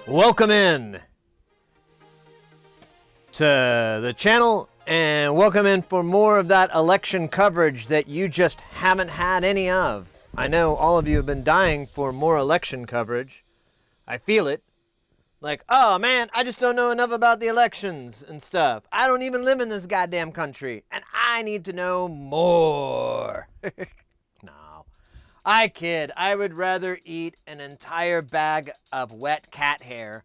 Welcome in to the channel, and welcome in for more of that election coverage that you just haven't had any of. I know all of you have been dying for more election coverage. I feel it. Like, oh man, I just don't know enough about the elections and stuff. I don't even live in this goddamn country, and I need to know more. No, I kid. I would rather eat an entire bag of wet cat hair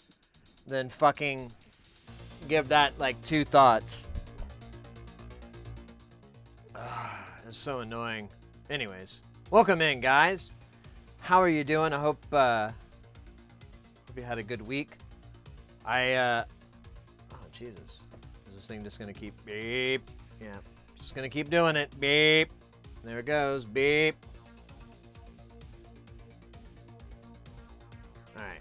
than fucking give that like two thoughts. It's so annoying. Anyways, welcome in, guys. How are you doing? I hope you had a good week. Oh Jesus, is this thing just gonna keep beep? Yeah, just gonna keep doing it. Beep. There it goes. Beep. All right.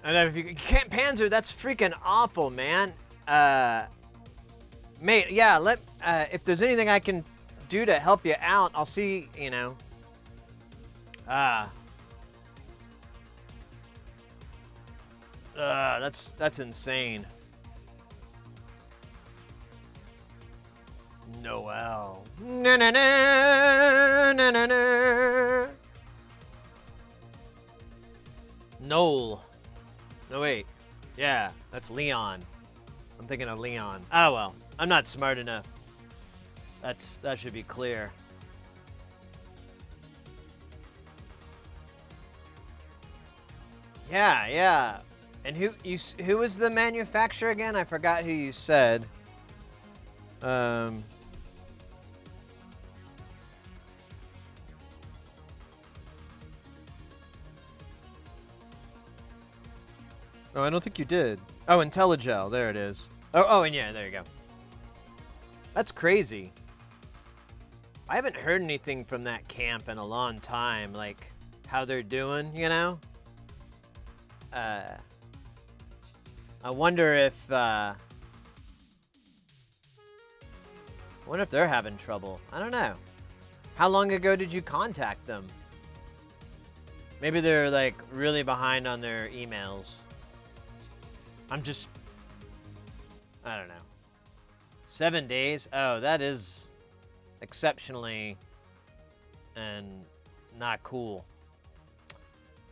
And if you can't Panzer, that's freaking awful, man. Mate, yeah. If there's anything I can do to help you out, I'll see. You know. That's insane. Noel. Na na na na na na. Noel. No wait. Yeah, that's Leon. I'm thinking of Leon. Oh well, I'm not smart enough. That should be clear. Yeah. And who was the manufacturer again? I forgot who you said. Oh, I don't think you did. Oh, IntelliGel. There it is. Oh, and yeah, there you go. That's crazy. I haven't heard anything from that camp in a long time, like how they're doing, you know? I wonder if they're having trouble. I don't know. How long ago did you contact them? Maybe they're like really behind on their emails. I don't know. 7 days? Oh, that is exceptionally and not cool.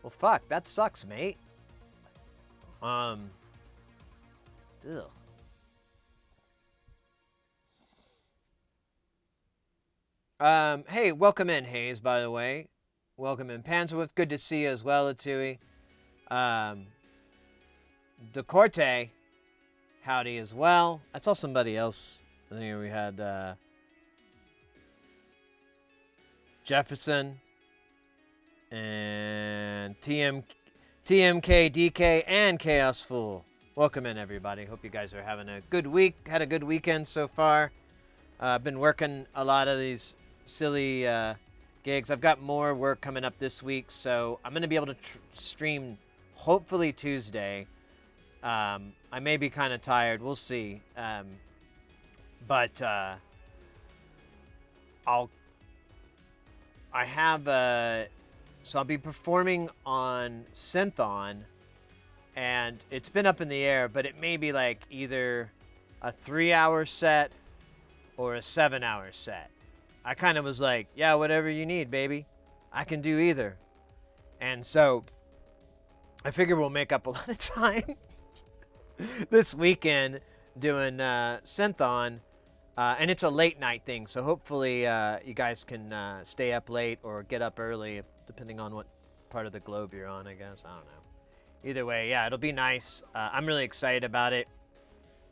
Well, fuck, that sucks, mate. Ugh. Hey, welcome in, Hayes, by the way. Welcome in, Panzerwolf. Good to see you as well, Atui. DeCorte, howdy as well. I saw somebody else. I think we had Jefferson and TMK, DK, and Chaos Fool. Welcome in, everybody. Hope you guys are having a good week. Had a good weekend so far. I've been working a lot of these silly gigs. I've got more work coming up this week, so I'm going to be able to stream hopefully Tuesday. I may be kind of tired. We'll see. But I'll be performing on Synthon, and it's been up in the air, but it may be like either a 3-hour set or a 7-hour set. I kind of was like, yeah, whatever you need, baby. I can do either. And so I figure we'll make up a lot of time this weekend doing Synthon, and it's a late night thing, so hopefully you guys can stay up late or get up early, depending on what part of the globe you're on, I guess. I don't know. Either way, yeah, it'll be nice. I'm really excited about it.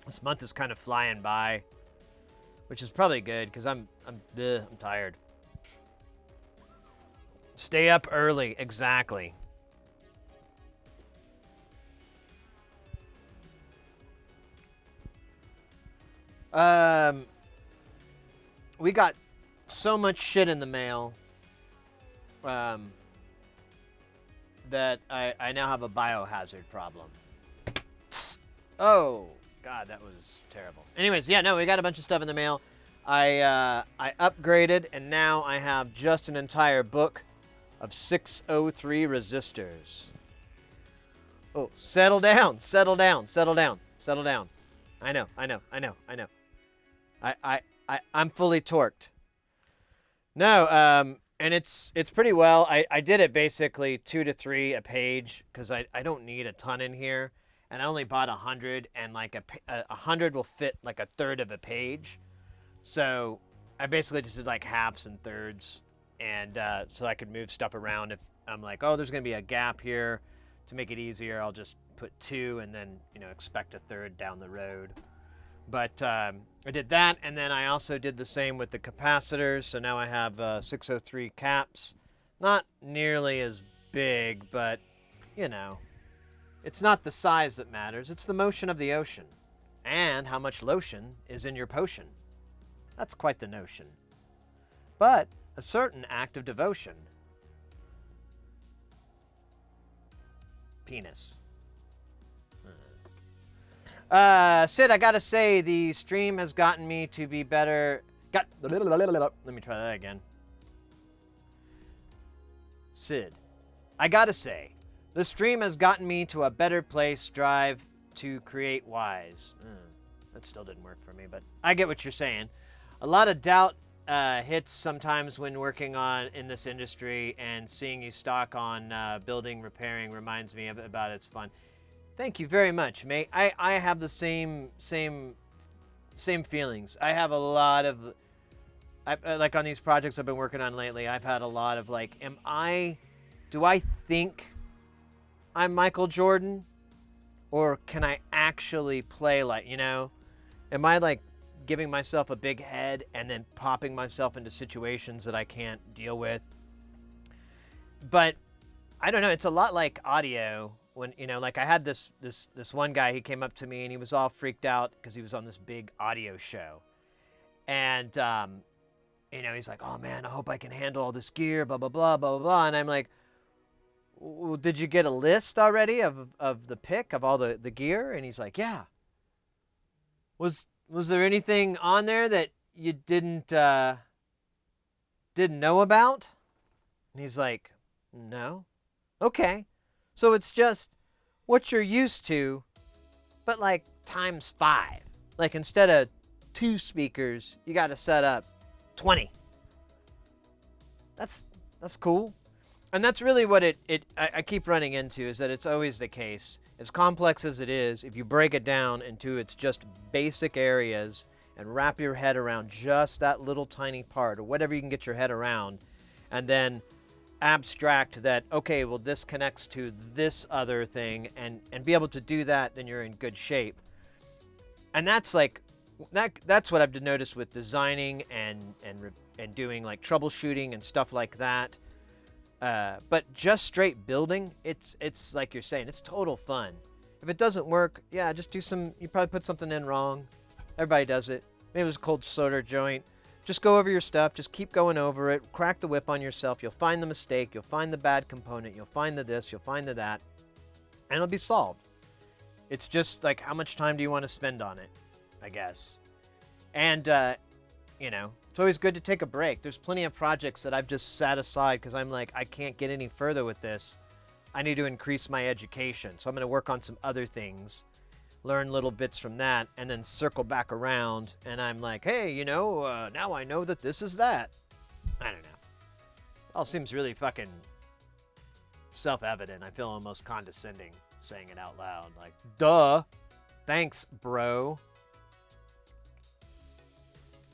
This month is kind of flying by, which is probably good because I'm tired. Stay up early, exactly. We got so much shit in the mail that I now have a biohazard problem. Oh, God, that was terrible. Anyways, yeah, no, we got a bunch of stuff in the mail. I upgraded, and now I have just an entire book of 603 resistors. Oh, settle down, settle down, settle down, settle down. I know. I'm fully torqued. No, and it's pretty well. I did it basically 2 to 3 a page because I don't need a ton in here, and I only bought 100, and like 100 will fit like a third of a page, so I basically just did like halves and thirds, and so I could move stuff around if I'm like, oh, there's gonna be a gap here. To make it easier, I'll just put 2 and then expect a third down the road. But I did that, and then I also did the same with the capacitors. So now I have 603 caps. Not nearly as big, but, it's not the size that matters. It's the motion of the ocean. And how much lotion is in your potion. That's quite the notion. But a certain act of devotion. Penis. Sid, I gotta say, the stream has gotten me to be better. Let me try that again. Sid, I gotta say, the stream has gotten me to a better place. Strive to create wise. That still didn't work for me, but I get what you're saying. A lot of doubt hits sometimes when working in this industry, and seeing you stock on building, repairing reminds me about its fun. Thank you very much, mate. I have the same feelings. I have a lot of, like on these projects I've been working on lately, I've had a lot of like, do I think I'm Michael Jordan? Or can I actually play like, am I like giving myself a big head and then popping myself into situations that I can't deal with? But I don't know, it's a lot like audio. When, like I had this one guy, he came up to me and he was all freaked out because he was on this big audio show. And, he's like, oh man, I hope I can handle all this gear, blah, blah, blah, blah, blah, blah. And I'm like, well, did you get a list already of the pick of all the gear? And he's like, yeah. Was there anything on there that you didn't know about? And he's like, no. Okay. So it's just what you're used to, but like times 5. Like instead of 2 speakers, you got to set up 20. That's cool. And that's really what I keep running into, is that it's always the case. As complex as it is, if you break it down into its just basic areas and wrap your head around just that little tiny part, or whatever you can get your head around, and then abstract that, okay, well, this connects to this other thing, and be able to do that, then you're in good shape. And that's like, that's what I've noticed with designing and doing like troubleshooting and stuff like that. But just straight building, it's like you're saying, it's total fun. If it doesn't work, yeah, just do you probably put something in wrong. Everybody does it. Maybe it was a cold solder joint. Just go over your stuff. Just keep going over it. Crack the whip on yourself. You'll find the mistake. You'll find the bad component. You'll find the this. You'll find the that. And it'll be solved. It's just like, how much time do you want to spend on it, I guess. And, it's always good to take a break. There's plenty of projects that I've just sat aside because I'm like, I can't get any further with this. I need to increase my education. So I'm going to work on some other things, learn little bits from that, and then circle back around, and I'm like, hey, now I know that this is that. I don't know. It all seems really fucking self-evident. I feel almost condescending saying it out loud. Like, duh. Thanks, bro,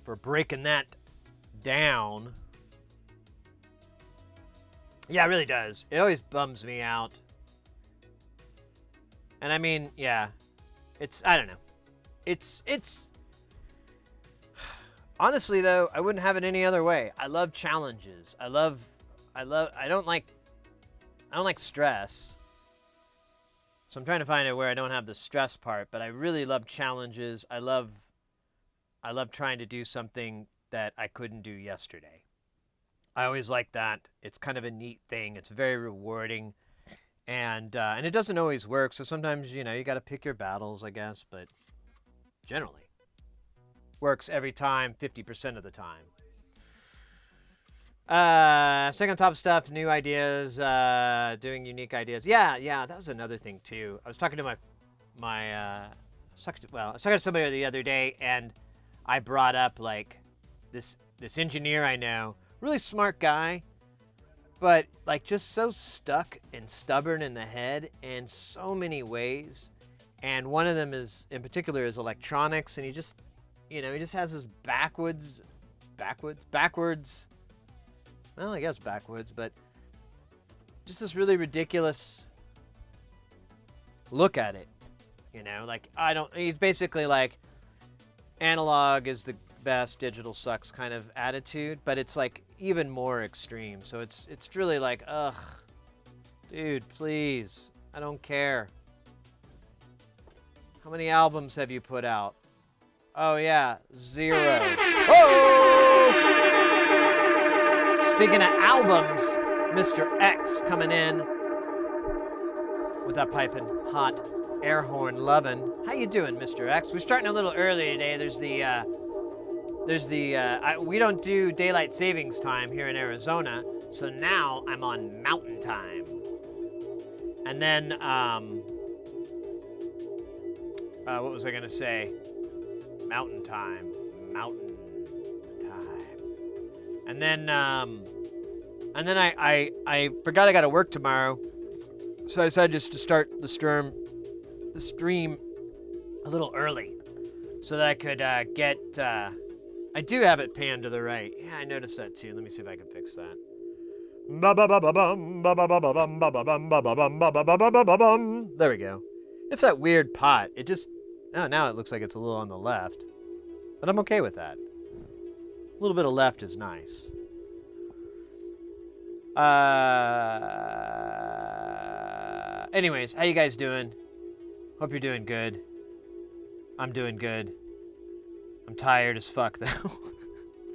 for breaking that down. Yeah, it really does. It always bums me out. And I mean, yeah. I don't know. It's honestly though, I wouldn't have it any other way. I love challenges. I don't like stress. So I'm trying to find it where I don't have the stress part, but I really love challenges. I love trying to do something that I couldn't do yesterday. I always like that. It's kind of a neat thing. It's very rewarding. And it doesn't always work, so sometimes, you got to pick your battles, I guess, but generally works every time, 50% of the time. Staying on top of stuff, new ideas, doing unique ideas. Yeah, that was another thing too. I was talking to I was talking to somebody the other day, and I brought up like this engineer I know, really smart guy, but like just so stuck and stubborn in the head in so many ways. And one of them is, in particular, is electronics, and he just has this backwards. Well, I guess backwards, but just this really ridiculous look at it. Like he's basically like analog is the best, digital sucks kind of attitude, but it's like even more extreme. So it's really like, ugh, dude, please, I don't care. How many albums have you put out? Oh yeah, 0. Oh! Speaking of albums, Mr. X coming in with that piping hot air horn lovin'. How you doing, Mr. X? We're starting a little early today. We don't do daylight savings time here in Arizona, so now I'm on mountain time. And then, what was I gonna say? Mountain time. And then I forgot I got to work tomorrow, so I decided just to start the stream a little early, so that I could get. I do have it panned to the right. Yeah, I noticed that too. Let me see if I can fix that. There we go. It's that weird pot. It just. Oh, now it looks like it's a little on the left, but I'm okay with that. A little bit of left is nice. Anyways, how you guys doing? Hope you're doing good. I'm doing good. I'm tired as fuck though,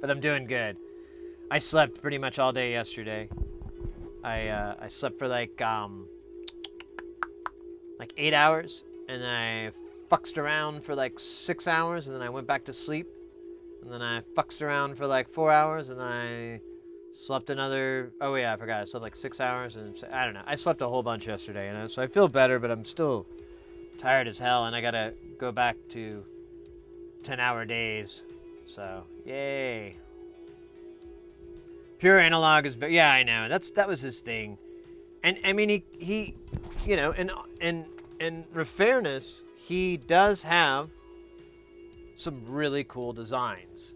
but I'm doing good. I slept pretty much all day yesterday. I slept for like 8 hours, and then I fucked around for like 6 hours, and then I went back to sleep. And then I fucked around for like 4 hours, and then I slept another. Oh yeah, I forgot. I slept like 6 hours, and I don't know. I slept a whole bunch yesterday, so I feel better, but I'm still tired as hell, and I gotta go back to 10-hour days. So yay. Pure analog is, yeah, I know. That was his thing, and I mean he in fairness, he does have some really cool designs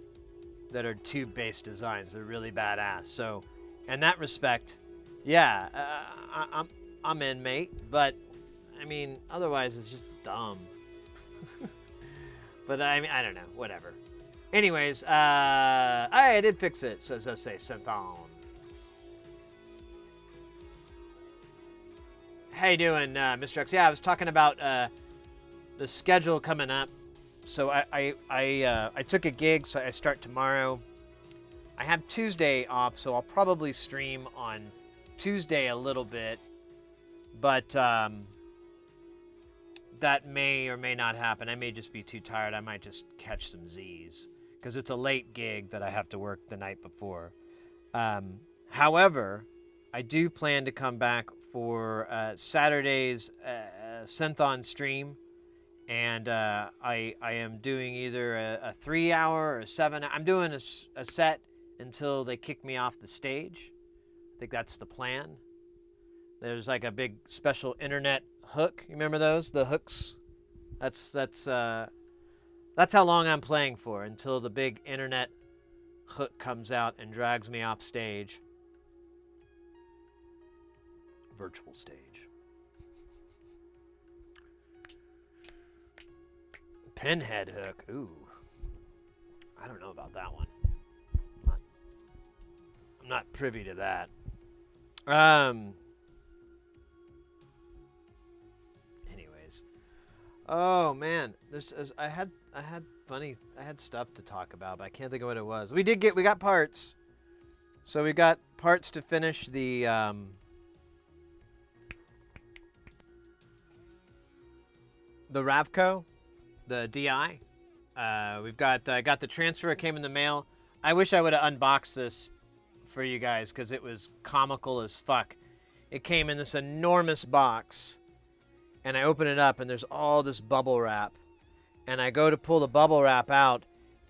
that are tube-based designs. They're really badass. So, in that respect, yeah, I'm in, mate. But I mean, otherwise, it's just dumb. But I mean, I don't know. Whatever. Anyways, I did fix it. So let's say synth on. How you doing, Mr. X? Yeah, I was talking about the schedule coming up. So I took a gig, so I start tomorrow. I have Tuesday off, so I'll probably stream on Tuesday a little bit, but that may or may not happen. I may just be too tired. I might just catch some Z's, because it's a late gig that I have to work the night before. However, I do plan to come back for Saturday's Synth-On stream. And I am doing either a 3-hour or a 7. I'm doing a set until they kick me off the stage. I think that's the plan. There's like a big special internet hook. You remember those? The hooks. That's how long I'm playing for, until the big internet hook comes out and drags me off stage. Virtual stage. Pinhead hook. Ooh. I don't know about that one. I'm not privy to that. Anyways. Oh man, I had stuff to talk about, but I can't think of what it was. We got parts. So we got parts to finish the Ravco. The DI. I got the transfer. It came in the mail. I wish I would have unboxed this for you guys because it was comical as fuck. It came in this enormous box, and I open it up, and there's all this bubble wrap. And I go to pull the bubble wrap out,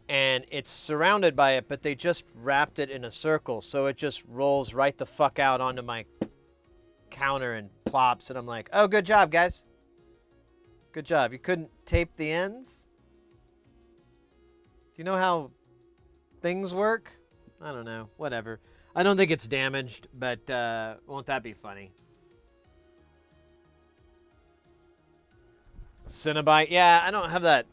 and it's surrounded by it, but they just wrapped it in a circle, so it just rolls right the fuck out onto my counter and plops, and I'm like, oh, good job, guys. Good job. You couldn't tape the ends? Do you know how things work? I don't know. Whatever. I don't think it's damaged, but won't that be funny? Cinnabite. Yeah, I don't have that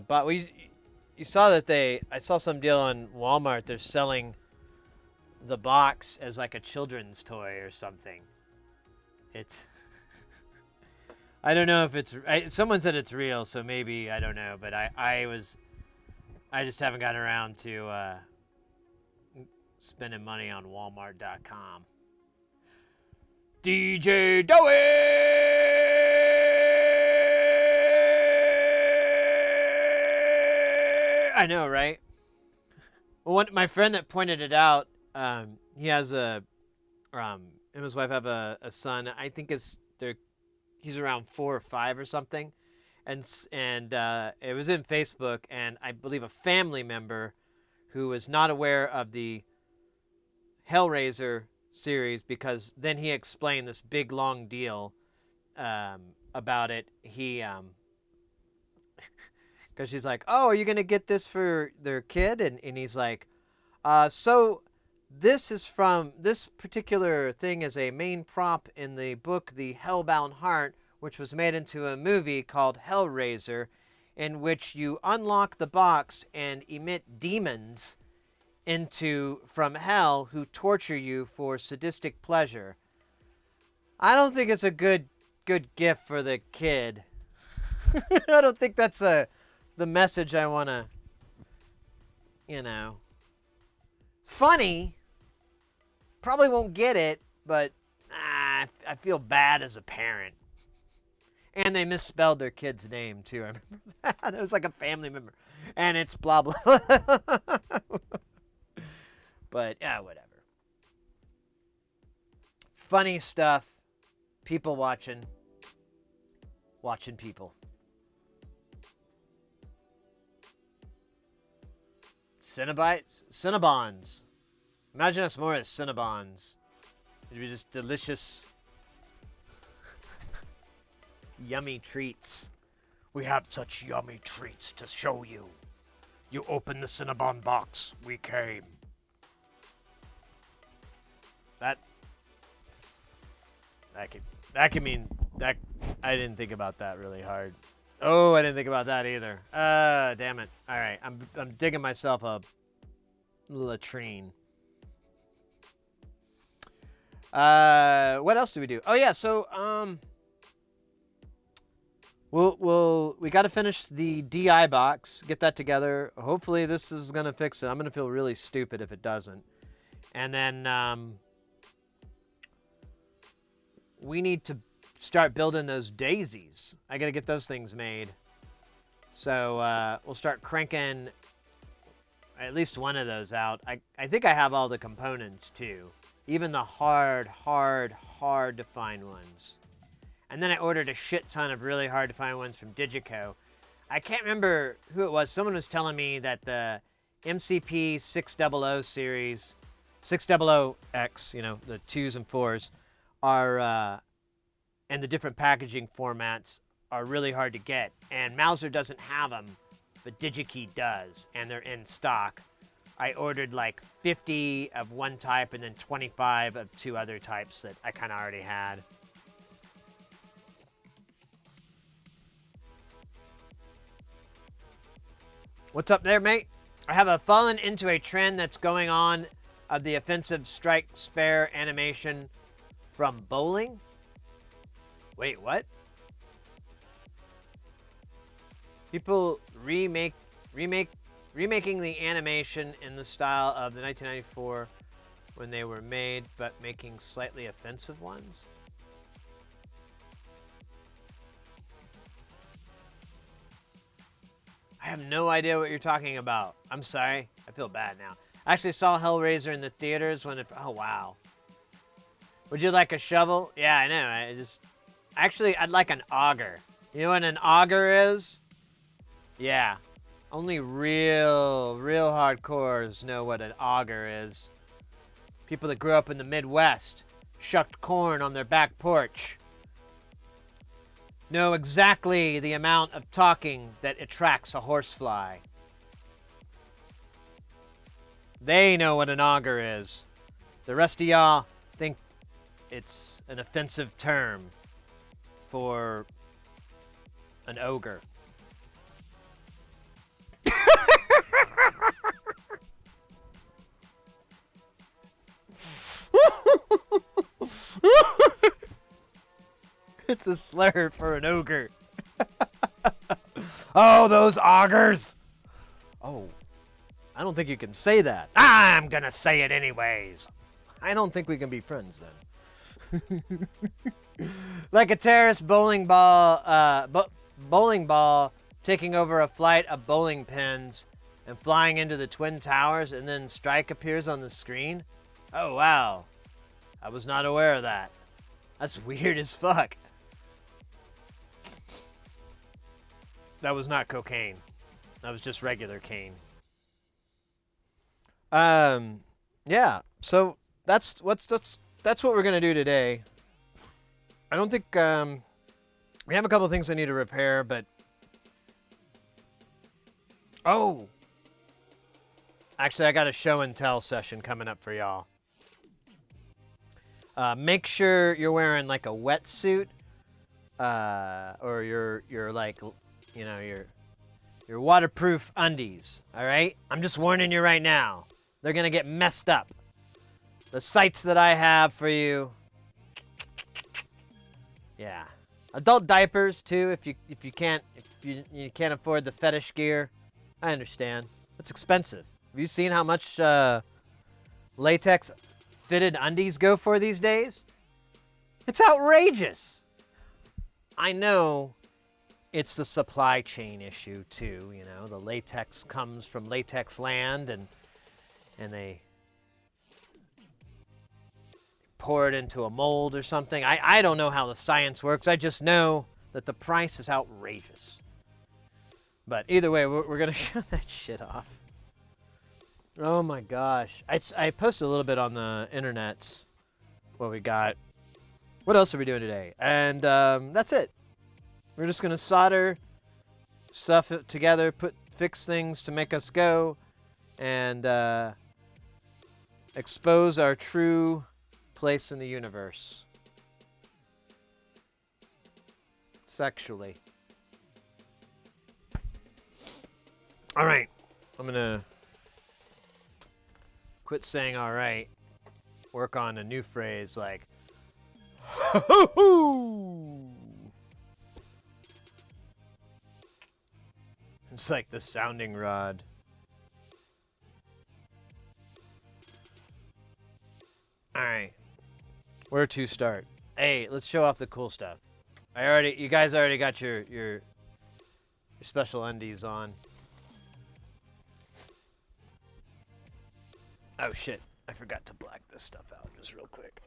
bot. You saw that I saw some deal on Walmart. They're selling the box as like a children's toy or something. It's I don't know if it's someone said it's real, so maybe, I don't know, but I just haven't gotten around to spending money on Walmart.com. DJ Dowie! I know, right? Well, my friend that pointed it out, he has him and his wife have a son. I think he's around 4 or 5 or something, and it was in Facebook, and I believe a family member who was not aware of the Hellraiser series, because then he explained this big long deal about it. He because she's like, oh, are you gonna get this for their kid? And he's like, so this particular thing is a main prop in the book The Hellbound Heart, which was made into a movie called Hellraiser, in which you unlock the box and emit demons from hell who torture you for sadistic pleasure. I don't think it's a good gift for the kid. I don't think that's the message I want to, funny. Probably won't get it, but I feel bad as a parent. And they misspelled their kid's name, too. I remember that. It was like a family member. And it's blah, blah. But, yeah, whatever. Funny stuff. People watching. Watching people. Cinnabites? Cinnabons. Imagine us more as Cinnabons. It'd be just delicious, yummy treats. We have such yummy treats to show you. You open the Cinnabon box. We came. That could mean that. I didn't think about that really hard. Oh, I didn't think about that either. Damn it. All right, I'm digging myself a latrine. What else do we do? Oh yeah, so we got to finish the DI box, get that together. Hopefully this is gonna fix it. I'm gonna feel really stupid if it doesn't. And then we need to start building those daisies. I gotta get those things made. So we'll start cranking at least one of those out. I think I have all the components too. Even the hard to find ones. And then I ordered a shit ton of really hard to find ones from Digico. I can't remember who it was. Someone was telling me that the MCP 600 series, 600X, the 2s and 4s, are, and the different packaging formats are really hard to get. And Mauser doesn't have them, but DigiKey does, and they're in stock. I ordered like 50 of one type and then 25 of 2 other types that I kind of already had. What's up there, mate? I have fallen into a trend that's going on of the offensive strike spare animation from bowling. Wait, what? People remaking the animation in the style of the 1994 when they were made, but making slightly offensive ones? I have no idea what you're talking about. I'm sorry. I feel bad now. I actually saw Hellraiser in the theaters when it. Oh wow. Would you like a shovel? Yeah, I know. Actually, I'd like an auger. You know what an auger is? Yeah. Only real hardcores know what an auger is. People that grew up in the Midwest, shucked corn on their back porch, know exactly the amount of talking that attracts a horsefly. They know what an auger is. The rest of y'all think it's an offensive term for an ogre. It's a slur for an ogre. Oh, those augers. Oh, I don't think you can say that. I'm gonna say it anyways. I don't think we can be friends then. Like a terrorist bowling ball taking over a flight of bowling pins and flying into the Twin Towers, and then Strike appears on the screen. Oh, wow. I was not aware of that. That's weird as fuck. That was not cocaine. That was just regular cane. Yeah. So that's what we're gonna do today. I don't think we have a couple things I need to repair, but oh, actually, I got a show and tell session coming up for y'all. Make sure you're wearing like a wetsuit, or your like, you know, your waterproof undies. All right, I'm just warning you right now. They're gonna get messed up. The sites that I have for you. Yeah, adult diapers too. If you can't afford the fetish gear, I understand. It's expensive. Have you seen how much latex fitted undies go for these days? It's outrageous. I know it's the supply chain issue too. You know, the latex comes from latex land, and they pour it into a mold or something. I don't know how the science works. I just know that the price is outrageous. But either way, we're going to show that shit off. Oh my gosh. I posted a little bit on the internets what we got. What else are we doing today? And that's it. We're just going to solder stuff together, fix things to make us go, and expose our true place in the universe. Sexually. All right. I'm going to quit saying all right. Work on a new phrase like ho-ho-ho. It's like the sounding rod. All right. Where to start? Hey, let's show off the cool stuff. You guys already got your special undies on. Oh shit, I forgot to black this stuff out just real quick.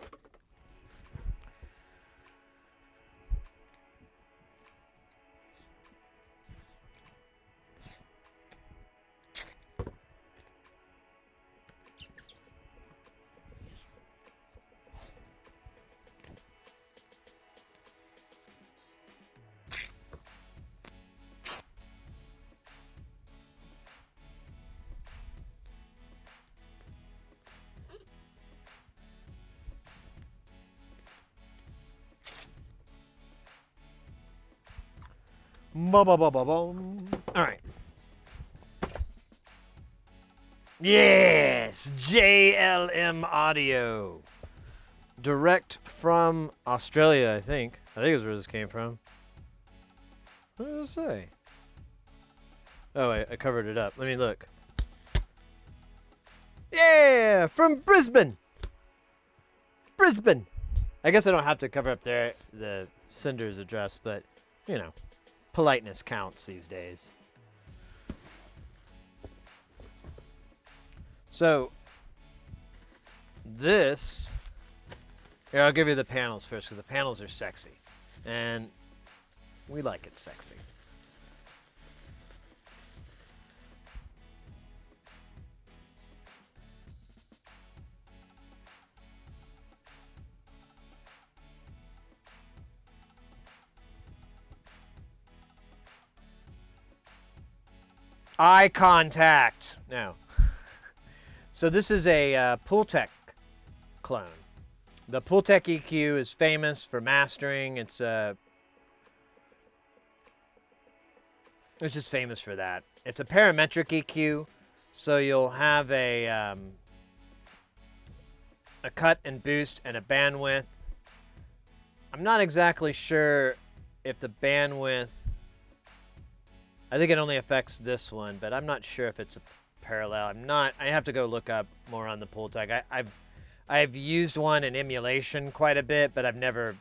All right. Yes, JLM audio. Direct from Australia, I think. I think is where this came from. What does it say? Oh, wait, I covered it up. Let me look. Yeah, from Brisbane. Brisbane. I guess I don't have to cover up the sender's address, but, you know, politeness counts these days. So this, here, I'll give you the panels first because the panels are sexy. And we like it sexy. Eye contact. No. So this is a Pultec clone. The Pultec EQ is famous for mastering. It's just famous for that. It's a parametric EQ, so you'll have a cut and boost and a bandwidth. I'm not exactly sure if the bandwidth, I think it only affects this one, but I'm not sure if it's a parallel. I have to go look up more on the Pultec. I've used one in emulation quite a bit, but I've never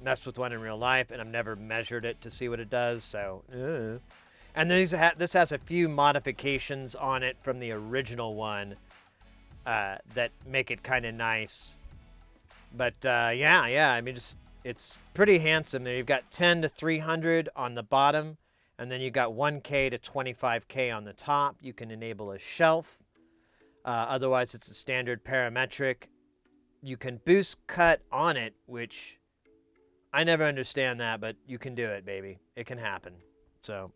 messed with one in real life, and I've never measured it to see what it does, so. And this has a few modifications on it from the original one that make it kind of nice. But yeah, I mean, it's pretty handsome. There you've got 10 to 300 on the bottom, and then you've got 1K to 25K on the top. You can enable a shelf. Otherwise, it's a standard parametric. You can boost cut on it, which I never understand that, but you can do it, baby. It can happen. So.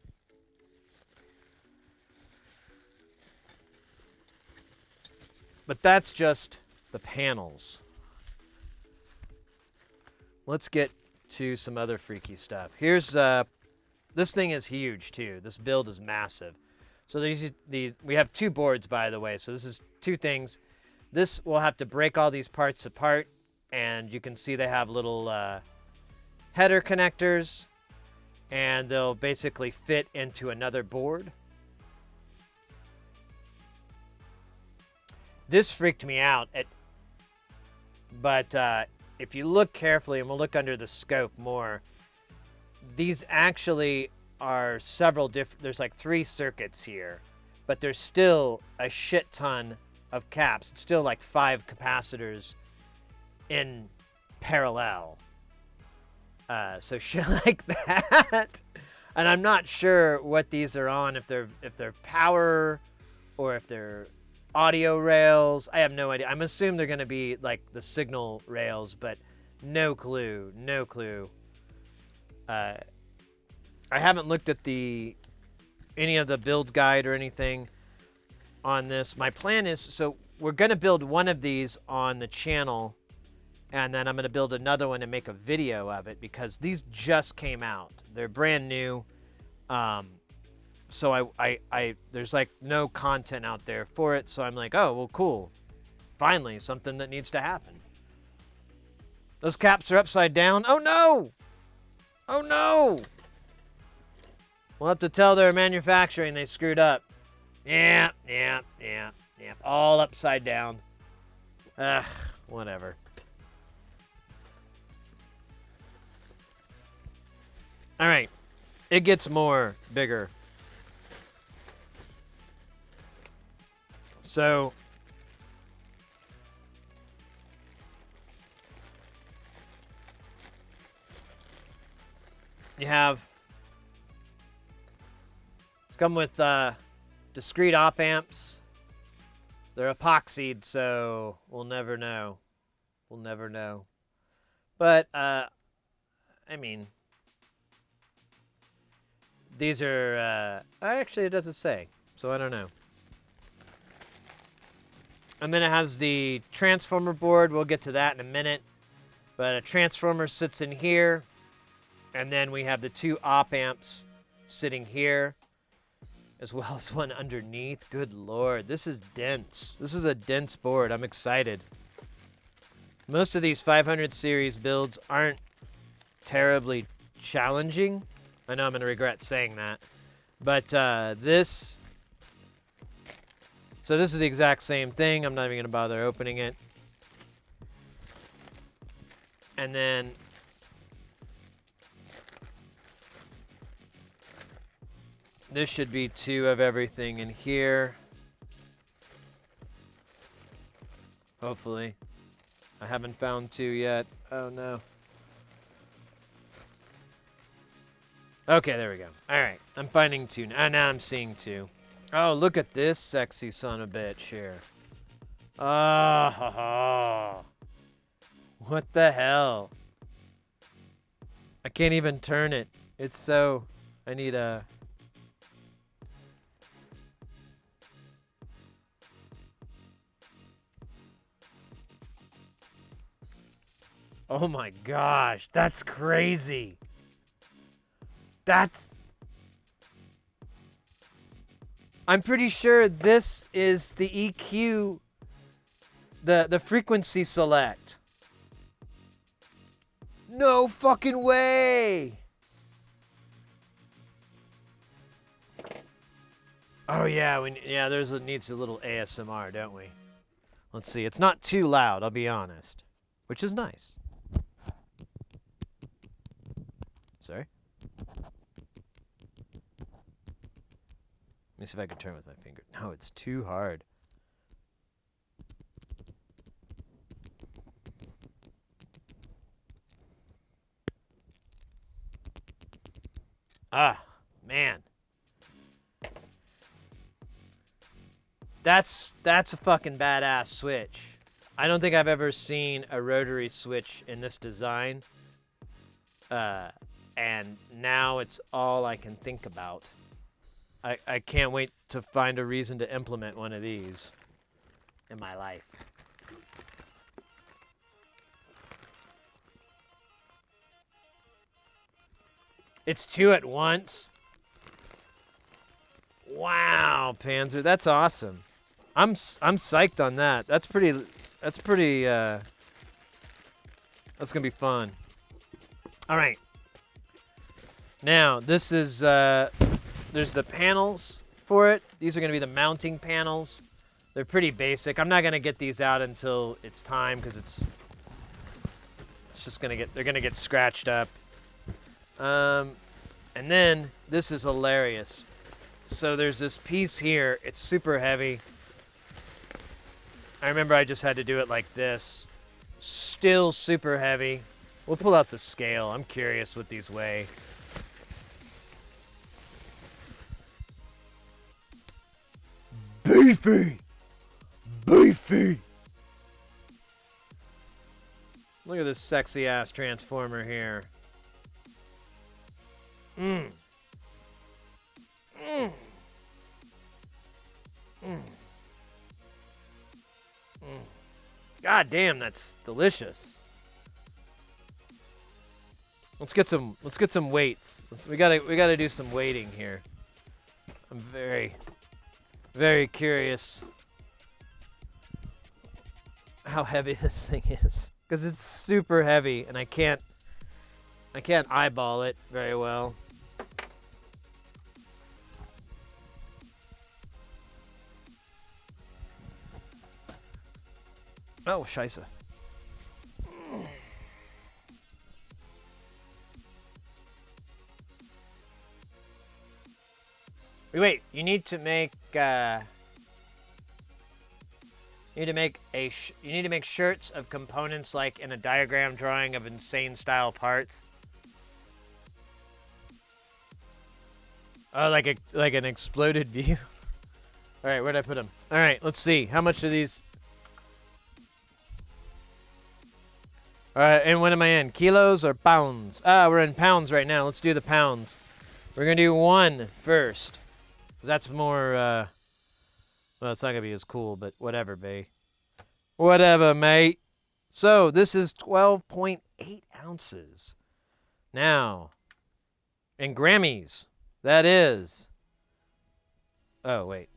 But that's just the panels. Let's get to some other freaky stuff. Here's, this thing is huge too. This build is massive. So we have two boards, by the way. So this is two things. This will have to break all these parts apart, and you can see they have little header connectors, and they'll basically fit into another board. This freaked me out, but if you look carefully, and we'll look under the scope more, these actually are several different, there's like 3 circuits here, but there's still a shit ton of caps. It's still like 5 capacitors in parallel. So shit like that. And I'm not sure what these are on, if they're power or if they're audio rails. I have no idea. I'm assuming they're going to be like the signal rails, but no clue. No clue. I haven't looked at any of the build guide or anything on this. My plan is, so we're going to build one of these on the channel, and then I'm going to build another one and make a video of it because these just came out. They're brand new. So there's like no content out there for it. So I'm like, oh, well, cool. Finally, something that needs to happen. Those caps are upside down. Oh, no. Oh, no. We'll have to tell their manufacturing they screwed up. Yeah. All upside down. Ugh, whatever. All right. It gets more bigger. So you have, it's come with discrete op amps. They're epoxied, so we'll never know. We'll never know. But I mean, these are actually it doesn't say, so I don't know. And then it has the transformer board. We'll get to that in a minute. But a transformer sits in here. And then we have the 2 op amps sitting here, as well as one underneath. Good Lord, this is dense. This is a dense board. I'm excited. Most of these 500 series builds aren't terribly challenging. I know I'm going to regret saying that. But this... So this is the exact same thing. I'm not even going to bother opening it. And then this should be 2 of everything in here. Hopefully. I haven't found 2 yet. Oh no. Okay, there we go. All right, I'm finding 2. Now I'm seeing 2. Oh, look at this sexy son of a bitch here. Oh, what the hell? I can't even turn it. It's so... I need a... Oh my gosh, that's crazy. That's... I'm pretty sure this is the EQ, the frequency select. No fucking way. Oh yeah, needs a little ASMR, don't we? Let's see. It's not too loud, I'll be honest, which is nice. Sorry. Let me see if I can turn with my finger. No, it's too hard. Ah, man. That's a fucking badass switch. I don't think I've ever seen a rotary switch in this design. And now it's all I can think about. I can't wait to find a reason to implement one of these in my life. It's 2 at once. Wow, Panzer, that's awesome. I'm psyched on that. That's pretty that's gonna be fun. All right. Now, this is there's the panels for it. These are gonna be the mounting panels. They're pretty basic. I'm not gonna get these out until it's time because it's just they're gonna get scratched up. And then this is hilarious. So there's this piece here. It's super heavy. I remember I just had to do it like this. Still super heavy. We'll pull out the scale. I'm curious what these weigh. Beefy! Beefy! Look at this sexy ass transformer here. Mmm. Mmm. Mmm. Mmm. God damn, that's delicious. Let's get some weights. We gotta do some weighting here. I'm very curious how heavy this thing is. Because it's super heavy and I can't eyeball it very well. Oh, scheisse. Wait, you need to make you need to make shirts of components like in a diagram drawing of insane style parts. Oh, like an exploded view. All right, where'd I put them? All right, let's see. How much are these? All right, and what am I in? Kilos or pounds? Ah, we're in pounds right now. Let's do the pounds. We're gonna do 1 first. That's more, well, it's not gonna be as cool, but whatever, bae. Whatever, mate. So, this is 12.8 ounces. Now, in Grammys, that is, oh, wait.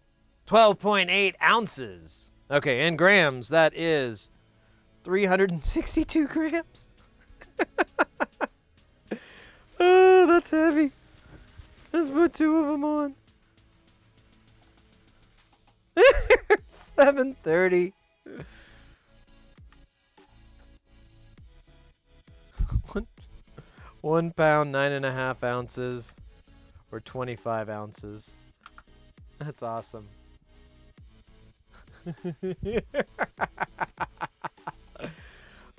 12.8 ounces. Okay, in grams, that is 362 grams. Oh, that's heavy. Let's put 2 of them on. 730. 1 pound, 9.5 ounces, or 25 ounces. That's awesome.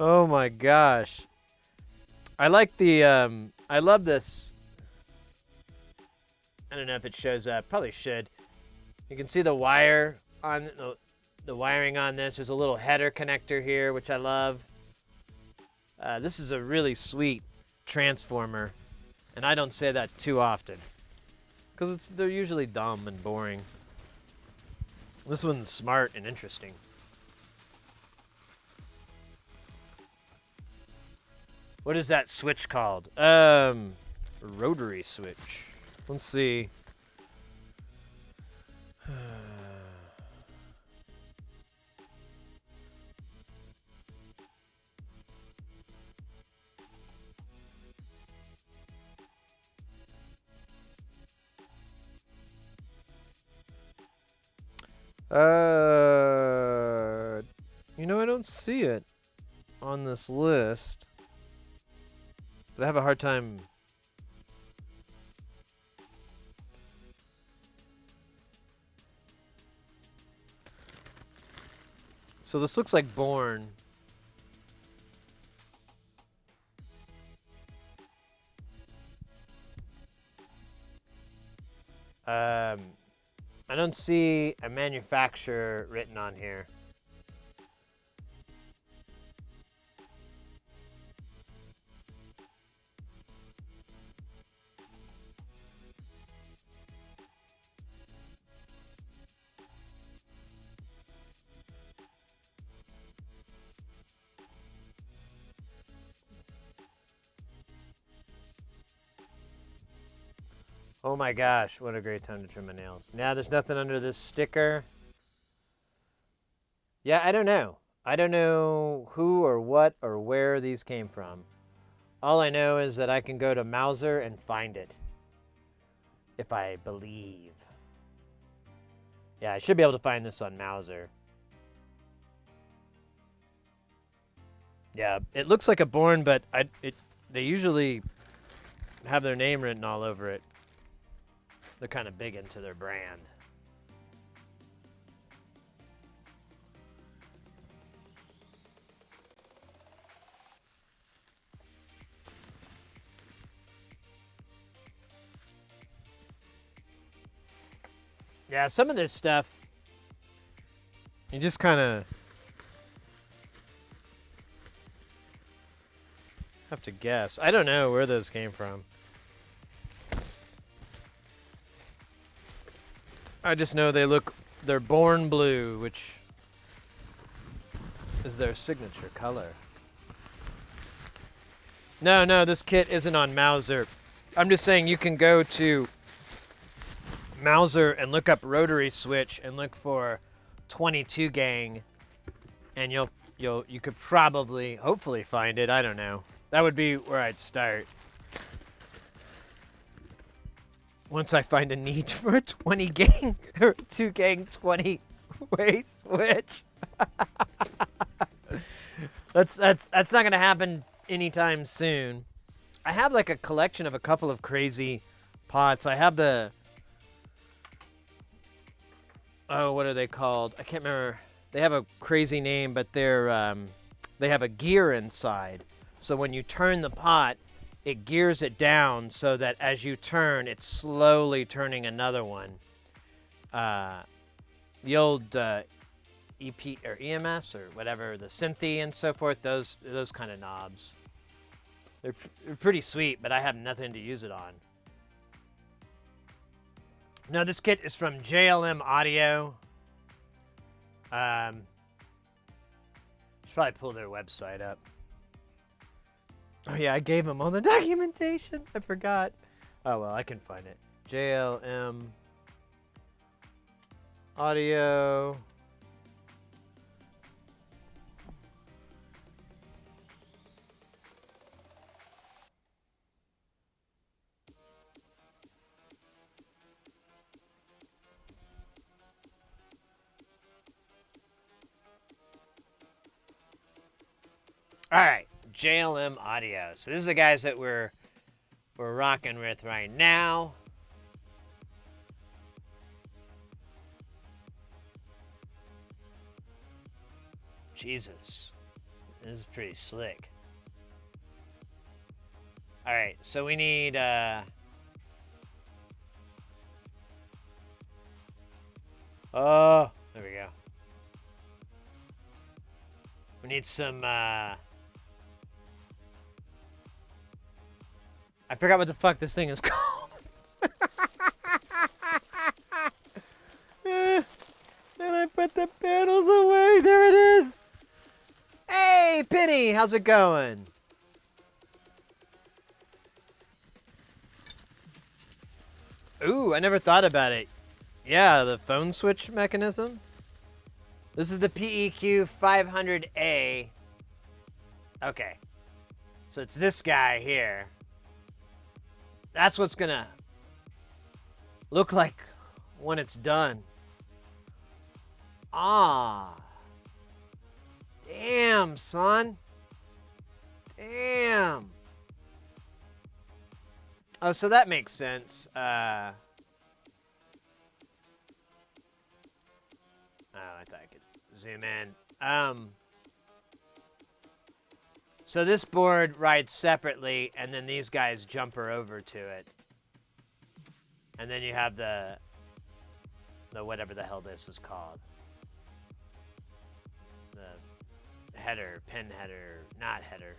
Oh my gosh. I like the, I love this. I don't know if it shows up. Probably should. You can see the wire on the wiring on this. There's a little header connector here, which I love. This is a really sweet transformer, and I don't say that too often because they're usually dumb and boring. This one's smart and interesting. What is that switch called? Rotary switch. Let's see. You know, I don't see it on this list, but I have a hard time. So this looks like Born. I don't see a manufacturer written on here. Oh my gosh, what a great time to trim my nails. Now there's nothing under this sticker. Yeah, I don't know. I don't know who or what or where these came from. All I know is that I can go to Mauser and find it. If I believe. Yeah, I should be able to find this on Mauser. Yeah, it looks like a Born, but they usually have their name written all over it. They're kind of big into their brand. Yeah, some of this stuff, you just kind of have to guess. I don't know where those came from. I just know they're Born blue, which is their signature color. No, this kit isn't on Mauser. I'm just saying you can go to Mauser and look up rotary switch and look for 22 gang, and you could probably, hopefully find it. I don't know. That would be where I'd start. Once I find a need for a 20 gang or 2 gang 20 way switch. That's not gonna happen anytime soon. I have like a collection of a couple of crazy pots. I have the, oh, what are they called? I can't remember. They have a crazy name, but they have a gear inside. So when you turn the pot, it gears it down so that as you turn, it's slowly turning another one. The old EP or EMS or whatever, the Synthy and so forth, those kind of knobs. They're pretty sweet, but I have nothing to use it on. No, this kit is from JLM Audio. Should probably pull their website up. Oh yeah, I gave them all the documentation. I forgot. Oh well, I can find it. JLM Audio. All right, JLM Audio. So this is the guys that we're rocking with right now. Jesus. This is pretty slick. All right, so we need oh, there we go. We need some I forgot what the fuck this thing is called. And I put the panels away. There it is. Hey, Penny, how's it going? Ooh, I never thought about it. Yeah, the phone switch mechanism. This is the PEQ 500A. Okay. So it's this guy here. That's what's gonna look like when it's done. Ah. Damn, son. Damn. Oh, so that makes sense. Oh, I thought I could zoom in. So this board rides separately, and then these guys jumper over to it. And then you have the whatever the hell this is called. The header, pin header, not header.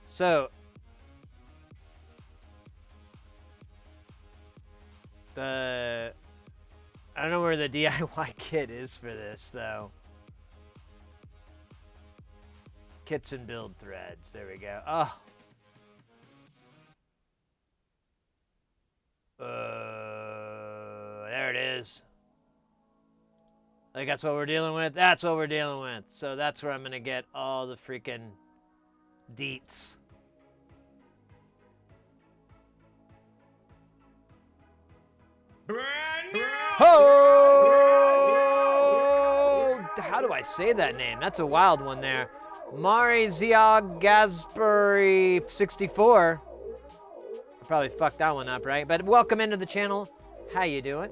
So I don't know where the DIY kit is for this though. Kits and build threads. There we go. Oh. There it is. Like that's what we're dealing with. That's what we're dealing with. So that's where I'm gonna get all the freaking deets. Brand new. Ho! How do I say that name? That's a wild one there. Mari Ziog Gasperi 64. I probably fucked that one up, right? But welcome into the channel. How you doing?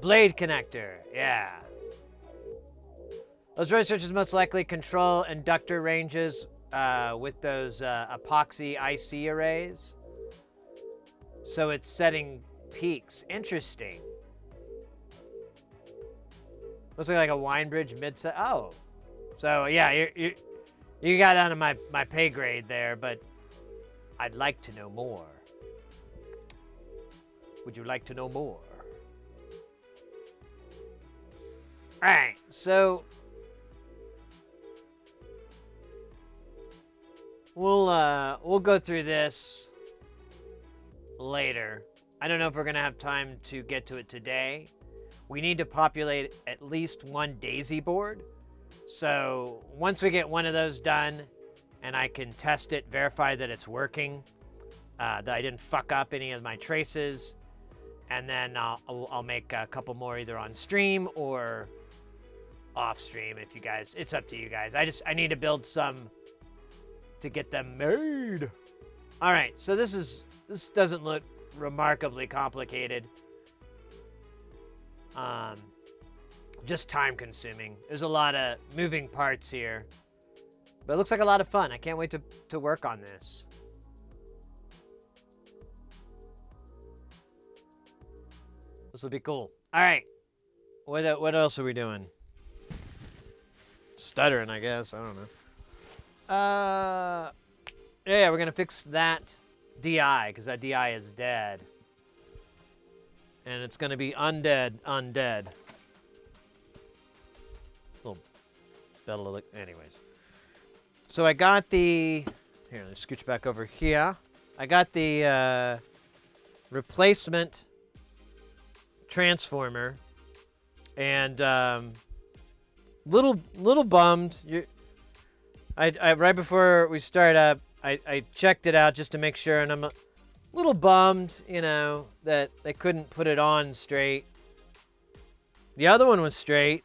Blade connector, yeah. Those road switches most likely control inductor ranges with those epoxy IC arrays. So it's setting peaks. Interesting. Looks like a wine bridge mid-set. Oh. So, yeah, you got out of my pay grade there, but I'd like to know more. Would you like to know more? All right, so we'll go through this later. I don't know if we're gonna have time to get to it today. We need to populate at least one daisy board. So once we get one of those done and I can test it, verify that it's working, that I didn't fuck up any of my traces, and then I'll make a couple more either on stream or off stream if you guys, it's up to you guys. I need to build some to get them made. All right, so this doesn't look remarkably complicated. Just time consuming. There's a lot of moving parts here, but it looks like a lot of fun. I can't wait to work on this. This will be cool. All right, what else are we doing? Stuttering, I guess. I don't know. Yeah, we're gonna fix that DI because that DI is dead, and it's gonna be undead. Little better. Anyways, so I got the here. Let's scooch back over here. I got the replacement transformer, and little bummed. I right before we start up, I checked it out just to make sure, and I'm a little bummed, you know, that they couldn't put it on straight. The other one was straight.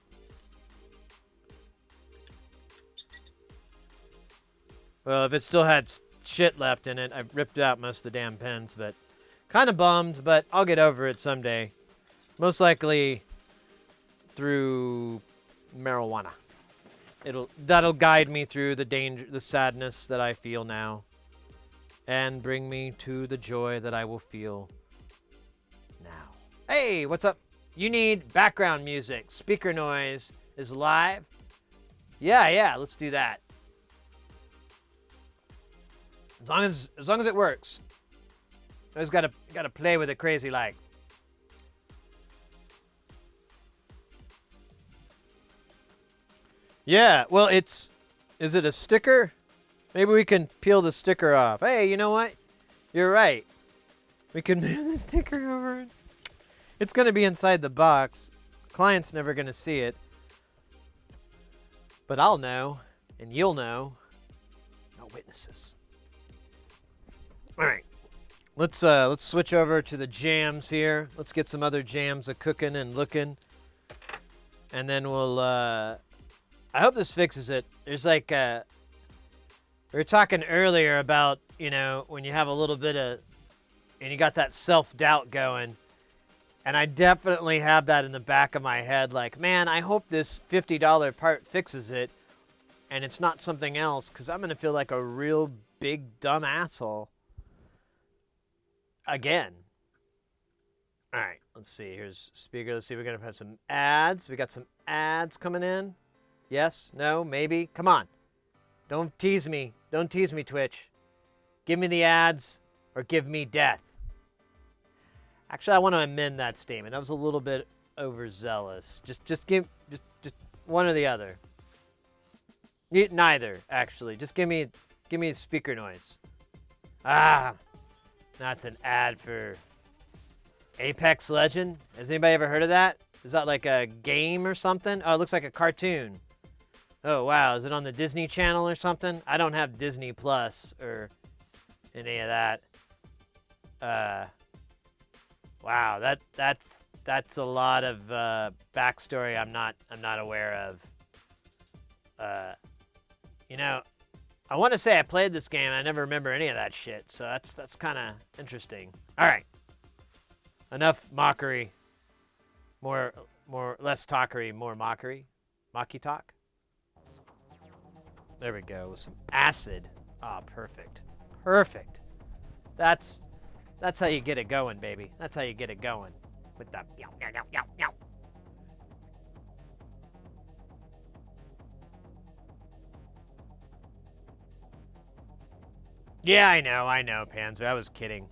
Well, if it still had shit left in it, I ripped out most of the damn pins, but kind of bummed, but I'll get over it someday. Most likely through marijuana. That'll guide me through the danger, the sadness that I feel now, and bring me to the joy that I will feel now. Hey, what's up? You need background music. Speaker noise is live. Yeah, let's do that. As long as it works. I just gotta play with it crazy like. Yeah, well, is it a sticker? Maybe we can peel the sticker off. Hey, you know what? You're right. We can move the sticker over. It's going to be inside the box. Client's never going to see it. But I'll know, and you'll know. No witnesses. All right. Let's switch over to the jams here. Let's get some other jams a-cooking and looking. And then we'll... I hope this fixes it. There's like... we were talking earlier about, you know, when you have a little bit of... And you got that self-doubt going. And I definitely have that in the back of my head. Like, man, I hope this $50 part fixes it. And it's not something else. Because I'm going to feel like a real big, dumb asshole. Again. All right. Let's see. Here's speaker. Let's see. We're going to have some ads. We got some ads coming in. Yes? No? Maybe? Come on. Don't tease me. Don't tease me, Twitch. Give me the ads or give me death. Actually, I want to amend that statement. That was a little bit overzealous. Just one or the other. Neither, actually. Just give me speaker noise. Ah, that's an ad for Apex Legend. Has anybody ever heard of that? Is that like a game or something? Oh, it looks like a cartoon. Oh, wow. Is it on the Disney Channel or something? I don't have Disney Plus or any of that. Wow, that's a lot of backstory I'm not aware of. You know, I want to say I played this game. I never remember any of that shit. So that's kind of interesting. All right, enough mockery. Less talkery, more mockery. Mocky talk. There we go with some acid. Ah, perfect. Perfect. That's how you get it going, baby. That's how you get it going. With that. Yow, yow, yow, yow, yow. Yeah, I know, Panzer. I was kidding.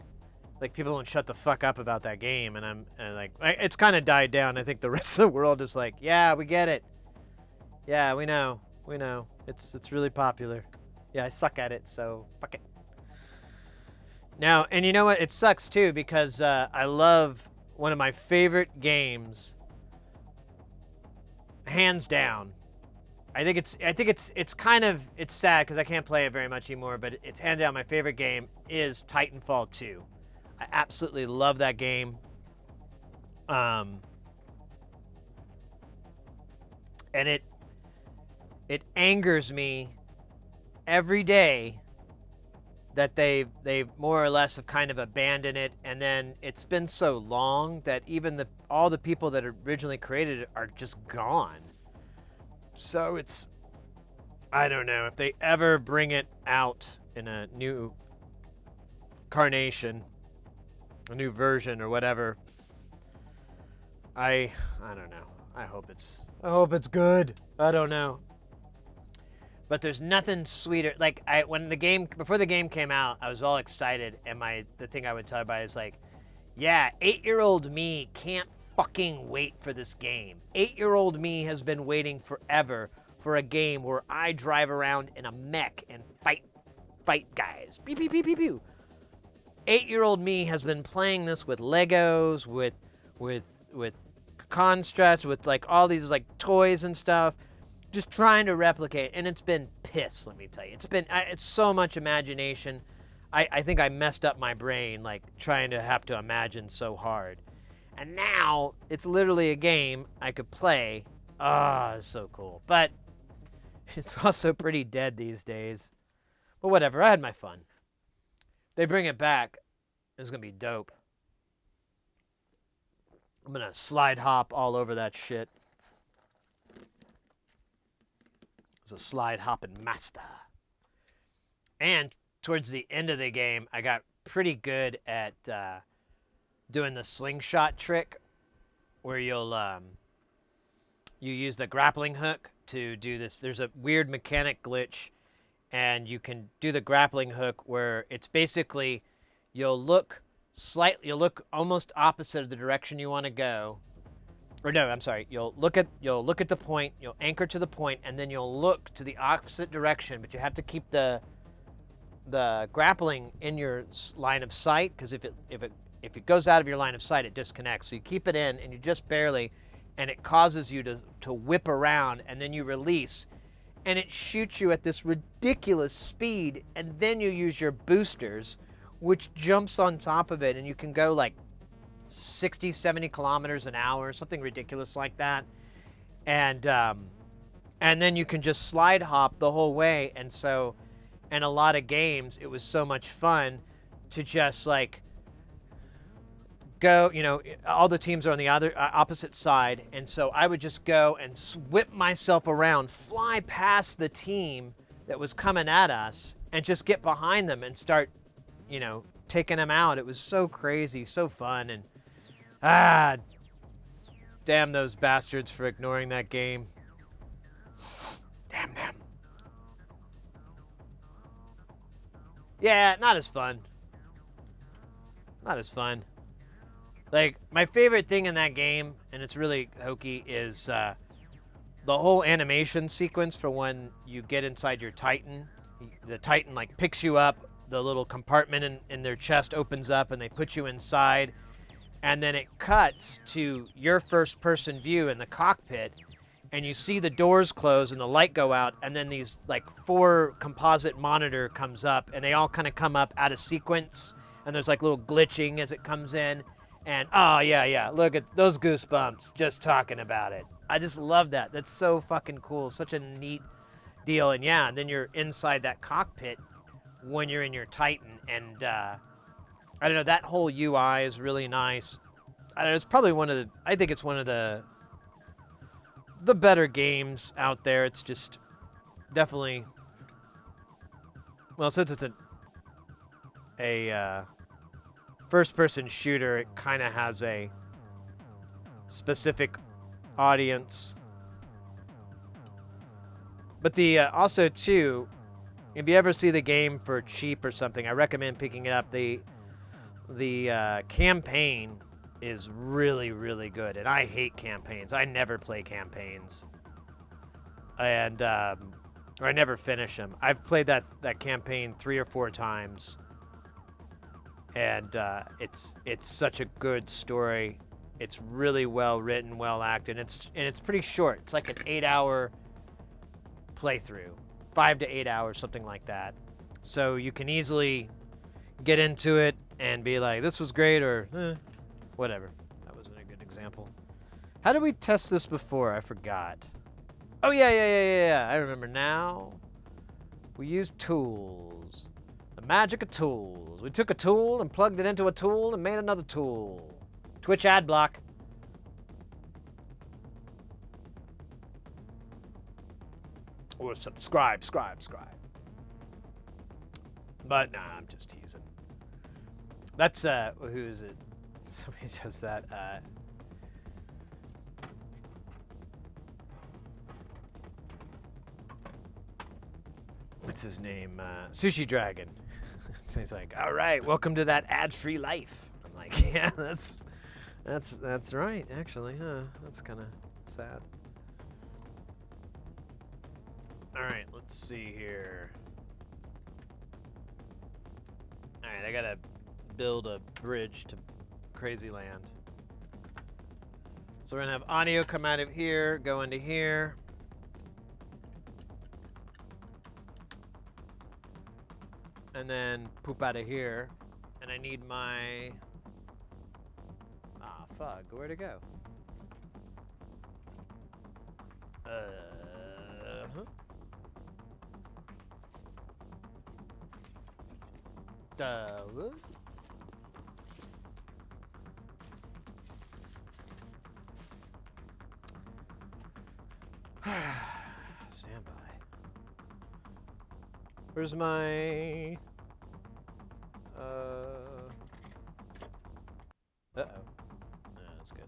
Like, people don't shut the fuck up about that game, and it's kind of died down. I think the rest of the world is like, yeah, we get it. Yeah, we know. It's really popular. Yeah, I suck at it, so fuck it. Now, and you know what? It sucks too because I love one of my favorite games, hands down. I think it's kind of sad because I can't play it very much anymore. But it's hands down my favorite game is Titanfall 2. I absolutely love that game. And it angers me every day that they've more or less have kind of abandoned it, and then it's been so long that even all the people that originally created it are just gone. So I don't know, if they ever bring it out in a new carnation, a new version or whatever, I don't know. I hope it's good. I don't know. But there's nothing sweeter. Like before the game came out, I was all excited, and the thing I would tell everybody is like, yeah, 8-year-old me can't fucking wait for this game. 8-year-old me has been waiting forever for a game where I drive around in a mech and fight guys. Pew pew pew pew pew. 8-year-old me has been playing this with Legos, with constructs, with like all these like toys and stuff. Just trying to replicate, and it's been piss, let me tell you. It's so much imagination. I think I messed up my brain, like, trying to have to imagine so hard. And now, it's literally a game I could play. Ah, it's so cool. But it's also pretty dead these days. But whatever, I had my fun. They bring it back, it's gonna be dope. I'm gonna slide hop all over that shit. It's a slide hopping master. And towards the end of the game, I got pretty good at doing the slingshot trick, where you use the grappling hook to do this. There's a weird mechanic glitch, and you can do the grappling hook where it's basically you'll look almost opposite of the direction you want to go. Or no, I'm sorry. You'll look at the point, you'll anchor to the point, and then you'll look to the opposite direction, but you have to keep the grappling in your line of sight, because if it goes out of your line of sight, it disconnects. So you keep it in, and you just barely, and it causes you to whip around, and then you release, and it shoots you at this ridiculous speed, and then you use your boosters, which jumps on top of it, and you can go like 60, 70 kilometers an hour, something ridiculous like that. And then you can just slide hop the whole way. And so in a lot of games, it was so much fun to just like go, all the teams are on the other opposite side. And so I would just go and whip myself around, fly past the team that was coming at us, and just get behind them and start, taking them out. It was so crazy, so fun. And damn those bastards for ignoring that game. Damn them. Yeah, not as fun. Not as fun. Like, my favorite thing in that game, and it's really hokey, is the whole animation sequence for when you get inside your Titan. The Titan, like, picks you up, the little compartment in their chest opens up, and they put you inside, and then it cuts to your first-person view in the cockpit, and you see the doors close and the light go out, and then these, like, 4 composite monitor comes up, and they all kind of come up out of sequence, and there's, like, little glitching as it comes in. And, oh, yeah, look at those goosebumps just talking about it. I just love that. That's so fucking cool. Such a neat deal. And, yeah, then you're inside that cockpit when you're in your Titan. And, I don't know, that whole UI is really nice. I don't know, it's probably I think it's one of the better games out there. It's just definitely, well, since it's a first-person shooter, it kind of has a specific audience. But also, too, if you ever see the game for cheap or something, I recommend picking it up. The campaign is really, really good, and I hate campaigns. I never play campaigns, and or I never finish them. I've played that campaign 3 or 4 times. And it's such a good story. It's really well written, well acted. And it's pretty short. It's like an 8-hour playthrough, 5 to 8 hours, something like that. So you can easily get into it and be like, "This was great," or whatever. That wasn't a good example. How did we test this before? I forgot. Oh yeah. I remember now. We used tools. The magic of tools. We took a tool and plugged it into a tool and made another tool. Twitch ad block. Or subscribe. But nah, I'm just teasing. That's who is it? Somebody does that. What's his name? Sushi Dragon. So he's like, "All right, welcome to that ad-free life." I'm like, "Yeah, that's right, actually, huh? That's kind of sad." All right, let's see here. All right, I gotta build a bridge to Crazy Land. So we're gonna have audio come out of here, go into here. And then poop out of here. And I need my... Ah, fuck. Where'd it go? What? Stand by. Where's my... Uh-oh. No, that's good.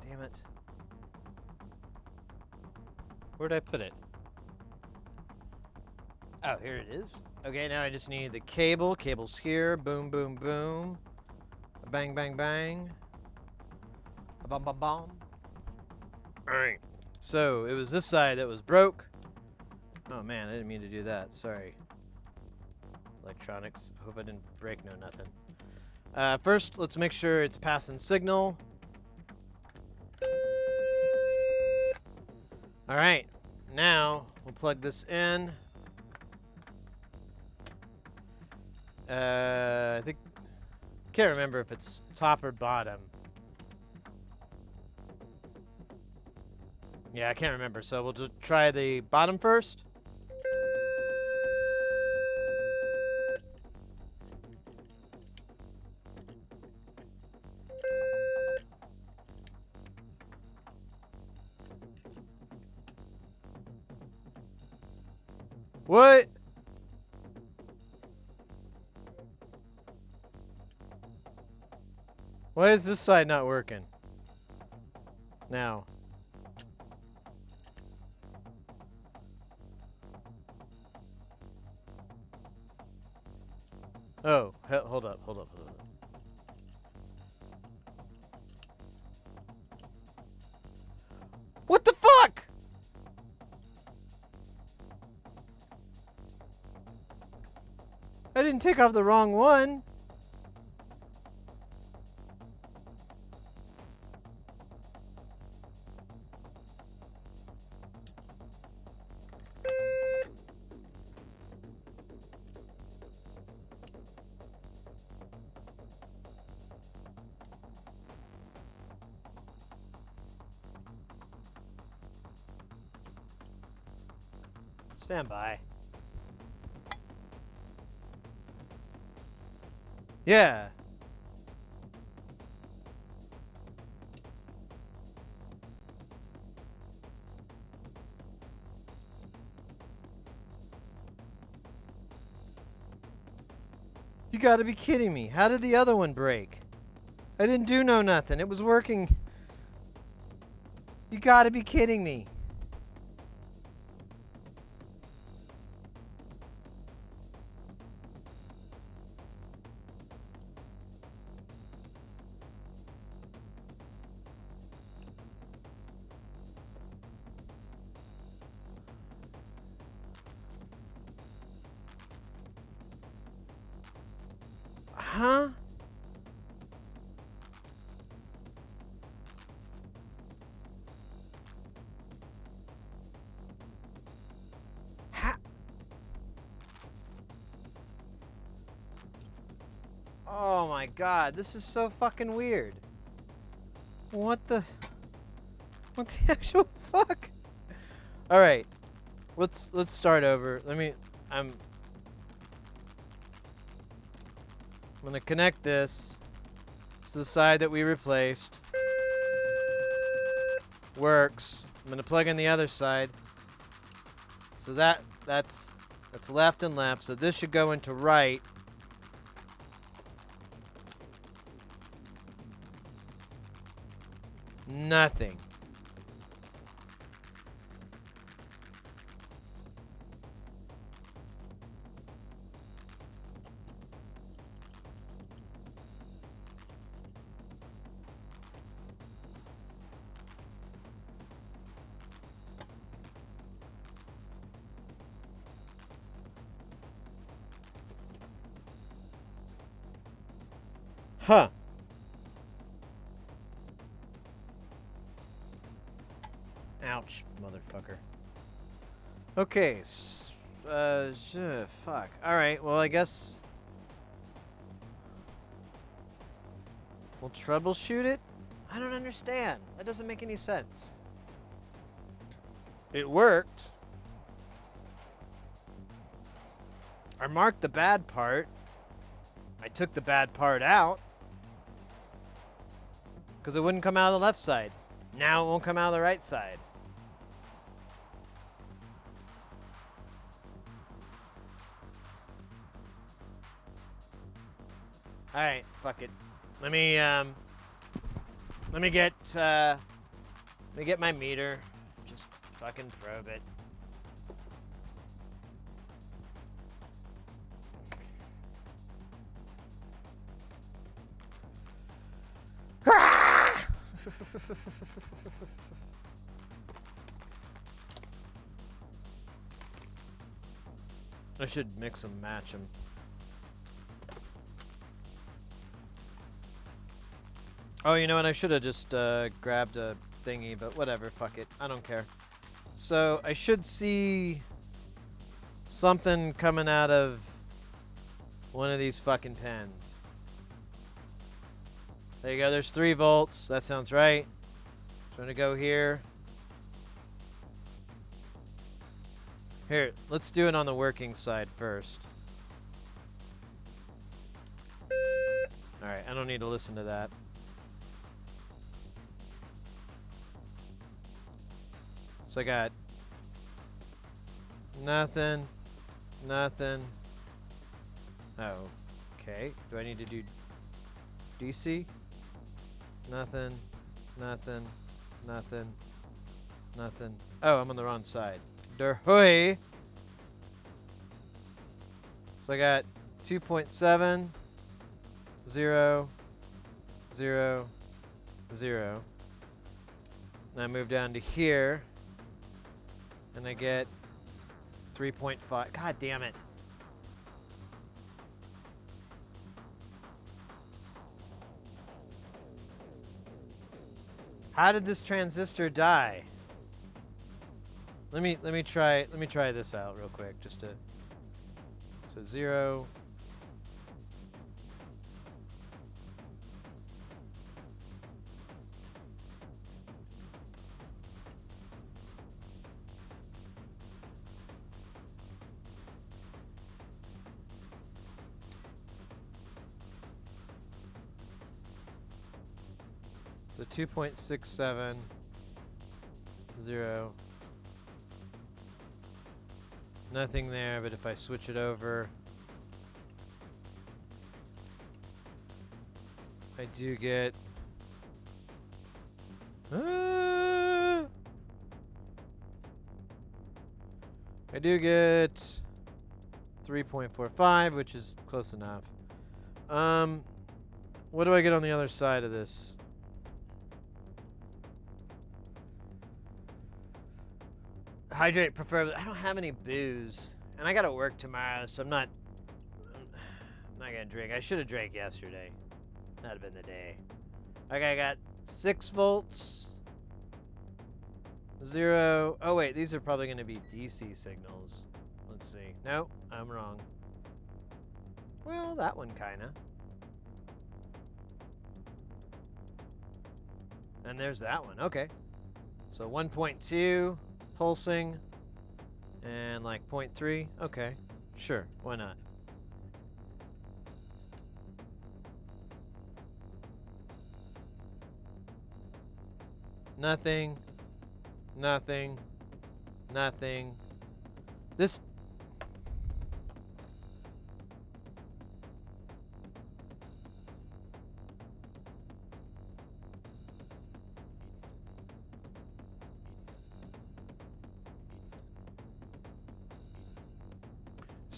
Damn it. Where'd I put it? Oh, here it is. Okay, now I just need the cable. Cable's here. Boom, boom, boom. Bang, bang, bang. Bum, bum, bum. Alright. So, it was this side that was broke. Oh man, I didn't mean to do that. Sorry. Electronics. I hope I didn't break no nothing. First, let's make sure it's passing signal. Alright. Now, we'll plug this in. I think... Can't remember if it's top or bottom. Yeah, I can't remember, so we'll just try the bottom first. What? Why is this side not working? Now. Oh, hold up. What the fuck? I didn't take off the wrong one. Stand by. Yeah. You gotta be kidding me. How did the other one break? I didn't do nothing. It was working. You gotta be kidding me. Huh? Oh my god, this is so fucking weird. What the actual fuck? All right. Let's start over. I'm gonna connect this. It's the side that we replaced. Works. I'm gonna plug in the other side. So that's left and left. So this should go into right. Nothing. Huh. Ouch, motherfucker. Okay, fuck. Alright, well, I guess we'll troubleshoot it? I don't understand. That doesn't make any sense. It worked. I marked the bad part. I took the bad part out. Because it wouldn't come out of the left side. Now it won't come out of the right side. All right, fuck it. Let me get my meter. Just fucking probe it. I should mix them, match them. Oh, you know what? I should have just grabbed a thingy, but whatever. Fuck it. I don't care. So I should see something coming out of one of these fucking pens. There you go. There's 3 volts. That sounds right. So I'm going to go here. Here, let's do it on the working side first. Alright, I don't need to listen to that. So I got nothing, nothing. Oh, okay. Do I need to do DC? Nothing, nothing, nothing, nothing. Oh, I'm on the wrong side. Derhoy. So I got 2.7, 0, 0, 0. And I move down to here. And I get 3.5. God damn it. How did this transistor die? Let me try this out real quick just to. So 0. So 2.67, 0. Nothing there, but if I switch it over, I do get... I do get 3.45, which is close enough. What do I get on the other side of this? Hydrate preferably. I don't have any booze, and I gotta work tomorrow, so I'm not gonna drink. I should have drank yesterday. That'd have been the day. Okay, I got 6 volts. 0. Oh wait, these are probably gonna be DC signals. Let's see. No, I'm wrong. Well, that one kinda. And there's that one. Okay. So 1.2. Pulsing, and like 0.3. Okay, sure, why not? Nothing, nothing, nothing. This.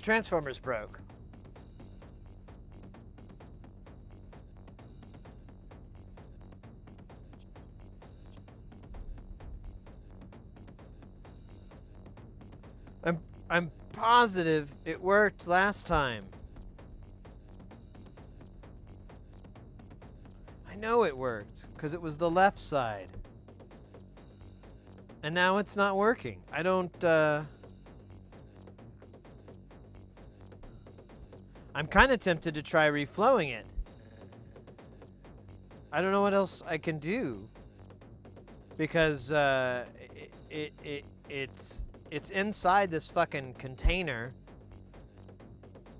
Transformers broke. I'm positive it worked last time. I know it worked because it was the left side. And now it's not working. I don't I'm kind of tempted to try reflowing it. I don't know what else I can do because it's inside this fucking container,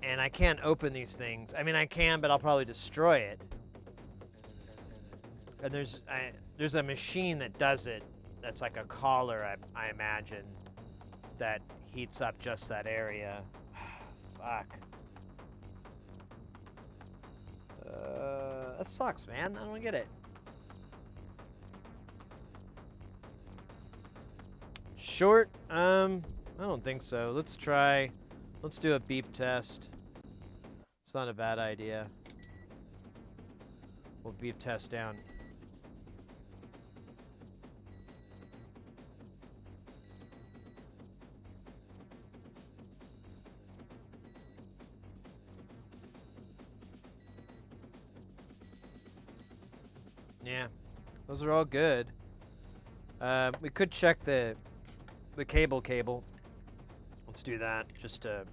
and I can't open these things. I mean, I can, but I'll probably destroy it. And there's a machine that does it. That's like a collar, I imagine, that heats up just that area. Fuck. That sucks, man. I don't get it. Short? I don't think so. Let's do a beep test. It's not a bad idea. We'll beep test down. Yeah, those are all good. We could check the cable. Let's do that just to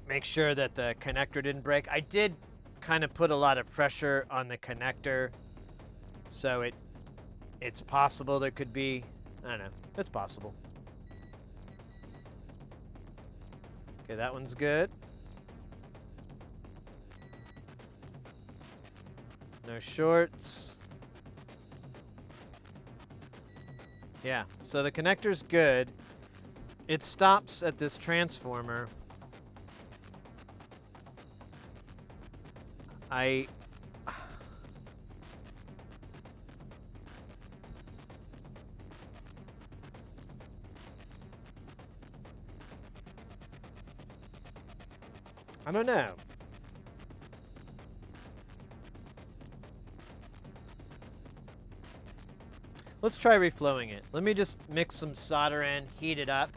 make sure that the connector didn't break. I did kind of put a lot of pressure on the connector, so it's possible there could be, I don't know, it's possible. Okay, that one's good. No shorts. Yeah, so the connector's good. It stops at this transformer. I don't know. Let's try reflowing it. Let me just mix some solder in, heat it up.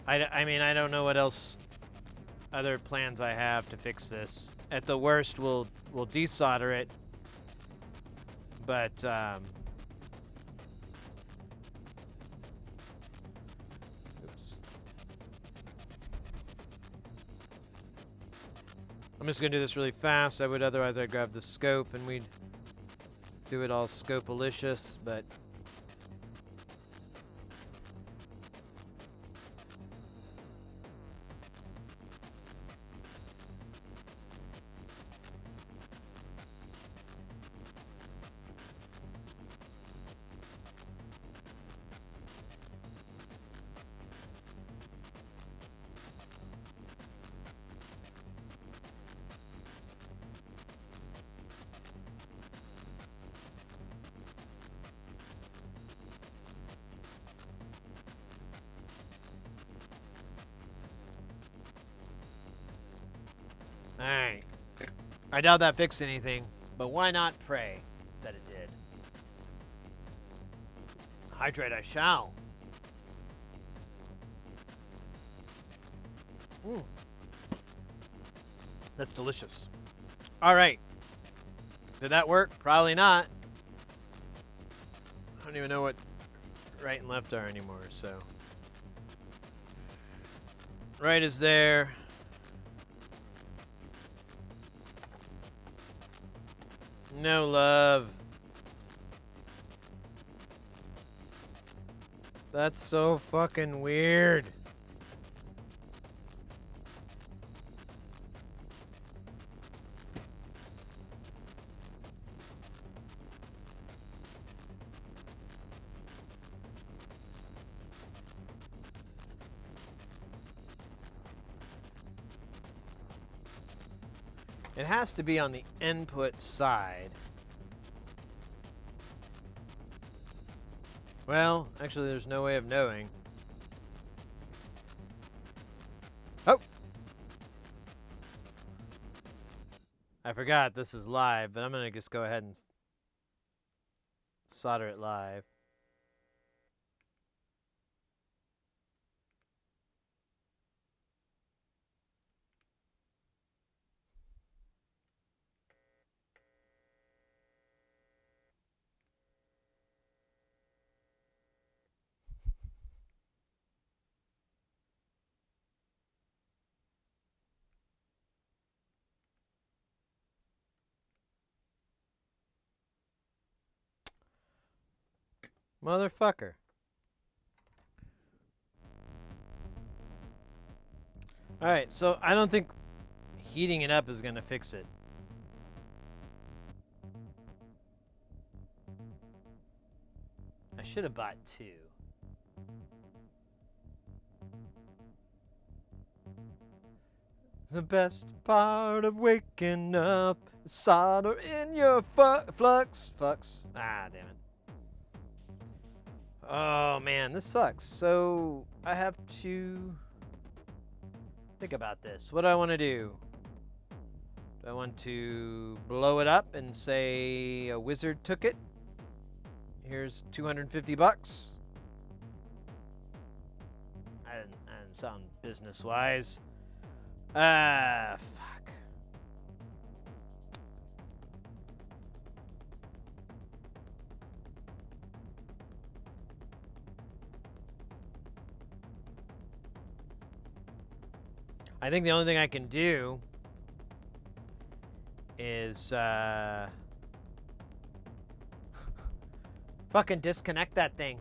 I mean, I don't know what else, other plans I have to fix this. At the worst, we'll desolder it. But, oops. I'm just gonna do this really fast. Otherwise I'd grab the scope and we'd do it all scopalicious, but alright. I doubt that fixed anything, but why not pray that it did? Hydrate I shall. That's delicious. Alright. Did that work? Probably not. I don't even know what right and left are anymore, so. Right is there. No love. That's so fucking weird. It has to be on the input side. Well, actually, there's no way of knowing. Oh! I forgot this is live, but I'm going to just go ahead and solder it live. Motherfucker. Alright, so I don't think heating it up is gonna fix it. I should have bought 2. The best part of waking up is solder in your flux. Ah, damn it. Oh, man, this sucks. So, I have to think about this. What do I want to do? Do I want to blow it up and say a wizard took it? Here's $250. I didn't sound business-wise. Fuck. I think the only thing I can do is fucking disconnect that thing.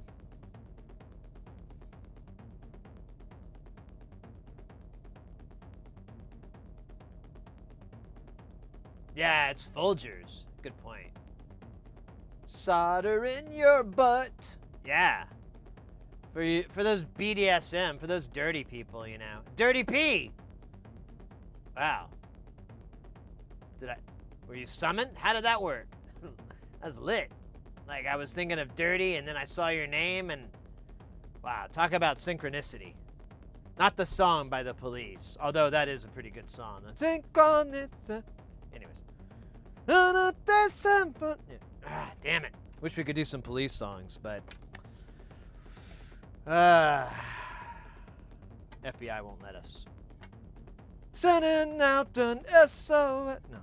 Yeah, it's Folgers. Good point. Solder in your butt. Yeah. For those BDSM, for those dirty people, you know. Dirty P! Wow. Were you summoned? How did that work? That's lit. Like, I was thinking of dirty, and then I saw your name, and wow, talk about synchronicity. Not the song by the Police, although that is a pretty good song. Anyways. Ah, damn it. Wish we could do some Police songs, but FBI won't let us. Sending out an SOS. No.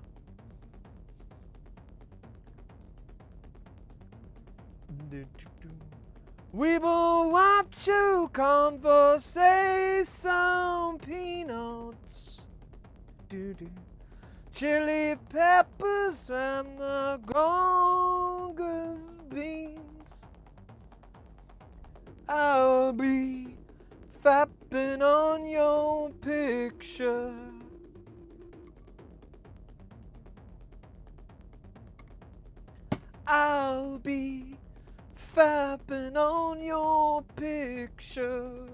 We will watch you conversate some peanuts. Chili peppers and the Gongas beans. I'll be fapping on your picture. I'll be fapping on your picture.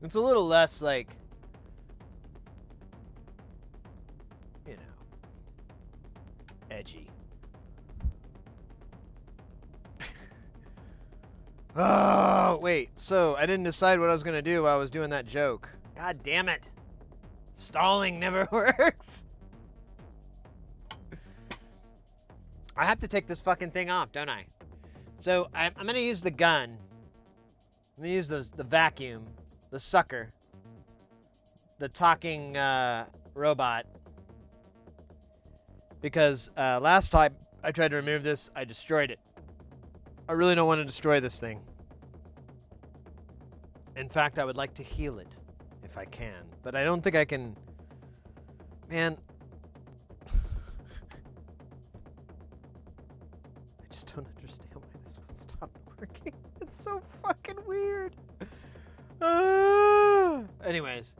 It's a little less like, you know, edgy. Oh, wait. So, I didn't decide what I was going to do while I was doing that joke. God damn it. Stalling never works. I have to take this fucking thing off, don't I? So, I'm going to use the gun. I'm going to use the vacuum, the sucker, the talking robot. Because last time I tried to remove this, I destroyed it. I really don't want to destroy this thing. In fact, I would like to heal it, if I can. But I don't think I can... Man... I just don't understand why this one stopped working. It's so fucking weird. Anyways.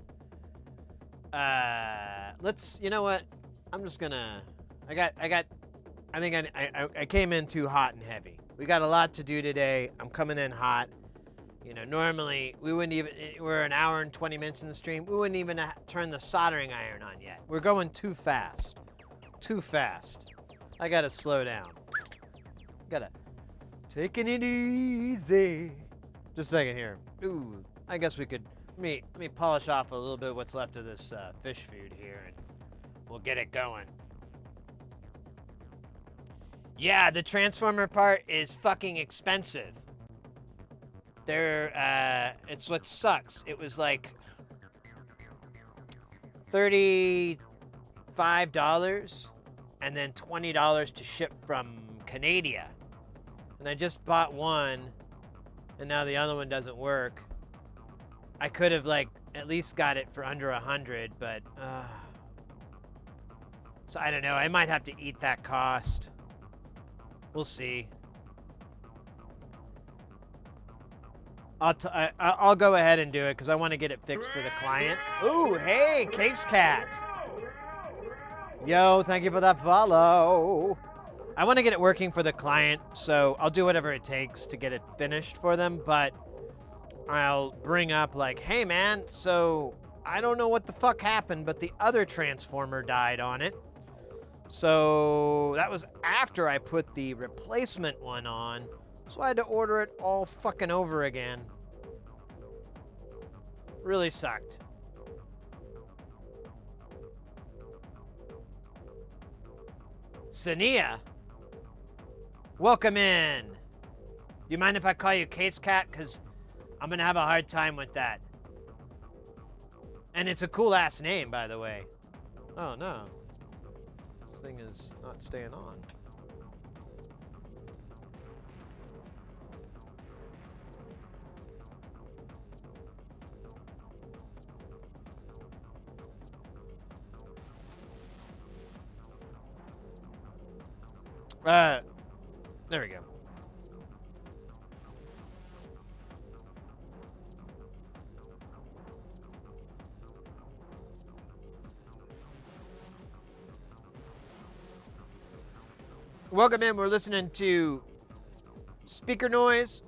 Let's... You know what? I'm just gonna... I think I came in too hot and heavy. We got a lot to do today. I'm coming in hot. You know, normally we wouldn't even, we're an hour and 20 minutes in the stream. We wouldn't even turn the soldering iron on yet. We're going too fast. Too fast. I gotta slow down. Gotta taking it easy. Just a second here. Ooh, I guess we could, let me polish off a little bit of what's left of this fish food here and we'll get it going. Yeah, the transformer part is fucking expensive. It's what sucks. It was like $35 and then $20 to ship from Canada. And I just bought one and now the other one doesn't work. I could have like at least got it for under 100, but so I don't know. I might have to eat that cost. We'll see. I'll go ahead and do it because I want to get it fixed for the client. Ooh, hey, Case Cat. Yo, thank you for that follow. I want to get it working for the client, so I'll do whatever it takes to get it finished for them, but I'll bring up like, hey man, so I don't know what the fuck happened, but the other transformer died on it. So that was after I put the replacement one on, so I had to order it all fucking over again. Really sucked. Sania, welcome in. You mind if I call you Case Cat? Because I'm going to have a hard time with that. And it's a cool ass name, by the way. Oh, no. This thing is not staying on. There we go. Welcome in. We're listening to Speaker Noise,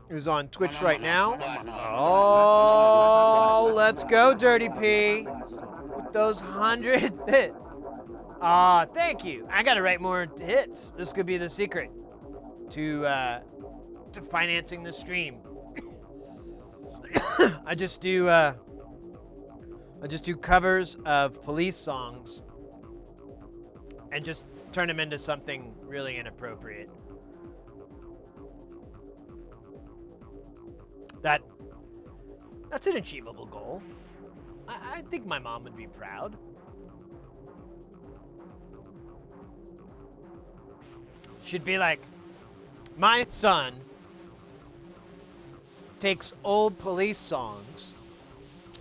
who's on Twitch right now. Oh, let's go, Dirty P. With those 100 hits. Ah, thank you. I gotta write more hits. This could be the secret to financing the stream. I just do covers of police songs and just turn them into something really inappropriate. That's an achievable goal. I think my mom would be proud. She'd be like, my son takes old police songs.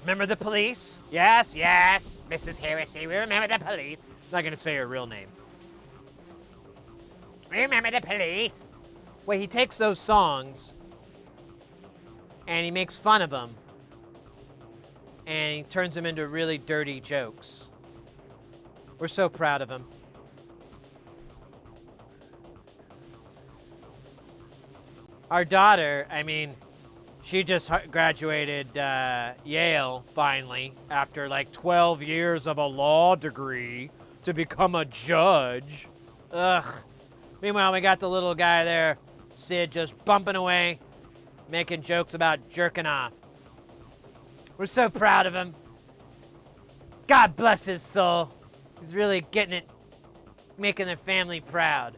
Remember the police? Yes, yes, Mrs. Harrison, we remember the police. I'm not gonna say her real name. Remember the police? Well, he takes those songs and he makes fun of them and he turns them into really dirty jokes. We're so proud of him. Our daughter, I mean, she just graduated Yale, finally, after like 12 years of a law degree to become a judge. Ugh. Meanwhile, we got the little guy there, Sid, just bumping away, making jokes about jerking off. We're so proud of him. God bless his soul. He's really getting it, making their family proud.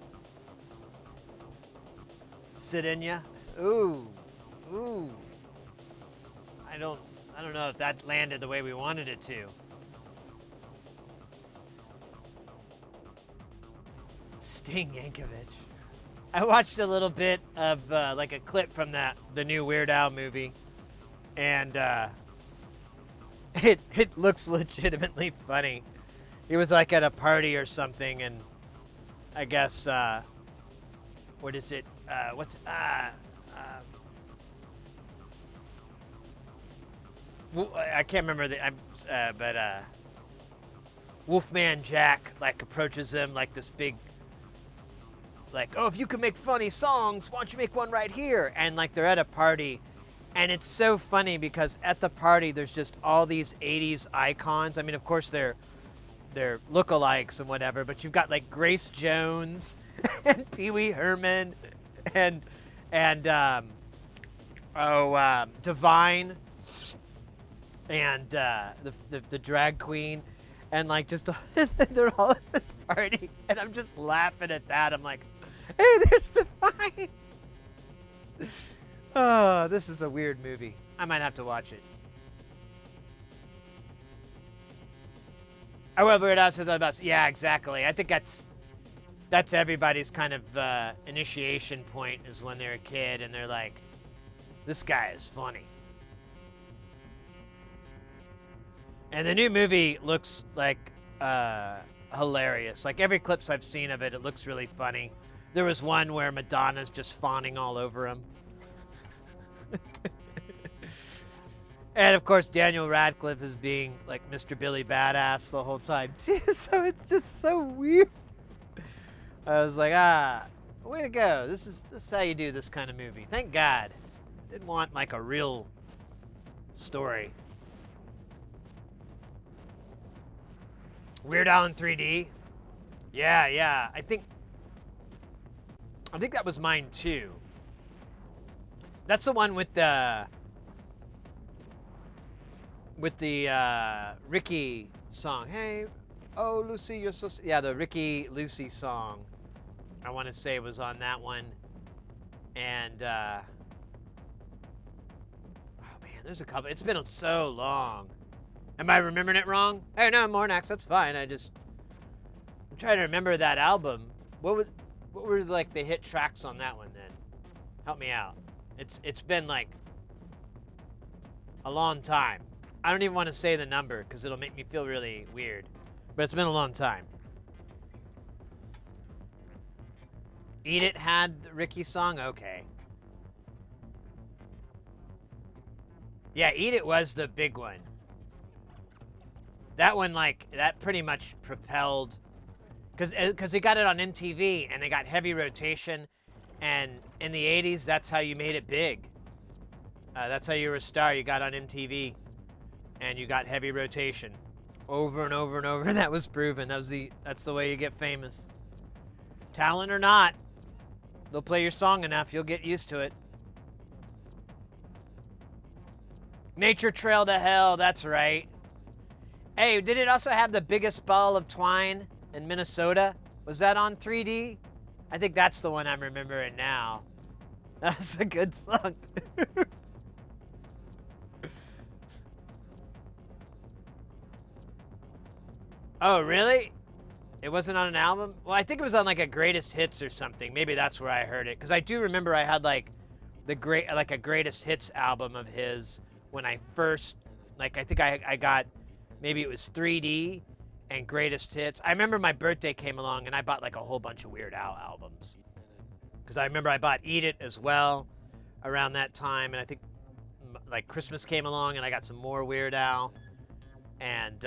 Sit in ya? Ooh. Ooh. I don't know if that landed the way we wanted it to. Sting Yankovic. I watched a little bit of like a clip from the new Weird Al movie, and it looks legitimately funny. He was like at a party or something, and I guess what is it? I can't remember but Wolfman Jack like approaches him like this big, like, oh, if you can make funny songs, why don't you make one right here? And like they're at a party, and it's so funny because at the party there's just all these 80s icons. I mean, of course they're lookalikes and whatever, but you've got like Grace Jones and Pee Wee Herman and Divine and the drag queen, and like just they're all at this party, and I'm just laughing at that. I'm like, hey, there's Divine. Oh, this is a weird movie. I might have to watch it. However, it also about, yeah, exactly. I think that's everybody's kind of initiation point is when they're a kid and they're like, this guy is funny. And the new movie looks like hilarious. Like every clips I've seen of it, it looks really funny. There was one where Madonna's just fawning all over him. And of course, Daniel Radcliffe is being like Mr. Billy Badass the whole time too. So it's just so weird. I was like, way to go. This is how you do this kind of movie. Thank God. Didn't want like a real story. Weird Al in 3D. Yeah. I think that was mine too. That's the one with the Ricky song. Hey, oh Lucy, you're so... Yeah, the Ricky Lucy song. I want to say was on that one. And oh man, there's a couple. It's been so long. Am I remembering it wrong? Hey, no, Mornax, that's fine. I'm trying to remember that album. What were like the hit tracks on that one then? Help me out. It's been like a long time. I don't even want to say the number because it'll make me feel really weird. But it's been a long time. Eat It had Ricky's song? Okay. Yeah, Eat It was the big one. That one, like, that pretty much propelled... Because they got it on MTV, and they got heavy rotation. And in the 80s, that's how you made it big. That's how you were a star. You got on MTV, and you got heavy rotation. Over and over and over, and that was proven. That's the way you get famous. Talent or not, they'll play your song enough, you'll get used to it. Nature Trail to Hell, that's right. Hey, did it also have the biggest ball of twine in Minnesota? Was that on 3D? I think that's the one I'm remembering now. That's a good song, too. Oh, really? It wasn't on an album? Well, I think it was on like a greatest hits or something. Maybe that's where I heard it. Because I do remember I had like a greatest hits album of his when I first, like, I think I got, maybe it was 3D and greatest hits. I remember my birthday came along and I bought like a whole bunch of Weird Al albums. Because I remember I bought Eat It as well around that time. And I think like Christmas came along and I got some more Weird Al. And,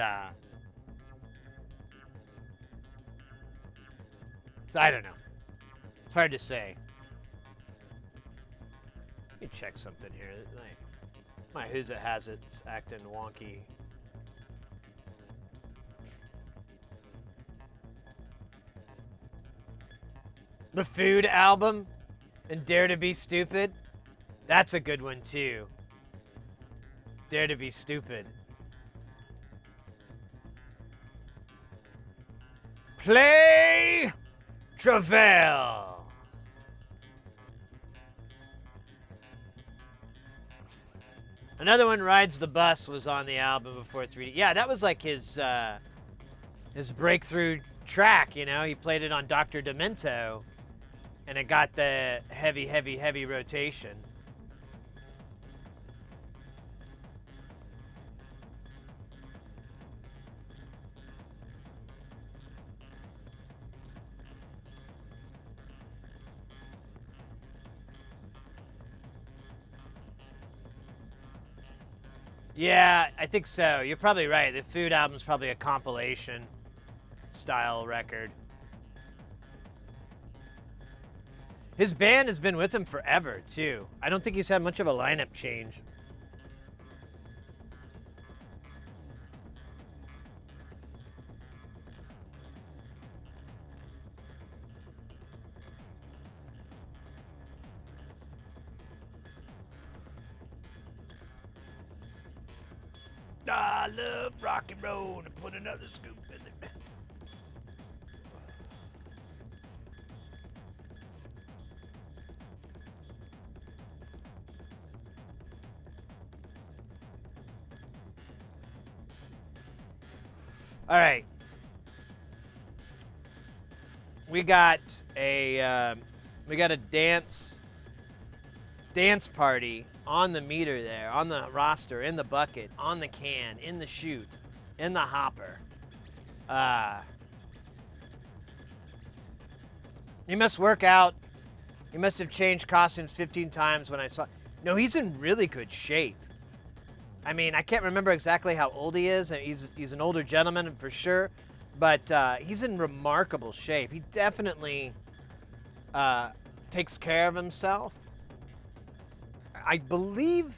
so I don't know. It's hard to say. Let me check something here. My Who's It Has It's acting wonky. The Food album and Dare to Be Stupid. That's a good one too. Dare to Be Stupid. Play Travail. Another one, Rides the Bus, was on the album before 3D. Yeah, that was like his breakthrough track, you know? He played it on Dr. Demento, and it got the heavy, heavy, heavy rotation. Yeah, I think so. You're probably right. The Food album's probably a compilation style record. His band has been with him forever, too. I don't think he's had much of a lineup change. I love rock and roll to put another scoop in it. All right. We got a dance party on the meter there, on the roster, in the bucket, on the can, in the chute, in the hopper. He must work out. He must have changed costumes 15 times when I saw. No, he's in really good shape. I mean, I can't remember exactly how old he is. He's an older gentleman for sure, but he's in remarkable shape. He definitely takes care of himself. I believe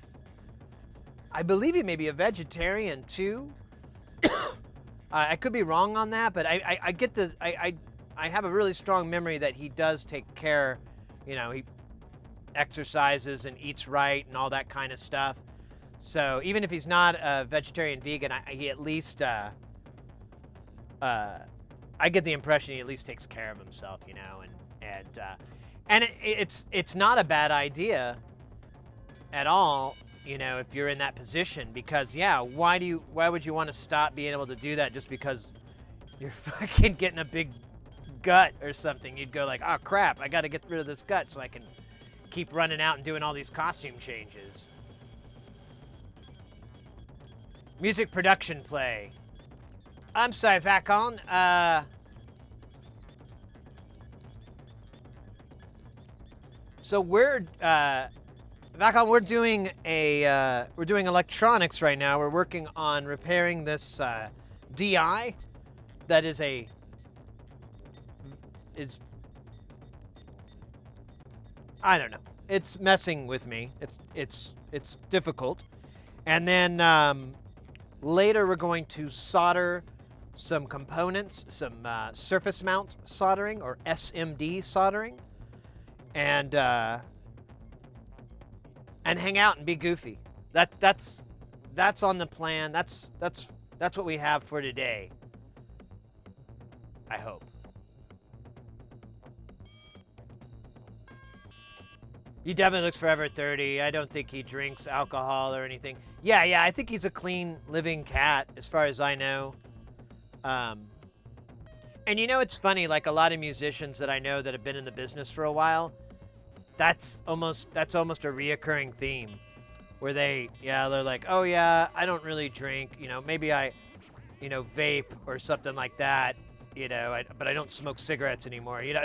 he may be a vegetarian too. I could be wrong on that, but I get the I have a really strong memory that he does take care. You know, he exercises and eats right and all that kind of stuff. So even if he's not a vegetarian vegan, he at least I get the impression he at least takes care of himself, you know, and it's not a bad idea at all, you know, if you're in that position, because yeah, why would you want to stop being able to do that just because you're fucking getting a big gut or something? You'd go like, oh crap, I got to get rid of this gut so I can keep running out and doing all these costume changes. Music production play. I'm sorry, Vacon. So we're Vacon, we're doing electronics right now. We're working on repairing this DI that is I don't know. It's messing with me. It's difficult. And then later we're going to solder some components, some surface mount soldering or SMD soldering, and hang out and be goofy. That's on the plan. That's what we have for today. I hope. He definitely looks forever 30. I don't think he drinks alcohol or anything. Yeah, I think he's a clean living cat as far as I know. And you know, it's funny, like a lot of musicians that I know that have been in the business for a while, that's almost a reoccurring theme where they're like, oh yeah, I don't really drink, you know, maybe I, you know, vape or something like that, you know, but I don't smoke cigarettes anymore. You know,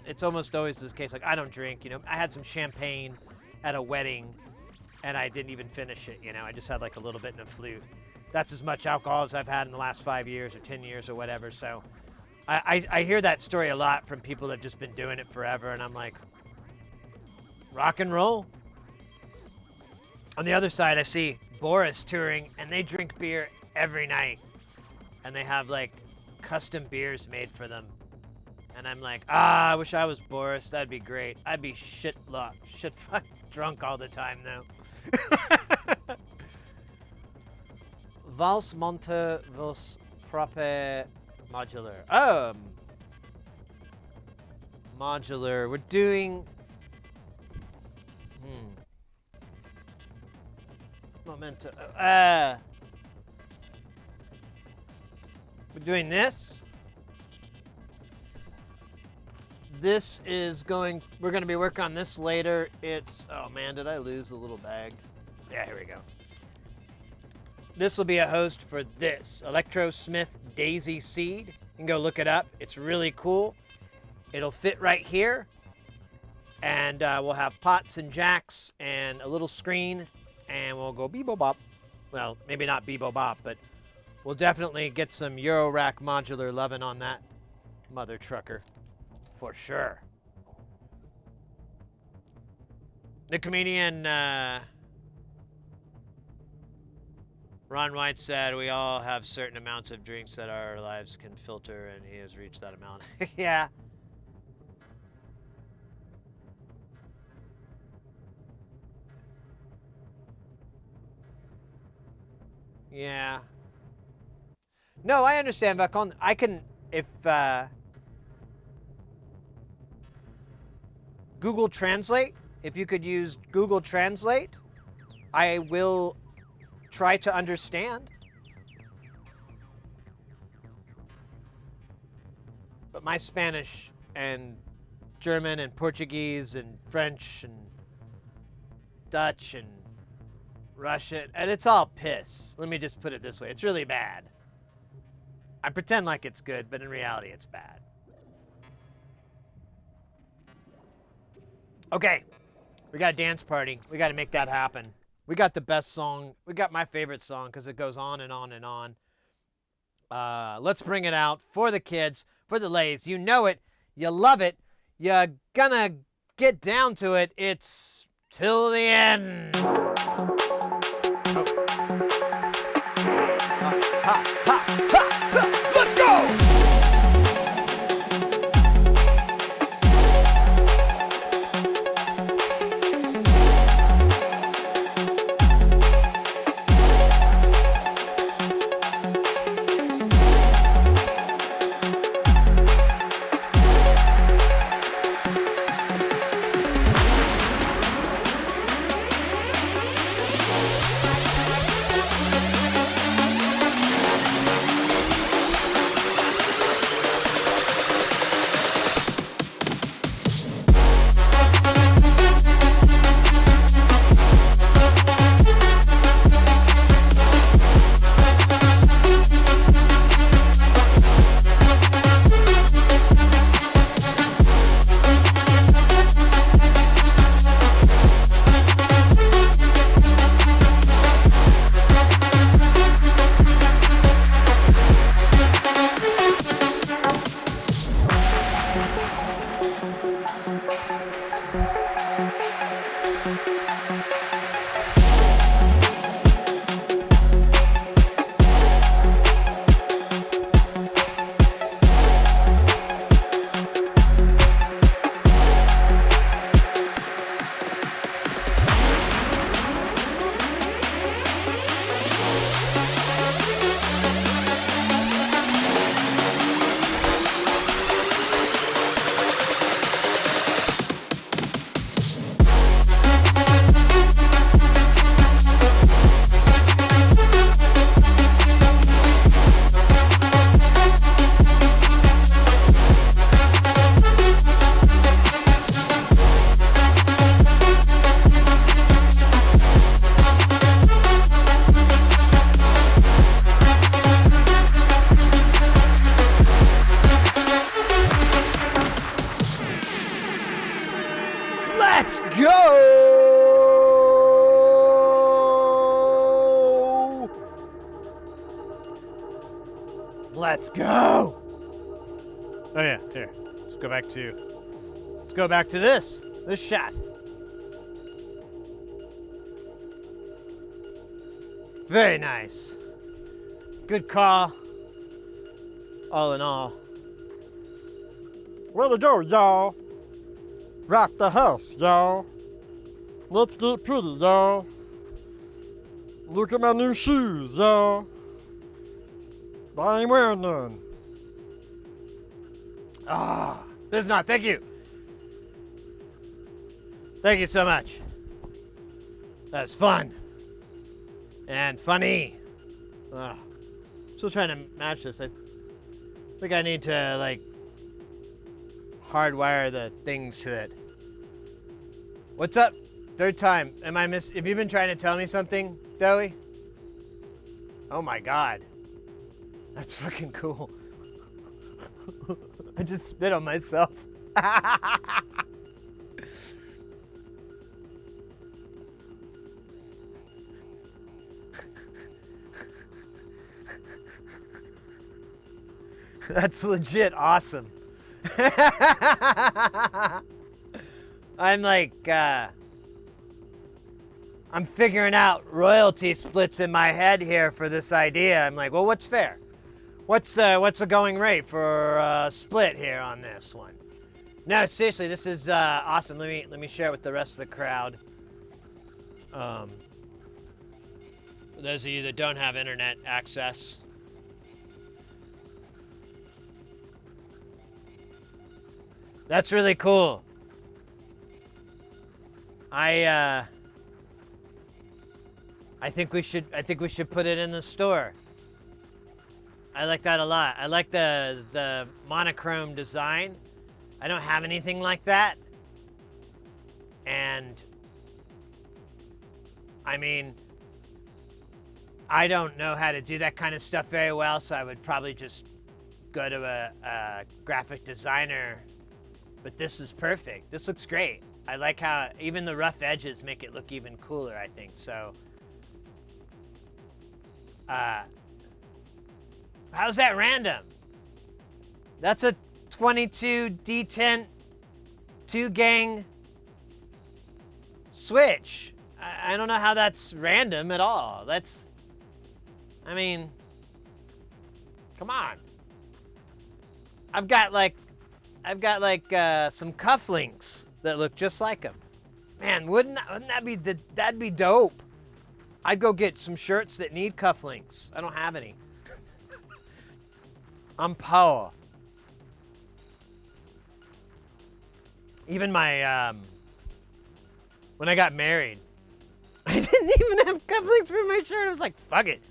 it's almost always this case, like I don't drink, you know, I had some champagne at a wedding and I didn't even finish it, you know, I just had like a little bit in a flute. That's as much alcohol as I've had in the last 5 years or 10 years or whatever. So I hear that story a lot from people that have just been doing it forever, and I'm like, rock and roll. On the other side, I see Boris touring, and they drink beer every night, and they have like custom beers made for them. And I'm like, I wish I was Boris. That'd be great. I'd be shit fucking drunk all the time though. Vals monte vos prope modular. Modular. We're doing. Momento. We're doing this. This is going. We're going to be working on this later. It's. Oh man, did I lose the little bag? Yeah, here we go. This will be a host for this Electro Smith Daisy Seed. You can go look it up. It's really cool. It'll fit right here. And we'll have pots and jacks and a little screen. And we'll go bebo-bop. Well, maybe not bebo-bop, but we'll definitely get some Eurorack modular loving on that mother trucker. For sure. The comedian Ron White said, we all have certain amounts of drinks that our lives can filter, and he has reached that amount. Yeah. Yeah. No, I understand, Vacon. I can, if Google Translate, if you could use Google Translate, I will try to understand. But my Spanish and German and Portuguese and French and Dutch and Russian, and it's all piss. Let me just put it this way. It's really bad. I pretend like it's good, but in reality it's bad. Okay, we got a dance party. We got to make that happen. We got the best song. We got my favorite song because it goes on and on and on. Let's bring it out for the kids, for the ladies. You know it. You love it. You're gonna get down to it. It's till the end. Oh. Ha, ha, ha, ha. Let's go! Let's go! Let's go! Oh yeah, here. Let's go back to this shot. Very nice. Good call. All in all. Way to go, y'all. Rock the house, y'all. Let's get pretty, y'all. Look at my new shoes, y'all. I ain't wearing none. Bisnot, thank you. Thank you so much. That was fun. And funny. Still trying to match this. I think I need to, like, hardwire the things to it. What's up? Third time. Have you been trying to tell me something, Dowie? Oh my God. That's fucking cool. I just spit on myself. That's legit awesome. I'm like, I'm figuring out royalty splits in my head here for this idea. I'm like, well, what's fair? What's the going rate for a split here on this one? No, seriously, this is awesome. Let me share it with the rest of the crowd. For those of you that don't have internet access. That's really cool. I think we should put it in the store. I like that a lot. I like the monochrome design. I don't have anything like that. And I mean, I don't know how to do that kind of stuff very well, so I would probably just go to a graphic designer. But this is perfect. This looks great. I like how even the rough edges make it look even cooler, I think. So, how's that random? That's a 22 D10 2-gang switch. I don't know how that's random at all. That's, I mean, come on. I've got like some cufflinks that look just like them. Man, wouldn't that be that'd be dope? I'd go get some shirts that need cufflinks. I don't have any. I'm poor. Even my when I got married, I didn't even have cufflinks for my shirt. I was like, fuck it.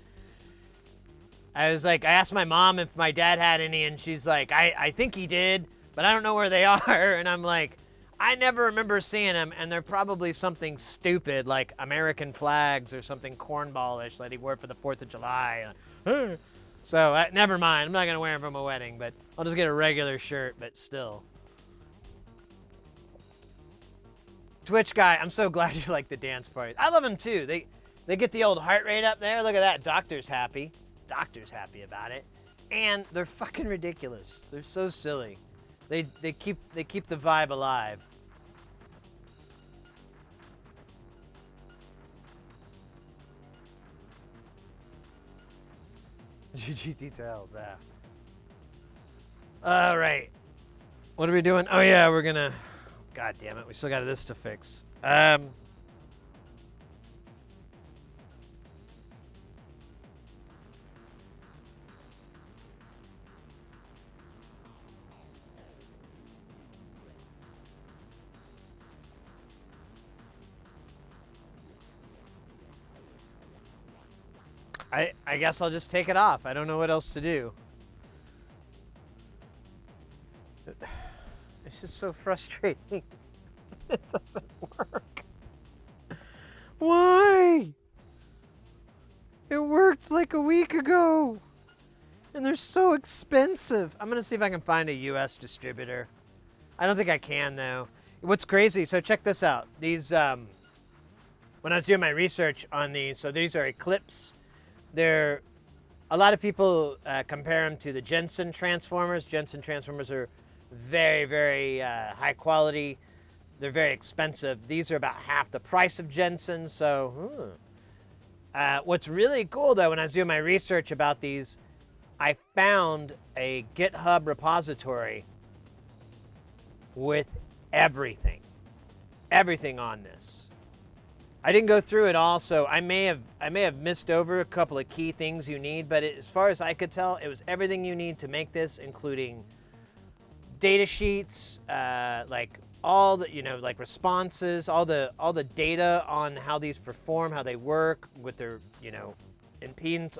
I asked my mom if my dad had any, and she's like, I think he did, but I don't know where they are. And I'm like, I never remember seeing them, and they're probably something stupid like American flags or something cornballish that he wore for the 4th of July. So never mind. I'm not gonna wear them for my wedding, but I'll just get a regular shirt. But still, Twitch guy, I'm so glad you like the dance parties. I love them too. They get the old heart rate up there. Look at that. Doctor's happy. Doctor's happy about it, and they're fucking ridiculous. They're so silly. They keep the vibe alive. GG details, yeah. All right, what are we doing? Oh yeah, we're gonna. God damn it, we still got this to fix. I guess I'll just take it off. I don't know what else to do. It's just so frustrating. It doesn't work. Why? It worked like a week ago. And they're so expensive. I'm gonna see if I can find a US distributor. I don't think I can though. What's crazy, so check this out. These, when I was doing my research on these, so these are Eclipse. A lot of people compare them to the Jensen transformers. Jensen transformers are very, very high quality. They're very expensive. These are about half the price of Jensen. So, what's really cool though, when I was doing my research about these, I found a GitHub repository with everything on this. I didn't go through it all, so I may have missed over a couple of key things you need, but as far as I could tell, it was everything you need to make this, including data sheets, like all the, like responses, all the data on how these perform, how they work with their, impedance,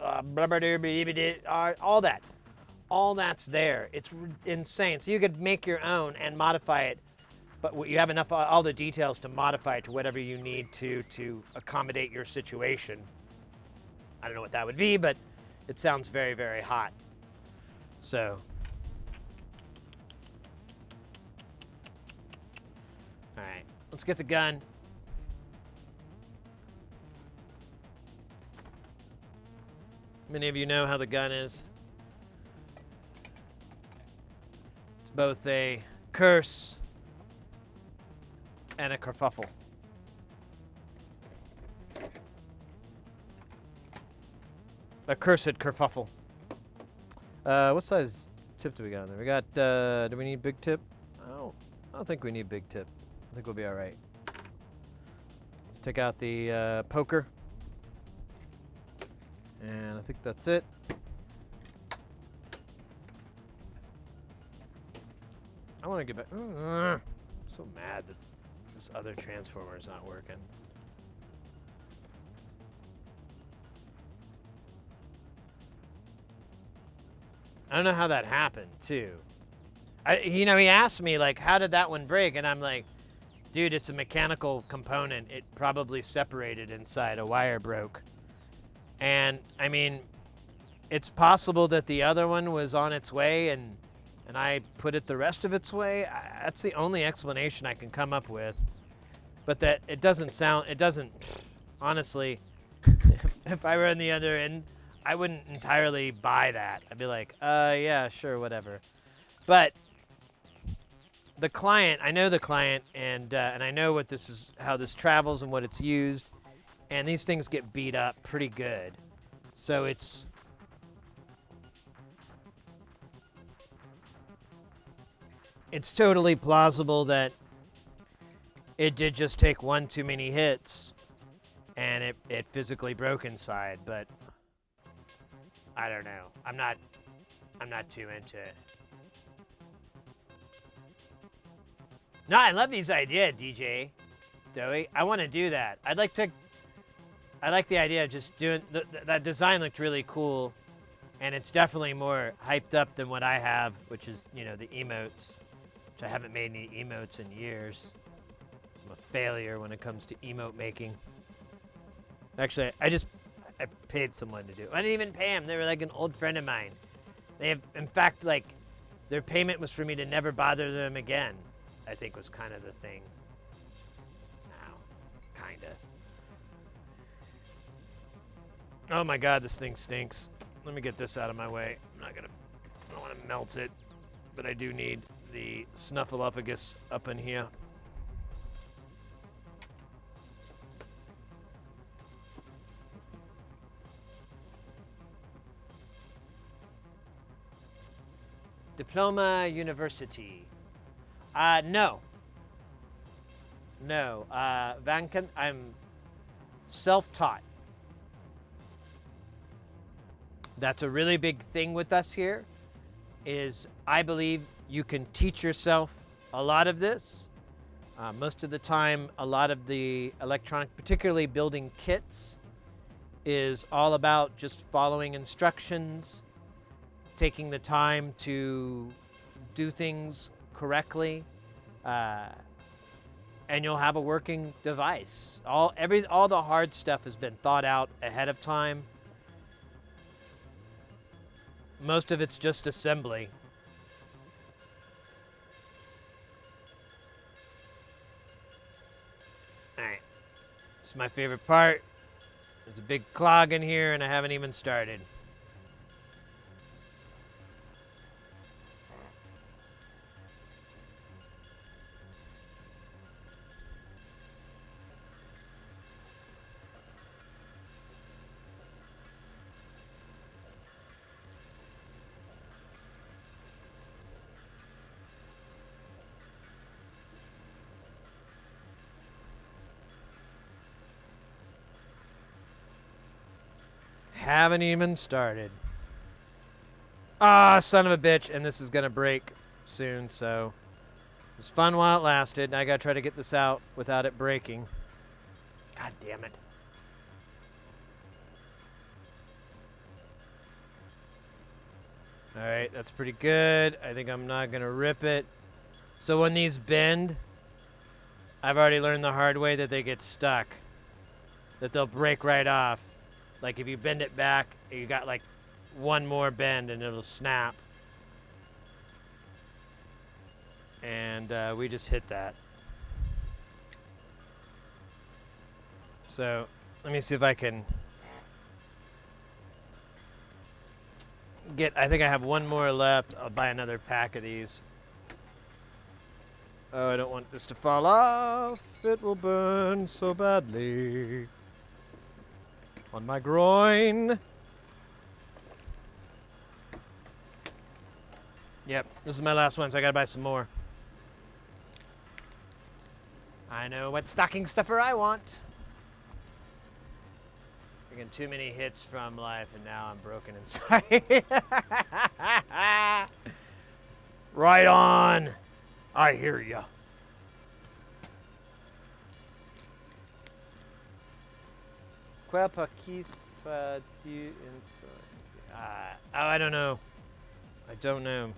all that's there. It's insane. So you could make your own and modify it. But you have enough, all the details to modify it to whatever you need to accommodate your situation. I don't know what that would be, but it sounds very, very hot. So. All right, let's get the gun. Many of you know how the gun is. It's both a curse and a kerfuffle. A cursed kerfuffle. What size tip do we got in there? We got, do we need big tip? I don't think we need big tip. I think we'll be all right. Let's take out the poker. And I think that's it. I want to get back. I'm so mad that this other transformer is not working. I don't know how that happened, too. He asked me, like, how did that one break? And I'm like, dude, it's a mechanical component. It probably separated inside. A wire broke. And, I mean, it's possible that the other one was on its way and I put it the rest of its way. That's the only explanation I can come up with. but that it doesn't sound, it doesn't, honestly, if I were on the other end, I wouldn't entirely buy that. I'd be like, yeah, sure, whatever. But the client, I know the client, and I know what this is, how this travels and what it's used, and these things get beat up pretty good. So it's totally plausible that it did just take one too many hits and it physically broke inside, but I don't know. I'm not too into it. No, I love these ideas, DJ Doey. I want to do that. I like the idea of just doing that design looked really cool, and it's definitely more hyped up than what I have, which is, you know, the emotes, which I haven't made any emotes in years. I'm a failure when it comes to emote making. Actually, I paid someone to do it. I didn't even pay them. They were like an old friend of mine. They have, in fact, like, their payment was for me to never bother them again, I think was kind of the thing. Now, kinda. Oh my God, this thing stinks. Let me get this out of my way. I don't want to melt it, but I do need the snuffleupagus up in here. Diploma University. No. No. Vanken, I'm self-taught. That's a really big thing with us here, is I believe you can teach yourself a lot of this. Most of the time, a lot of the electronic, particularly building kits, is all about just following instructions, taking the time to do things correctly, and you'll have a working device. All the hard stuff has been thought out ahead of time. Most of it's just assembly. All right, this is my favorite part. There's a big clog in here, and I haven't even started. Haven't even started. Ah, son of a bitch. And this is going to break soon, so it was fun while it lasted. Now I got to try to get this out without it breaking. God damn it. All right, that's pretty good. I think I'm not going to rip it. So when these bend, I've already learned the hard way that they get stuck, that they'll break right off. Like if you bend it back, you got like one more bend and it'll snap. And we just hit that. So let me see if I can get, I think I have one more left. I'll buy another pack of these. Oh, I don't want this to fall off. It will burn so badly. On my groin. Yep, this is my last one, so I gotta buy some more. I know what stocking stuffer I want. Taking too many hits from life, and now I'm broken inside. Right on. I hear ya. Oh, I don't know. I don't know.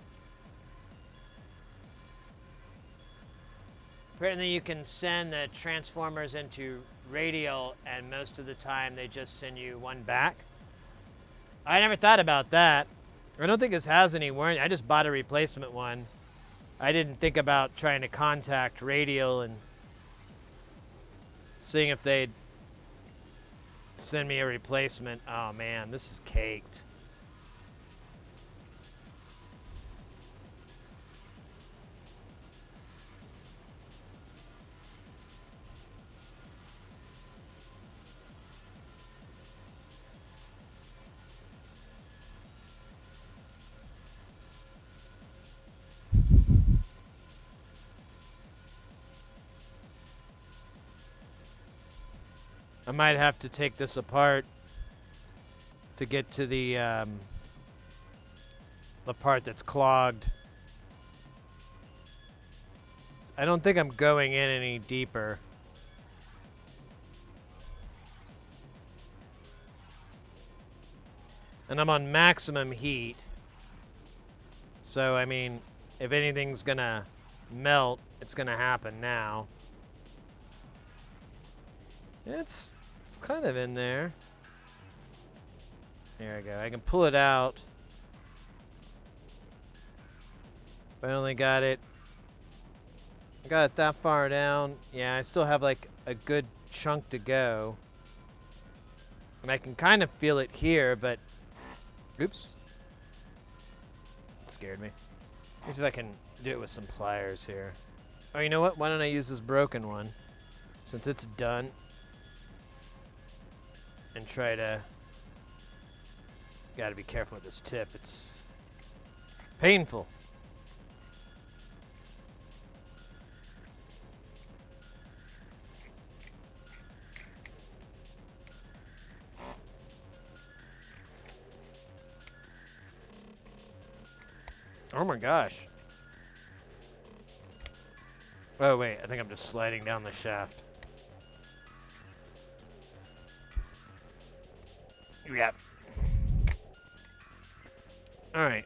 Apparently you can send the transformers into radial, and most of the time they just send you one back. I never thought about that. I don't think this has any warranty. I just bought a replacement one. I didn't think about trying to contact radial and seeing if they'd send me a replacement. Oh man, this is caked. I might have to take this apart to get to the part that's clogged. I don't think I'm going in any deeper. And I'm on maximum heat. So, I mean, if anything's gonna melt, it's gonna happen now. It's kind of in there. There we go. I can pull it out. I only got it that far down. Yeah, I still have like a good chunk to go. And I can kind of feel it here, but oops. It scared me. Let me see if I can do it with some pliers here. Oh, you know what? Why don't I use this broken one since it's done and try to... Gotta be careful with this tip. It's painful. Oh my gosh. Oh wait, I think I'm just sliding down the shaft. Yep. Alright.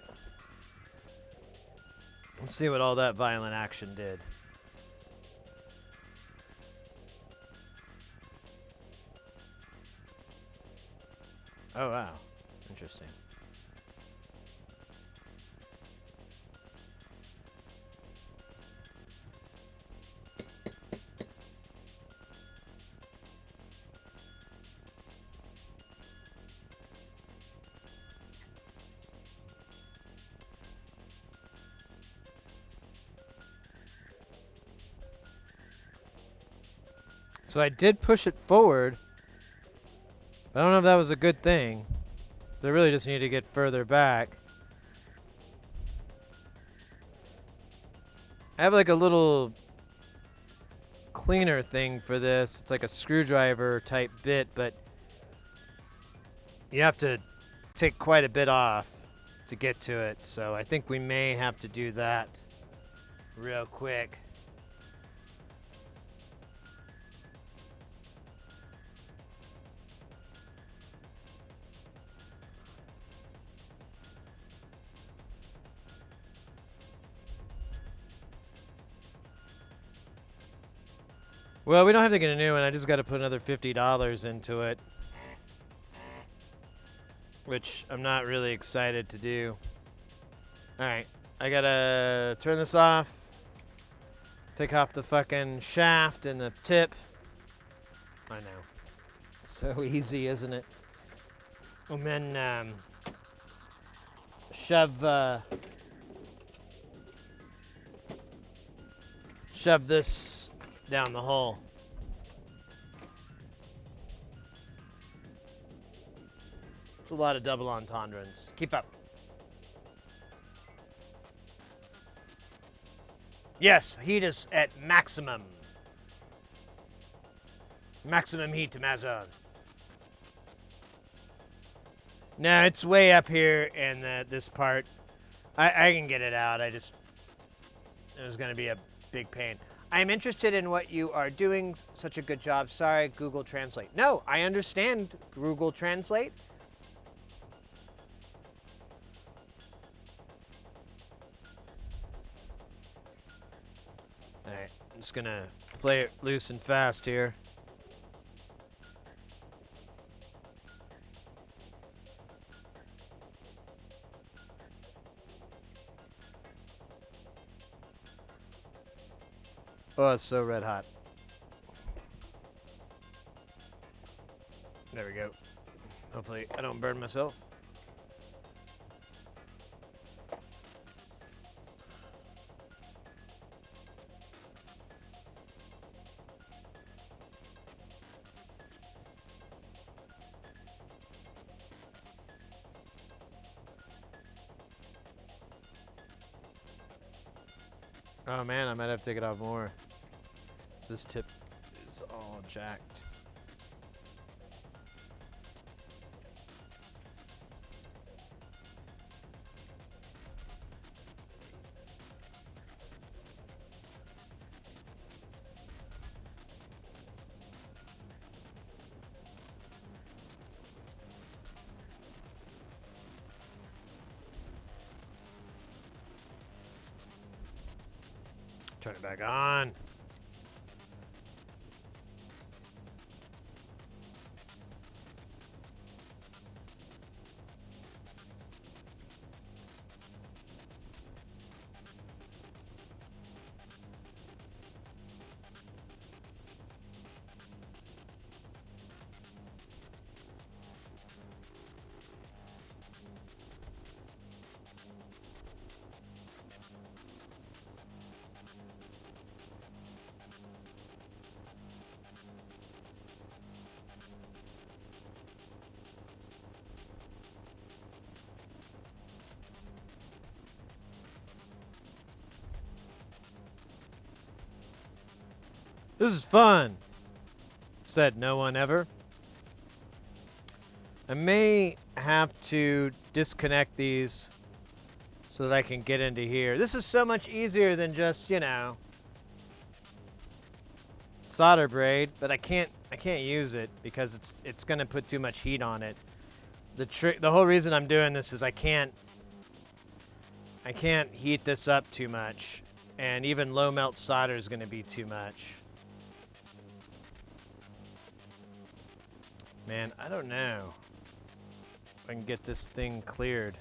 Let's see what all that violent action did. Oh wow. Interesting. So I did push it forward. I don't know if that was a good thing. I really just need to get further back. I have like a little cleaner thing for this. It's like a screwdriver type bit, but you have to take quite a bit off to get to it. So I think we may have to do that real quick. Well, we don't have to get a new one. I just got to put another $50 into it, which I'm not really excited to do. All right, I got to turn this off, take off the fucking shaft and the tip. I know. It's so easy, isn't it? And then shove this down the hole. It's a lot of double entendres. Keep up. Yes, heat is at maximum. Maximum heat to Mazon. No, it's way up here in this part. I can get it out. It was going to be a big pain. I'm interested in what you are doing. Such a good job. Sorry, Google Translate. No, I understand Google Translate. All right, I'm just going to play it loose and fast here. Oh, it's so red hot. There we go. Hopefully I don't burn myself. Oh man, I might have to take it off more. This tip is all jacked. Turn it back on. This is fun, said no one ever. I may have to disconnect these so that I can get into here. This is so much easier than just, you know, solder braid, but I can't use it because it's going to put too much heat on it. The whole reason I'm doing this is I can't heat this up too much, and even low melt solder is going to be too much. Man, I don't know if I can get this thing cleared.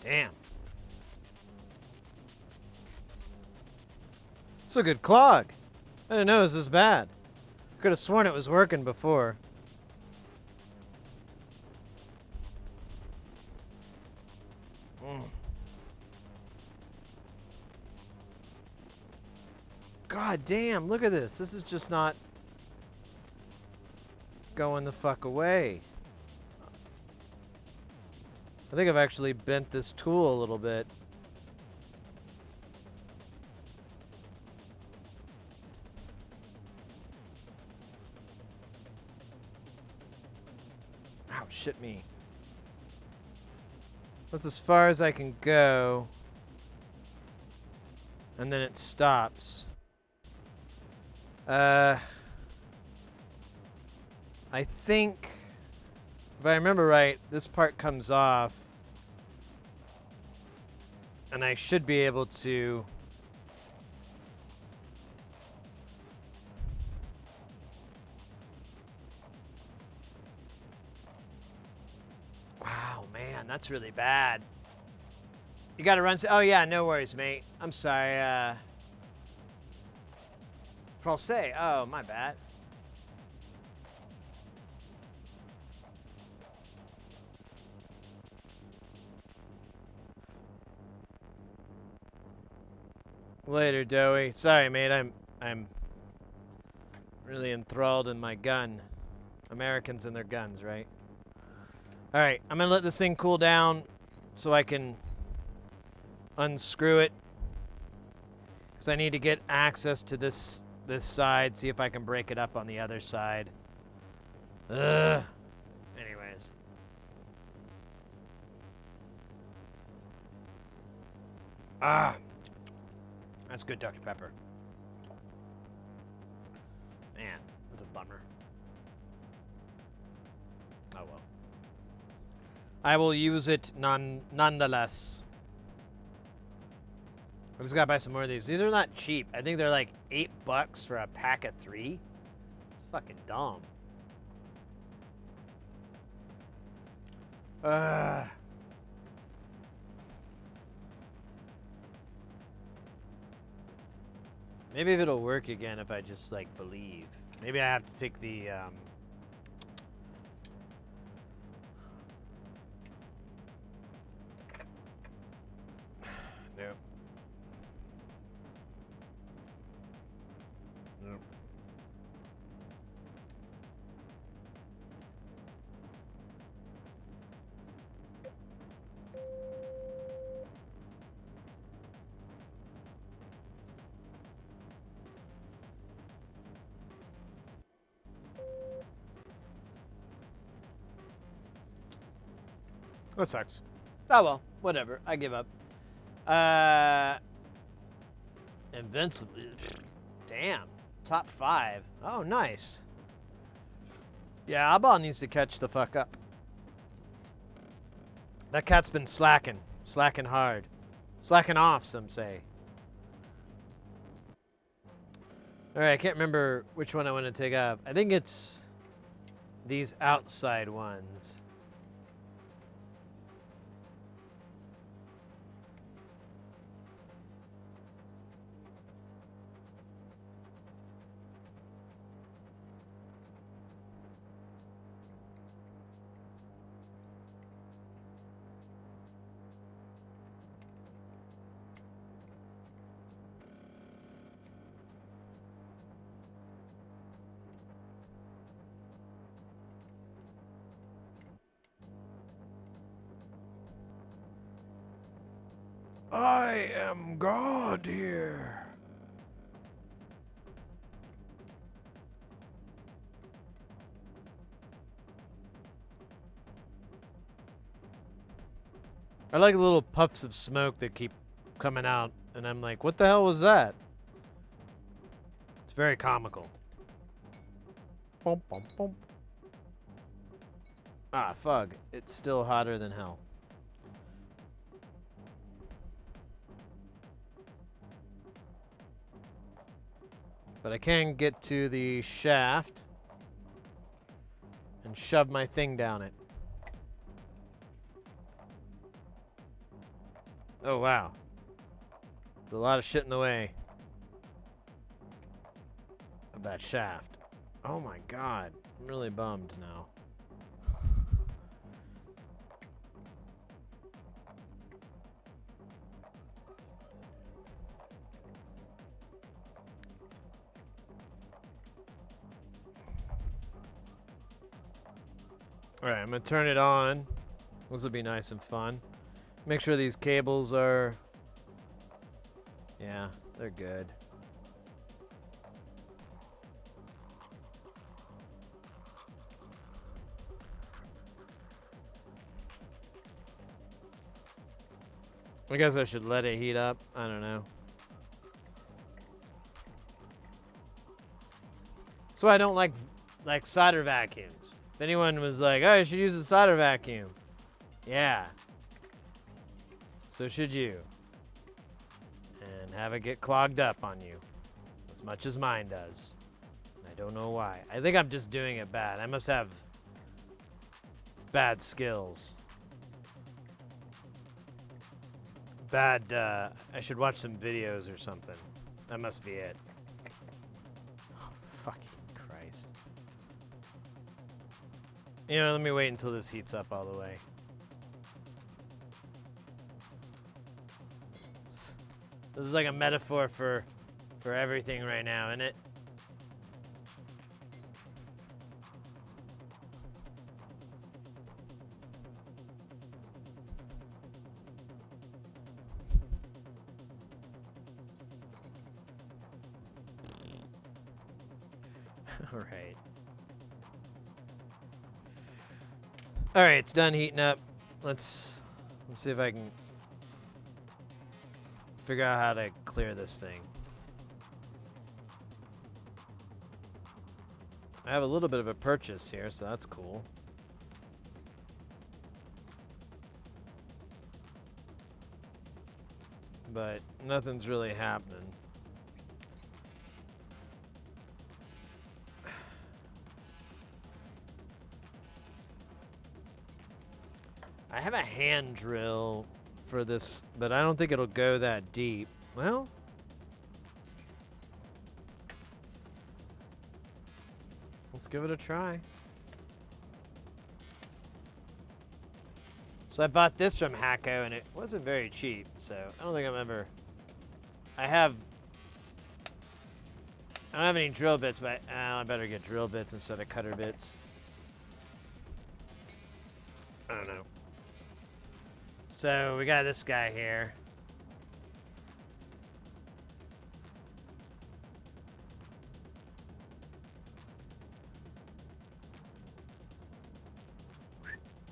Damn. It's a good clog. I didn't know it was this bad. Could have sworn it was working before. God damn, look at this. This is just not going the fuck away. I think I've actually bent this tool a little bit. Ow, shit me. That's as far as I can go. And then it stops. I think, if I remember right, this part comes off. And I should be able to... Wow, man, that's really bad. You gotta run... Oh, yeah, no worries, mate. I'm sorry, Francais. Oh, my bad. Later, Doey. Sorry, mate. I'm really enthralled in my gun. Americans and their guns, right? All right, I'm gonna let this thing cool down so I can unscrew it. Because I need to get access to this side, see if I can break it up on the other side. Ugh. Anyways. Ah. That's good Dr. Pepper. Man, that's a bummer. Oh well. I will use it nonetheless. I just gotta buy some more of these. These are not cheap. I think they're like $8 for a pack of 3. It's fucking dumb. Maybe if it'll work again if I just like believe. Maybe I have to take the Nope. Nope. That sucks. Oh well, whatever. I give up. Invincible. Damn. Top 5. Oh, nice. Yeah, Abba needs to catch the fuck up. That cat's been slacking. Slacking hard. Slacking off, some say. Alright, I can't remember which one I want to take off. I think it's these outside ones. I am God here. I like the little puffs of smoke that keep coming out, and I'm like, what the hell was that? It's very comical. Bum, bum, bum. Ah, fug. It's still hotter than hell. But I can get to the shaft and shove my thing down it. Oh, wow. There's a lot of shit in the way of that shaft. Oh my god. I'm really bummed now. Alright, I'm gonna turn it on. This will be nice and fun. Make sure these cables are... Yeah, they're good. I guess I should let it heat up. I don't know. That's why I don't like solder vacuums. If anyone was like, oh, you should use a solder vacuum. Yeah. So should you. And have it get clogged up on you. As much as mine does. I don't know why. I think I'm just doing it bad. I must have bad skills. Bad, I should watch some videos or something. That must be it. Oh, fucking Christ. You know, let me wait until this heats up all the way. This is like a metaphor for everything right now, isn't it? All right. All right, it's done heating up. Let's see if I can figure out how to clear this thing. I have a little bit of a purchase here, so that's cool. But nothing's really happening. I have a hand drill for this, but I don't think it'll go that deep. Well, let's give it a try. So I bought this from Hacko, and it wasn't very cheap, so I don't think I'm ever... I don't have any drill bits, but I better get drill bits instead of cutter bits. I don't know. So we got this guy here.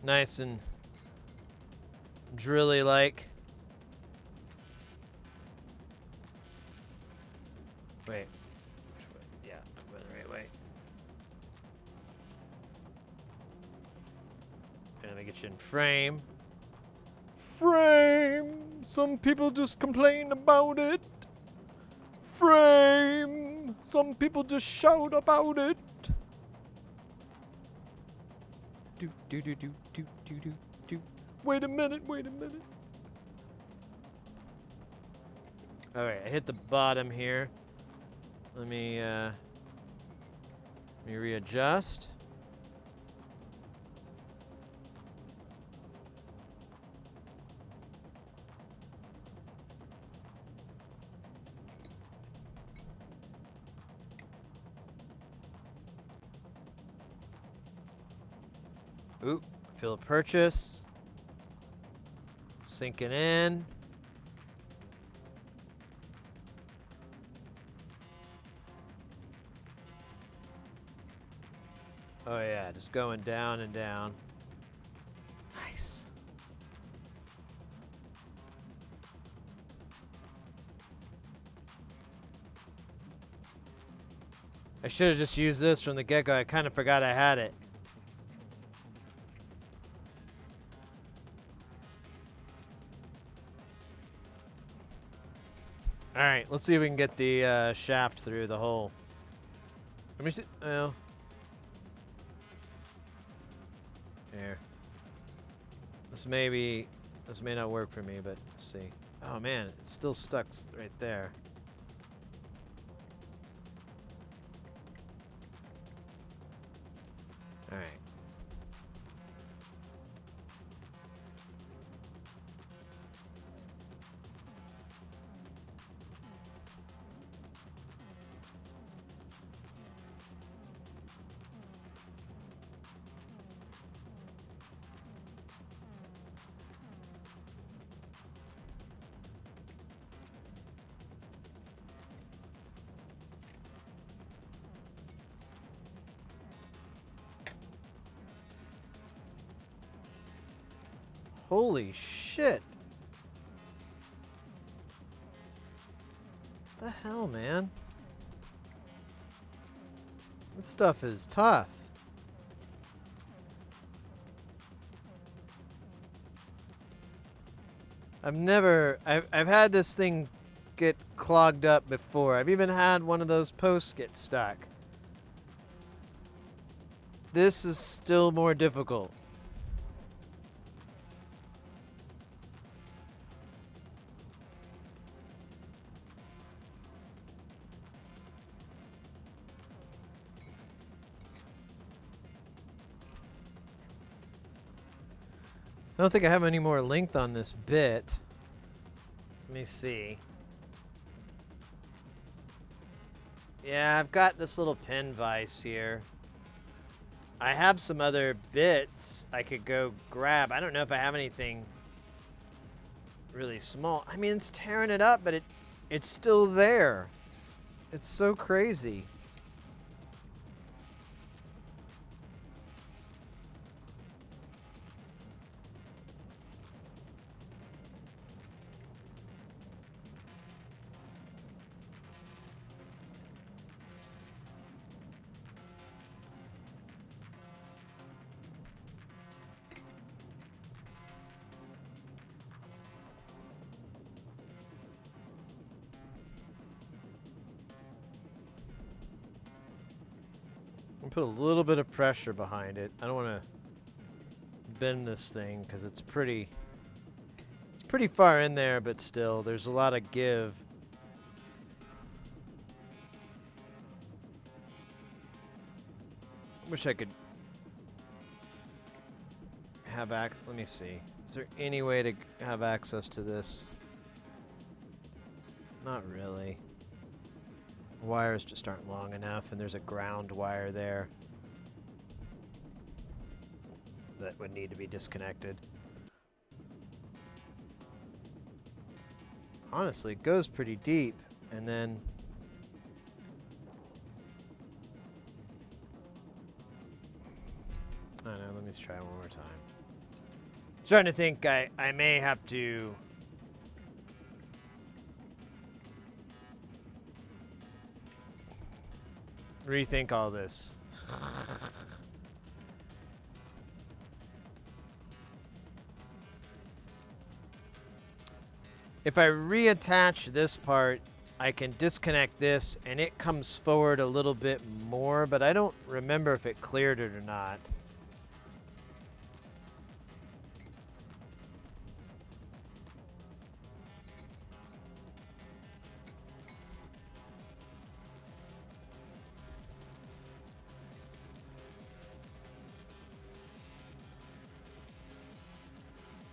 Nice and drilly like. Wait. Which way? Yeah, I'm going the right way. And I get you in frame. Frame! Some people just complain about it. Frame! Some people just shout about it. Do do do do do do do do. Wait a minute, wait a minute. Alright, I hit the bottom here. Let me readjust. Ooh, fill a purchase. Sinking in. Oh yeah, just going down and down. Nice. I should have just used this from the get-go. I kind of forgot I had it. Alright, let's see if we can get the shaft through the hole. Let me see. Well. Here. This may not work for me, but let's see. Oh man, it's still stuck right there. Alright. Holy shit. What the hell, man? This stuff is tough. I've had this thing get clogged up before. I've even had one of those posts get stuck. This is still more difficult. I don't think I have any more length on this bit. Let me see. Yeah, I've got this little pin vise here. I have some other bits I could go grab. I don't know if I have anything really small. I mean, it's tearing it up, but it's still there. It's so crazy. put a little bit of pressure behind it. I don't want to bend this thing because it's pretty far in there, but still, there's a lot of give. I wish I could have let me see. Is there any way to have access to this? Not really. Wires just aren't long enough, and there's a ground wire there that would need to be disconnected. Honestly, it goes pretty deep, and then I don't know, let me try one more time. Starting to think I may have to rethink all this. If I reattach this part, I can disconnect this and it comes forward a little bit more, but I don't remember if it cleared it or not.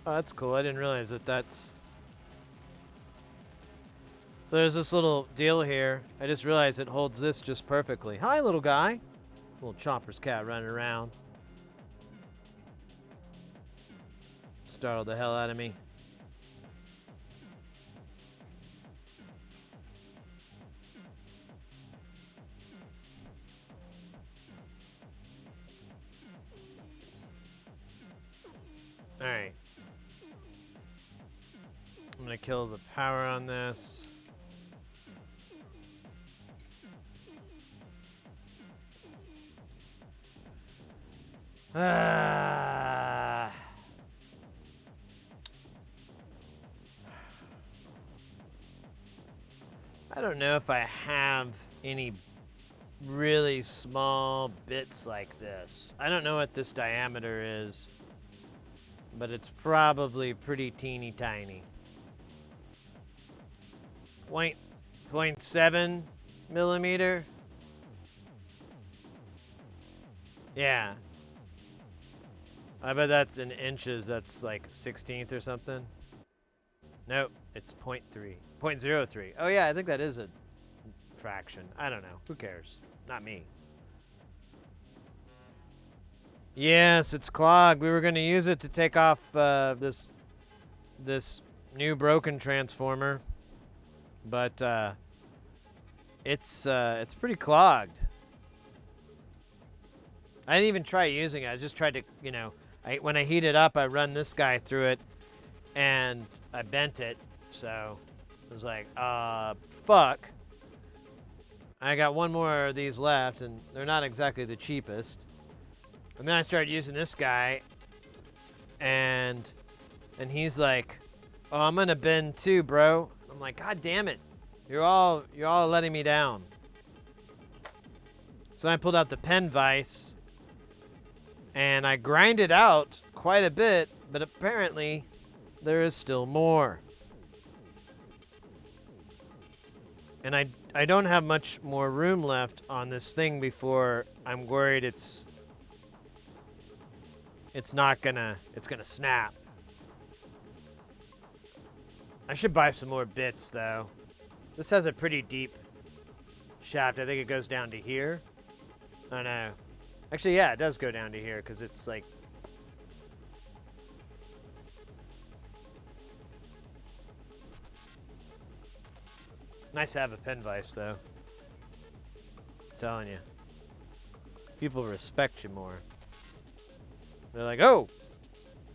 Oh, that's cool. I didn't realize that that's... So there's this little deal here. I just realized it holds this just perfectly. Hi, little guy. Little Chomper's cat running around. Startled the hell out of me. All right. I'm gonna kill the power on this. I don't know if I have any really small bits like this. I don't know what this diameter is, but it's probably pretty teeny tiny. 0.7 millimeter. Yeah. I bet that's in inches. That's like 16th or something. Nope, it's 0.3. 0.03. Oh yeah, I think that is a fraction. I don't know. Who cares? Not me. Yes, it's clogged. We were going to use it to take off this new broken transformer, but it's pretty clogged. I didn't even try using it. I just tried to, you know, when I heat it up, I run this guy through it, and I bent it. So I was like, fuck. I got one more of these left, and they're not exactly the cheapest. And then I started using this guy, and he's like, "Oh, I'm gonna bend too, bro." I'm like, "God damn it, you're all letting me down." So I pulled out the pen vise, and I grinded out quite a bit, but apparently there is still more. And I don't have much more room left on this thing before I'm worried it's gonna snap. I should buy some more bits though. This has a pretty deep shaft. I think it goes down to here. Oh no. Actually, yeah, it does go down to here because it's like... Nice to have a pen vise though. I'm telling you. People respect you more. They're like, "Oh,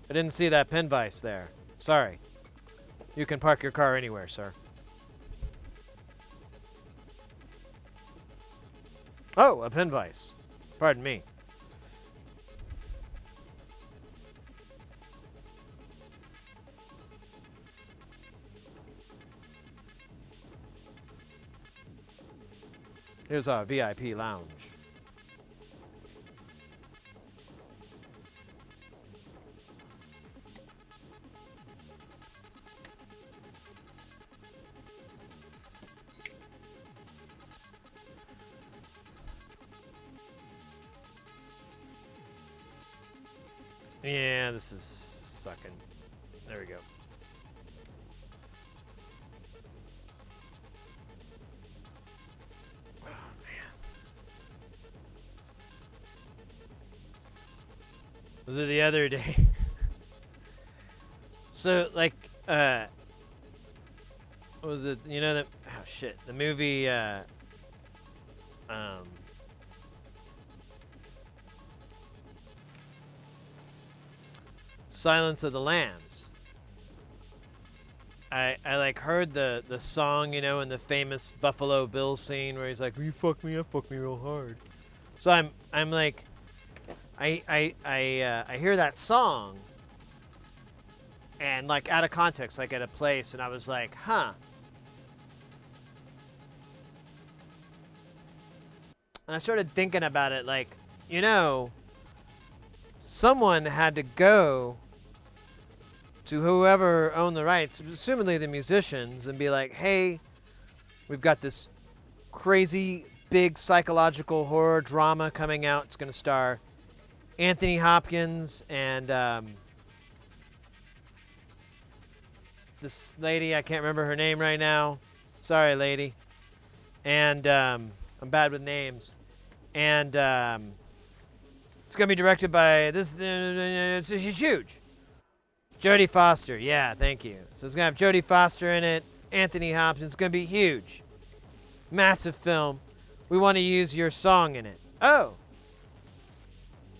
I didn't see that pen vise there. Sorry. You can park your car anywhere, sir." Oh, a pen vise. Pardon me. Here's our VIP lounge. Yeah, this is sucking. There we go. Oh, man. Was it the other day? So, like, what was it? You know that? Oh shit! The movie, Silence of the Lambs. I like heard the song, you know, in the famous Buffalo Bill scene where he's like, "You fuck me, I fuck me real hard." So I'm like, I hear that song, and like out of context, like at a place, and I was like, huh. And I started thinking about it, like, you know, someone had to go to whoever owned the rights, assumedly the musicians, and be like, hey, we've got this crazy big psychological horror drama coming out. It's going to star Anthony Hopkins and this lady. I can't remember her name right now. Sorry, lady. And I'm bad with names. And it's going to be directed by this. She's huge. Jodie Foster. Yeah, thank you. So it's going to have Jodie Foster in it. Anthony Hopkins. It's going to be huge. Massive film. We want to use your song in it. Oh.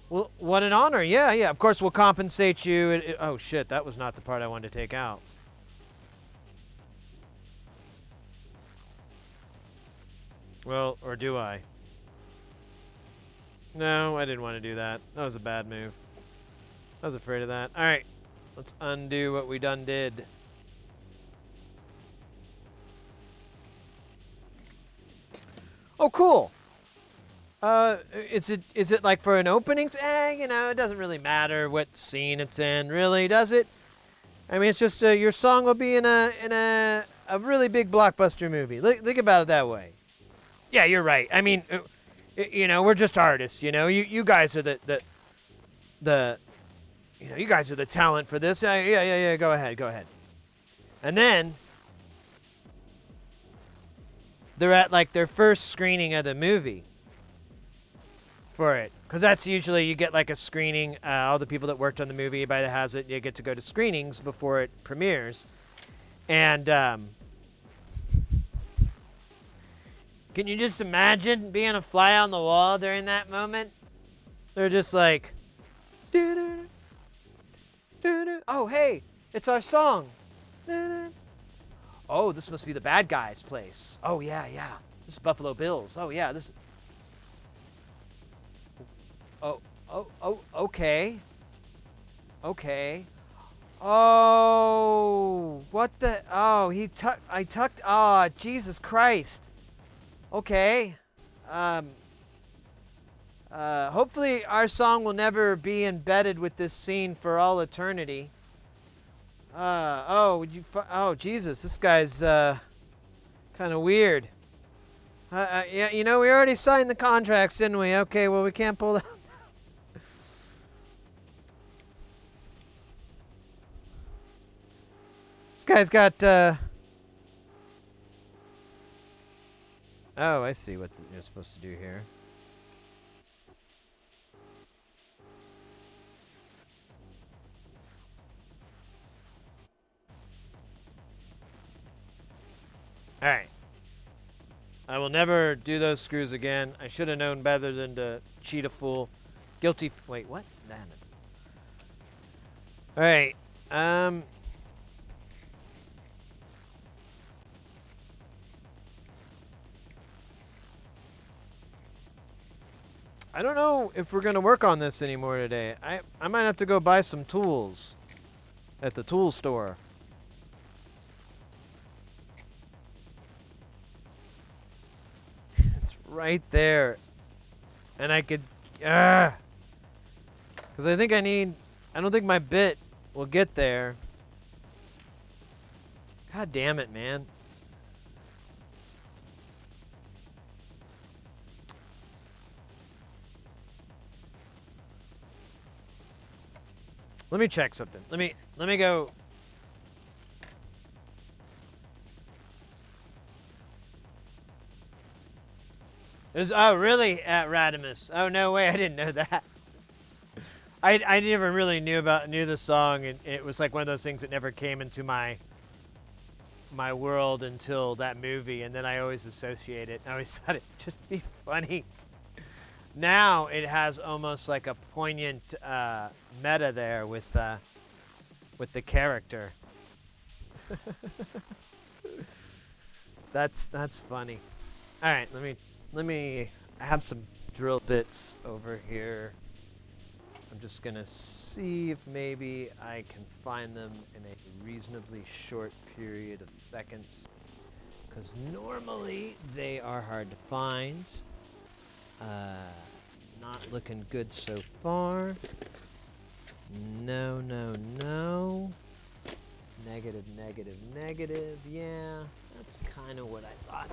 Well, what an honor. Yeah, yeah. Of course, we'll compensate you. Oh, shit. That was not the part I wanted to take out. Well, or do I? No, I didn't want to do that. That was a bad move. I was afraid of that. All right. Let's undo what we done did. Oh, cool. Is it like for an opening? You know, it doesn't really matter what scene it's in, really, does it? I mean, it's just your song will be in a really big blockbuster movie. Think about it that way. Yeah, you're right. I mean, you know, we're just artists. You know, you guys are the you know, you guys are the talent for this. Yeah. Go ahead. And then they're at like their first screening of the movie for it, because that's usually you get like a screening. All the people that worked on the movie, anybody that has it, you get to go to screenings before it premieres. And can you just imagine being a fly on the wall during that moment? They're just like, doo-doo, doo-doo. Oh, hey, it's our song. Doo-doo. Oh, this must be the bad guy's place. Oh, yeah. This is Buffalo Bills. Oh, yeah, this. Okay. Oh, what the? Oh, I tucked. Oh, Jesus Christ. Okay. Hopefully our song will never be embedded with this scene for all eternity. Oh, Jesus, this guy's, kind of weird. Yeah, you know, we already signed the contracts, didn't we? Okay, well, we can't pull that. This guy's got, oh, I see what you're supposed to do here. All right. I will never do those screws again. I should have known better than to cheat a fool. Guilty. Wait, what? Damn it. All right. I don't know if we're gonna work on this anymore today. I might have to go buy some tools at the tool store. It's right there, and I could, because I think I don't think my bit will get there. God damn it, man. Let me check something. Let me go. Oh really, at Radimus? Oh no way, I didn't know that. I never really knew the song, and it was like one of those things that never came into my world until that movie, and then I always associate it. I always thought it'd just be funny. Now it has almost like a poignant meta there with the character. That's funny. All right, let me. I have some drill bits over here. I'm just gonna see if maybe I can find them in a reasonably short period of seconds, because normally they are hard to find. Not looking good so far. No, no, no. Negative, negative, negative. Yeah, that's kind of what I thought.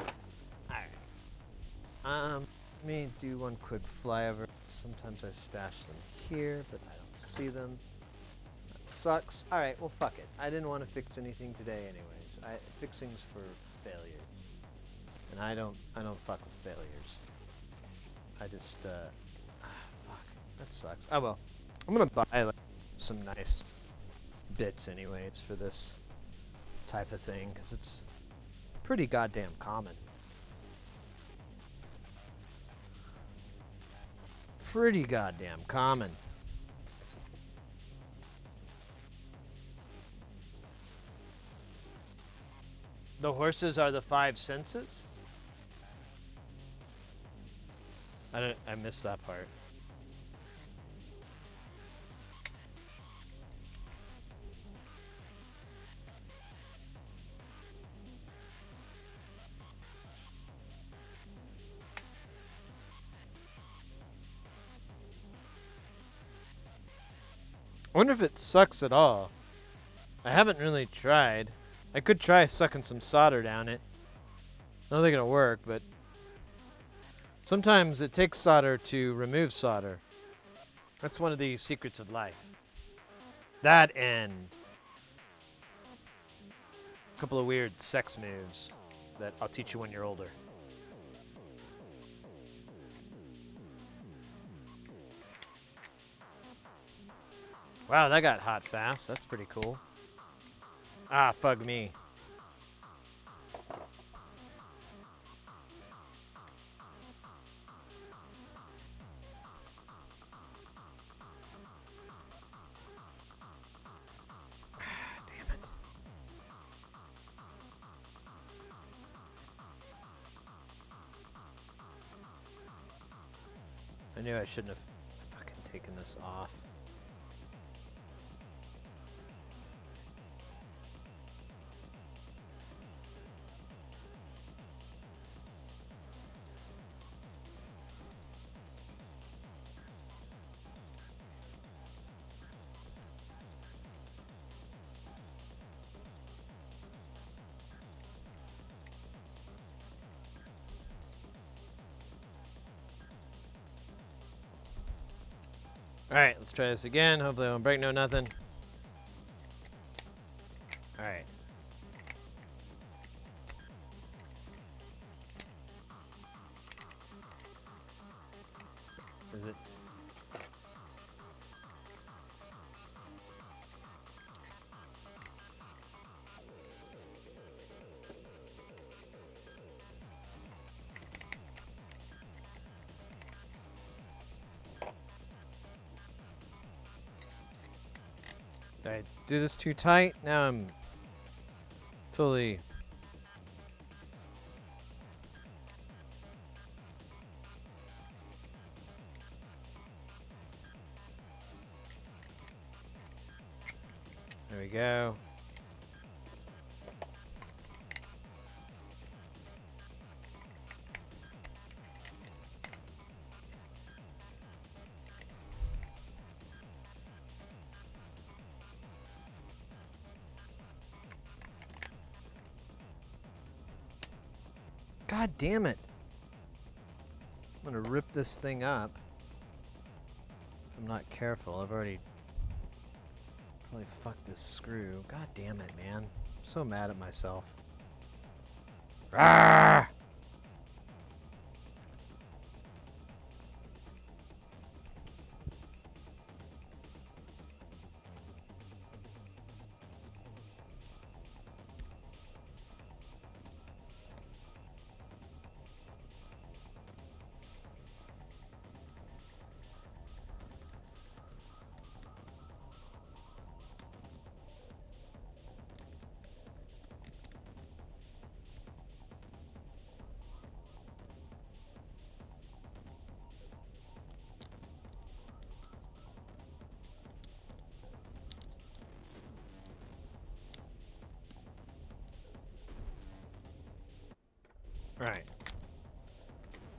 All right. Let me do one quick flyover. Sometimes I stash them here, but I don't see them. That sucks. All right, well, fuck it. I didn't want to fix anything today, anyways. Fixing's for failures, and I don't fuck with failures. I just fuck. That sucks. Oh well. I'm gonna buy like some nice bits, anyways, for this type of thing, because it's pretty goddamn common. Pretty goddamn common. The horses are the five senses? I missed that part. I wonder if it sucks at all. I haven't really tried. I could try sucking some solder down it. I don't think it'll work, but sometimes it takes solder to remove solder. That's one of the secrets of life. That and a couple of weird sex moves that I'll teach you when you're older. Wow, that got hot fast. That's pretty cool. Ah, fuck me. Damn it. I knew I shouldn't have fucking taken this off. Alright, let's try this again. Hopefully I won't break no nothing. Alright. Is it? Did I do this too tight? Now I'm totally... There we go. God damn it. I'm gonna rip this thing up. If I'm not careful, I've already Really fucked this screw. God damn it, man. I'm so mad at myself. Rawr! Right.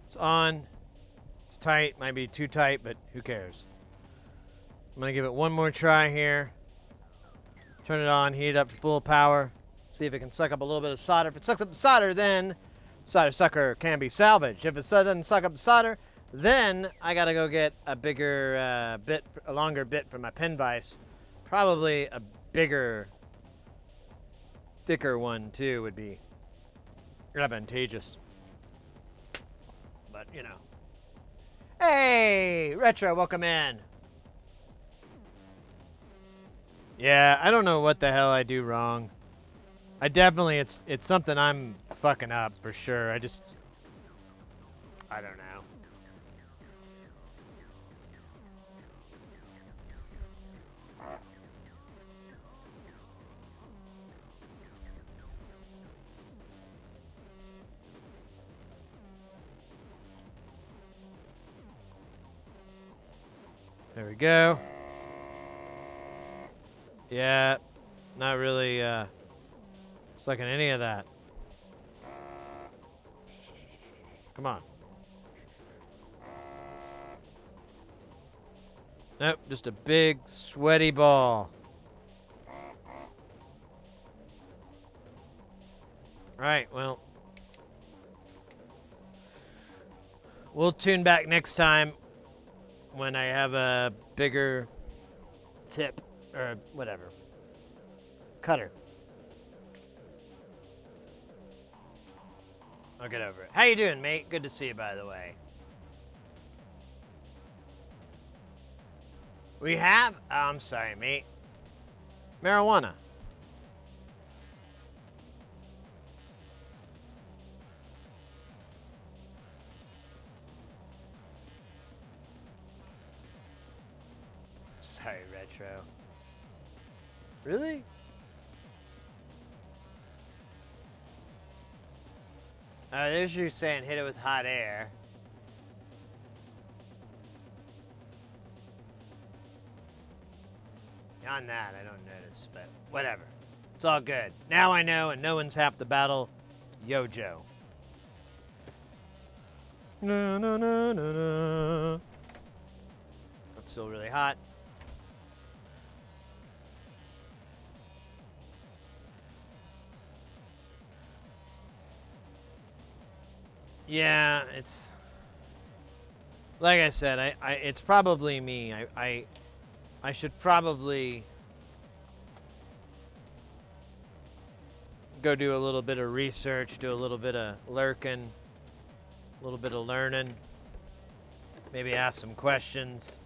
It's on. It's tight. Might be too tight, but who cares? I'm going to give it one more try here. Turn it on, heat it up to full power. See if it can suck up a little bit of solder. If it sucks up the solder, then solder sucker can be salvaged. If it doesn't suck up the solder, then I got to go get a bigger bit, a longer bit for my pen vise. Probably a bigger, thicker one too would be advantageous. But, you know. Hey, Retro, welcome in. Yeah, I don't know what the hell I do wrong. I definitely, it's something I'm fucking up for sure. I don't know. There we go. Yeah, not really sucking any of that. Come on. Nope, just a big sweaty ball. Right, well. We'll tune back next time when I have a bigger tip or whatever. Cutter. I'll get over it. How you doing, mate? Good to see you, by the way. We have... Oh, I'm sorry, mate. Marijuana. Sorry, Retro. Really? There's you saying hit it with hot air. Beyond that, I don't notice, but whatever. It's all good. Now I know, and no one's half the battle. Yo, Joe. No, no, no, no, no. It's still really hot. Yeah, it's like I said. It's probably me. I should probably go do a little bit of research, do a little bit of lurking, a little bit of learning. Maybe ask some questions.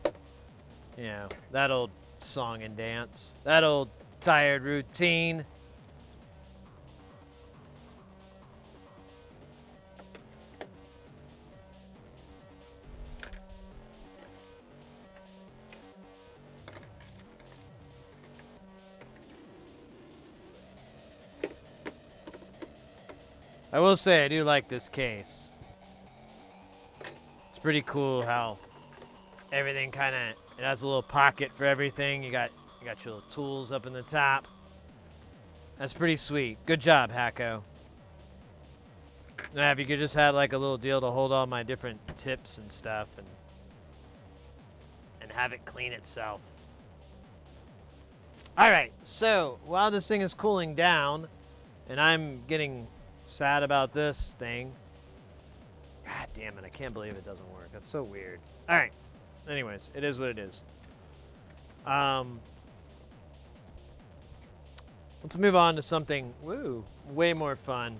You know, that old song and dance, that old tired routine. I will say I do like this case. It's pretty cool how everything kind of, it has a little pocket for everything. You got your little tools up in the top. That's pretty sweet. Good job, Hacko. Now, if you could just have like a little deal to hold all my different tips and stuff and have it clean itself. All right, so while this thing is cooling down and I'm getting sad about this thing. God damn it, I can't believe it doesn't work. That's so weird. All right. Anyways, it is what it is. Let's move on to something, way more fun.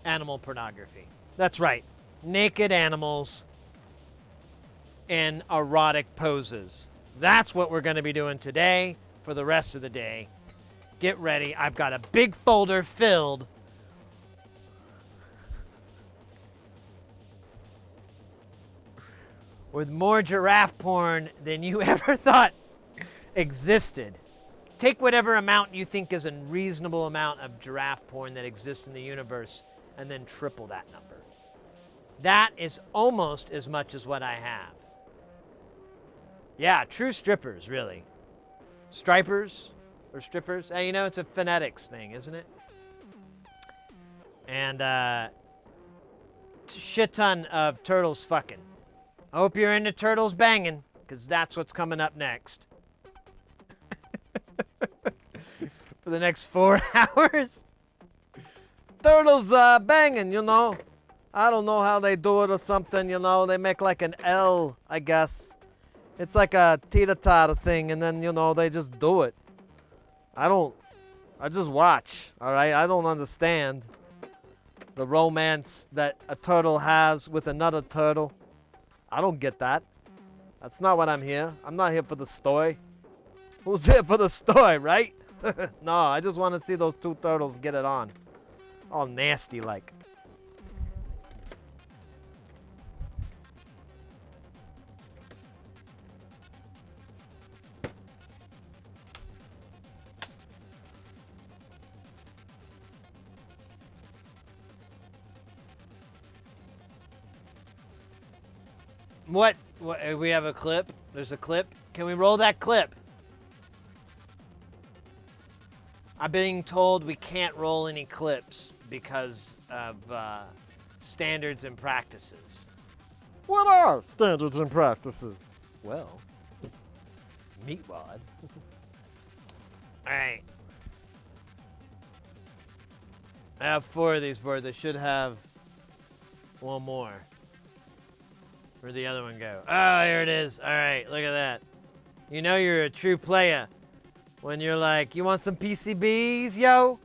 Animal pornography. That's right. Naked animals in erotic poses. That's what we're going to be doing today for the rest of the day. Get ready. I've got a big folder filled with more giraffe porn than you ever thought existed. Take whatever amount you think is a reasonable amount of giraffe porn that exists in the universe and then triple that number. That is almost as much as what I have. Yeah, true strippers, really. Stripers or strippers. Hey, you know, it's a phonetics thing, isn't it? And shit ton of turtles fucking. I hope you're into turtles banging, because that's what's coming up next. For the next 4 hours. Turtles banging, you know. I don't know how they do it or something, you know. They make like an L, I guess. It's like a teeter-totter thing, and then, you know, they just do it. I just watch, all right? I don't understand the romance that a turtle has with another turtle. I don't get that. That's not what I'm here. I'm not here for the story. Who's here for the story, right? No, I just want to see those two turtles get it on. All nasty like. What? We have a clip? There's a clip? Can we roll that clip? I'm being told we can't roll any clips because of standards and practices. What are standards and practices? Well, meatwad. All right. I have 4 of these boards. I should have one more. Where'd the other one go? Oh, here it is. All right, look at that. You know you're a true player when you're like, you want some PCBs, yo?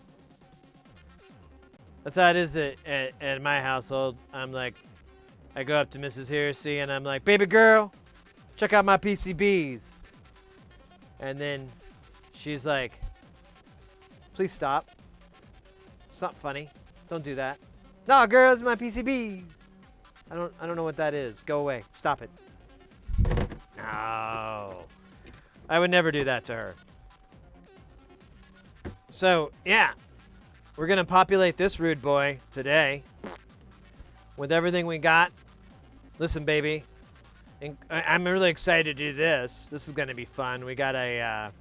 That's how it is at my household. I'm like, I go up to Mrs. Heresy and I'm like, baby girl, check out my PCBs. And then she's like, please stop. It's not funny. Don't do that. No, girls, my PCBs. I don't know what that is. Go away. Stop it. No. I would never do that to her. So, yeah. We're going to populate this rude boy today with everything we got. Listen, baby. I'm really excited to do this. This is going to be fun. We got a...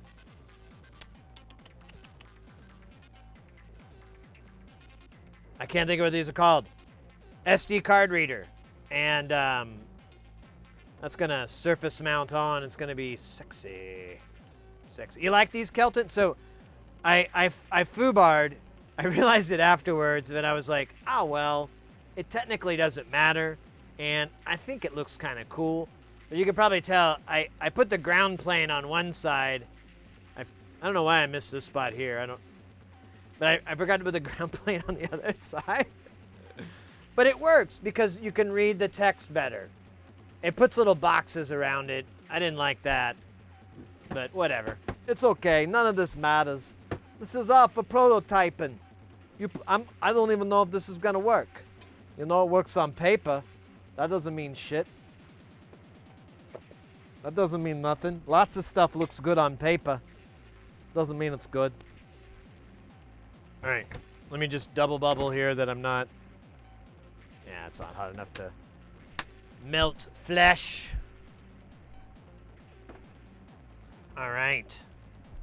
I can't think of what these are called. SD card reader. And that's going to surface mount on. It's going to be sexy. Sexy. You like these, Kelton? So I foobarred. I realized it afterwards, but I was like, oh, well, it technically doesn't matter. And I think it looks kind of cool. But you can probably tell I put the ground plane on one side. I don't know why I missed this spot here. But I forgot to put the ground plane on the other side. But it works because you can read the text better. It puts little boxes around it. I didn't like that, but whatever. It's okay. None of this matters. This is all for prototyping. I don't even know if this is going to work. You know, it works on paper. That doesn't mean shit. That doesn't mean nothing. Lots of stuff looks good on paper. Doesn't mean it's good. All right. Let me just double bubble here that I'm not... Yeah, it's not hot enough to melt flesh. All right.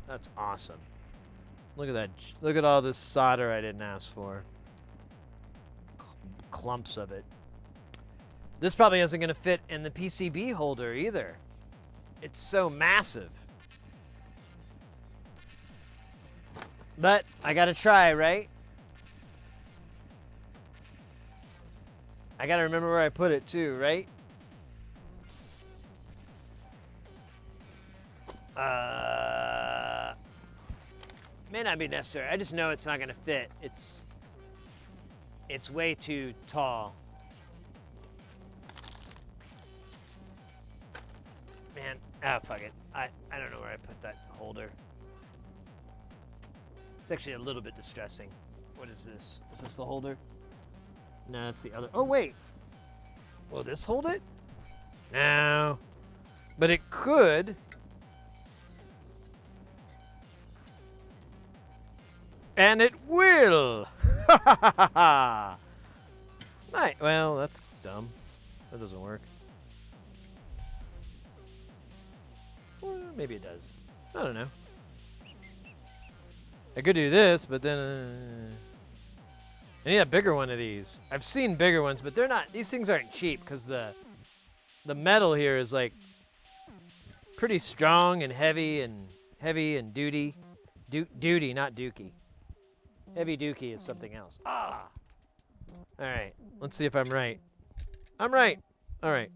That's awesome. Look at that. Look at all this solder I didn't ask for. Clumps of it. This probably isn't going to fit in the PCB holder either. It's so massive. But I got to try, right? I got to remember where I put it too, right? May not be necessary. I just know it's not gonna fit. It's way too tall. Man, fuck it. I don't know where I put that holder. It's actually a little bit distressing. What is this? Is this the holder? No, it's the other. Oh, wait. Will this hold it? No. But it could. And it will. Right. Well, that's dumb. That doesn't work. Well, maybe it does. I don't know. I could do this, but then I need a bigger one of these. I've seen bigger ones, but they're not. These things aren't cheap because the metal here is like pretty strong and heavy and duty. Duty, not dookie. Heavy dookie is something else. Ah. All right. Let's see if I'm right. I'm right. All right.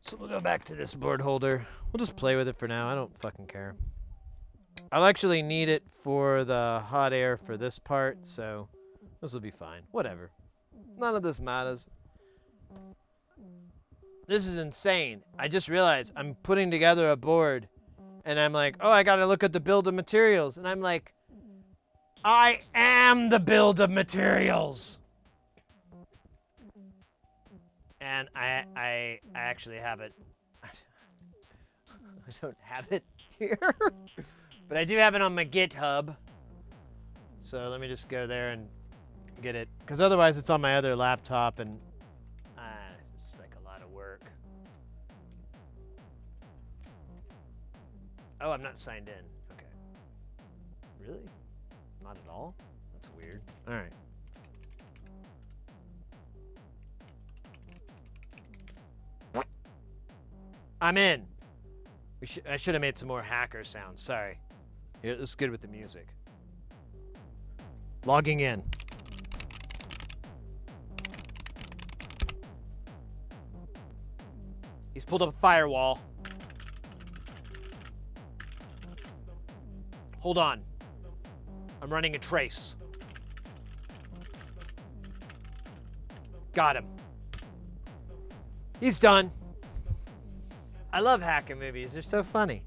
So we'll go back to this board holder. We'll just play with it for now. I don't fucking care. I'll actually need it for the hot air for this part, so this will be fine. Whatever. None of this matters. This is insane. I just realized I'm putting together a board, and I'm like, oh, I gotta look at the build of materials. And I'm like, I am the build of materials. And I actually have it. I don't have it here. But I do have it on my GitHub. So let me just go there and get it. Because otherwise it's on my other laptop and it's like a lot of work. Oh, I'm not signed in. Okay. Really? Not at all? That's weird. All right. I'm in. I should have made some more hacker sounds. Sorry. Here, this is good with the music. Logging in. He's pulled up a firewall. Hold on. I'm running a trace. Got him. He's done. I love hacking movies. They're so funny.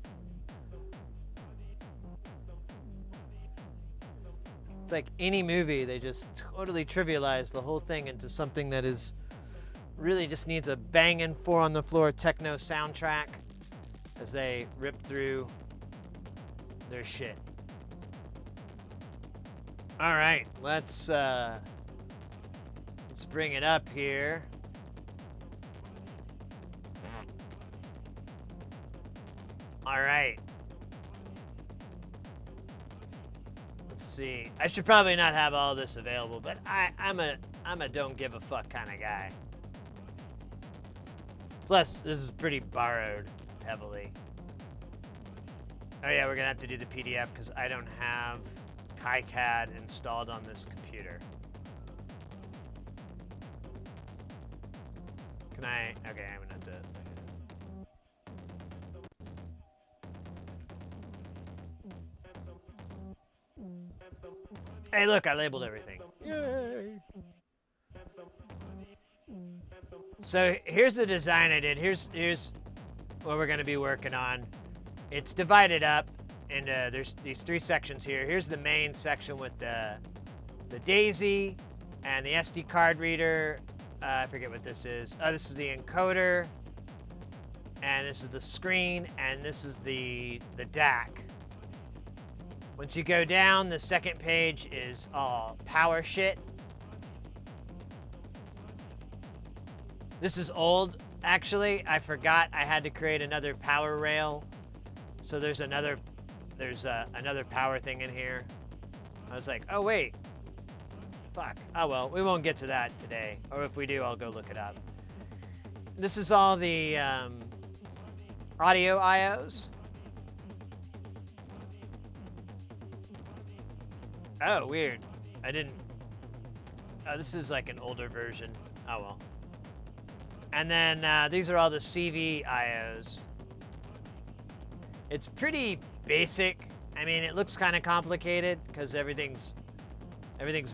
It's like any movie, they just totally trivialize the whole thing into something that is really just needs a banging 4 on the floor techno soundtrack as they rip through their shit. All right, let's bring it up here. All right. Let's see. I should probably not have all this available, but I'm a don't give a fuck kind of guy. Plus, this is pretty borrowed heavily. Oh yeah, we're gonna have to do the PDF because I don't have KiCad installed on this computer. Can I? Okay, I'm gonna have to. Hey, look, I labeled everything. Yay! So here's the design I did. Here's what we're gonna be working on. It's divided up into there's these 3 sections here. Here's the main section with the daisy and the SD card reader. I forget what this is. Oh, this is the encoder, and this is the screen, and this is the DAC. Once you go down, the second page is all power shit. This is old, actually. I forgot I had to create another power rail. So there's another power thing in here. I was like, oh wait, fuck. Oh well, we won't get to that today. Or if we do, I'll go look it up. This is all the audio IOs. Oh, weird. I didn't... Oh, this is like an older version. Oh, well. And then these are all the CV IOs. It's pretty basic I mean, it looks kind of complicated because everything's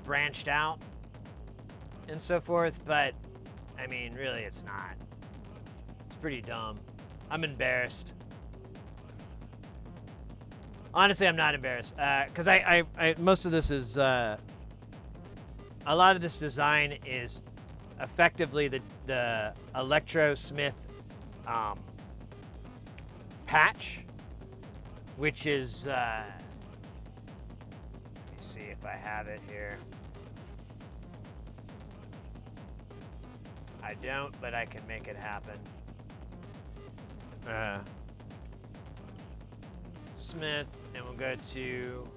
branched out and so forth, but I mean, really, it's not. It's pretty dumb. I'm embarrassed. Honestly, I'm not embarrassed because I most of this is a lot of this design is effectively the Electrosmith patch, which is let me see if I have it here. I don't, but I can make it happen. Smith, and we'll go to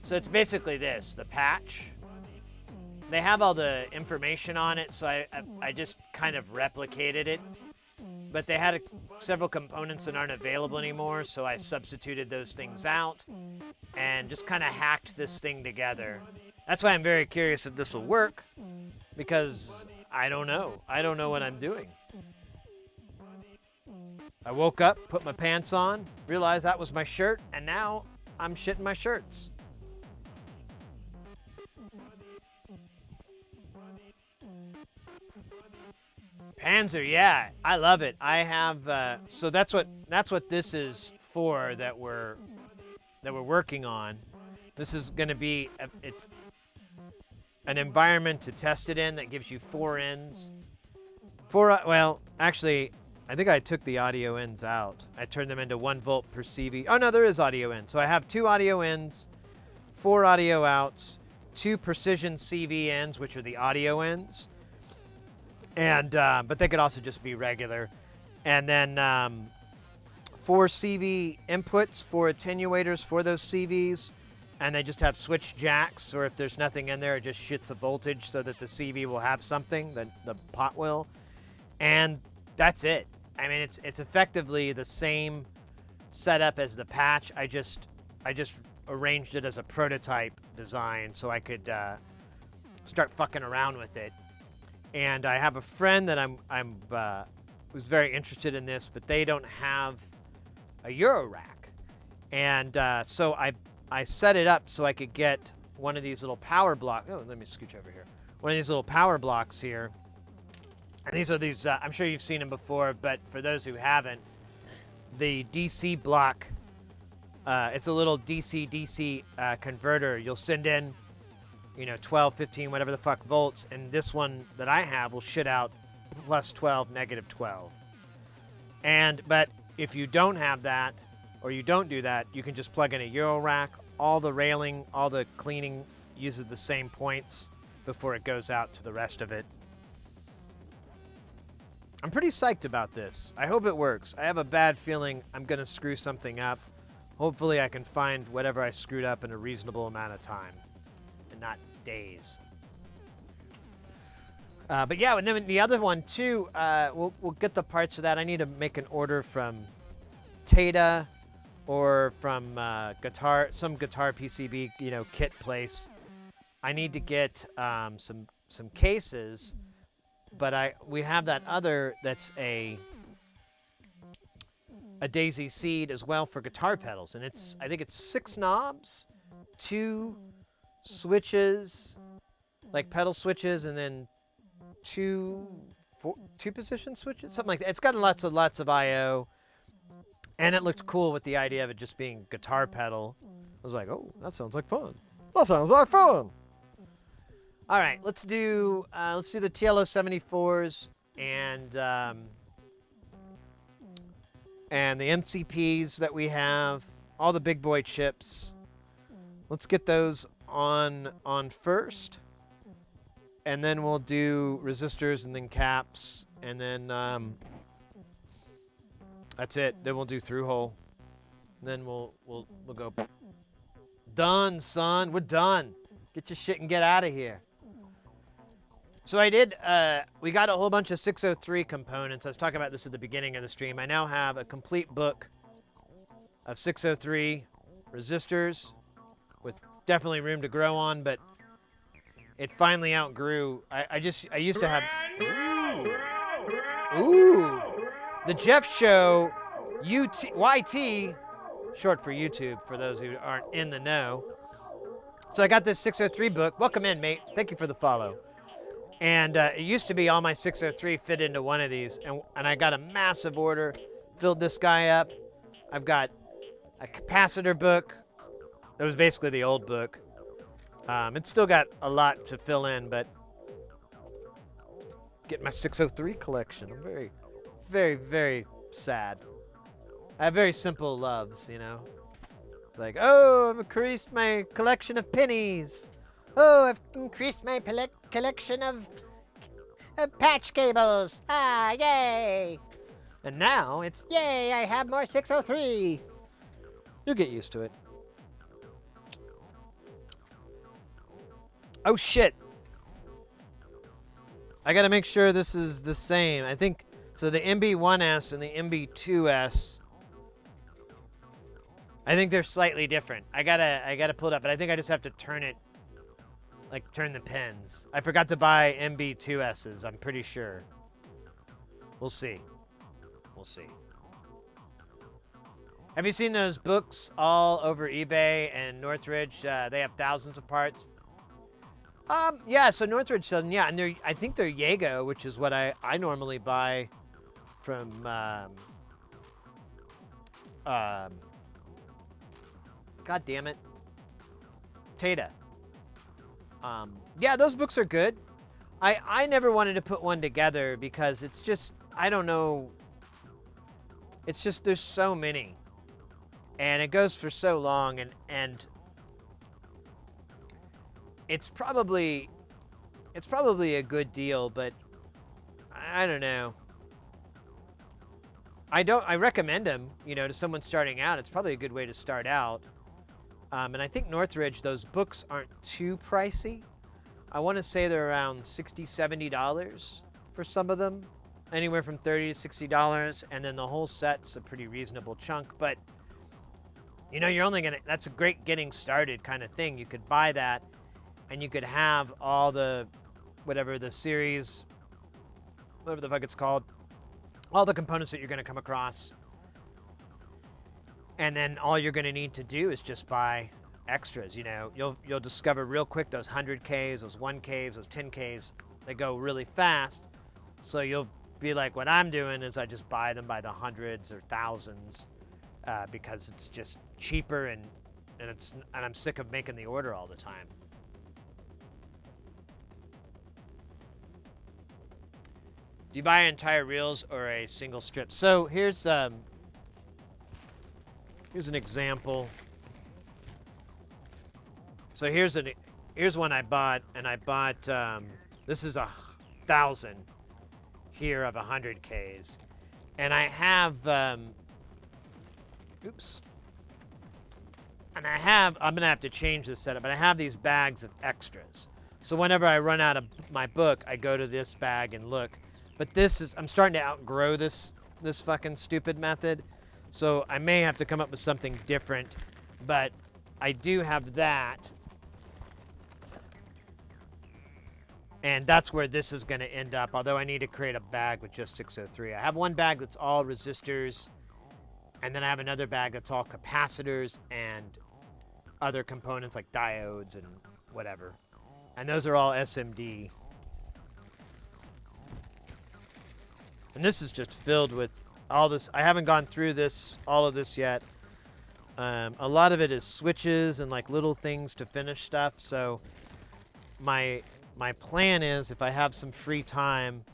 so it's basically this, the patch. They have all the information on it, so I just kind of replicated it. But they had several components that aren't available anymore, so I substituted those things out and just kind of hacked this thing together. That's why I'm very curious if this will work, because I don't know. I don't know what I'm doing. I woke up, put my pants on, realized that was my shirt, and now I'm shitting my shirts. Panzer, yeah, I love it. I have so that's what this is for that we're working on. This is going to be it's an environment to test it in that gives you 4 ends. Well, actually, I think I took the audio ends out. I turned them into 1 volt per CV. Oh no, there is audio in. So I have 2 audio ins, 4 audio outs, 2 precision CV ends, which are the audio ends. And but they could also just be regular, and then 4 CV inputs, 4 attenuators for those CVs, and they just have switch jacks, or if there's nothing in there, it just shits the voltage so that the CV will have something, the pot will, and that's it. I mean, it's effectively the same setup as the patch. I just arranged it as a prototype design so I could start fucking around with it. And I have a friend that who's very interested in this, but they don't have a Euro rack. And so I set it up so I could get one of these little power blocks. Oh, let me scooch over here. One of these little power blocks here. And these are these, I'm sure you've seen them before, but for those who haven't, the DC block, it's a little DC converter. You'll send in 12, 15, whatever the fuck volts, and this one that I have will shit out plus 12, negative 12. But if you don't have that, or you don't do that, you can just plug in a Euro rack. All the railing, all the cleaning uses the same points before it goes out to the rest of it. I'm pretty psyched about this. I hope it works. I have a bad feeling I'm going to screw something up. Hopefully I can find whatever I screwed up in a reasonable amount of time. Not days. But yeah, and then the other one too, we'll get the parts for that. I need to make an order from Tata or from some guitar PCB, kit place. I need to get some cases, but we have that other that's a daisy seed as well for guitar pedals, and I think it's 6 knobs, 2 switches, like pedal switches, and then 2 position switches, something like that. It's got lots of I/O, and it looked cool with the idea of it just being guitar pedal. I was like, oh, that sounds like fun. That sounds like fun. All right, let's do the TLO 74s and the MCPs that we have, all the big boy chips. Let's get those on first, and then we'll do resistors and then caps, and then that's it. Then we'll do through hole. Then we'll go. Done, son. We're done. Get your shit and get out of here. So we got a whole bunch of 603 components. I was talking about this at the beginning of the stream. I now have a complete book of 603 resistors with definitely room to grow on, but it finally outgrew. I used to have. Ooh. The Jeff Show, YT, short for YouTube for those who aren't in the know. So I got this 603 book. Welcome in, mate. Thank you for the follow. And it used to be all my 603 fit into one of these, and I got a massive order, filled this guy up. I've got a capacitor book. That was basically the old book. It's still got a lot to fill in, but get my 603 collection. I'm very, very, very sad. I have very simple loves, you know. Like, oh, I've increased my collection of pennies. Oh, I've increased my collection of patch cables. Ah, yay. And now it's, yay, I have more 603. You'll get used to it. Oh, shit. I got to make sure this is the same. I think, so the MB1S and the MB2S, I think they're slightly different. I gotta pull it up, but I think I just have to turn it, like turn the pins. I forgot to buy MB2Ss, I'm pretty sure. We'll see. We'll see. Have you seen those books all over eBay and Northridge? They have thousands of parts. Yeah, so Northridge sells them, yeah, and I think they're Jaego, which is what I normally buy from, God damn it, Tata. Yeah, those books are good. I never wanted to put one together because it's just, I don't know, it's just there's so many. And it goes for so long, and it's probably a good deal, but I don't know. I recommend them, you know, to someone starting out. It's probably a good way to start out. And I think Northridge, those books aren't too pricey. I want to say they're around $60, $70 for some of them. Anywhere from $30 to $60. And then the whole set's a pretty reasonable chunk. But, you know, you're only going to, that's a great getting started kind of thing. You could buy that and you could have all the, whatever the series, whatever the fuck it's called, all the components that you're going to come across. And then all you're going to need to do is just buy extras. You know, you'll discover real quick those 100Ks, those 1Ks, those 10Ks, they go really fast. So you'll be like, what I'm doing is I just buy them by the hundreds or thousands because it's just cheaper and I'm sick of making the order all the time. Do you buy entire reels or a single strip? So here's an example. So here's one I bought, and I bought this is 1,000 here of 100Ks, and I have oops, and I'm gonna have to change this setup, but I have these bags of extras. So whenever I run out of my book, I go to this bag and look. But I'm starting to outgrow this fucking stupid method. So I may have to come up with something different, but I do have that. And that's where this is gonna end up, although I need to create a bag with just 603. I have one bag that's all resistors, and then I have another bag that's all capacitors and other components like diodes and whatever. And those are all SMD. And this is just filled with all this. I haven't gone through all of this yet. A lot of it is switches and like little things to finish stuff. So my plan is, if I have some free time,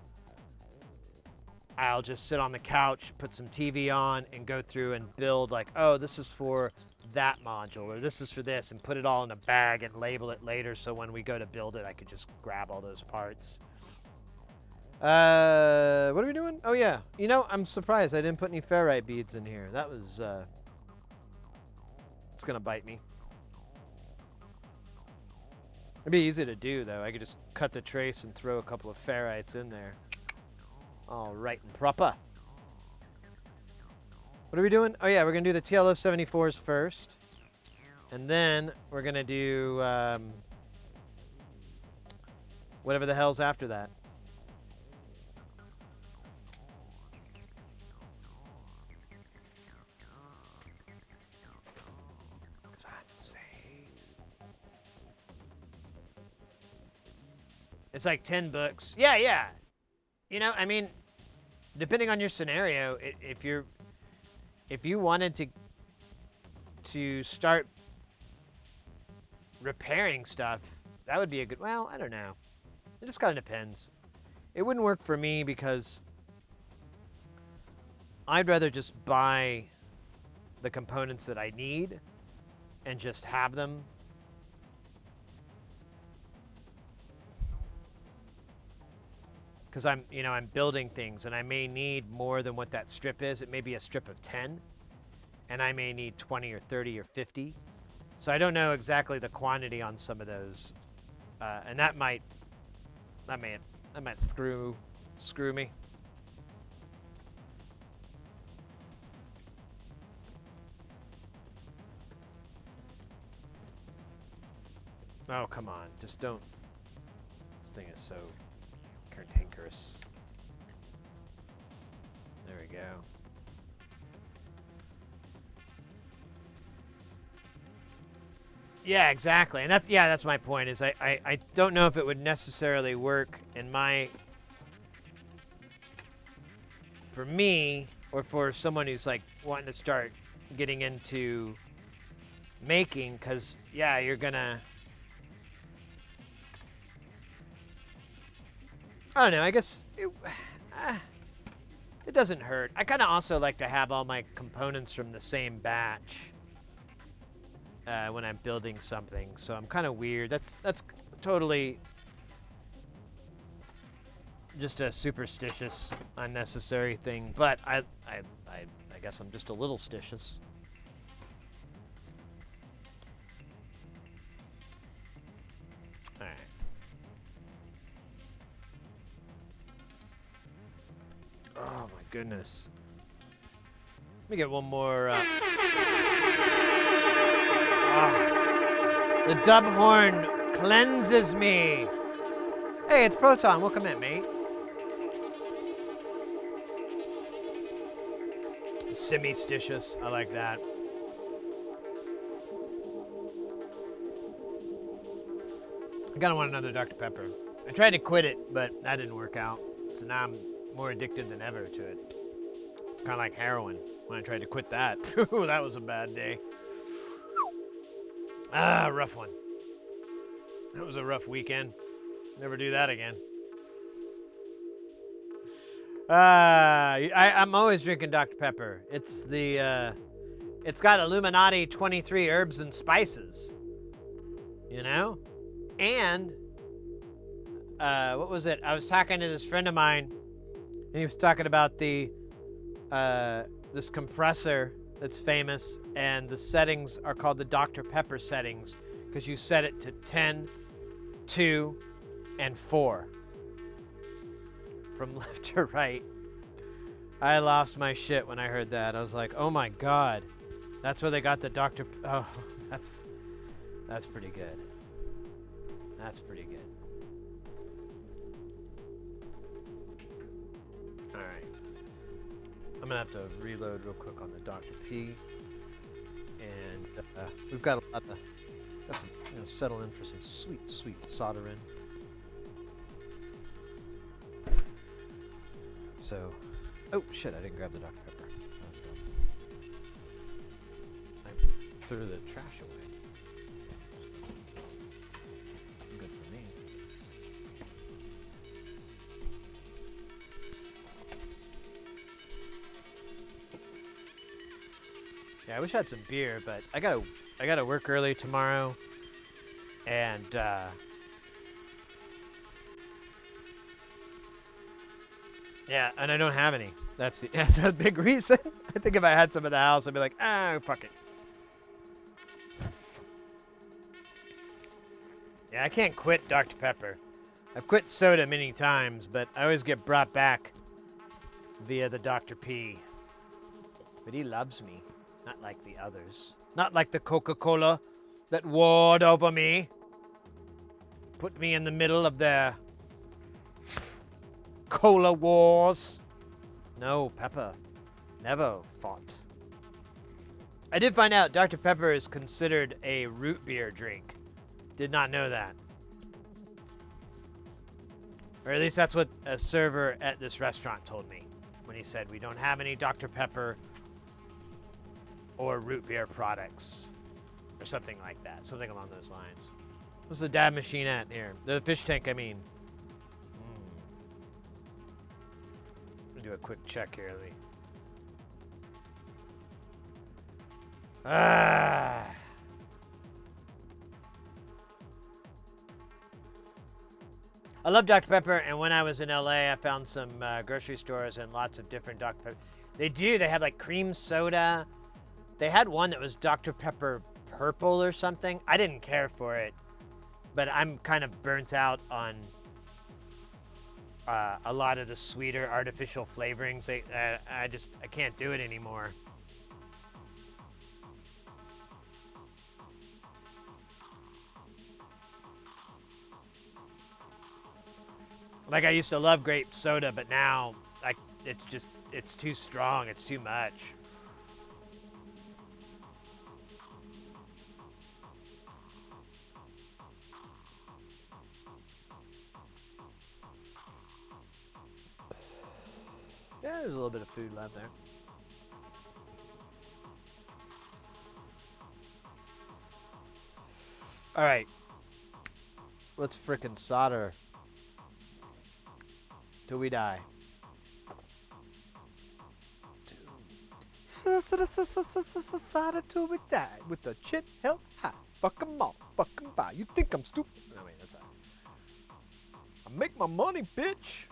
I'll just sit on the couch, put some TV on, and go through and build like, oh, this is for that module, or this is for this, and put it all in a bag and label it later, so when we go to build it, I could just grab all those parts. What are we doing? Oh yeah, you know, I'm surprised I didn't put any ferrite beads in here. That was it's gonna bite me. It'd be easy to do though. I could just cut the trace and throw a couple of ferrites in there. All right and proper. What are we doing? Oh yeah, we're gonna do the TLO74s first, and then we're gonna do whatever the hell's after that. It's like 10 books. Yeah, yeah. You know, I mean, depending on your scenario, if you wanted to start repairing stuff, that would be a good, well, I don't know. It just kind of depends. It wouldn't work for me because I'd rather just buy the components that I need and just have them. Because I'm building things and I may need more than what that strip is. It may be a strip of 10 and I may need 20 or 30 or 50. So I don't know exactly the quantity on some of those. And that might screw me. Oh, come on. Just don't. This thing is so cantankerous. There we go. Yeah, exactly. And that's my point is I don't know if it would necessarily work in for me or for someone who's like wanting to start getting into making, because yeah, you're gonna, I don't know, I guess it doesn't hurt. I kind of also like to have all my components from the same batch when I'm building something, so I'm kind of weird. That's totally just a superstitious, unnecessary thing, but I guess I'm just a little stitious. All right. Oh my goodness. Let me get one more. The dub horn cleanses me. Hey, it's Proton. Welcome in, mate. Semi-stitious. I like that. I kind of want another Dr. Pepper. I tried to quit it, but that didn't work out. So now I'm more addicted than ever to it. It's kind of like heroin. When I tried to quit that, that was a bad day. Rough one. That was a rough weekend. Never do that again. I'm always drinking Dr. Pepper. It's it's got Illuminati 23 herbs and spices. You know? And, what was it? I was talking to this friend of mine, and he was talking about this compressor that's famous, and the settings are called the Dr. Pepper settings because you set it to 10, 2, and 4. From left to right. I lost my shit when I heard that. I was like, oh my God. That's where they got the Dr. Oh, that's pretty good. That's pretty good. All right. I'm gonna have to reload real quick on the Dr. P. And we've got a lot of, I'm gonna settle in for some sweet, sweet soldering. So, oh shit, I didn't grab the Dr. Pepper. That was dumb. I threw the trash away. Good for me. Yeah, I wish I had some beer, but I gotta work early tomorrow, and yeah, and I don't have any. That's a big reason. I think if I had some in the house, I'd be like, fuck it. Yeah, I can't quit Dr. Pepper. I've quit soda many times, but I always get brought back via the Dr. P. But he loves me, not like the others. Not like the Coca-Cola that warred over me. Put me in the middle of their cola wars. No, Pepper never fought. I did find out Dr. Pepper is considered a root beer drink. Did not know that. Or at least that's what a server at this restaurant told me when he said, we don't have any Dr. Pepper or root beer products. Or something like that. Something along those lines. What's the dab machine at here? The fish tank, I mean. Let me do a quick check here. Ah. I love Dr. Pepper, and when I was in LA, I found some grocery stores and lots of different Dr. Pepper. They have like cream soda. They had one that was Dr. Pepper purple or something. I didn't care for it, but I'm kind of burnt out on a lot of the sweeter artificial flavorings. I can't do it anymore. Like, I used to love grape soda, but now it's too strong. It's too much. Yeah, there's a little bit of food left there. All right. Let's frickin' solder till we die. Solder till we die with the chin held high. Fuck 'em all, fuck 'em by. You think I'm stupid? No, wait, that's not. I make my money, bitch.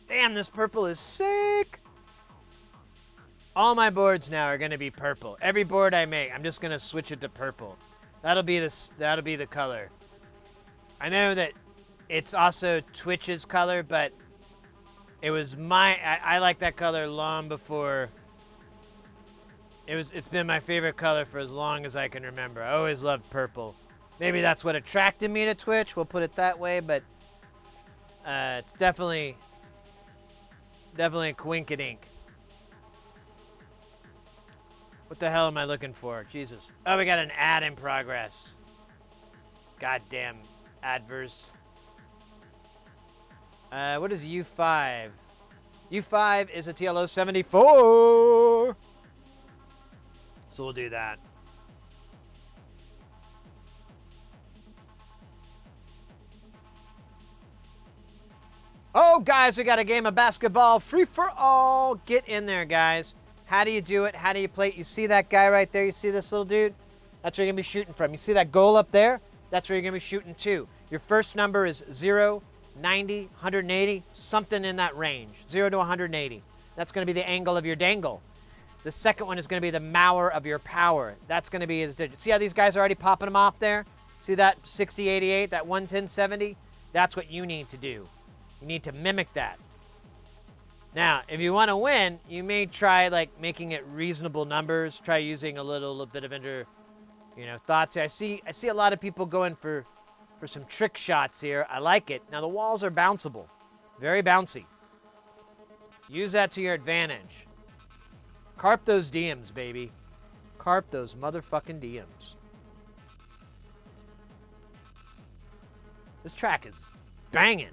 Damn, this purple is sick. All my boards now are gonna be purple. Every board I make, I'm just gonna switch it to purple. That'll be the color. I know that it's also Twitch's color, but it was I like that color long before. It's been my favorite color for as long as I can remember. I always loved purple. Maybe that's what attracted me to Twitch. We'll put it that way, but it's definitely a quinkadink. What the hell am I looking for? Jesus. Oh, we got an ad in progress. Goddamn adverse. What is U5? U5 is a TLO 74. So we'll do that. Oh, guys, we got a game of basketball free for all. Get in there, guys. How do you do it? How do you play it? You see that guy right there? You see this little dude? That's where you're going to be shooting from. You see that goal up there? That's where you're going to be shooting to. Your first number is 0, 90, 180, something in that range. 0 to 180. That's going to be the angle of your dangle. The second one is going to be the mower of your power. That's going to be his digit. See how these guys are already popping them off there? See that 60, 88, that 110, 70? That's what you need to do. You need to mimic that. Now, if you want to win, you may try like making it reasonable numbers. Try using a little bit of thoughts. I see a lot of people going for some trick shots here. I like it. Now the walls are bounceable, very bouncy. Use that to your advantage. Carp those DMs, baby. Carp those motherfucking DMs. This track is banging.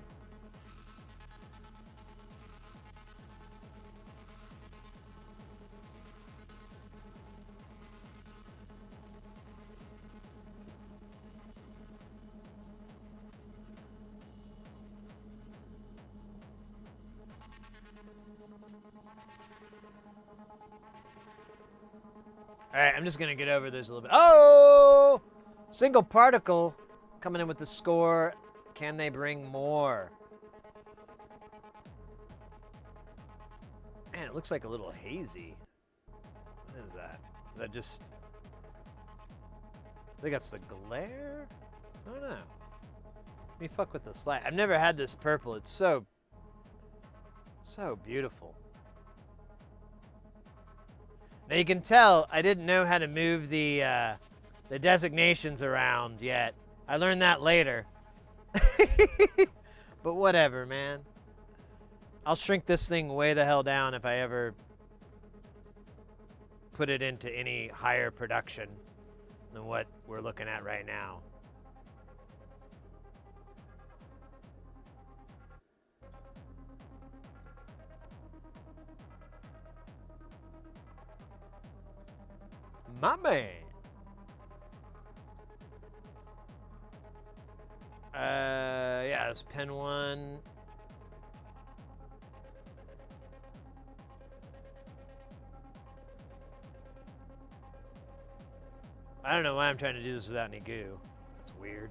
All right, I'm just going to get over this a little bit. Oh! Single particle coming in with the score. Can they bring more? Man, it looks like a little hazy. What is that? Is that just... I think that's the glare? I don't know. Let me fuck with this light. I've never had this purple. It's so beautiful. Now you can tell I didn't know how to move the designations around yet. I learned that later. But whatever, man. I'll shrink this thing way the hell down if I ever put it into any higher production than what we're looking at right now. My man. Yeah, it's pen 1. I don't know why I'm trying to do this without any goo. It's weird.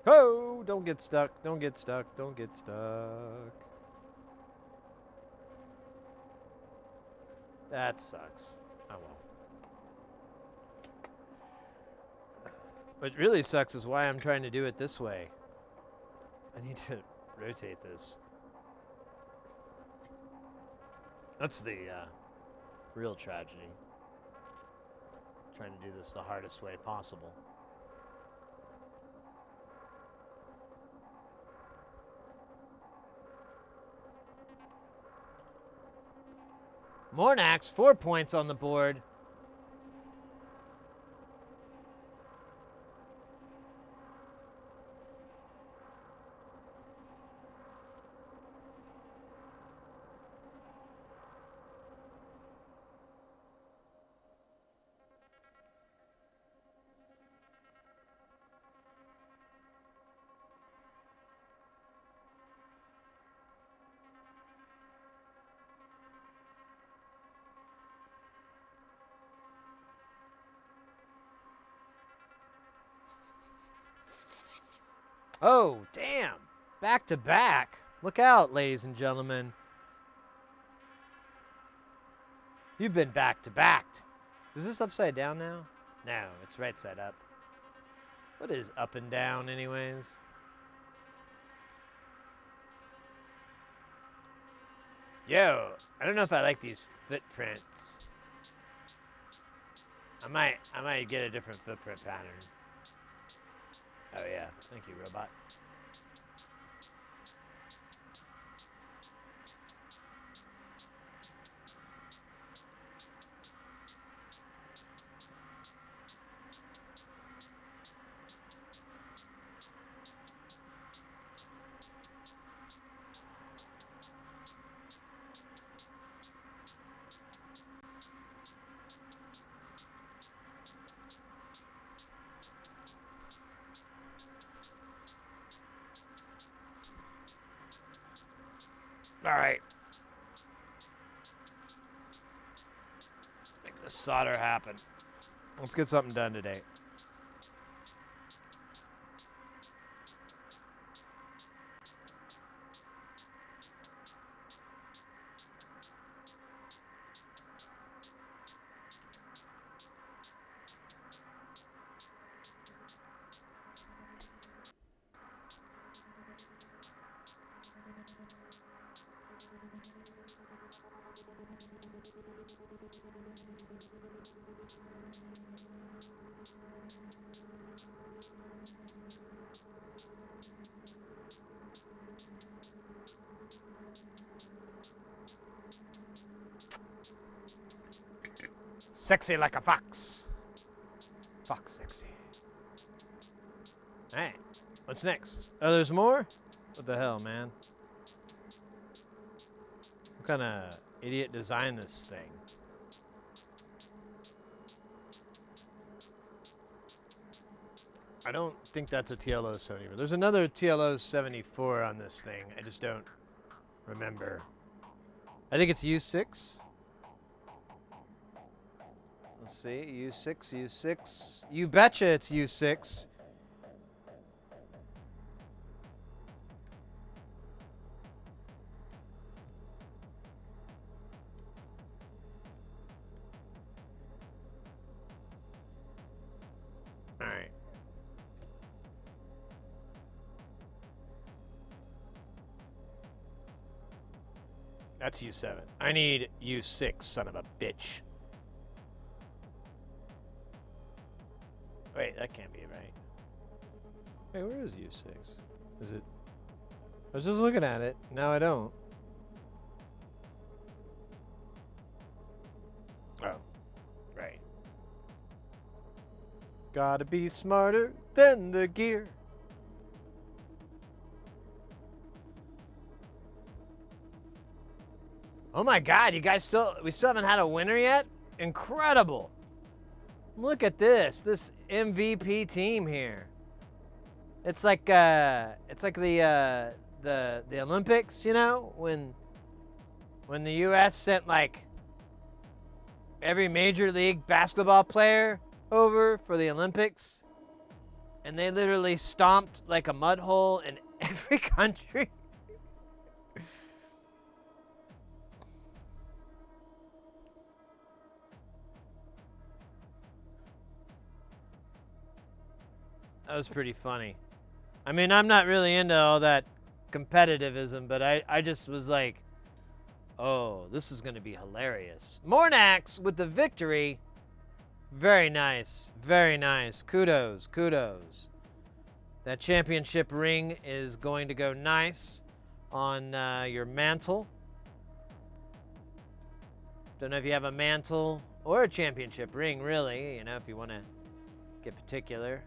Oh, don't get stuck. Don't get stuck. Don't get stuck. That sucks. Oh well. What really sucks is why I'm trying to do it this way. I need to rotate this. That's the real tragedy. Trying to do this the hardest way possible. Mornax, 4 points on the board. Oh, damn. Back to back. Look out, ladies and gentlemen. You've been back to backed. Is this upside down now? No, it's right side up. What is up and down, anyways? Yo, I don't know if I like these footprints. I might get a different footprint pattern. Oh yeah, thank you, robot. All right. Make the solder happen. Let's get something done today. Sexy like a fox. Fox sexy. All right. What's next? Oh, there's more? What the hell, man? What kind of idiot designed this thing? I don't think that's a TLO 74. There's another TLO 74 on this thing. I just don't remember. I think it's U6. Let's see. U6, U6. You betcha it's U6. All right. That's U7. I need U6, son of a bitch. Wait, that can't be right. Wait, where is U6? Is it? I was just looking at it. Now I don't. Oh, right. Gotta be smarter than the gear. Oh my God, you guys we still haven't had a winner yet? Incredible. Look at this MVP team here. It's like the Olympics, you know, when the US sent like every major league basketball player over for the Olympics, and they literally stomped like a mud hole in every country. That was pretty funny. I mean, I'm not really into all that competitivism, but I just was like, oh, this is going to be hilarious. Mornax with the victory. Very nice. Very nice. Kudos. Kudos. That championship ring is going to go nice on your mantle. Don't know if you have a mantle or a championship ring, really, you know, if you want to get particular.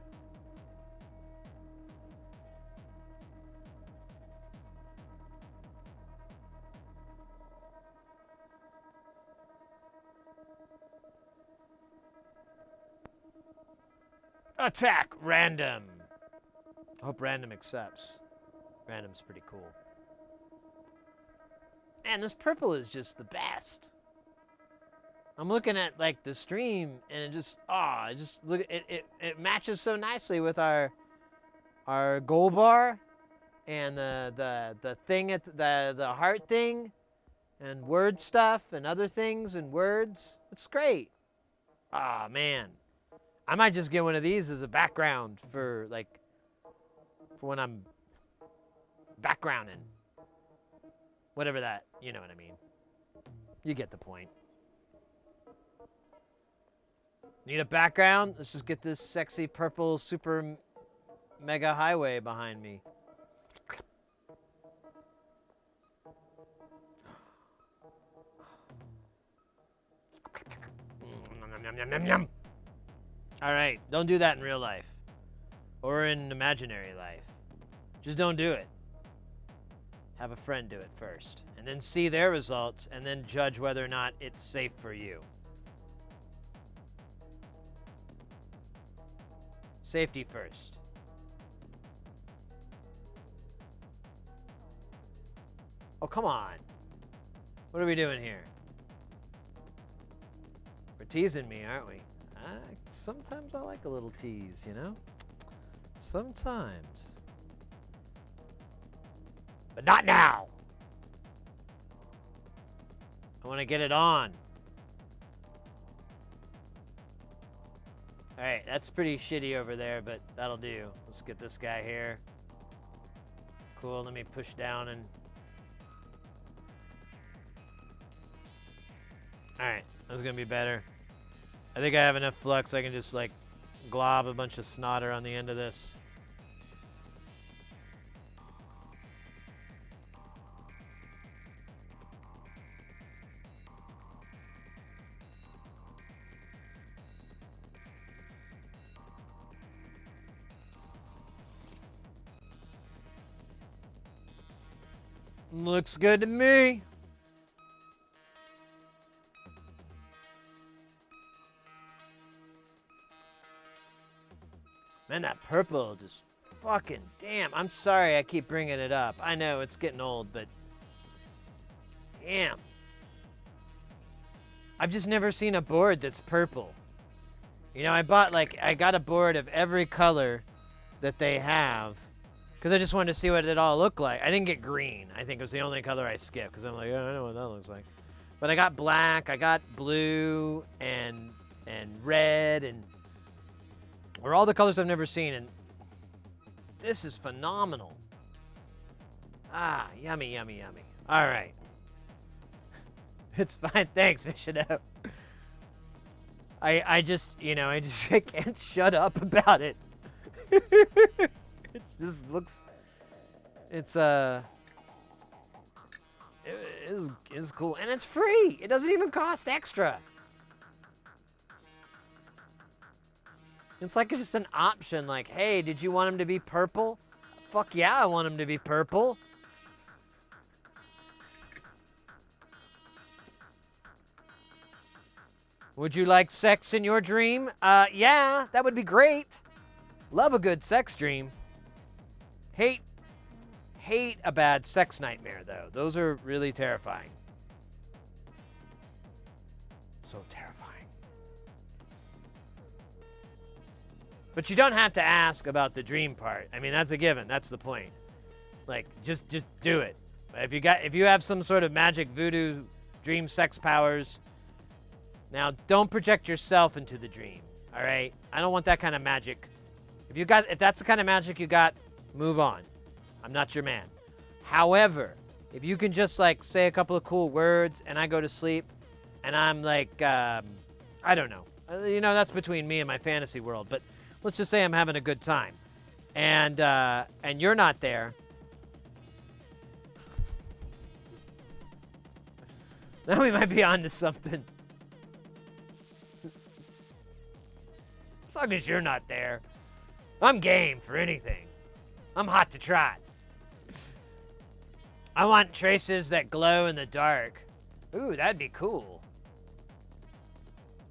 Attack random. I hope random accepts. Random's pretty cool. Man, this purple is just the best. I'm looking at like the stream and it just look it matches so nicely with our goal bar and the thing at the heart thing and word stuff and other things and words. It's great. Ah, man. I might just get one of these as a background for when I'm backgrounding. Whatever that, you know what I mean. You get the point. Need a background? Let's just get this sexy purple super mega highway behind me. All right, don't do that in real life or in imaginary life. Just don't do it. Have a friend do it first and then see their results and then judge whether or not it's safe for you. Safety first. Oh, come on. What are we doing here? We're teasing me, aren't we? Sometimes I like a little tease, you know? Sometimes. But not now. I want to get it on. All right, that's pretty shitty over there, but that'll do. Let's get this guy here. Cool, let me push down and... All right, that's gonna be better. I think I have enough flux. I can just like glob a bunch of snodder on the end of this. Looks good to me. Man, that purple just fucking damn. I'm sorry I keep bringing it up. I know it's getting old, but damn. I've just never seen a board that's purple. You know, I got a board of every color that they have because I just wanted to see what it all looked like. I didn't get green. I think it was the only color I skipped because I'm like, oh, I know what that looks like. But I got black, I got blue and red and or all the colors I've never seen, and this is phenomenal. Ah, yummy, yummy, yummy. All right. It's fine. Thanks, Fish It Out. I just I can't shut up about it. It just looks, it is cool, and it's free. It doesn't even cost extra. It's like just an option, like, hey, did you want him to be purple? Fuck yeah, I want him to be purple. Would you like sex in your dream? Yeah, that would be great. Love a good sex dream. Hate a bad sex nightmare, though. Those are really terrifying. So terrifying. But you don't have to ask about the dream part. I mean, that's a given. That's the point. Like, just do it. If you have some sort of magic voodoo dream sex powers, now don't project yourself into the dream. All right? I don't want that kind of magic. If that's the kind of magic you got, move on. I'm not your man. However, if you can just like say a couple of cool words and I go to sleep and I'm like, I don't know. That's between me and my fantasy world, but let's just say I'm having a good time and you're not there. Now we might be on to something. As long as you're not there, I'm game for anything. I'm hot to trot. I want traces that glow in the dark. Ooh, that'd be cool.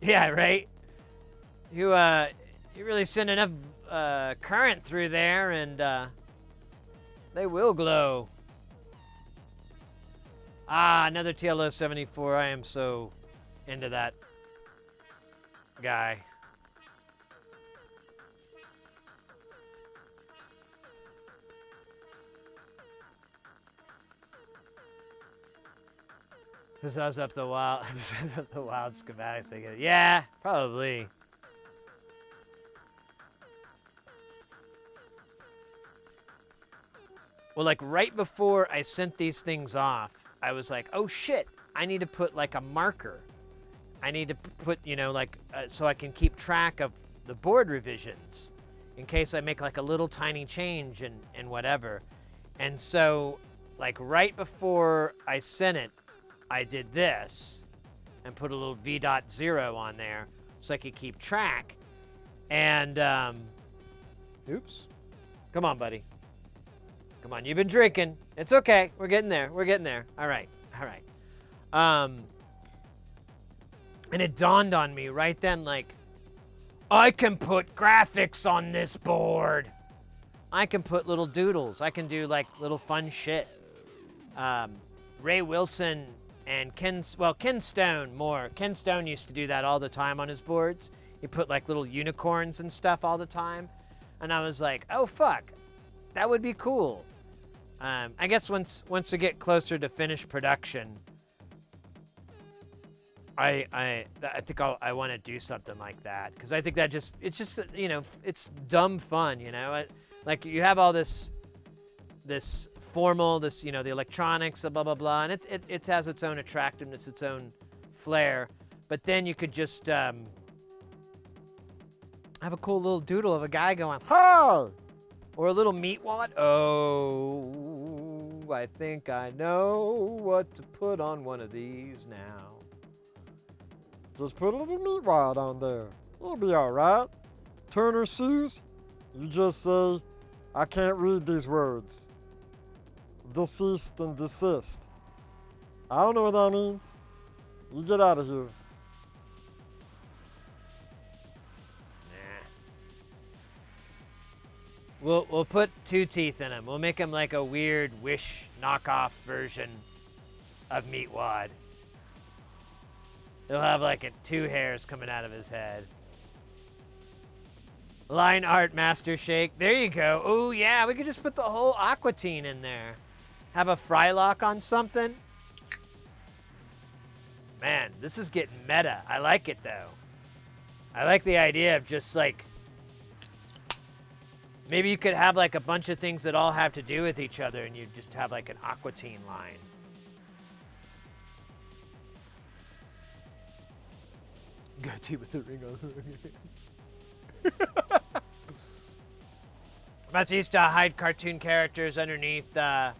Yeah, right? You really send enough current through there and they will glow. Ah, another TLO 74. I am so into that guy. Because I was up the wild schematics. I get it. Yeah, probably. Well, like right before I sent these things off, I was like, oh shit, I need to put like a marker. I need to put, so I can keep track of the board revisions in case I make like a little tiny change and whatever. And so like right before I sent it, I did this and put a little V.0 on there so I could keep track. And, oops. Come on, buddy. Come on, you've been drinking. It's okay. We're getting there. We're getting there. All right. All right. And it dawned on me right then, like, I can put graphics on this board. I can put little doodles. I can do, like, little fun shit. Ray Wilson and Ken Stone more. Ken Stone used to do that all the time on his boards. He put, like, little unicorns and stuff all the time. And I was like, oh, fuck. That would be cool. I guess once we get closer to finished production, I think I want to do something like that because I think that it's just it's dumb fun, like you have all this formal, the electronics, blah blah blah, and it has its own attractiveness, its own flair, but then you could just have a cool little doodle of a guy going, "Hi!" Or a little meat wad. Oh, I think I know what to put on one of these now. Just put a little meat wad on there. It'll be all right. Turner Sues, you just say, I can't read these words. Deceased and desist. I don't know what that means. You get out of here. We'll put 2 teeth in him. We'll make him like a weird Wish knockoff version of Meat Wad. He'll have like 2 hairs coming out of his head. Line art master shake. There you go. Oh yeah, we could just put the whole Aquatine in there. Have a Frylock on something. Man, this is getting meta. I like it though. I like the idea of just like, maybe you could have like a bunch of things that all have to do with each other and you just have like an Aquatine line. Goatee with the ring on the Mats used to hide cartoon characters underneath where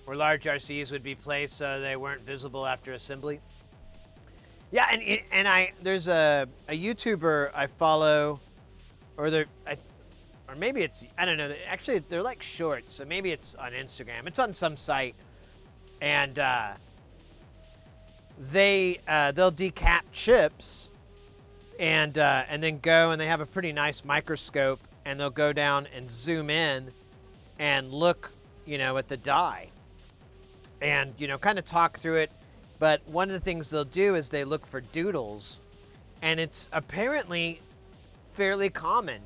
large RCs would be placed so they weren't visible after assembly. Yeah, and there's a YouTuber I follow, or maybe it's, I don't know. Actually, they're like shorts, so maybe it's on Instagram. It's on some site, and they'll decap chips and then go, and they have a pretty nice microscope, and they'll go down and zoom in and look, at the die, and kind of talk through it. But one of the things they'll do is they look for doodles, and it's apparently fairly common,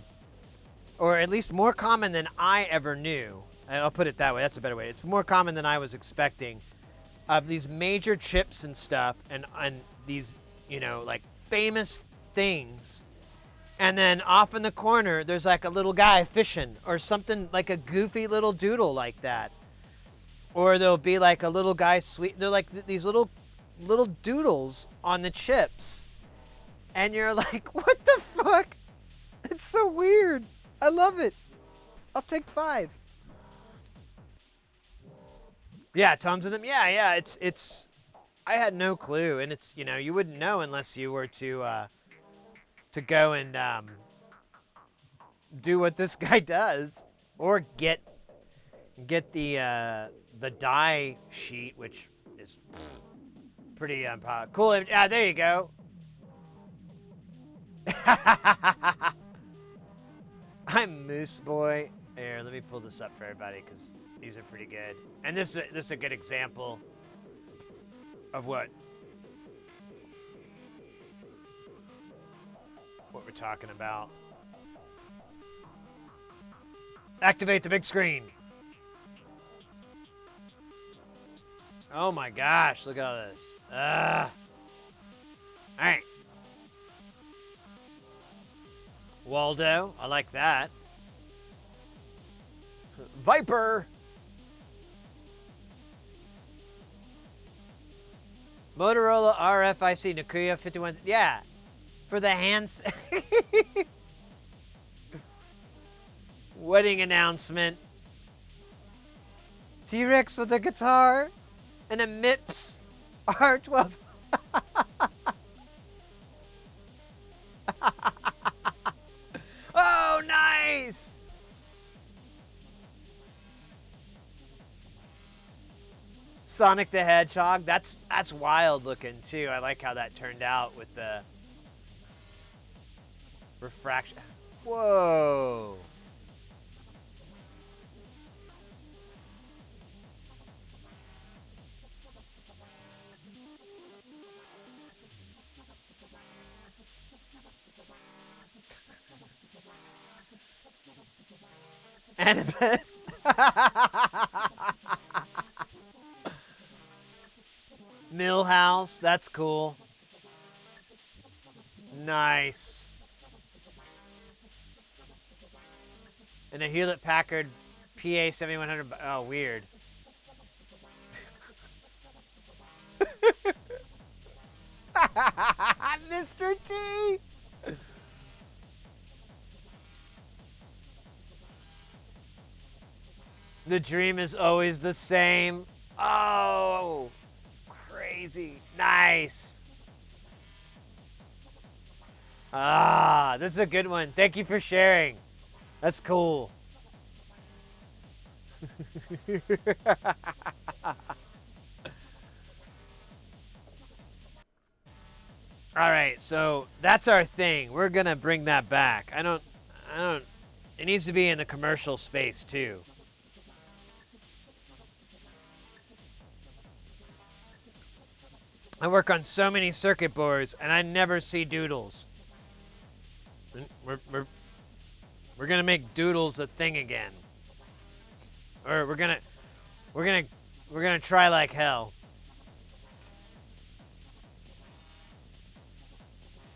or at least more common than I ever knew. I'll put it that way. That's a better way. It's more common than I was expecting, of these major chips and stuff, and these, like famous things. And then off in the corner, there's like a little guy fishing or something, like a goofy little doodle like that. Or there'll be like a little guy they're like these little doodles on the chips. And you're like, what the fuck? It's so weird. I love it. I'll take 5. Yeah, tons of them. Yeah. It's. I had no clue, and it's you wouldn't know unless you were to go and do what this guy does, or get the die sheet, which is pretty cool. Yeah, there you go. I'm Moose Boy. Here, let me pull this up for everybody because these are pretty good. And this is a good example of what we're talking about. Activate the big screen. Oh my gosh, look at all this. All right. Waldo, I like that. Viper. Motorola RFIC Nokia 51. Yeah, for the hands. Wedding announcement. T-Rex with a guitar and a MIPS R12. Oh, nice! Sonic the Hedgehog. That's wild looking too. I like how that turned out with the refraction. Whoa. Anubis. Millhouse, that's cool. Nice. And a Hewlett Packard PA 7100. Oh, weird. Mr. T. The dream is always the same. Oh, crazy. Nice. Ah, this is a good one. Thank you for sharing. That's cool. All right, so that's our thing. We're gonna bring that back. I don't, it needs to be in the commercial space too. I work on so many circuit boards, and I never see doodles. We're gonna make doodles a thing again, or we're gonna try like hell.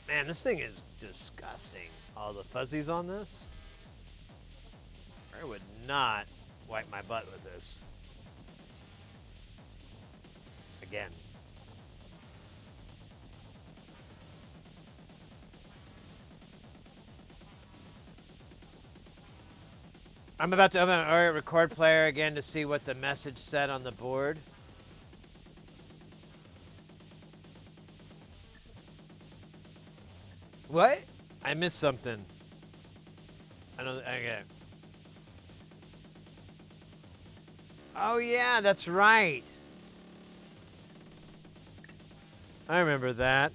Man, this thing is disgusting. All the fuzzies on this. I would not wipe my butt with this again. I'm about to open our record player again to see what the message said on the board. What? I missed something. I don't. Okay. Oh yeah, that's right. I remember that.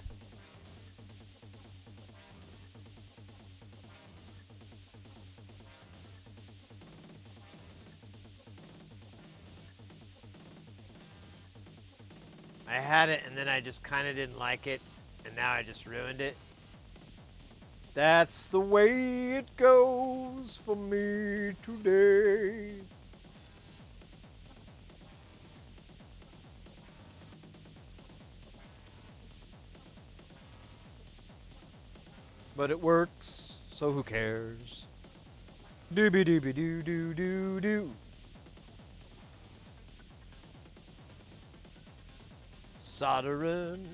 I had it and then I just kind of didn't like it, and now I just ruined it. That's the way it goes for me today. But it works, so who cares? Doobie doobie doo doo doo doo. Soldering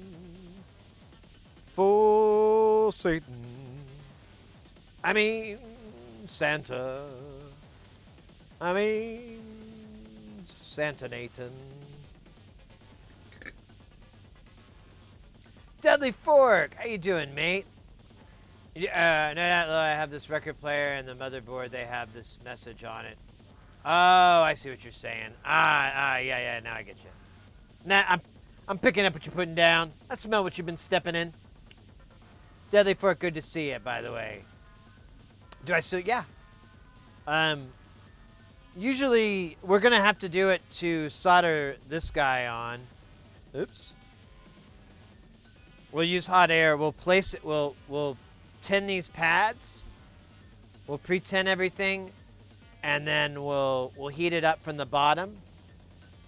for Satan. I mean, Santa. I mean, Santa Nathan. Deadly Fork, how you doing, mate? No, I have this record player and the motherboard. They have this message on it. Oh, I see what you're saying. Yeah. Now I get you. Nah, I'm picking up what you're putting down. I smell what you've been stepping in. Deadly Fork, good to see you, by the way. Do I still? Yeah. Usually we're gonna have to do it to solder this guy on. Oops. We'll use hot air. We'll place it. We'll tin these pads. We'll pre-tin everything, and then we'll heat it up from the bottom.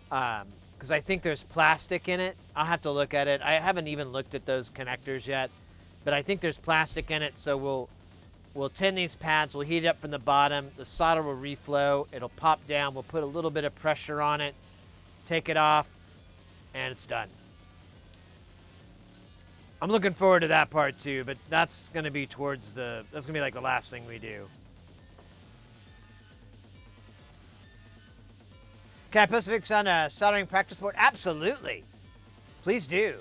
Because I think there's plastic in it. I'll have to look at it. I haven't even looked at those connectors yet, but I think there's plastic in it. So we'll tin these pads. We'll heat it up from the bottom. The solder will reflow. It'll pop down. We'll put a little bit of pressure on it, take it off, and it's done. I'm looking forward to that part too, but that's going to be that's going to be like the last thing we do. Can I post a pic on a soldering practice board? Absolutely. Please do.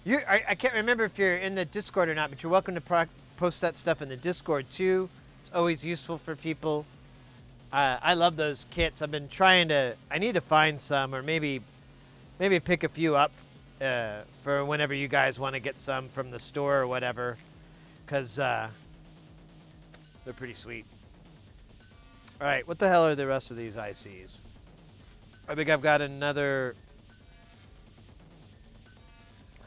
I can't remember if you're in the Discord or not, but you're welcome to post that stuff in the Discord too. It's always useful for people. I love those kits. I've been trying to, I need to find some, or maybe pick a few up for whenever you guys want to get some from the store or whatever, because they're pretty sweet. All right, what the hell are the rest of these ICs? I think I've got another.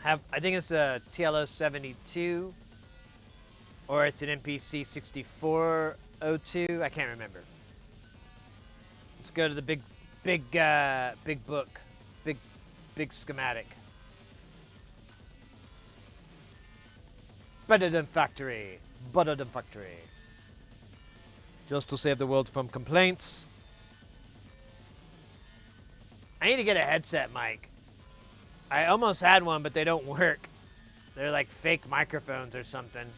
I think it's a TLO 72, or it's an MPC 6402. I can't remember. Let's go to the big book, big schematic. Butterdom Factory. Just to save the world from complaints. I need to get a headset mic. I almost had one, but they don't work. They're like fake microphones or something.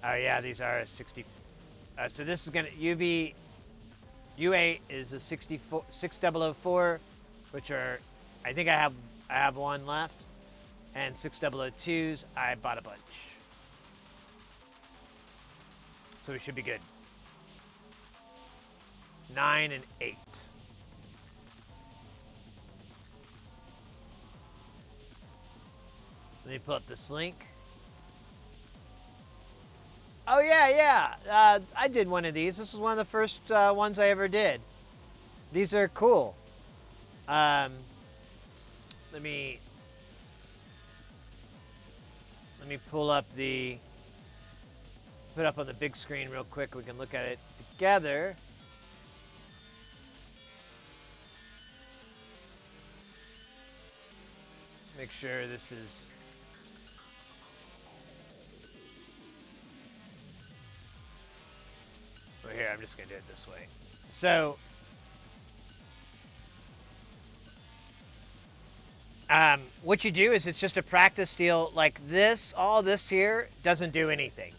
Oh yeah, these are a 60. So this is gonna U8 is a 6004, which are, I think I have one left, and 6002s. I bought a bunch, so we should be good. 9 and 8. Let me pull up this link. Oh, yeah. I did one of these. This is one of the first ones I ever did. These are cool. Let me pull up put up on the big screen real quick. We can look at it together. Make sure this is... Well, here, I'm just going to do it this way. So, what you do is it's just a practice deal like this. All this here doesn't do anything.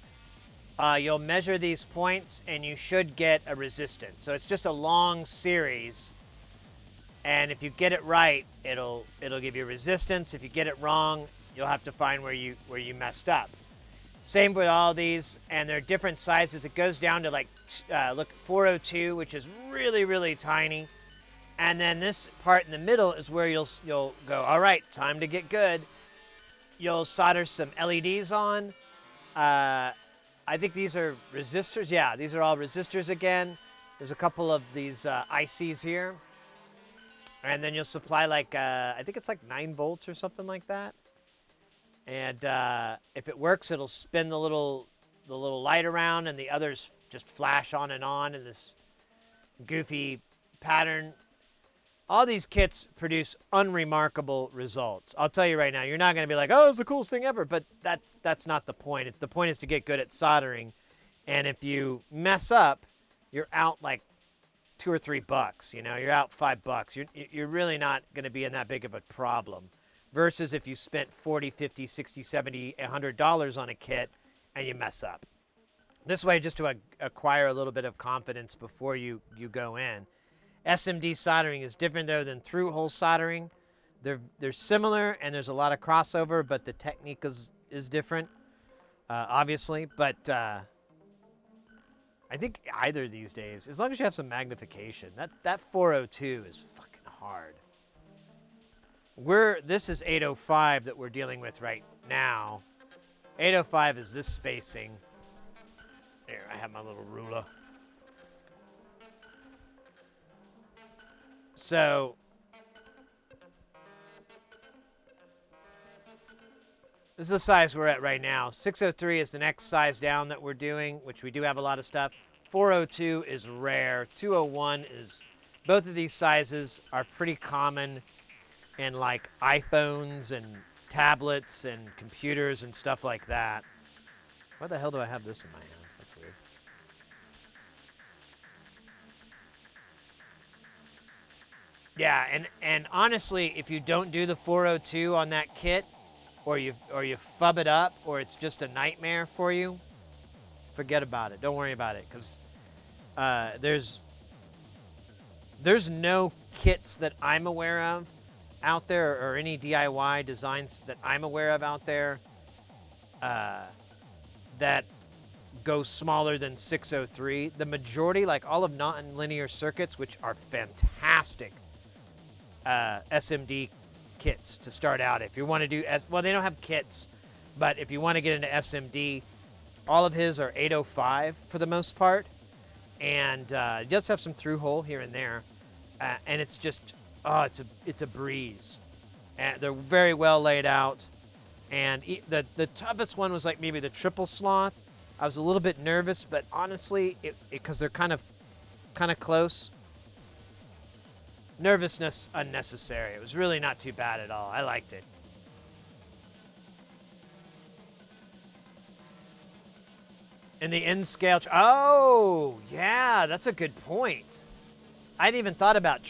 You'll measure these points, and you should get a resistance. So it's just a long series, and if you get it right, it'll give you resistance. If you get it wrong, you'll have to find where you messed up. Same with all these, and they're different sizes. It goes down to like, look, 402, which is really, really tiny. And then this part in the middle is where you'll go, all right, time to get good. You'll solder some LEDs on. I think these are resistors. Yeah, these are all resistors again. There's a couple of these ICs here. And then you'll supply like, I think it's like 9 volts or something like that. And if it works, it'll spin the little light around, and the others just flash on in this goofy pattern. All these kits produce unremarkable results. I'll tell you right now, you're not going to be like, oh, it's the coolest thing ever, but that's not the point. The point is to get good at soldering, and if you mess up, you're out like $2 or $3. You know, you're out $5. You're really not going to be in that big of a problem. Versus if you spent $40, $50, $60, $70, $100 on a kit and you mess up. This way, just to acquire a little bit of confidence before you go in. SMD soldering is different though than through-hole soldering. They're similar and there's a lot of crossover, but the technique is different, obviously. But I think either these days, as long as you have some magnification, that 402 is fucking hard. This is 805 that we're dealing with right now. 805 is this spacing. Here, I have my little ruler. So this is the size we're at right now. 603 is the next size down that we're doing, which we do have a lot of stuff. 402 is rare. 201 is, both of these sizes are pretty common in like iPhones and tablets and computers and stuff like that. Why the hell do I have this in my hand? That's weird. Yeah, and honestly, if you don't do the 402 on that kit, or you fub it up, or it's just a nightmare for you, forget about it. Don't worry about it, because there's no kits that I'm aware of out there, or any DIY designs that I'm aware of out there that go smaller than 603. The majority, like all of non-linear circuits, which are fantastic SMD kits to start out. If you want to do, well, they don't have kits, but if you want to get into SMD, all of his are 805 for the most part, and it does have some through hole here and there, and it's just, it's a breeze. And they're very well laid out. And the toughest one was like maybe the triple sloth. I was a little bit nervous, but honestly, because they're kind of close, nervousness unnecessary. It was really not too bad at all. I liked it. And the end scale, oh yeah, that's a good point. I hadn't even thought about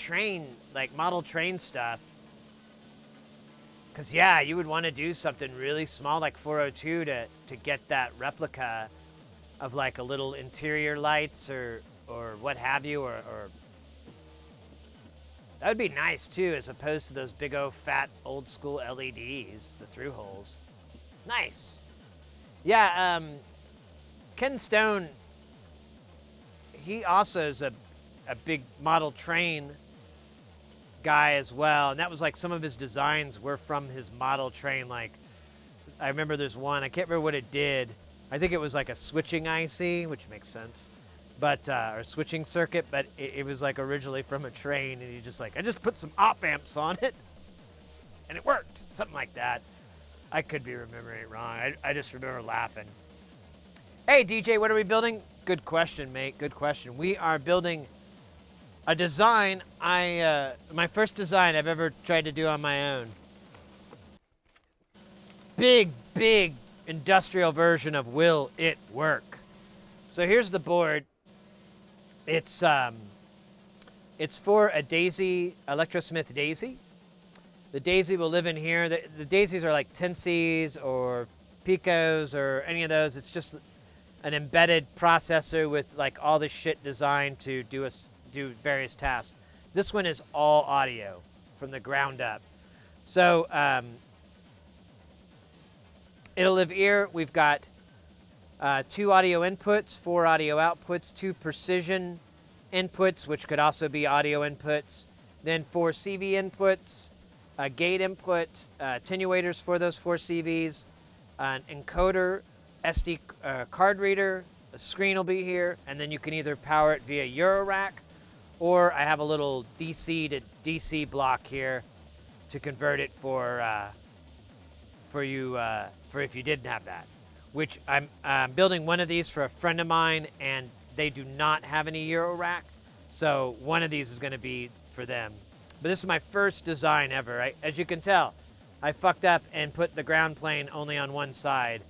model train stuff. Because, yeah, you would want to do something really small like 402 to get that replica of like a little interior lights or what have you, or that would be nice too, as opposed to those big old fat old school LEDs, the through holes. Nice. Yeah, Ken Stone, he also is a big model train guy as well, and that was like some of his designs were from his model train. Like, I remember there's one, I can't remember what it did. I think it was like a switching IC, which makes sense, but or switching circuit, but it was like originally from a train, and he just like, I just put some op amps on it and it worked, something like that. I could be remembering it wrong. I just remember laughing. Hey DJ, what are we building? Good question, mate. Good question. We are building a design, my first design I've ever tried to do on my own. Big industrial version of Will It Work? So here's the board. It's for a Daisy, Electrosmith Daisy. The Daisy will live in here. The Daisies are like Tensees or Picos or any of those. It's just an embedded processor with like all the shit designed to do various tasks. This one is all audio from the ground up. So it'll live here. We've got 2 audio inputs, 4 audio outputs, 2 precision inputs, which could also be audio inputs, then 4 CV inputs, a gate input, attenuators for those 4 CVs, an encoder, SD card reader, a screen will be here, and then you can either power it via Eurorack or I have a little DC to DC block here to convert it for if you didn't have that. Which I'm building one of these for a friend of mine, and they do not have any Euro rack, so one of these is going to be for them. But this is my first design ever. As you can tell, I fucked up and put the ground plane only on one side.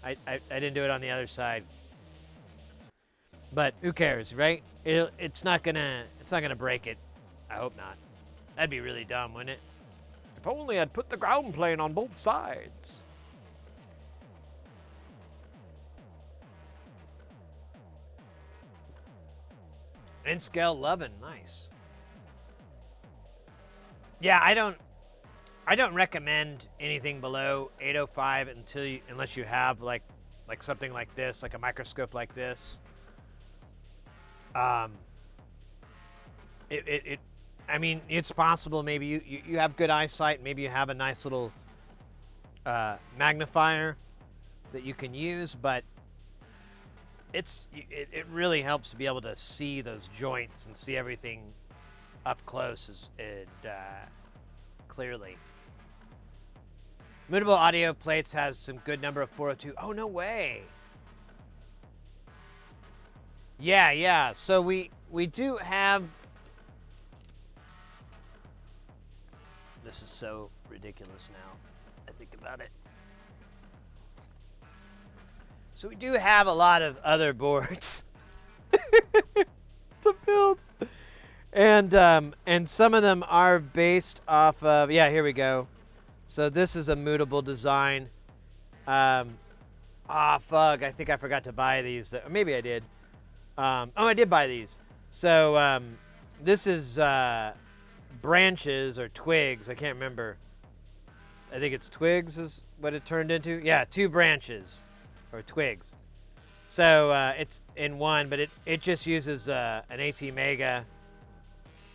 I didn't do it on the other side. But who cares, right? It's not gonna break it. I hope not. That'd be really dumb, wouldn't it? If only I'd put the ground plane on both sides. In scale 11, nice. Yeah, I don't recommend anything below 805 unless you have like something like this, like a microscope like this. I mean, it's possible maybe you have good eyesight, maybe you have a nice little magnifier that you can use, but it really helps to be able to see those joints and see everything up close clearly. Mutable audio plates has some good number of 402. Oh, no way. Yeah. So we do have. This is so ridiculous now. I think about it. So we do have a lot of other boards to build, and some of them are based off of. Yeah, here we go. So this is a mutable design. Fuck! I think I forgot to buy these. Or maybe I did. I did buy these. So this is branches or twigs. I can't remember. I think it's twigs is what it turned into. Yeah, 2 branches or twigs. So it's in one, but it just uses an AT Mega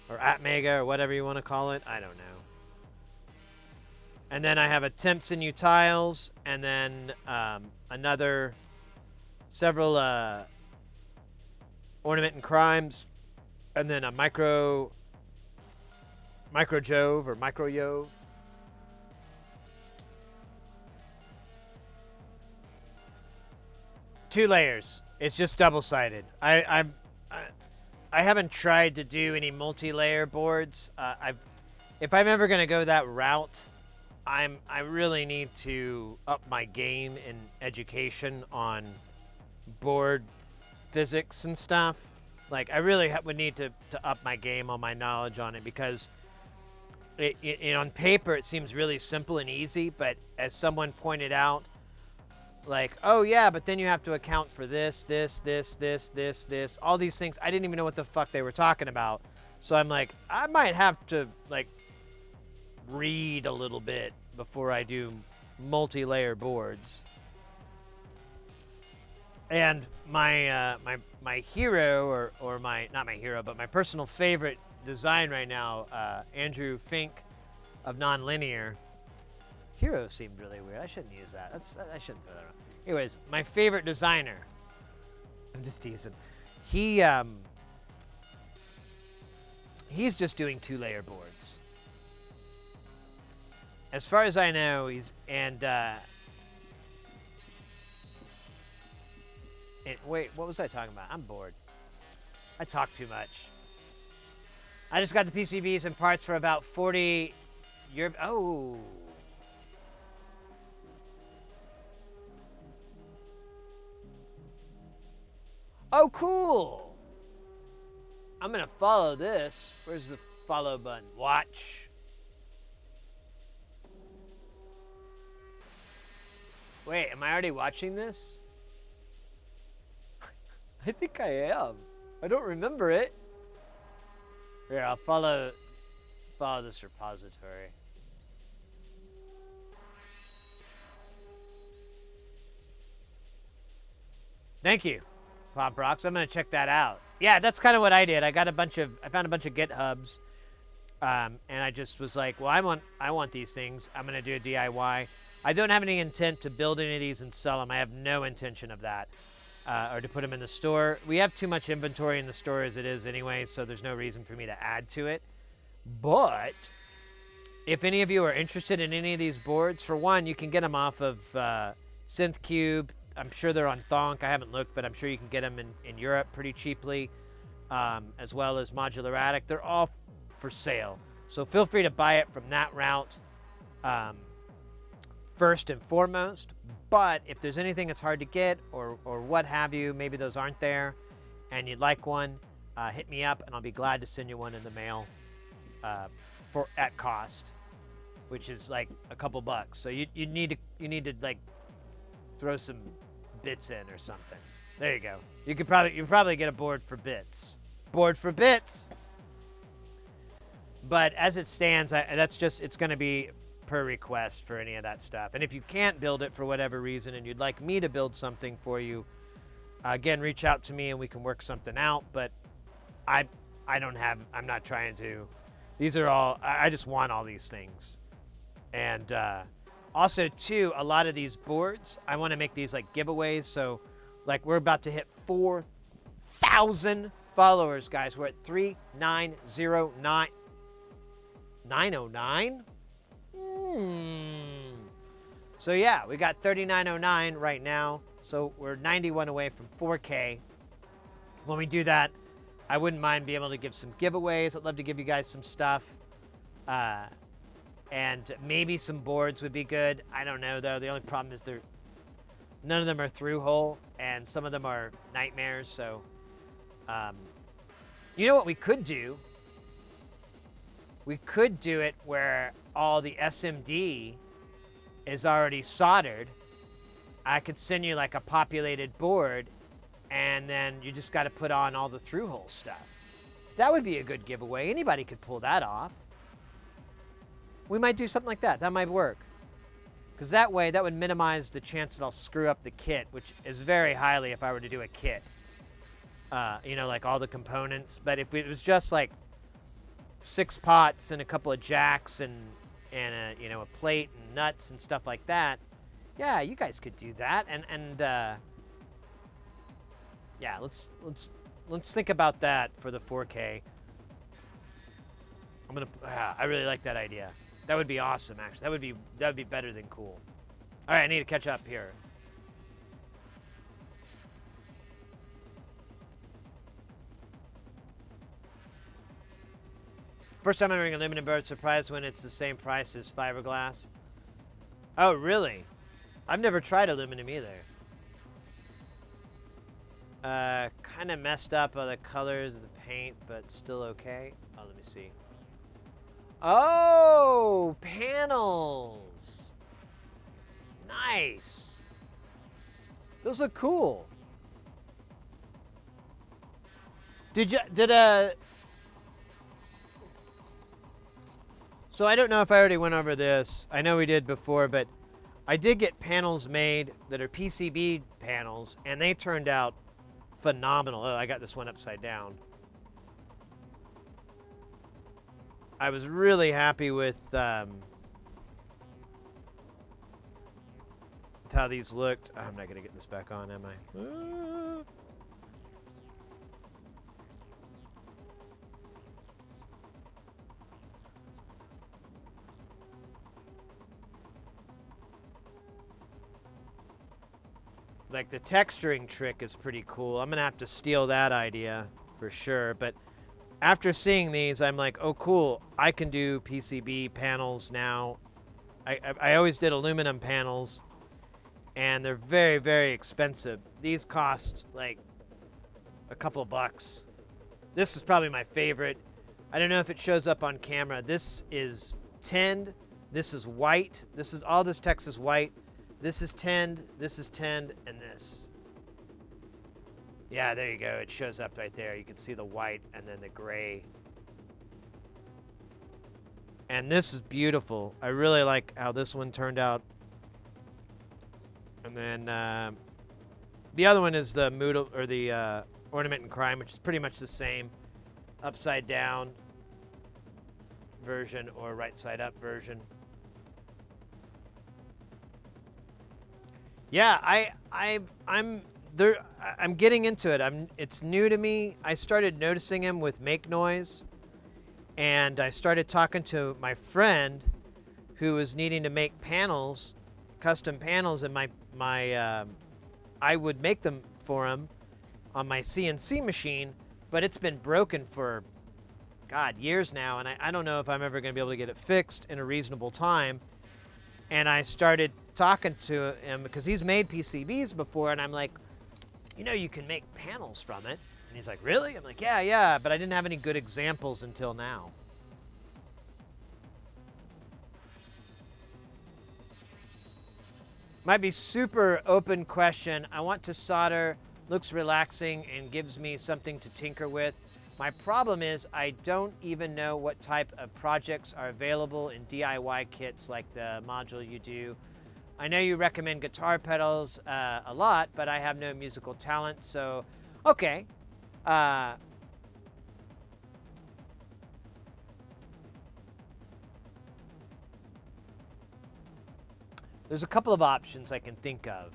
or Atmega or whatever you want to call it. I don't know. And then I have a temp sinew tiles, and then several ornament and crimes, and then a micro jove or micro yove. Two layers. It's just double-sided. I haven't tried to do any multi-layer boards. If I'm ever gonna go that route, I really need to up my game in education on board physics and stuff. Like, I really would need to up my game on my knowledge on it, because on paper it seems really simple and easy, but as someone pointed out, like, oh yeah, but then you have to account for this, all these things. I didn't even know what the fuck they were talking about. So I'm like, I might have to like read a little bit before I do multi-layer boards. And my hero, or my, not my hero, but my personal favorite design right now, Andrew Fink of Nonlinear. Hero seemed really weird. I shouldn't use that. I shouldn't throw that around. Anyways, my favorite designer. I'm just teasing. He's just doing 2-layer boards. As far as I know, wait, what was I talking about? I'm bored. I talk too much. I just got the PCBs and parts for about 40 euros. Oh. Oh, cool. I'm going to follow this. Where's the follow button? Watch. Wait, am I already watching this? I think I am. I don't remember it. Here, I'll follow this repository. Thank you, Pop Rocks. I'm gonna check that out. Yeah, that's kind of what I did. I found a bunch of GitHubs, and I just was like, well, I want these things. I'm gonna do a DIY. I don't have any intent to build any of these and sell them. I have no intention of that. or to put them in the store. We have too much inventory in the store as it is anyway, so there's no reason for me to add to it. But if any of you are interested in any of these boards, for one, you can get them off of SynthCube. I'm sure they're on Thonk. I haven't looked, but I'm sure you can get them in Europe pretty cheaply, as well as Modular Attic. They're all for sale. So feel free to buy it from that route first and foremost. But if there's anything that's hard to get or what have you, maybe those aren't there, and you'd like one, hit me up and I'll be glad to send you one in the mail at cost, which is like a couple bucks. So you need to like throw some bits in or something. There you go. You probably get a board for bits. Board for bits. But as it stands, it's going to be per request for any of that stuff. And if you can't build it for whatever reason and you'd like me to build something for you, again, reach out to me and we can work something out. But I'm not trying to. These are all, I just want all these things. And also, too, a lot of these boards, I want to make these like giveaways. So, like, we're about to hit 4,000 followers, guys. We're at 3,909. 909? So yeah, we got 3,909 right now. So we're 91 away from 4K. When we do that, I wouldn't mind being able to give some giveaways. I'd love to give you guys some stuff. And maybe some boards would be good. I don't know, though. The only problem is none of them are through hole, and some of them are nightmares. So, you know what we could do? We could do it where all the SMD is already soldered. I could send you like a populated board, and then you just got to put on all the through-hole stuff. That would be a good giveaway. Anybody could pull that off. We might do something like that. That might work. Because that way, that would minimize the chance that I'll screw up the kit, which is very highly if I were to do a kit. You know, like all the components. But if it was just like 6 pots and a couple of jacks and a, you know, a plate and nuts and stuff like that, yeah, you guys could do that. And yeah, let's think about that for the 4K. I really like that idea. That would be awesome, actually. That would be better than cool. All right, I need to catch up here. First time entering aluminum board, surprised when it's the same price as fiberglass. Oh, really? I've never tried aluminum either. Kind of messed up on the colors of the paint, but still okay. Oh, let me see. Oh, panels. Nice. Those look cool. So I don't know if I already went over this. I know we did before, but I did get panels made that are PCB panels, and they turned out phenomenal. Oh, I got this one upside down. I was really happy with how these looked. Oh, I'm not going to get this back on, am I? Like, the texturing trick is pretty cool. I'm going to have to steal that idea for sure. But after seeing these, I'm like, oh, cool. I can do PCB panels now. I always did aluminum panels, and they're very, very expensive. These cost, like, a couple bucks. This is probably my favorite. I don't know if it shows up on camera. This is tinned. This is white. All this text is white. This is tinned, and this. Yeah, there you go. It shows up right there. You can see the white and then the gray. And this is beautiful. I really like how this one turned out. And then the other one is the Moodle, or the Ornament and Crime, which is pretty much the same upside down version or right side up version. Yeah, I'm I'm getting into it. It's new to me. I started noticing him with Make Noise, and I started talking to my friend who was needing to make panels, custom panels, and I would make them for him on my CNC machine, but it's been broken for, God, years now, and I don't know if I'm ever going to be able to get it fixed in a reasonable time. And I started talking to him because he's made PCBs before, and I'm like, you know, you can make panels from it. And he's like, really? I'm like, yeah, but I didn't have any good examples until now. Might be super open question. I want to solder, looks relaxing and gives me something to tinker with. My problem is I don't even know what type of projects are available in DIY kits like the module you do. I know you recommend guitar pedals a lot, but I have no musical talent, so okay. There's a couple of options I can think of.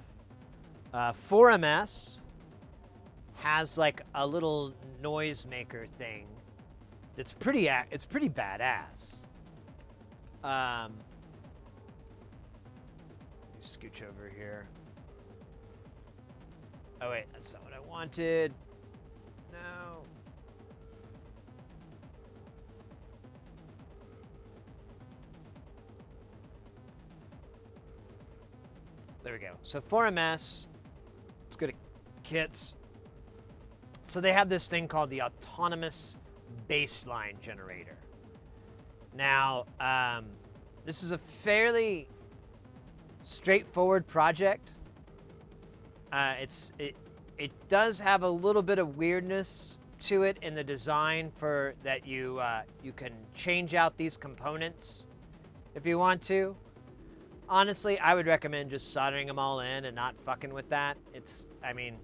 4MS has like a little noisemaker thing that's pretty badass. Scooch over here. Oh wait, that's not what I wanted. No. There we go. So 4MS, let's go to kits. So they have this thing called the autonomous baseline generator. Now, this is a fairly straightforward project. It does have a little bit of weirdness to it in the design for that you can change out these components if you want to. Honestly, I would recommend just soldering them all in and not fucking with that. I mean,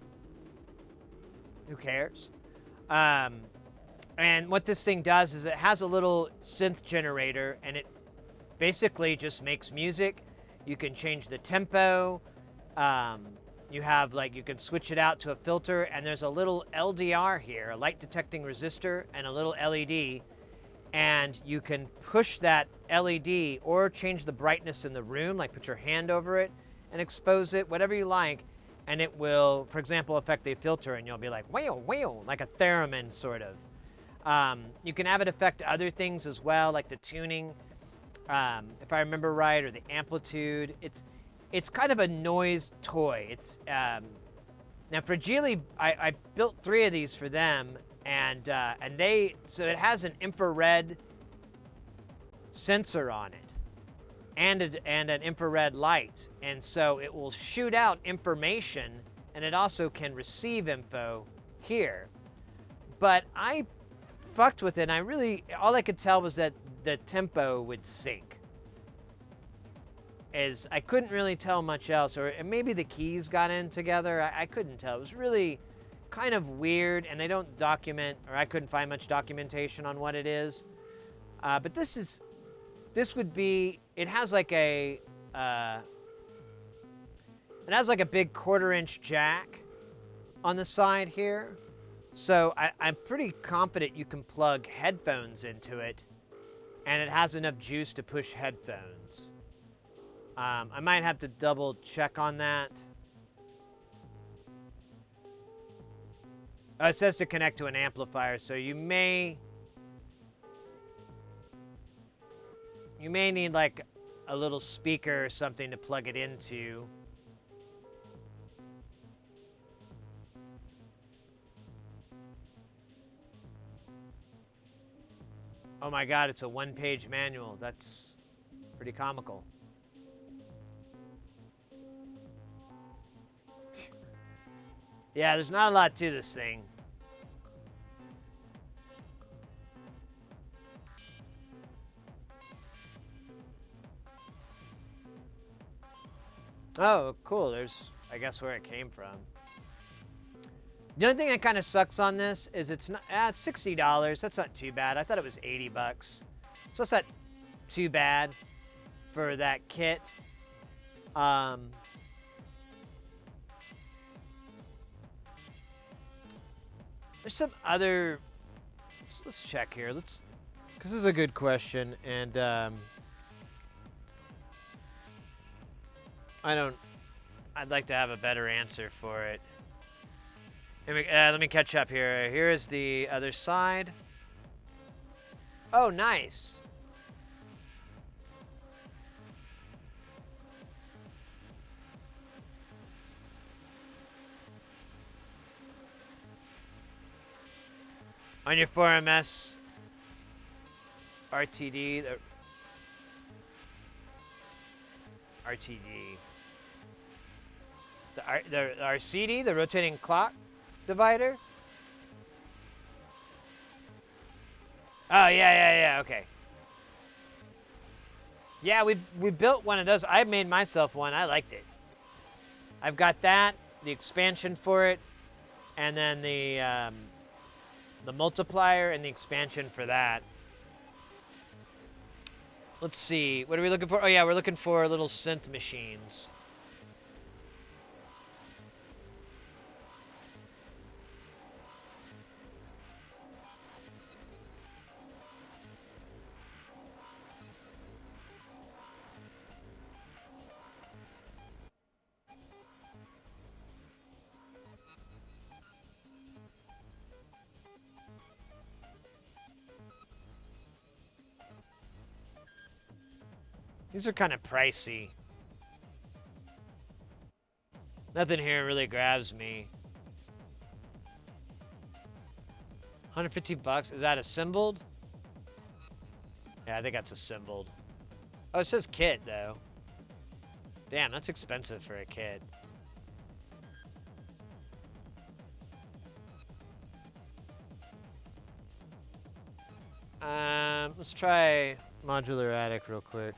who cares? And what this thing does is it has a little synth generator, and it basically just makes music. You can change the tempo. You can switch it out to a filter, and there's a little LDR here, a light detecting resistor, and a little LED. And you can push that LED or change the brightness in the room, like put your hand over it and expose it, whatever you like, and it will, for example, affect the filter, and you'll be like, wow, wow, like a theremin sort of. You can have it affect other things as well, like the tuning, if I remember right, or the amplitude. It's kind of a noise toy. Now for Geely, I built 3 of these for them, and so it has an infrared sensor on it, and an infrared light, and so it will shoot out information, and it also can receive info here. But I fucked with it, and all I could tell was that the tempo would sync. I couldn't really tell much else, or maybe the keys got in together. I couldn't tell. It was really kind of weird, and they don't document, or I couldn't find much documentation on what it is. But it has like a big 1/4-inch jack on the side here. So I'm pretty confident you can plug headphones into it, and it has enough juice to push headphones. I might have to double check on that. Oh, it says to connect to an amplifier, so you may need like a little speaker or something to plug it into. Oh my God, it's a 1-page manual. That's pretty comical. Yeah, there's not a lot to this thing. Oh, cool. There's, I guess, where it came from. The only thing that kind of sucks on this is it's $60. That's not too bad. I thought it was $80. So that's not too bad for that kit. There's some other. Let's check here. Because this is a good question, and I'd like to have a better answer for it. Let me catch up here. Here is the other side. Oh, nice. On your 4MS RTD, the RCD, the rotating clock divider. Oh yeah, okay. Yeah, we built one of those. I made myself one. I liked it. I've got that, the expansion for it, and then the multiplier and the expansion for that. Let's see. What are we looking for? Oh yeah, we're looking for little synth machines. These are kind of pricey. Nothing here really grabs me. 150 bucks. Is that assembled? Yeah, I think that's assembled. Oh, it says kit, though. Damn, that's expensive for a kit. Let's try modular attic real quick.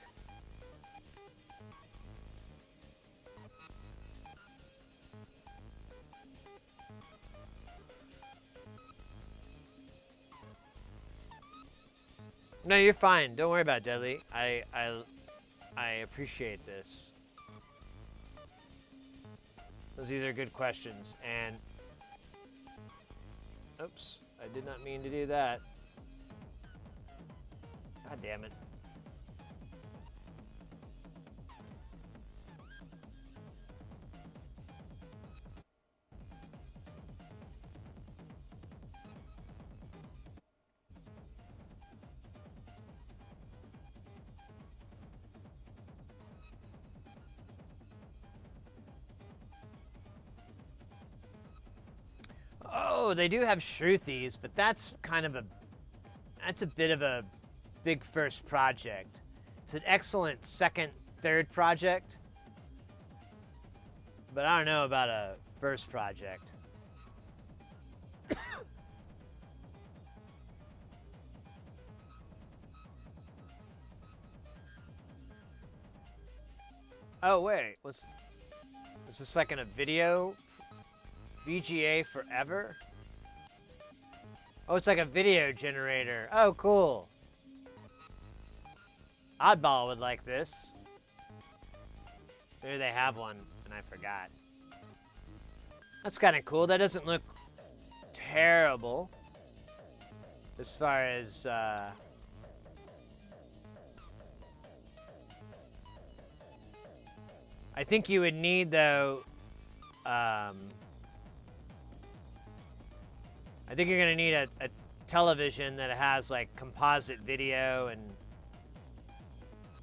No, you're fine. Don't worry about it, Deadly. I appreciate this. These are good questions, and oops, I did not mean to do that. God damn it. Oh, they do have Shruthies, but that's a bit of a big first project. It's an excellent second, third project, but I don't know about a first project. Oh wait, is this like in a video? VGA forever? Oh, it's like a video generator. Oh, cool. Oddball would like this. Maybe they have one, and I forgot. That's kind of cool. That doesn't look terrible. As far as, I think you would need, though, I think you're going to need a television that has, like, composite video and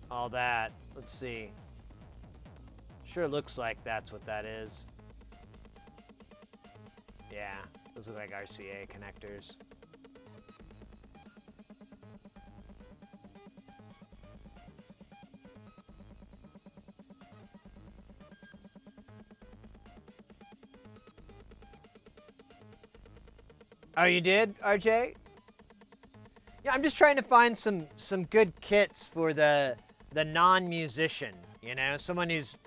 all that. Let's see. Sure looks like that's what that is. Yeah, those look like RCA connectors. Oh, you did, RJ? Yeah, I'm just trying to find some good kits for the non-musician, you know, someone who's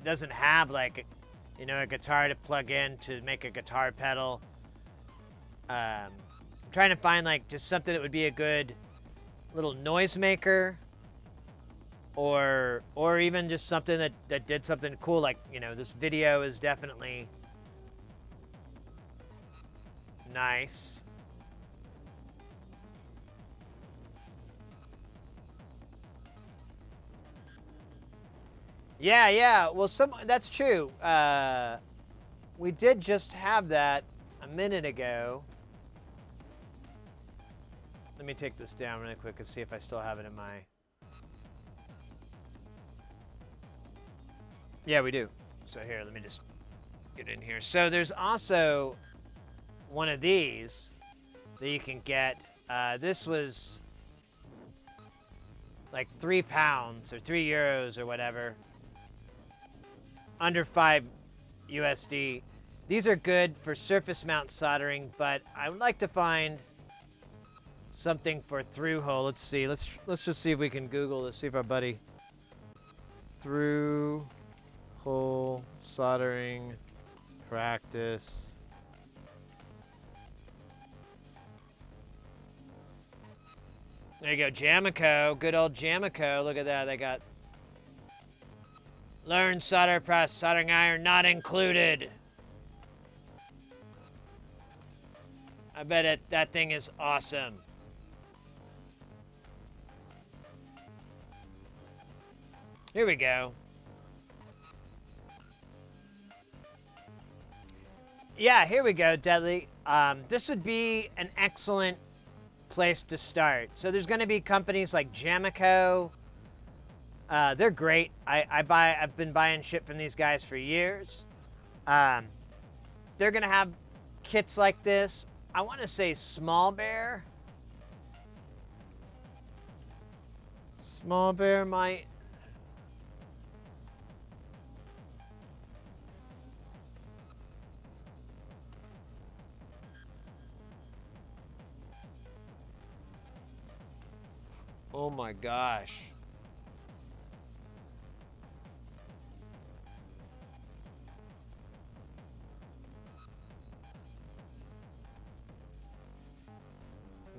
doesn't have like, you know, a guitar to plug in to make a guitar pedal. I'm trying to find like just something that would be a good little noisemaker, or even just something that did something cool. Like, you know, this video is definitely Nice. Yeah, yeah. Well, that's true. We did just have that a minute ago. Let me take this down really quick and see if I still have it in my... Yeah, we do. So here, let me just get in here. So there's also one of these that you can get. This was like £3 or €3 or whatever. Under 5 USD. These are good for surface mount soldering, but I would like to find something for through hole. Let's see. Let's just see if we can Google this. See if our buddy through hole soldering practice. There you go, Jamico. Good old Jamico. Look at that. They got learn solder press, soldering iron not included. I bet that thing is awesome. Here we go. Yeah, here we go, Deadly. This would be an excellent place to start. So there's going to be companies like Jamico. They're great. I've been buying shit from these guys for years. They're going to have kits like this. I want to say Small Bear. Small Bear might... Oh my gosh.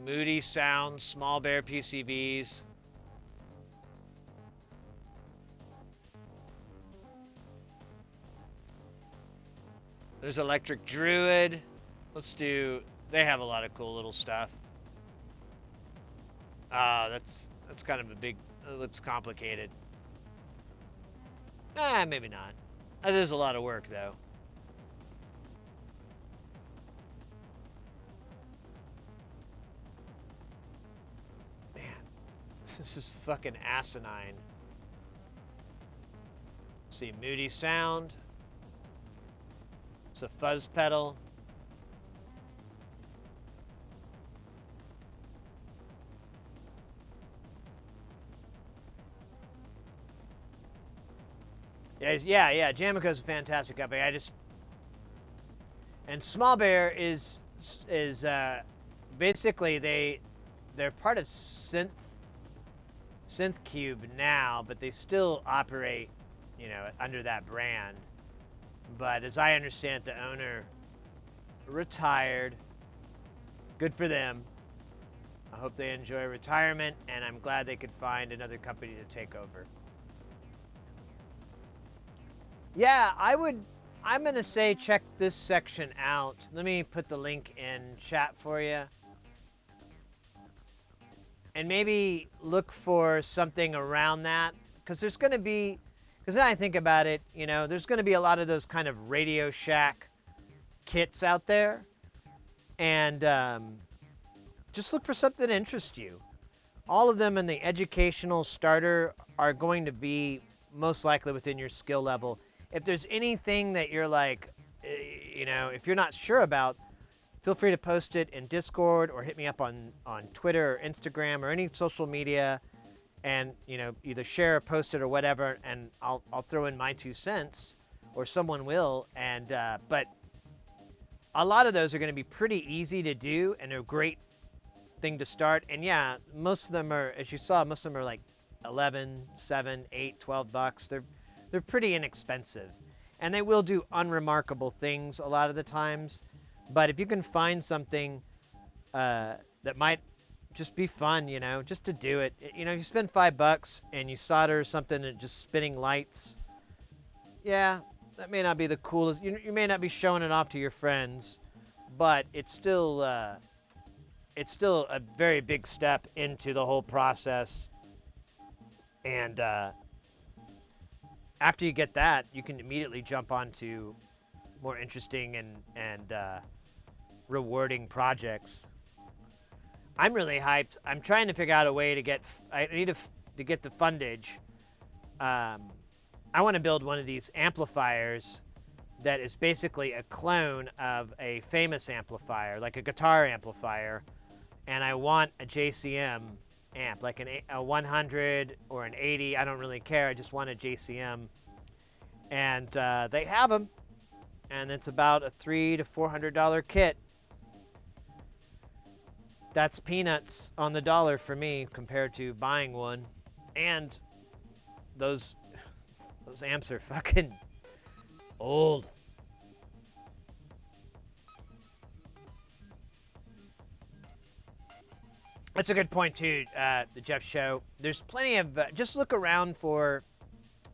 Moody Sounds, Small Bear PCBs. There's Electric Druid. Let's do... They have a lot of cool little stuff. That's kind of a big... looks complicated. Maybe not. There's a lot of work, though. Man, this is fucking asinine. Let's see, Moody Sound. It's a fuzz pedal. Yeah, Jamico's a fantastic company. And Small Bear is basically they're part of SynthCube now, but they still operate, under that brand. But as I understand it, the owner retired. Good for them. I hope they enjoy retirement, and I'm glad they could find another company to take over. Yeah, I'm going to say check this section out. Let me put the link in chat for you. And maybe look for something around that. Because there's going to be, because then I think about it, there's going to be a lot of those kind of Radio Shack kits out there. And just look for something that interests you. All of them in the educational starter are going to be most likely within your skill level. If there's anything that you're like, if you're not sure about, feel free to post it in Discord or hit me up on Twitter or Instagram or any social media, and either share or post it or whatever, and I'll throw in my 2 cents, or someone will. And but a lot of those are going to be pretty easy to do, and they're a great thing to start. And yeah, most of them are, as you saw, most of them are like 11, 7, 8, 12 bucks. They're pretty inexpensive, and they will do unremarkable things a lot of the times. But if you can find something that might just be fun, just to do it. If you spend $5 and you solder something and just spinning lights, yeah, that may not be the coolest. You may not be showing it off to your friends, but it's still a very big step into the whole process. And after you get that, you can immediately jump onto more interesting and rewarding projects. I'm really hyped. I'm trying to figure out a way to get. I need to get the fundage. I want to build one of these amplifiers that is basically a clone of a famous amplifier, like a guitar amplifier, and I want a JCM amp, like a 100 or an 80. I don't really care. I just want a JCM, and they have them, and it's about a $300 to $400 kit. That's peanuts on the dollar for me compared to buying one, and those amps are fucking old. That's a good point too, the Jeff Show. There's plenty of just look around for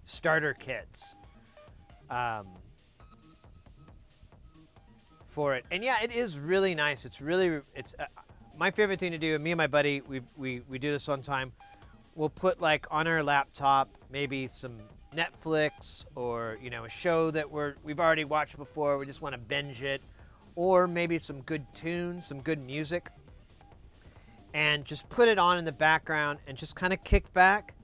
starter kits for it, and yeah, it is really nice. It's my favorite thing to do. Me and my buddy, we do this one time. We'll put like on our laptop maybe some Netflix or a show that we've already watched before. We just want to binge it, or maybe some good tunes, some good music, and just put it on in the background and just kind of kick back.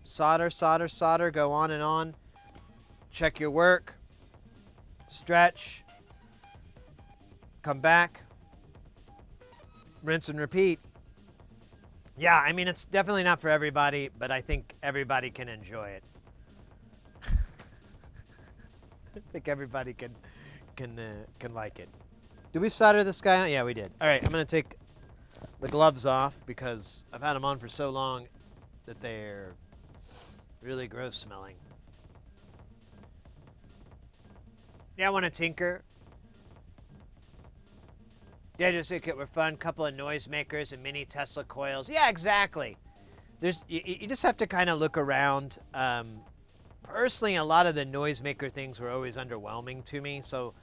Solder, solder, solder, go on and on. Check your work. Stretch. Come back. Rinse and repeat. Yeah, I mean, it's definitely not for everybody, but I think everybody can enjoy it. I think everybody can like it. Did we solder this guy on? Yeah, we did. All right, I'm going to take the gloves off because I've had them on for so long that they're really gross smelling. Yeah, I want to tinker. Yeah, just think it were fun. Couple of noisemakers and mini Tesla coils. Yeah, exactly. You just have to kind of look around. Personally, a lot of the noisemaker things were always underwhelming to me, so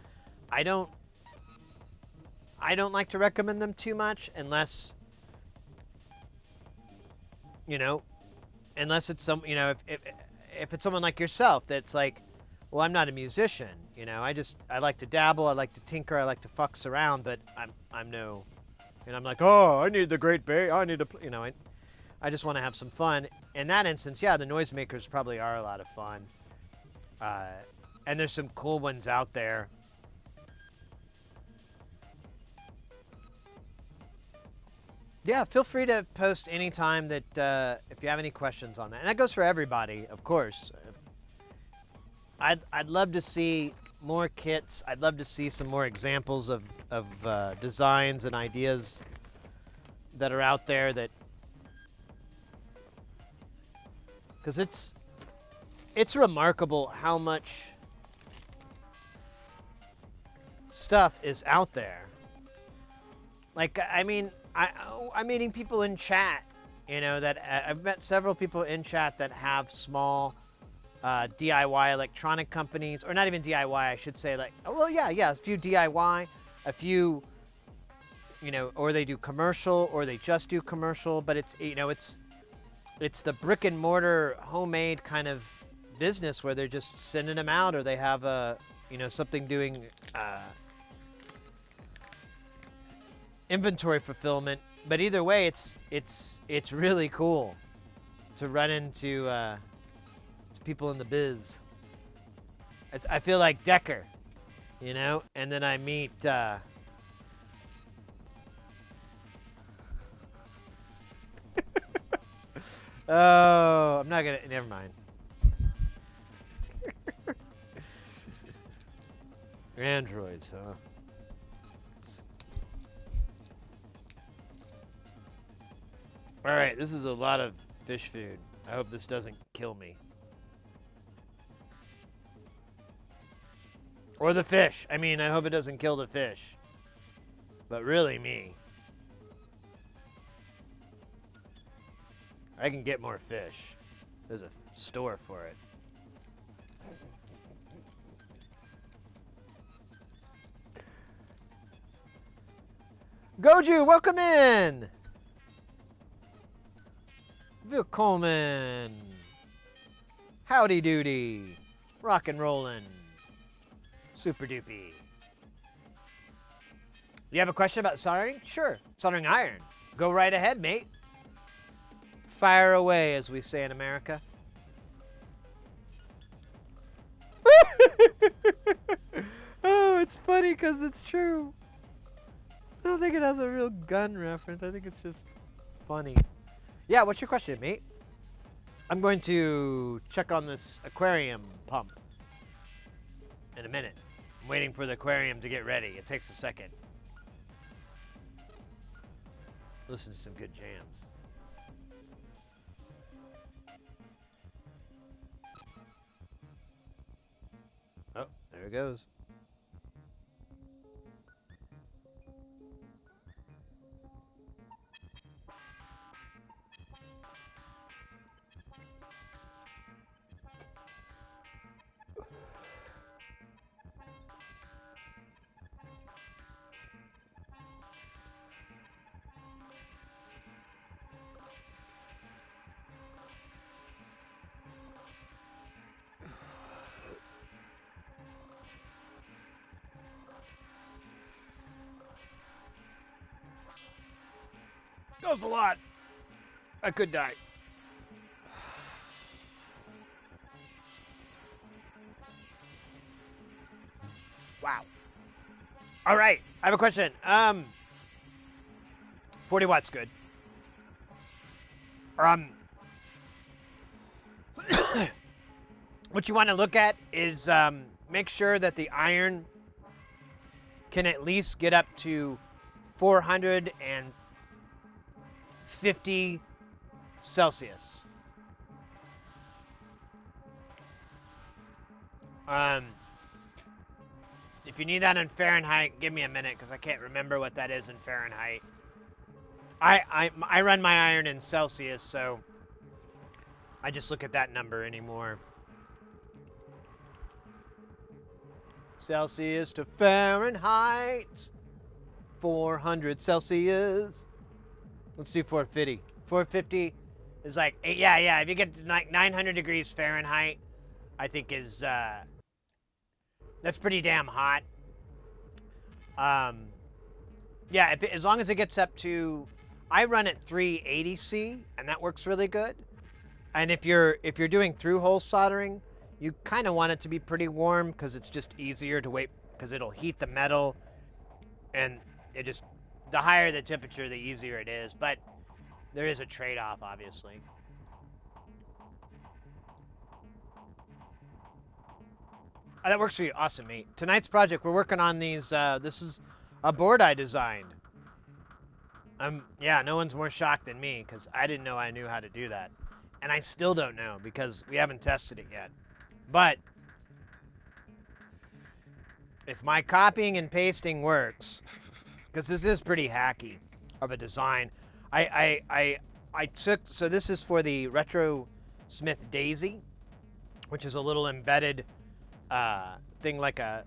I don't like to recommend them too much unless it's some, if it's someone like yourself that's like, well, I'm not a musician, I like to dabble, I like to tinker, I like to fucks around, but I'm no, and I'm like, oh, I need the great bass, I need to, I just want to have some fun. In that instance, yeah, the noisemakers probably are a lot of fun, and there's some cool ones out there. Yeah, feel free to post anytime that if you have any questions on that, and that goes for everybody, of course. I'd love to see more kits. I'd love to see some more examples of designs and ideas that are out there, that because it's remarkable how much stuff is out there. Like, I mean, I'm meeting people in chat, that I've met several people in chat that have small DIY electronic companies, or not even DIY, I should say, like, a few DIY, a few, or they do commercial, or they just do commercial, but it's the brick and mortar homemade kind of business where they're just sending them out, or they have a, something doing inventory fulfillment. But either way, it's really cool to run into people in the biz. I feel like Decker, and then I meet oh, I'm not gonna, never mind. Androids, huh? All right, this is a lot of fish food. I hope this doesn't kill me. Or the fish. I mean, I hope it doesn't kill the fish. But really me. I can get more fish. There's a store for it. Goju, welcome in. Willkommen. Howdy doody. Rock and rollin'. Super doopy. You have a question about soldering? Sure. Soldering iron. Go right ahead, mate. Fire away, as we say in America. Oh, it's funny because it's true. I don't think it has a real gun reference. I think it's just funny. Yeah, what's your question, mate? I'm going to check on this aquarium pump in a minute. I'm waiting for the aquarium to get ready. It takes a second. Listen to some good jams. Oh, there it goes. That was a lot. I could die. Wow. All right. I have a question. 40 watts good. What you want to look at is make sure that the iron can at least get up to 450 Celsius. If you need that in Fahrenheit, give me a minute because I can't remember what that is in Fahrenheit. I run my iron in Celsius, so I just look at that number anymore. Celsius to Fahrenheit. 400 Celsius. Let's do 450. 450 is like, yeah. If you get to like 900 degrees Fahrenheit, I think is, that's pretty damn hot. Yeah, as long as it gets up to, I run at 380 C, and that works really good. And if you're doing through-hole soldering, you kind of want it to be pretty warm because it's just easier to wait because it'll heat the metal, and the higher the temperature, the easier it is. But there is a trade-off, obviously. Oh, that works for you. Awesome, mate. Tonight's project, we're working on these. This is a board I designed. Yeah, no one's more shocked than me because I didn't know I knew how to do that. And I still don't know because we haven't tested it yet. But if my copying and pasting works, because this is pretty hacky of a design, I took, so this is for the Retro Smith Daisy, which is a little embedded thing like a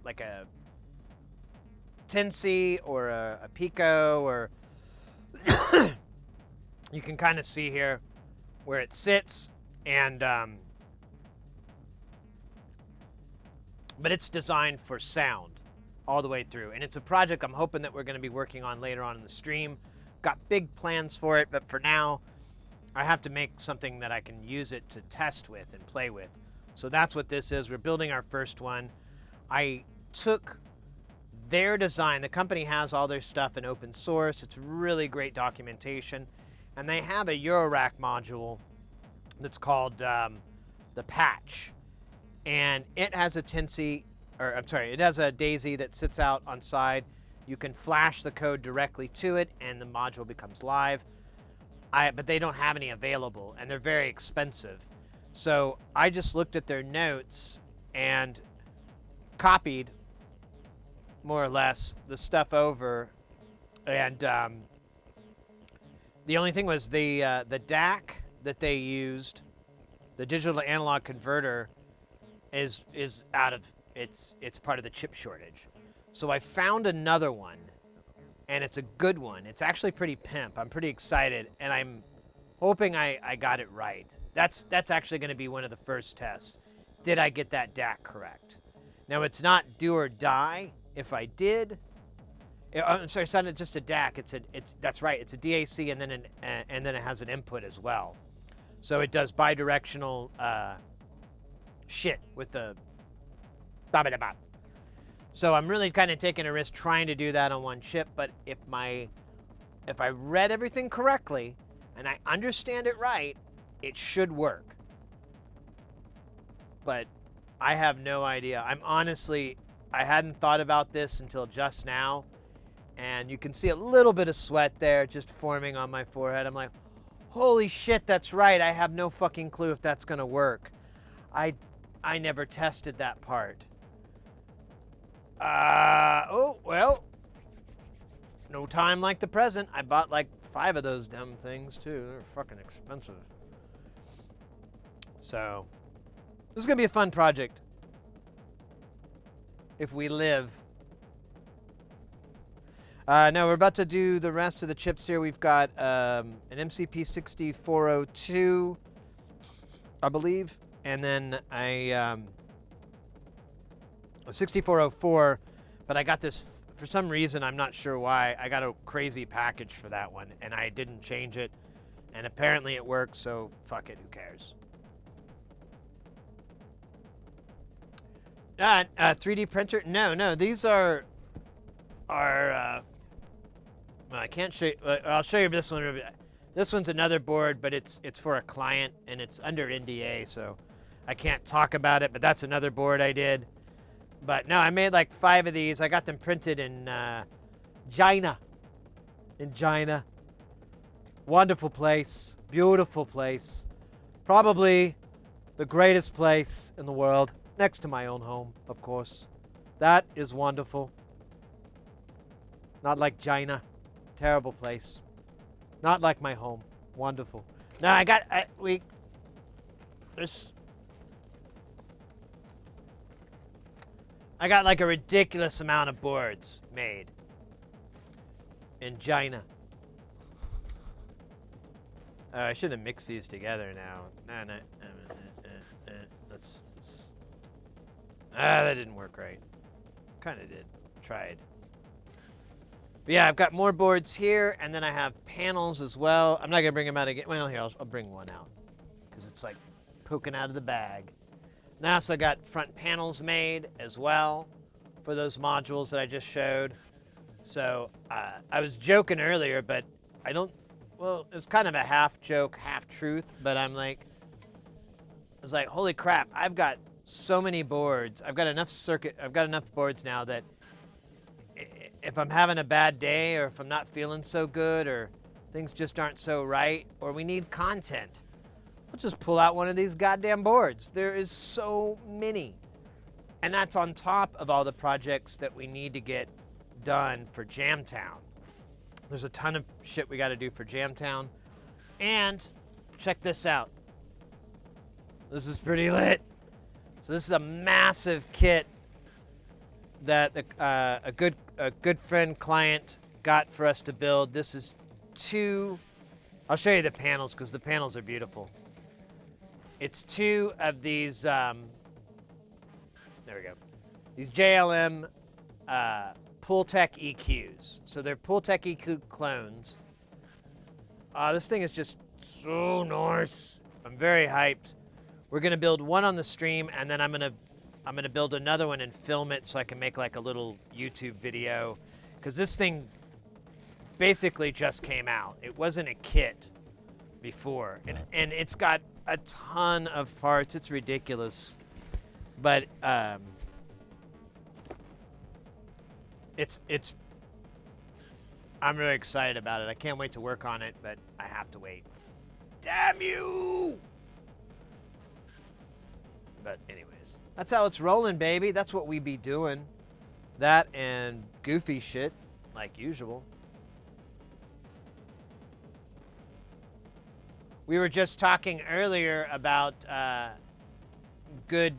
Tinsy or a Pico, or you can kind of see here where it sits, and but it's designed for sound all the way through, and it's a project I'm hoping that we're going to be working on later on in the stream. Got big plans for it, but for now I have to make something that I can use it to test with and play with. So that's what this is. We're building our first one. I took their design. The company has all their stuff in open source. It's really great documentation. And they have a Eurorack module that's called the Patch. And it has a Tinsy, or I'm sorry, it has a Daisy that sits out on side. You can flash the code directly to it and the module becomes live. But they don't have any available and they're very expensive. So I just looked at their notes and copied more or less the stuff over, and the only thing was the DAC that they used, the digital to analog converter, is out of it's part of the chip shortage. So I found another one and it's a good one. It's actually pretty pimp. I'm pretty excited, and I'm hoping I got it right. That's actually going to be one of the first tests. Did I get that DAC correct? Now, it's not do or die. If I did, I'm sorry, it's not just a DAC. That's right. It's a DAC, and then it has an input as well. So it does bidirectional shit with the ba-ba-da-ba. So I'm really kind of taking a risk trying to do that on one chip. But if I read everything correctly and I understand it right, it should work. But I have no idea. I hadn't thought about this until just now. And you can see a little bit of sweat there just forming on my forehead. I'm like, holy shit, that's right. I have no fucking clue if that's going to work. I never tested that part. Oh, well, no time like the present. I bought like 5 of those dumb things too. They're fucking expensive. So, this is going to be a fun project. If we live. Now we're about to do the rest of the chips here. We've got an MCP 6402, I believe, and then a 6404, but I got this, for some reason, I'm not sure why, I got a crazy package for that one, and I didn't change it, and apparently it works, so fuck it, who cares? 3D printer? No, these are well, I can't show you, I'll show you this one. This one's another board, but it's for a client, and it's under NDA, so I can't talk about it, but that's another board I did. But no, I made like 5 of these. I got them printed in China. In China. Wonderful place. Beautiful place. Probably the greatest place in the world. Next to my own home, of course. That is wonderful. Not like China. Terrible place. Not like my home. Wonderful. Now I got, I got like a ridiculous amount of boards made in China. I should have mixed these together now. That didn't work right. Kind of did. Tried. But yeah, I've got more boards here, and then I have panels as well. I'm not gonna bring them out again. Well, here, I'll bring one out because it's like poking out of the bag. Then I also got front panels made as well for those modules that I just showed. So I was joking earlier, but I don't, well, it was kind of a half joke, half truth, but I was like, holy crap, I've got so many boards. I've got enough boards now that if I'm having a bad day, or if I'm not feeling so good, or things just aren't so right, or we need content, I'll just pull out one of these goddamn boards. There is so many. And that's on top of all the projects that we need to get done for Jamtown. There's a ton of shit we got to do for Jamtown. And check this out. This is pretty lit. So this is a massive kit that a good friend client got for us to build. This is 2. I'll show you the panels because the panels are beautiful. It's 2 of these. There we go. These JLM Pultec EQs. So they're Pultec EQ clones. This thing is just so nice. I'm very hyped. We're gonna build one on the stream, and then I'm gonna build another one and film it so I can make like a little YouTube video, because this thing basically just came out. It wasn't a kit before, and it's got a ton of parts. It's ridiculous, but it's I'm really excited about it. I can't wait to work on it, but I have to wait. Damn you! But anyways, that's how it's rolling, baby. That's what we be doing. That and goofy shit, like usual. We were just talking earlier about good,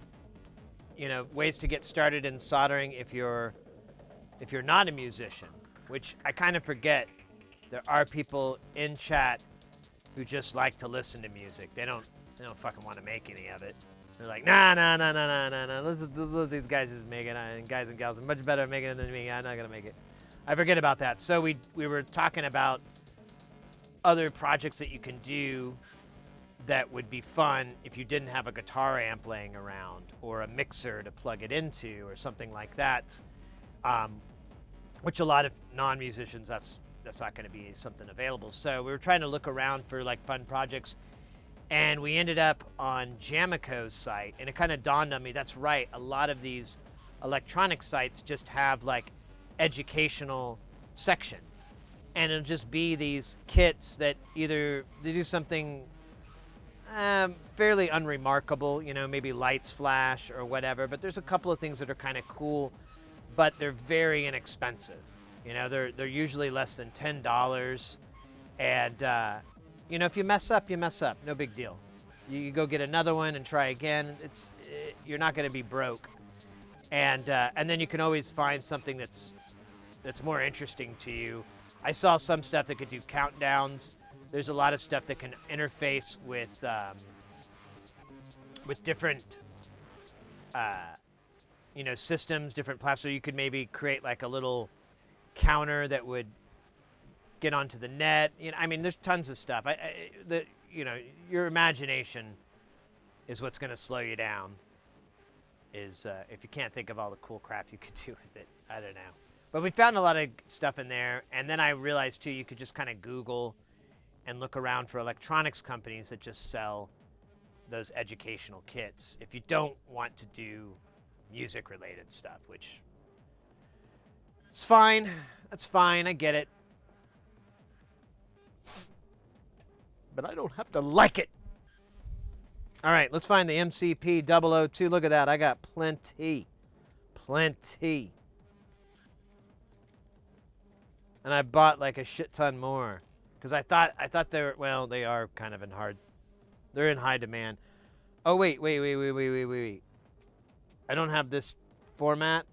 ways to get started in soldering if you're not a musician. which I kind of forget. There are people in chat who just like to listen to music. They don't fucking want to make any of it. They're like, nah. Let these guys just make it. And guys and gals are much better at making it than me. I'm not gonna make it. I forget about that. So we were talking about other projects that you can do that would be fun if you didn't have a guitar amp laying around or a mixer to plug it into or something like that. Which a lot of non-musicians, that's not going to be something available. So we were trying to look around for like fun projects, and we ended up on Jamico's site, and it kind of dawned on me, that's right, a lot of these electronic sites just have like educational section, and it'll just be these kits that either they do something fairly unremarkable, you know, maybe lights flash or whatever, but there's a couple of things that are kind of cool, but they're very inexpensive. You know, they're usually less than $10, and you know, if you mess up, you mess up. No big deal. You go get another one and try again. You're not going to be broke, and then you can always find something that's more interesting to you. I saw some stuff that could do countdowns. There's a lot of stuff that can interface with different you know, systems, different platforms. So you could maybe create like a little counter that would get onto the net. You know, I mean, there's tons of stuff. You know, your imagination is what's going to slow you down. Is if you can't think of all the cool crap you could do with it. I don't know. But we found a lot of stuff in there, and then I realized too, you could just kind of Google and look around for electronics companies that just sell those educational kits if you don't want to do music related stuff, which it's fine. That's fine. I get it. But I don't have to like it. All right, let's find the MCP 002. Look at that. I got plenty. Plenty. And I bought like a shit ton more because I thought they were, well, they are kind of they're in high demand. Oh, wait. I don't have this format,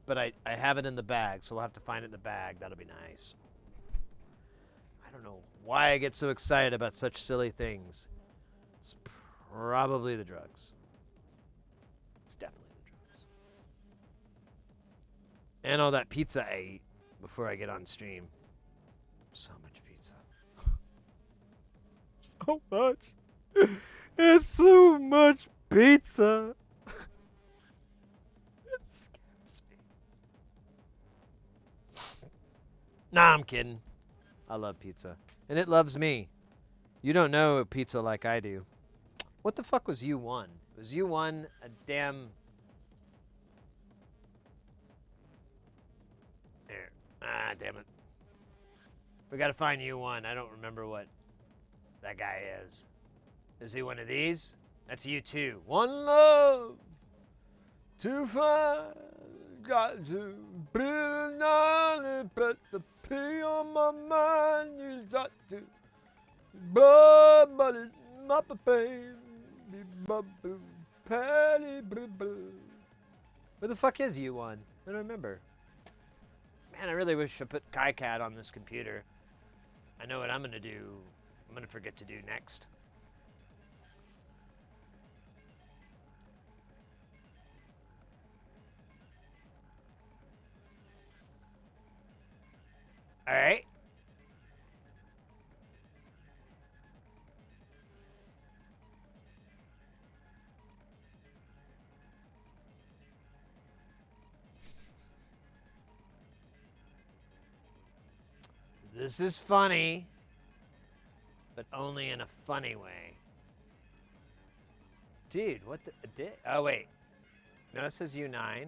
but I have it in the bag, so we'll have to find it in the bag. That'll be nice. I don't know why I get so excited about such silly things. It's probably the drugs. It's definitely the drugs. And all that pizza I ate before I get on stream. So much pizza. So much. It's so much pizza. It scares me. Nah, I'm kidding. I love pizza. And it loves me. You don't know pizza like I do. What the fuck was U1? Was U1 a damn... There. Ah, damn it. We gotta find U1. I don't remember what that guy is. Is he one of these? That's U2. One love to find. Got to build on it, but the pee on my mind. You got to. But it's not the pain. Where the fuck is U1? I don't remember. Man, I really wish I put KiCad on this computer. I know what I'm gonna do. I'm gonna forget to do next. All right. This is funny, but only in a funny way. Dude, what the... Oh, wait. No, it says U9.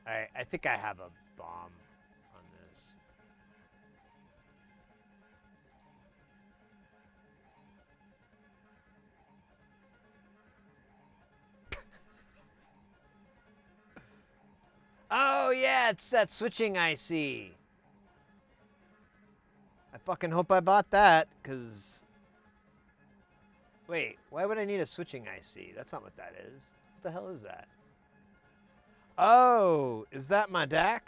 Alright, I think I have a bomb on this. Oh, yeah, it's that switching IC. fucking hope I bought that, because... Wait, why would I need a switching IC? That's not what that is. What the hell is that? Oh, is that my DAC?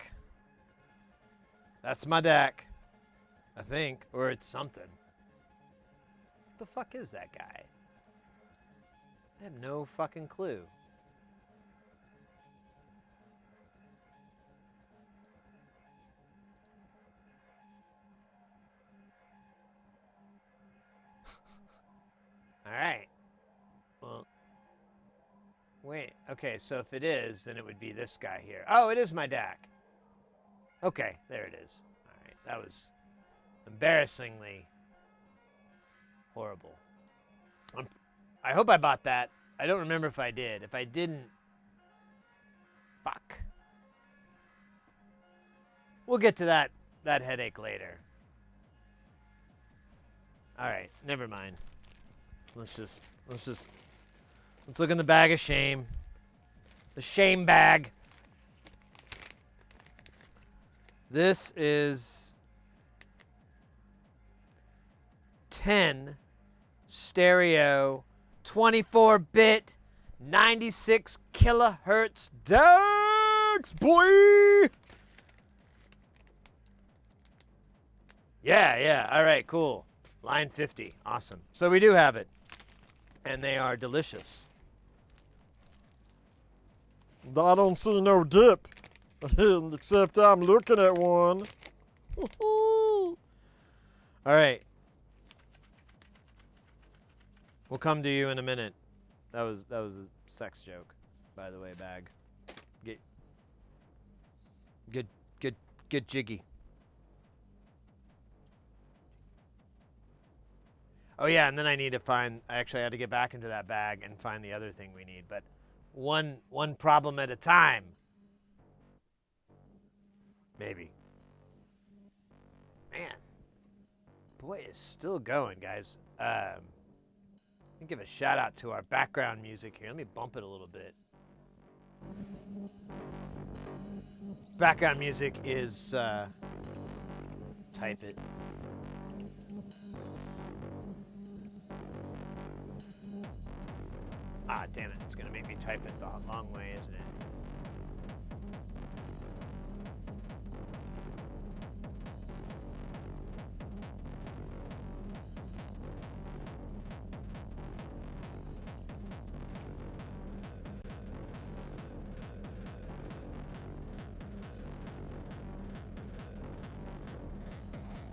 That's my DAC. I think. Or it's something. What the fuck is that guy? I have no fucking clue. All right. Well, wait. Okay, so if it is, then it would be this guy here. Oh, it is my DAC. Okay, there it is. All right, that was embarrassingly horrible. I hope I bought that. I don't remember if I did. If I didn't, fuck. We'll get to that headache later. All right, never mind. Let's look in the bag of shame. The shame bag. This is 10 stereo 24-bit 96 kilohertz DACs, boy. Yeah. All right, cool. Line 50. Awesome. So we do have it. And they are delicious. I don't see no dip, except I'm looking at one. All right. We'll come to you in a minute. That was a sex joke, by the way, bag. Get jiggy. Oh yeah, and then I actually had to get back into that bag and find the other thing we need, but one problem at a time. Maybe. Man. Boy, it's still going, guys. Let me give a shout out to our background music here. Let me bump it a little bit. Background music is, type it. Ah, damn it. It's going to make me type it the long way, isn't it?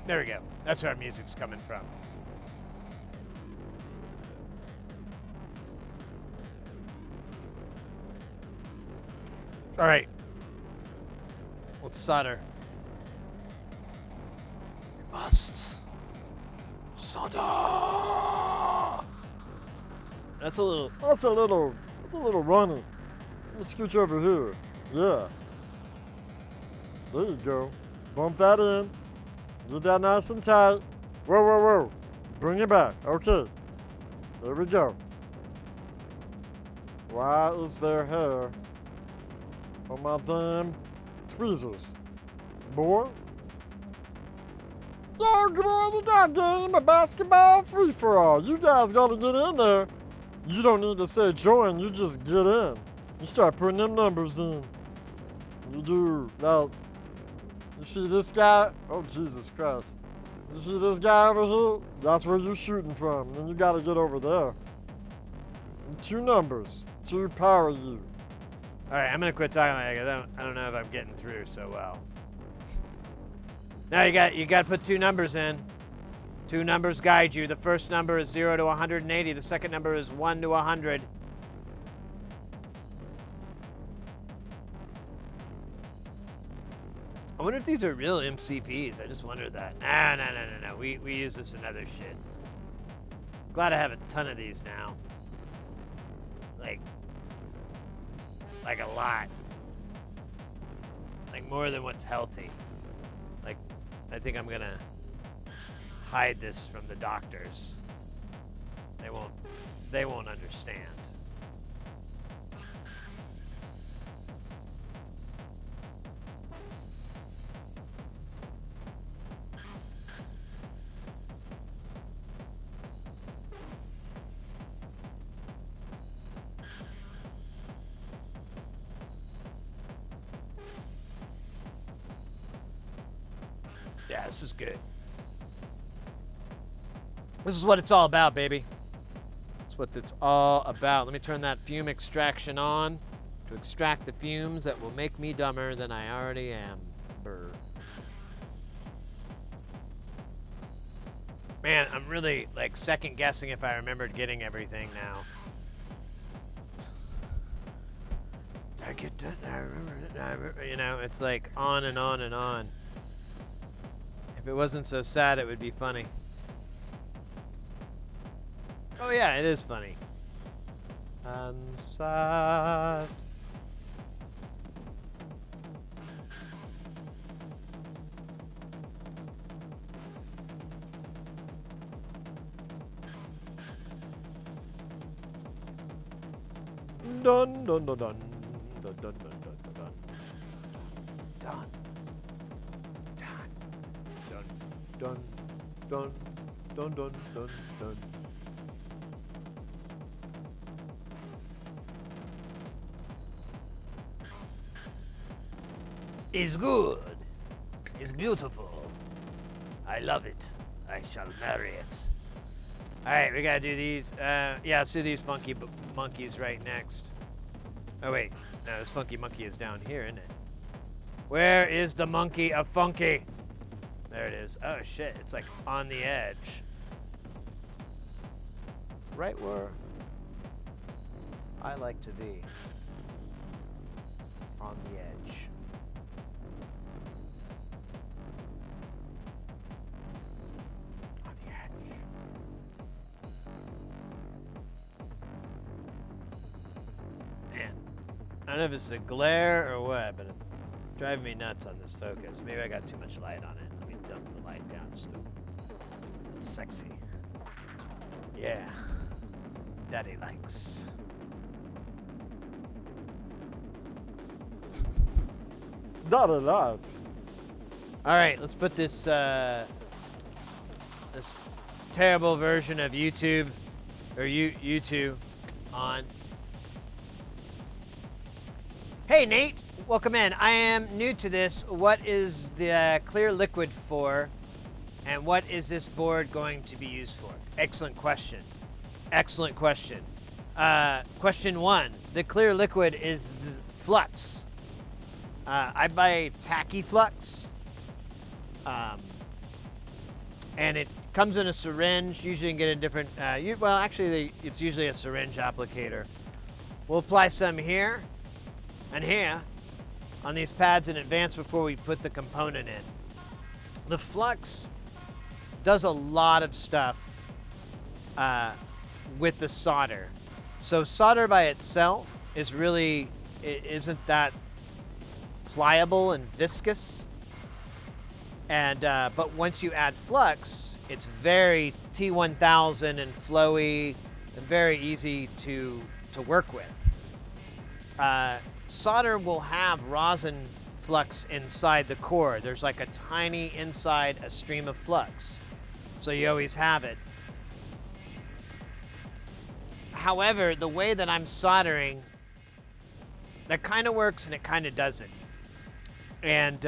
There we go. That's where our music's coming from. All right. Let's solder. We must solder. That's a little runny. Let me scooch over here. Yeah. There you go. Bump that in. Get that nice and tight. Whoa. Bring it back. Okay. There we go. Why is there hair on my damn tweezers? Boy. Yo, come on to that game, a basketball free-for-all. You guys gotta get in there. You don't need to say join, you just get in. You start putting them numbers in. You do. Now, you see this guy? Oh, Jesus Christ. You see this guy over here? That's where you're shooting from. Then you gotta get over there. And 2 numbers to power you. All right, I'm going to quit talking like I don't know if I'm getting through so well. Now you got to put 2 numbers in. 2 numbers guide you. The first number is 0 to 180. The second number is 1 to 100. I wonder if these are real MCPs. I just wondered that. No. We use this in other shit. Glad I have a ton of these now. Like a lot. Like more than what's healthy. Like, I think I'm gonna hide this from the doctors. They won't understand. Yeah, this is good. This is what it's all about, baby. That's what it's all about. Let me turn that fume extraction on to extract the fumes that will make me dumber than I already am. Brr. Man, I'm really like second guessing if I remembered getting everything now. Did I get that? I remember it. You know, it's like on and on and on. If it wasn't so sad, it would be funny. Oh yeah, it is funny. And sad. Dun dun dun dun dun dun dun dun dun dun dun dun dun dun dun dun dun. Is good. Is beautiful. I love it. I shall marry it. All right, we gotta do these. Yeah, let's do these funky monkeys right next. Oh wait, no, this funky monkey is down here, isn't it? Where is the monkey of funky? There it is. Oh shit, it's like on the edge. Right where I like to be. On the edge. On the edge. Man, I don't know if it's the glare or what, but it's driving me nuts on this focus. Maybe I got too much light on it. Let me dump the light down so it's sexy. Yeah. Daddy likes. Daddy likes. All right, let's put this this terrible version of YouTube or YouTube on. Hey Nate, welcome in. I am new to this. What is the clear liquid for, and what is this board going to be used for? Excellent question. Excellent question. Question one: the clear liquid is the flux. I buy tacky flux, and it comes in a syringe. Usually, you can get a different. Well, actually, it's usually a syringe applicator. We'll apply some here and here on these pads in advance before we put the component in. The flux does a lot of stuff with the solder. So solder by itself is really, it isn't that pliable and viscous. And but once you add flux, it's very T1000 and flowy and very easy to work with. Solder will have rosin flux inside the core. There's like a tiny inside a stream of flux. So you always have it. However, the way that I'm soldering, that kind of works and it kind of doesn't. And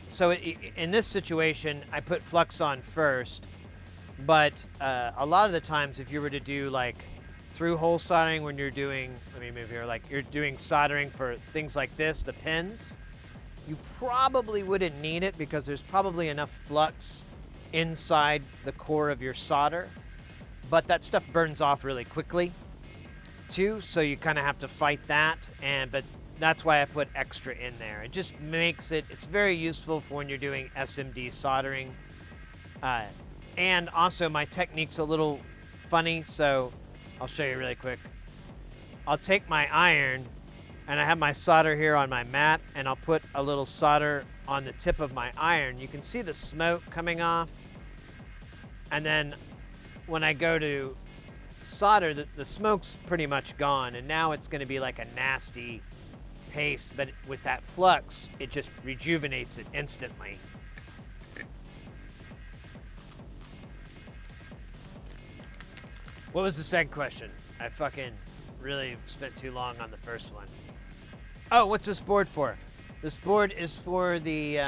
so in this situation, I put flux on first, but a lot of the times if you were to do like through-hole soldering when you're doing, let me move here, like you're doing soldering for things like this, the pins, you probably wouldn't need it because there's probably enough flux inside the core of your solder, but that stuff burns off really quickly too, so you kind of have to fight that, but that's why I put extra in there. It just makes it, it's very useful for when you're doing SMD soldering. And also my technique's a little funny, so I'll show you really quick. I'll take my iron and I have my solder here on my mat, and I'll put a little solder on the tip of my iron. You can see the smoke coming off. And then when I go to solder, the smoke's pretty much gone, and now it's gonna be like a nasty paste, but with that flux, it just rejuvenates it instantly. What was the second question? I fucking really spent too long on the first one. Oh, what's this board for? This board is for the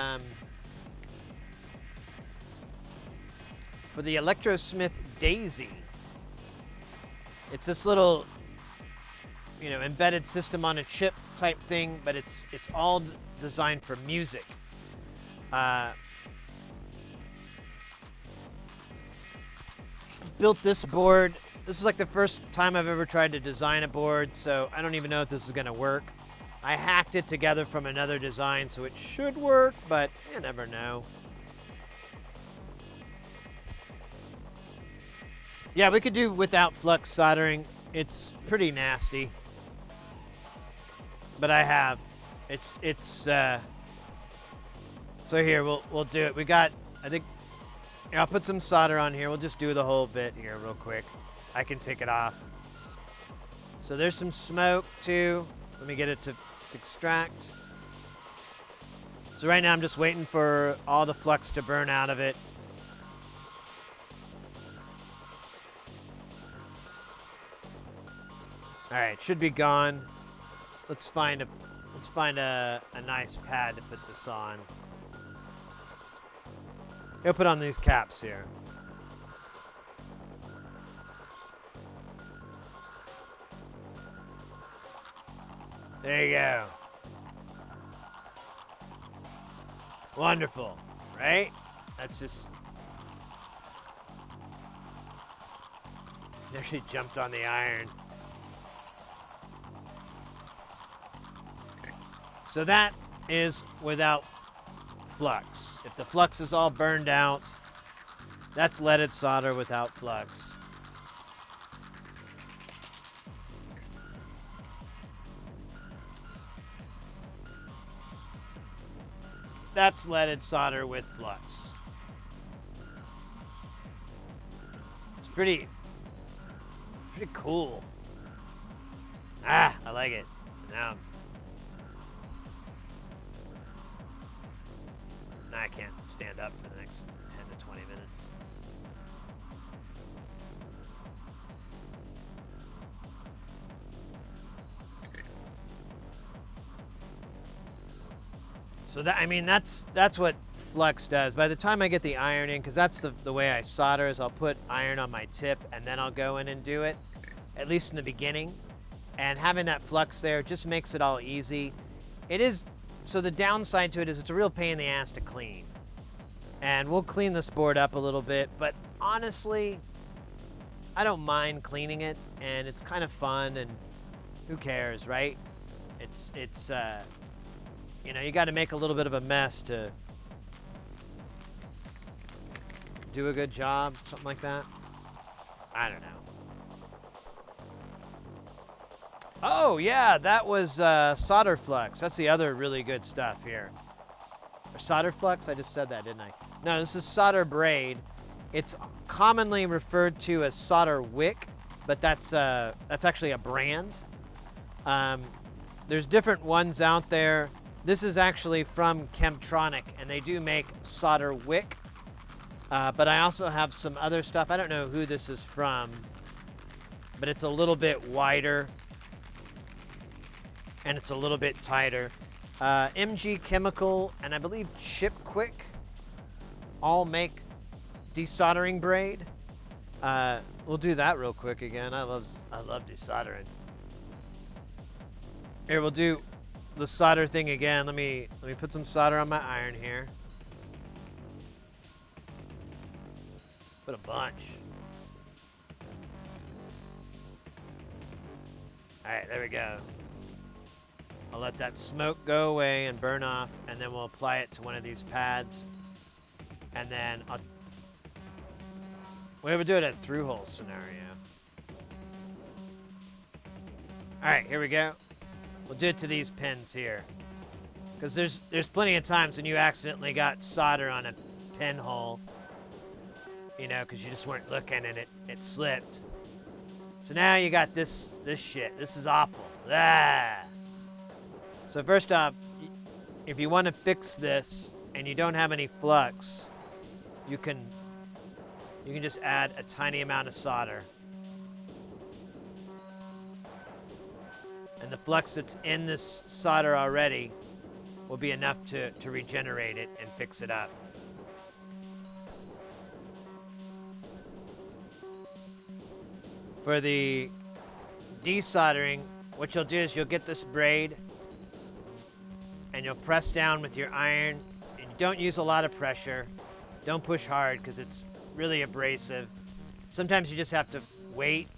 Electrosmith Daisy. It's this little, you know, embedded system on a chip type thing, but it's all designed for music. Built this board. This is like the first time I've ever tried to design a board, so I don't even know if this is gonna work. I hacked it together from another design, so it should work, but you never know. Yeah, we could do without flux soldering. It's pretty nasty, but I have. So here we'll do it. We got, I think. Yeah, I'll put some solder on here. We'll just do the whole bit here real quick. I can take it off. So there's some smoke too. Let me get it to extract. So right now I'm just waiting for all the flux to burn out of it. All right, should be gone. Let's find a nice pad to put this on. I'll put on these caps here. There you go. Wonderful, right? That's just... It actually jumped on the iron. So that is without flux. If the flux is all burned out, that's leaded solder without flux. That's leaded solder with flux. It's pretty cool. Ah, I like it. Now I can't stand up for the next 10 to 20 minutes. So that's what flux does. By the time I get the iron in, because that's the way I solder, is I'll put iron on my tip and then I'll go in and do it, at least in the beginning. And having that flux there just makes it all easy. It is, so the downside to it is it's a real pain in the ass to clean. And we'll clean this board up a little bit, but honestly, I don't mind cleaning it, and it's kind of fun, and who cares, right? It's you know, you got to make a little bit of a mess to do a good job, something like that. I don't know. Oh, yeah, that was solder flux. That's the other really good stuff here. Or solder flux? I just said that, didn't I? No, this is solder braid. It's commonly referred to as solder wick, but that's actually a brand. There's different ones out there. This is actually from Chemtronic, and they do make solder wick. But I also have some other stuff. I don't know who this is from, but it's a little bit wider, and it's a little bit tighter. MG Chemical and I believe Chip Quick all make desoldering braid. We'll do that real quick again. I love desoldering. Here, we'll do the solder thing again. Let me put some solder on my iron here. Put a bunch. All right, there we go. I'll let that smoke go away and burn off, and then we'll apply it to one of these pads. And then we'll do it at through-hole scenario. All right, here we go. We'll do it to these pins here. Because there's plenty of times when you accidentally got solder on a pinhole, you know, because you just weren't looking and it slipped. So now you got this shit. This is awful. Ah. So first off, if you want to fix this and you don't have any flux, you can just add a tiny amount of solder. And the flux that's in this solder already will be enough to regenerate it and fix it up. For the desoldering, what you'll do is you'll get this braid and you'll press down with your iron. And don't use a lot of pressure. Don't push hard because it's really abrasive. Sometimes you just have to wait.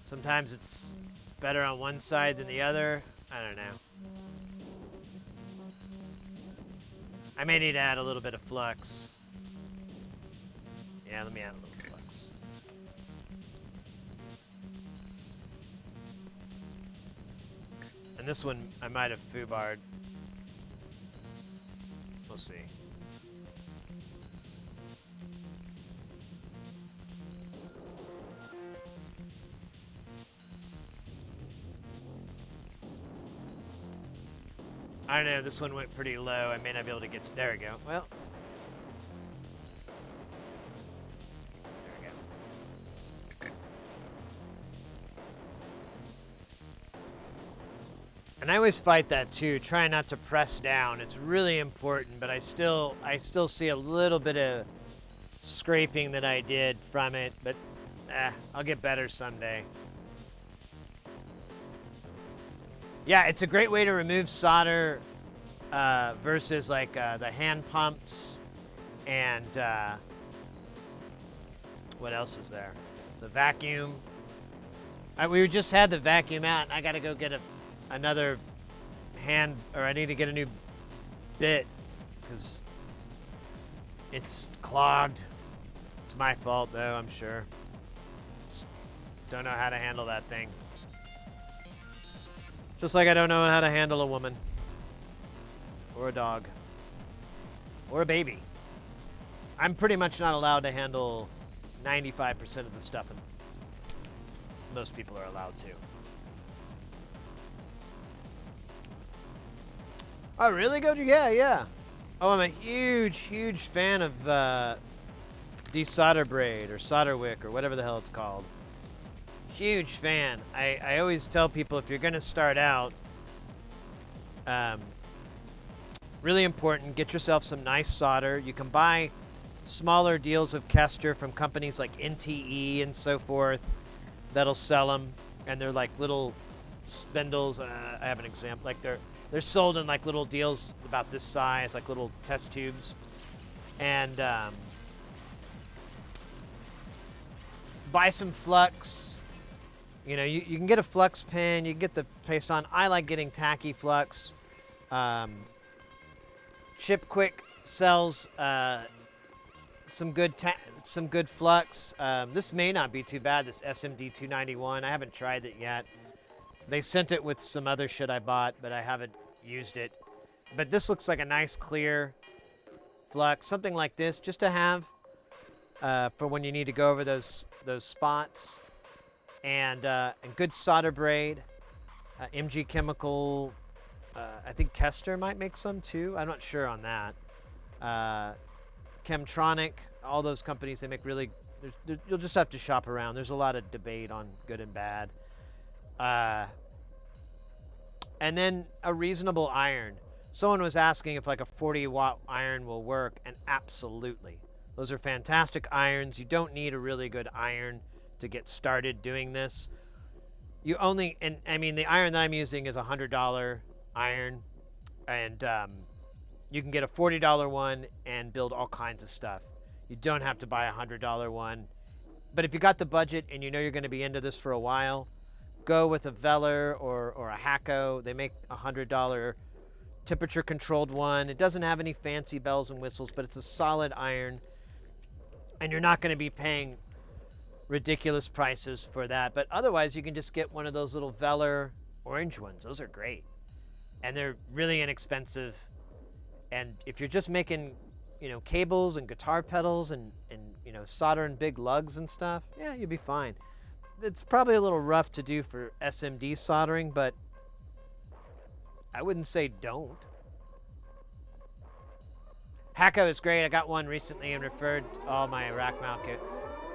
Sometimes it's better on one side than the other. I don't know. I may need to add a little bit of flux. Yeah, let me add a little flux. And this one, I might have foobarred. We'll see. I don't know, this one went pretty low. I may not be able to get to, there we go. Well. There we go. And I always fight that too, try not to press down. It's really important, but I still see a little bit of scraping that I did from it, but I'll get better someday. Yeah, it's a great way to remove solder versus like the hand pumps and what else is there? The vacuum. We just had the vacuum out, and I got to go get another hand, or I need to get a new bit because it's clogged. It's my fault, though, I'm sure. Just don't know how to handle that thing. Just like I don't know how to handle a woman. Or a dog. Or a baby. I'm pretty much not allowed to handle 95% of the stuff, and most people are allowed to. Oh, really, Goji? Yeah. Oh, I'm a huge fan of desolder braid or solder wick or whatever the hell it's called. Huge fan. I always tell people if you're going to start out, really important, get yourself some nice solder. You can buy smaller deals of Kester from companies like NTE and so forth that'll sell them, and they're like little spindles. I have an example. Like they're sold in like little deals about this size, like little test tubes. And buy some flux. You know, you can get a flux pen, you can get the paste on. I like getting tacky flux. Chip Quick sells some good flux. This may not be too bad, this SMD 291. I haven't tried it yet. They sent it with some other shit I bought, but I haven't used it. But this looks like a nice clear flux, something like this, just to have for when you need to go over those spots. And good solder braid. MG Chemical, I think Kester might make some too. I'm not sure on that. Chemtronic, all those companies, they make really, you'll just have to shop around. There's a lot of debate on good and bad. And then a reasonable iron. Someone was asking if like a 40-watt iron will work, and absolutely. Those are fantastic irons. You don't need a really good iron to get started doing this. You only, and I mean, the iron that I'm using is a $100 iron, and you can get a $40 one and build all kinds of stuff. You don't have to buy a $100 one. But if you got the budget and you know you're going to be into this for a while, go with a Veller or a Hacko. They make a $100 temperature controlled one. It doesn't have any fancy bells and whistles, but it's a solid iron, and you're not going to be paying ridiculous prices for that. But otherwise, you can just get one of those little Veller orange ones. Those are great, and they're really inexpensive. And if you're just making, you know, cables and guitar pedals and you know, soldering big lugs and stuff, yeah, you'll be fine. It's probably a little rough to do for SMD soldering, but I wouldn't say don't. Hacko is great. I got one recently and referred all my rack mount kit.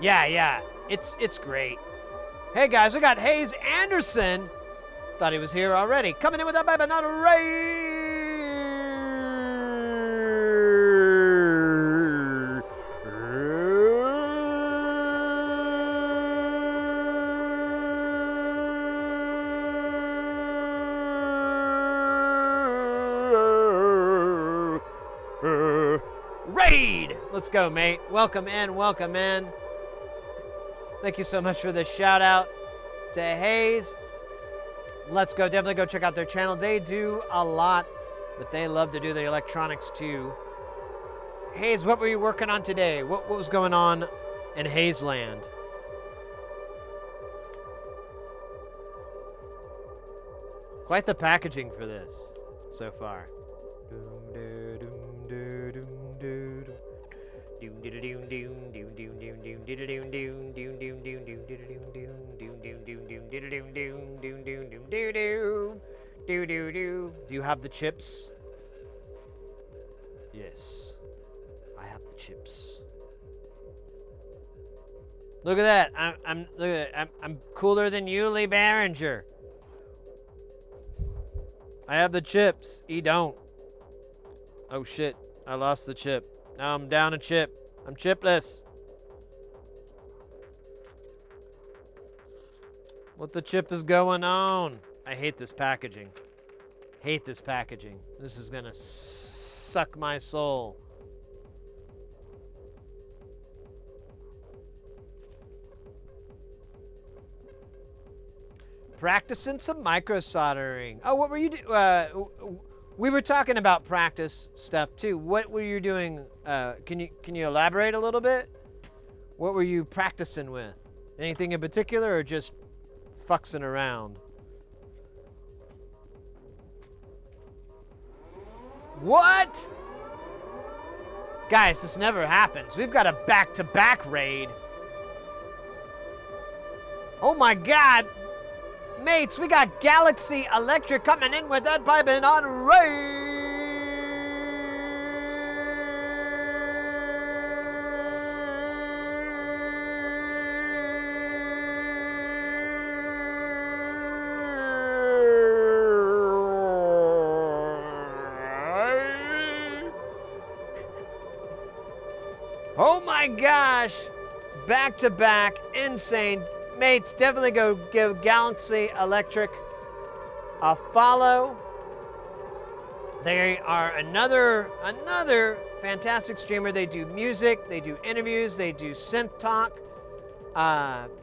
Yeah, it's great. Hey guys, we got Hayes Anderson, Thought he was here already. Coming in with that baby, not a raid. Let's go, mate. Welcome in, welcome in. Thank you so much for the shout out to Hayes. Let's go. Definitely go check out their channel. They do a lot, but they love to do the electronics too. Hayes, what were you working on today? What was going on in Hayesland? Quite the packaging for this so far. Do you have the chips? Yes, I have the chips. Look at that! I'm cooler than you, Lee Barringer. I have the chips. He don't. Oh shit! I lost the chip. Now I'm down a chip. I'm chipless. What the chip is going on? I hate this packaging. Hate this packaging. This is gonna suck my soul. Practicing some micro soldering. Oh, what were you doing? We were talking about practice stuff too. What were you doing? Can you elaborate a little bit? What were you practicing with? Anything in particular, or just fucksing around? What? Guys, this never happens. We've got a back-to-back raid. Oh my God. Mates, we got Galaxy Electric coming in with that pipe and on raid. Oh my gosh. Back to back, insane. Mates, definitely go give Galaxy Electric a follow. They are another fantastic streamer. They do music, they do interviews, they do synth talk.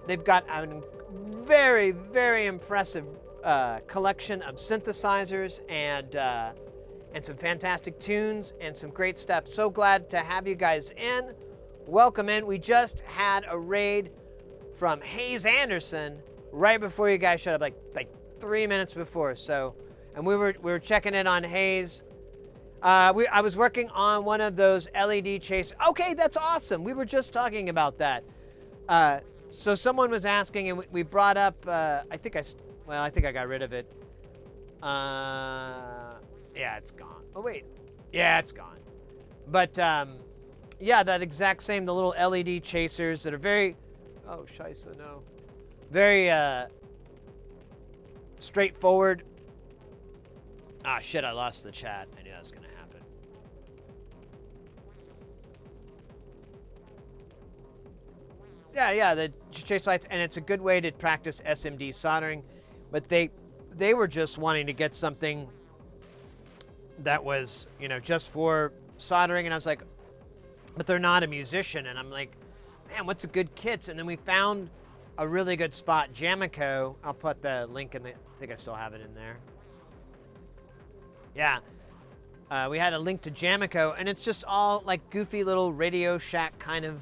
They've got a very, very impressive collection of synthesizers and some fantastic tunes and some great stuff. So glad to have you guys in. Welcome in. We just had a raid from Hayes Anderson right before you guys showed up, like 3 minutes before. So, and we were checking in on Hayes. I was working on one of those LED chasers. Okay, that's awesome. We were just talking about that. So someone was asking, and we brought up. I think I got rid of it. Yeah, it's gone. Oh wait, yeah, it's gone. But yeah, that exact same, the little LED chasers that are very. Oh, scheisse, no. Very straightforward. Ah, shit, I lost the chat. I knew that was going to happen. Yeah, the chase lights, and it's a good way to practice SMD soldering. But they were just wanting to get something that was, just for soldering, and I was like, but they're not a musician, and I'm like, man, what's a good kit? And then we found a really good spot, Jamico. I'll put the link in I think I still have it in there. Yeah. We had a link to Jamico, and it's just all like goofy little Radio Shack kind of,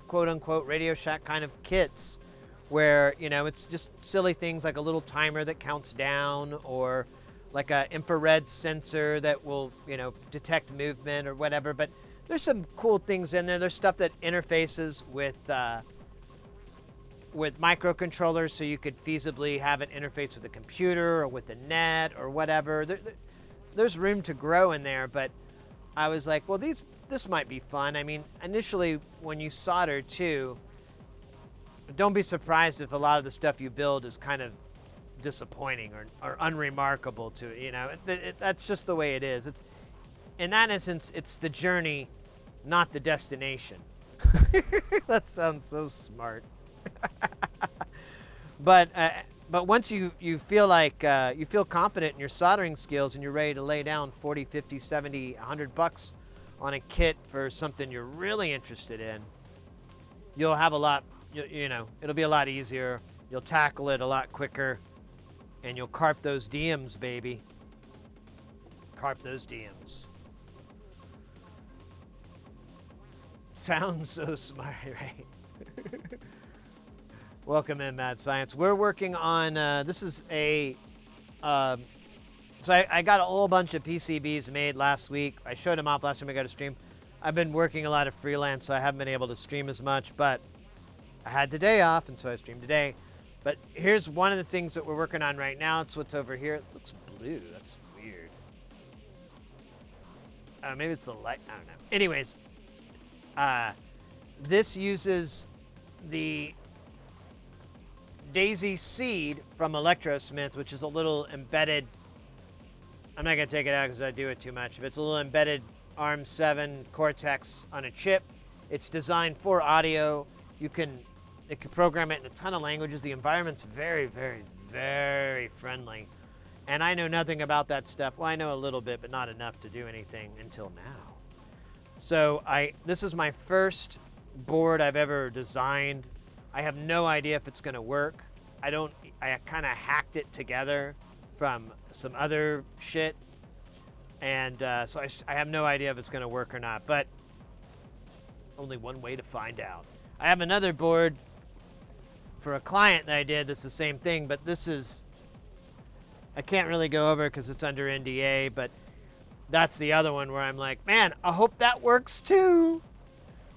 quote unquote Radio Shack kind of kits where, it's just silly things like a little timer that counts down, or like a infrared sensor that will, detect movement or whatever. But there's some cool things in there. There's stuff that interfaces with microcontrollers, so you could feasibly have it interface with a computer or with the net or whatever. There's room to grow in there, but I was like, well, this might be fun. I mean, initially when you solder too, don't be surprised if a lot of the stuff you build is kind of disappointing or unremarkable to it. You know, that's just the way it is. It's in that instance, it's the journey, not the destination. That sounds so smart. But once you feel like you feel confident in your soldering skills and you're ready to lay down 40, 50, 70, $100 on a kit for something you're really interested in, you'll have a lot, you know, it'll be a lot easier. You'll tackle it a lot quicker, and you'll carp those DMs, baby. Carp those DMs. Sounds so smart, right? Welcome in, Mad Science. We're working on, this is a, so I got a whole bunch of PCBs made last week. I showed them off last time I got a stream. I've been working a lot of freelance, so I haven't been able to stream as much, but I had today off, and so I streamed today. But here's one of the things that we're working on right now. It's what's over here. It looks blue. That's weird. Maybe it's the light. I don't know. Anyways, this uses the Daisy Seed from Electrosmith, which is a little embedded. I'm not going to take it out because I do it too much, but it's a little embedded ARM7 Cortex on a chip. It's designed for audio. It can program it in a ton of languages. The environment's very, very, very friendly. And I know nothing about that stuff. Well, I know a little bit, but not enough to do anything until now. So this is my first board I've ever designed. I have no idea if it's going to work. I kind of hacked it together from some other shit. And so I have no idea if it's going to work or not, but only one way to find out. I have another board for a client that I did that's the same thing, but this is, I can't really go over because it's under NDA, but that's the other one where I'm like, man, I hope that works too.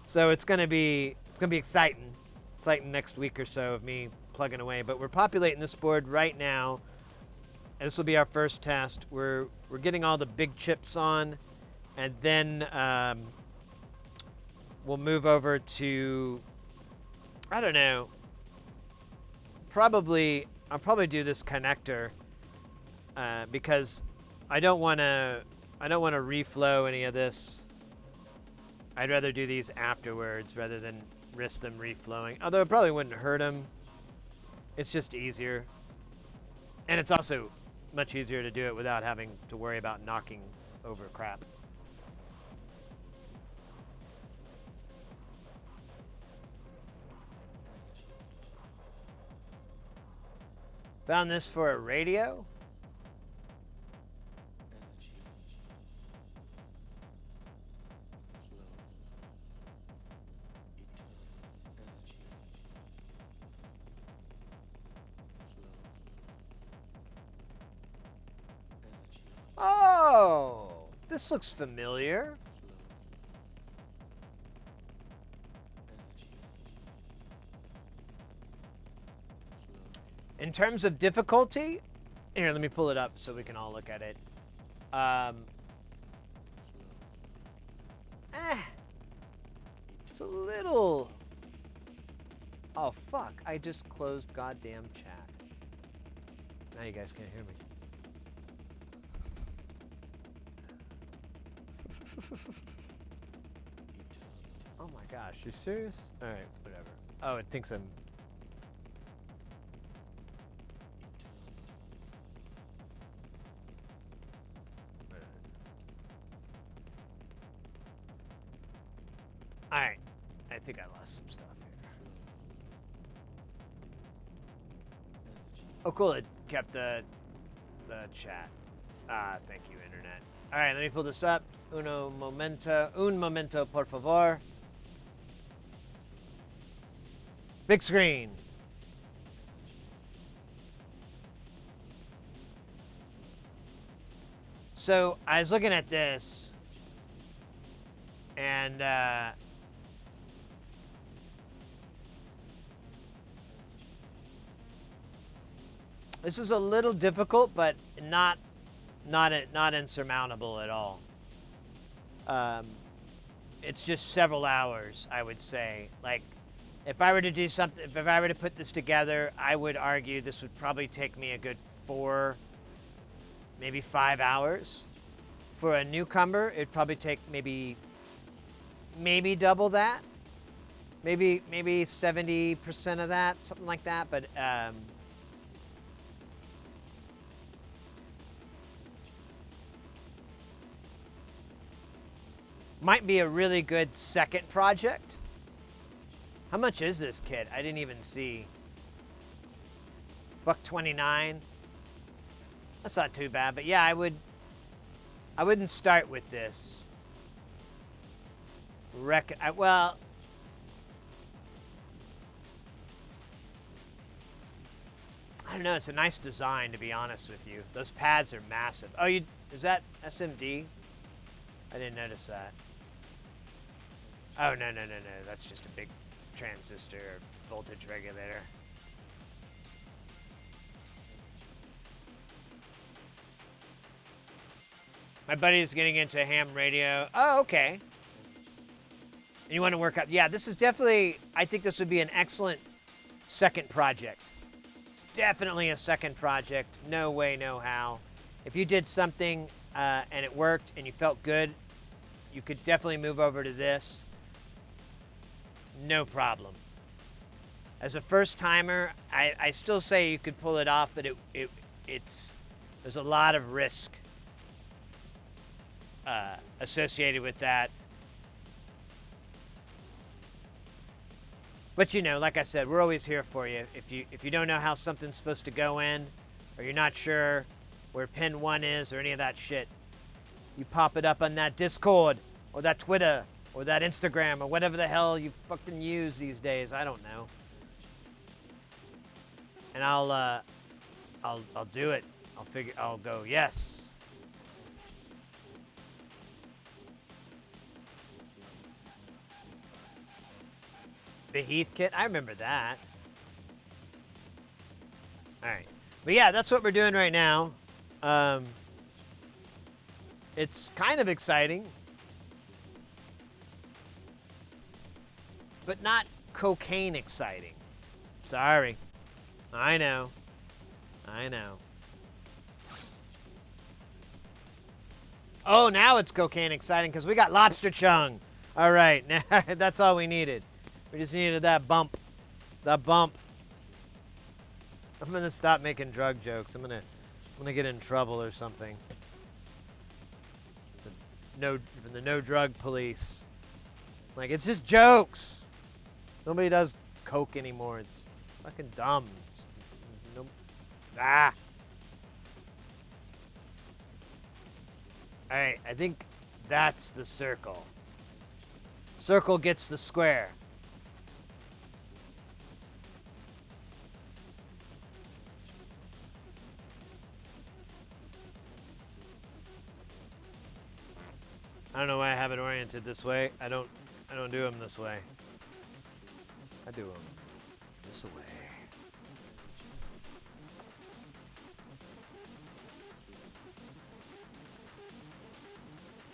So it's gonna be exciting. Exciting next week or so of me plugging away. But we're populating this board right now. And this will be our first test. We're getting all the big chips on, and then we'll move over to, I don't know. I'll probably do this connector because I don't want to reflow any of this. I'd rather do these afterwards rather than risk them reflowing. Although it probably wouldn't hurt them. It's just easier. And it's also much easier to do it without having to worry about knocking over crap. Found this for a radio. Oh, this looks familiar. In terms of difficulty, here, let me pull it up so we can all look at it. It's a little... Oh, fuck. I just closed goddamn chat. Now you guys can't hear me. Oh my gosh, you serious? Alright, whatever. Oh, it thinks I'm... Alright, I think I lost some stuff here. Oh cool, it kept the chat. Thank you, internet. Alright, let me pull this up. Un momento, por favor. Big screen. So, I was looking at this, and this is a little difficult, but not insurmountable at all. It's just several hours, I would say. Like, If I were to do something, if I were to put this together, I would argue this would probably take me a good 4, maybe 5 hours. For a newcomer, it'd probably take maybe double that. Maybe 70% of that, something like that. But might be a really good second project. How much is this kit? I didn't even see. $1.29. That's not too bad, but yeah, I wouldn't start with this. Well, I don't know. It's a nice design, to be honest with you. Those pads are massive. Oh, is that SMD? I didn't notice that. Oh, no. That's just a big transistor voltage regulator. My buddy is getting into ham radio. Oh, okay. And you want to work out. Yeah, this is definitely, I think this would be an excellent second project. Definitely a second project. No way, no how. If you did something and it worked and you felt good, you could definitely move over to this. No problem. As a first timer, I still say you could pull it off, but there's a lot of risk associated with that. But you know, like I said, we're always here for you. If you don't know how something's supposed to go in, or you're not sure where pin 1 is or any of that shit, you pop it up on that Discord or that Twitter or that Instagram or whatever the hell you fucking use these days. I don't know. And I'll do it. I'll go, yes. The Heath kit? I remember that. Alright. But yeah, that's what we're doing right now. It's kind of exciting. But not cocaine exciting. Sorry. I know. Oh, now it's cocaine exciting because we got lobster chung. Alright, that's all we needed. We just needed that bump. That bump. I'm gonna stop making drug jokes. I'm gonna get in trouble or something. From the no drug police. Like, it's just jokes. Nobody does coke anymore. It's fucking dumb. Ah. Alright, I think that's the circle. Circle gets the square. I don't know why I have it oriented this way. I don't do them this way. I do them this way.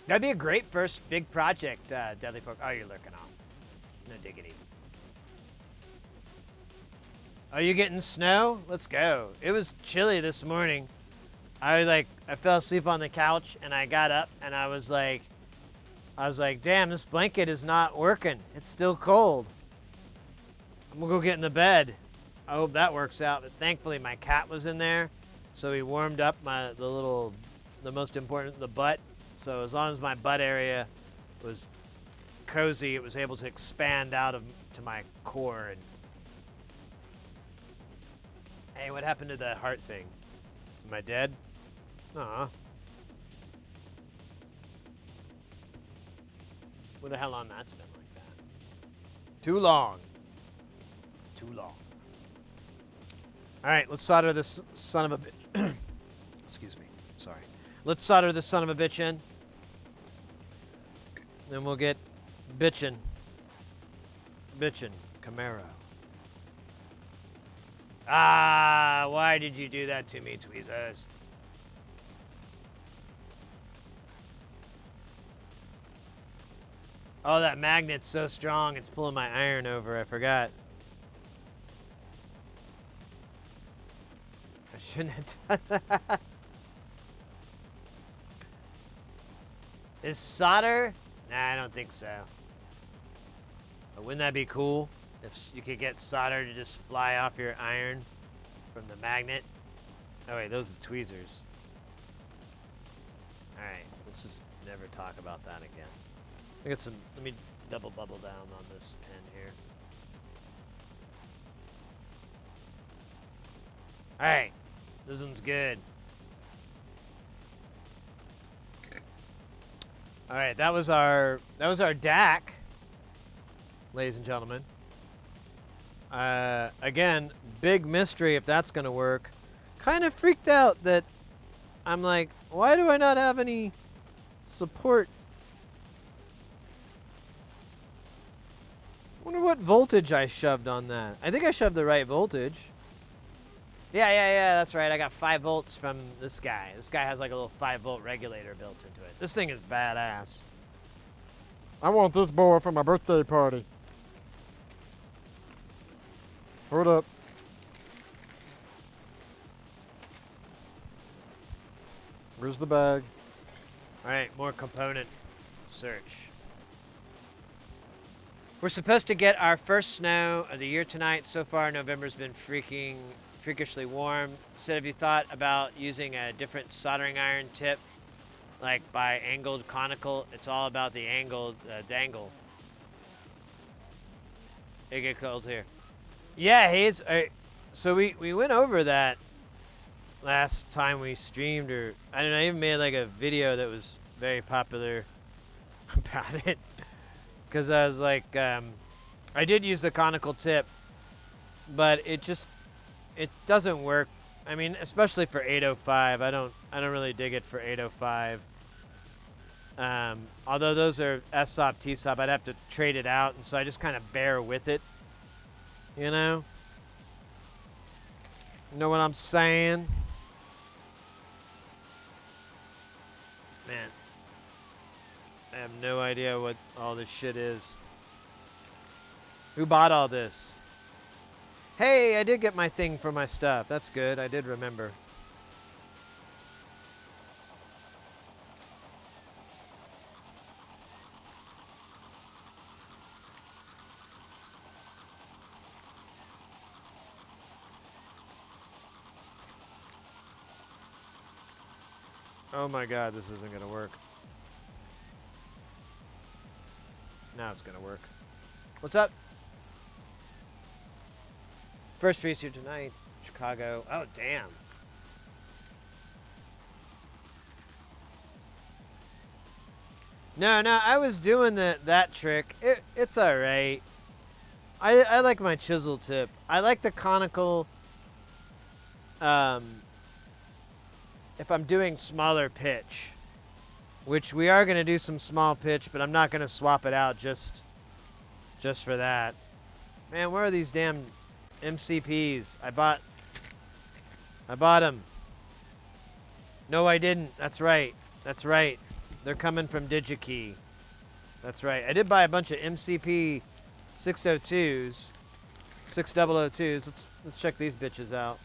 That'd be a great first big project, Deadly Folk. Oh, you're lurking off. No diggity. Are you getting snow? Let's go. It was chilly this morning. I fell asleep on the couch and I got up and I was like, damn, this blanket is not working. It's still cold. I'm gonna go get in the bed. I hope that works out. But thankfully my cat was in there, so he warmed up the most important, the butt. So as long as my butt area was cozy, it was able to expand out to my core. And hey, what happened to the heart thing? Am I dead? Aw. What the hell on that's been like that? Too long. Too long. All right, let's solder this son of a bitch. Excuse me. Sorry. Let's solder this son of a bitch in. Then we'll get bitchin'. Bitchin' Camaro. Ah, why did you do that to me, Tweezers? Oh, that magnet's so strong, it's pulling my iron over. I forgot. I shouldn't have done that. Is solder? Nah, I don't think so. But wouldn't that be cool if you could get solder to just fly off your iron from the magnet? Oh wait, those are tweezers. Alright, let's just never talk about that again. Let me double bubble down on this pen here. Alright, this one's good. Alright, that was our DAC, ladies and gentlemen. Again, big mystery if that's gonna work. Kind of freaked out that I'm like, why do I not have any support? Wonder what voltage I shoved on that. I think I shoved the right voltage. Yeah, that's right. I got 5 volts from this guy. This guy has like a little 5-volt regulator built into it. This thing is badass. I want this boy for my birthday party. Hold up. Where's the bag? All right, more component search. We're supposed to get our first snow of the year tonight. So far, November's been freakishly warm. Said, have you thought about using a different soldering iron tip, like by angled conical? It's all about the angled dangle. It get cold here. Yeah, Hayes. So we went over that last time we streamed, or I don't know. I even made like a video that was very popular about it, because I was like, I did use the conical tip, but it doesn't work. I mean, especially for 805, I don't really dig it for 805. Although those are SOP, TSOP, I'd have to trade it out, and so I just kind of bear with it. You know? Know what I'm saying? Man, I have no idea what all this shit is. Who bought all this? Hey, I did get my thing for my stuff. That's good. I did remember. Oh my god, this isn't gonna work. Now it's gonna work. What's up? First feature tonight, Chicago. Oh, damn. No, I was doing that trick. It's alright. I like my chisel tip. I like the conical, if I'm doing smaller pitch, which we are going to do some small pitch, but I'm not going to swap it out just for that. Man, where are these damn MCPs? I bought them. No, I didn't. That's right. They're coming from DigiKey. That's right. I did buy a bunch of MCP 602s. Let's check these bitches out.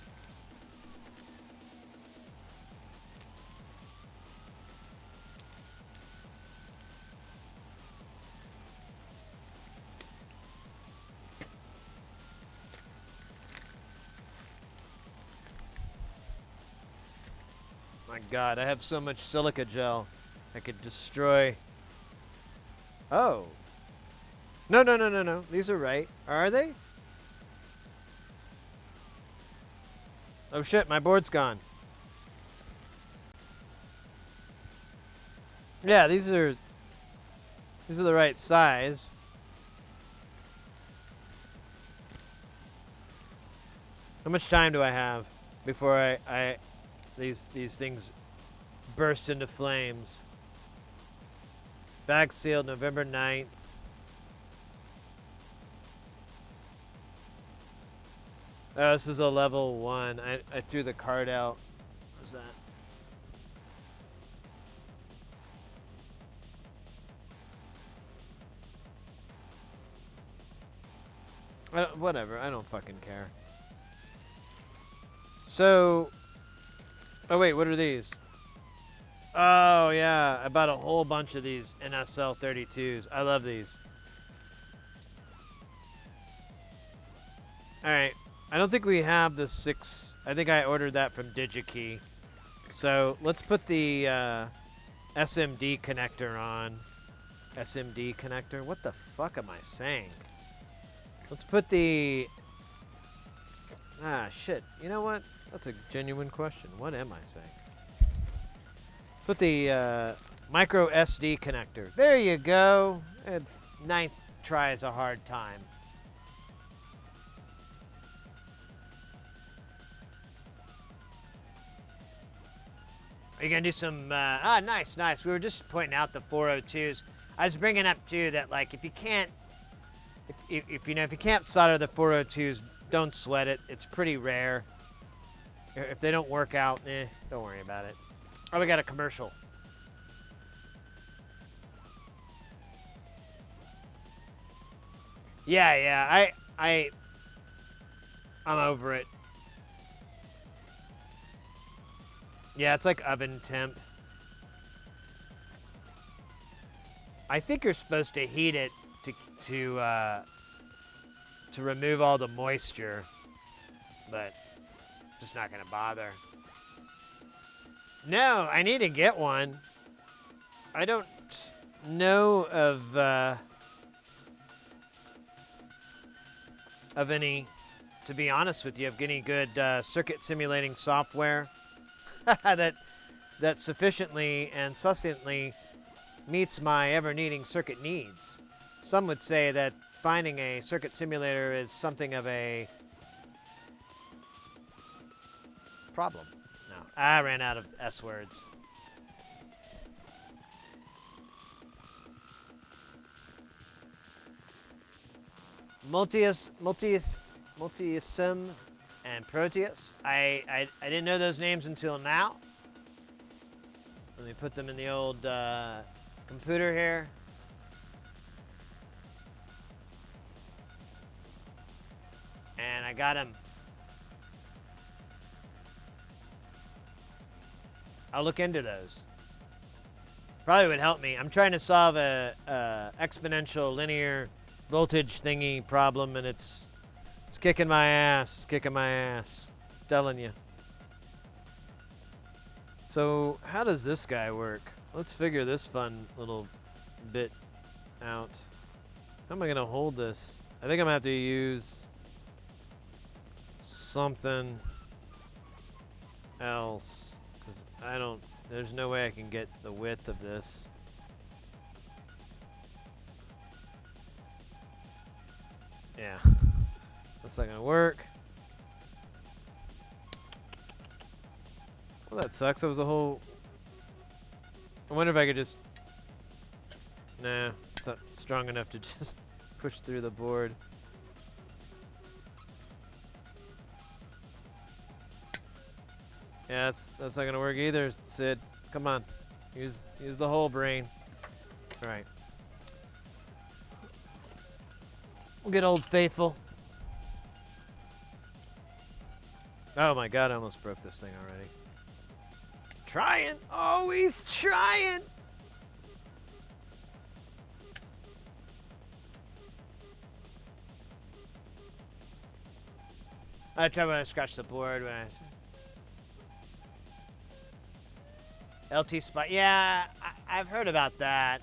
My god, I have so much silica gel. I could destroy. Oh. No. These are right. Are they? Oh shit, my board's gone. Yeah, these are the right size. How much time do I have before these things burst into flames? Bag sealed November 9th. Oh, this is a level 1. I threw the card out. What was that? Whatever, I don't fucking care. So, oh wait, what are these? Oh yeah, I bought a whole bunch of these NSL 32s. I love these. All right, I don't think we have the 6. I think I ordered that from DigiKey. So let's put the SMD connector on. SMD connector? What the fuck am I saying? Let's put the... Ah, shit. You know what? That's a genuine question. What am I saying? Put the micro SD connector. There you go. Ninth try is a hard time. Are you going to do some... nice, nice. We were just pointing out the 402s. I was bringing up, too, that, like, if you can't... If you can't solder the 402s, don't sweat it. It's pretty rare. If they don't work out, don't worry about it. Oh, we got a commercial. Yeah, I'm over it. Yeah, it's like oven temp. I think you're supposed to heat it to remove all the moisture, but just not gonna bother. No, I need to get one. I don't know of any, to be honest with you, of any good circuit simulating software that sufficiently and succinctly meets my ever-needing circuit needs. Some would say that finding a circuit simulator is something of a problem. No, I ran out of S words. Multisim and Proteus. I didn't know those names until now. Let me put them in the old computer here. And I got them. I'll look into those. Probably would help me. I'm trying to solve a exponential linear voltage thingy problem, and it's kicking my ass. It's kicking my ass. I'm telling you. So how does this guy work? Let's figure this fun little bit out. How am I gonna hold this? I think I'm gonna have to use something else, because there's no way I can get the width of this. Yeah, that's not gonna work. Well, that sucks. That was the whole... I wonder if I could just... Nah, it's not strong enough to just push through the board. Yeah, that's not gonna work either, Sid. Come on, use the whole brain. All right. We'll get Old Faithful. Oh my God, I almost broke this thing already. Trying. Oh, he's trying. I tried when I scratched the board when I... LT spot. Yeah, I've heard about that.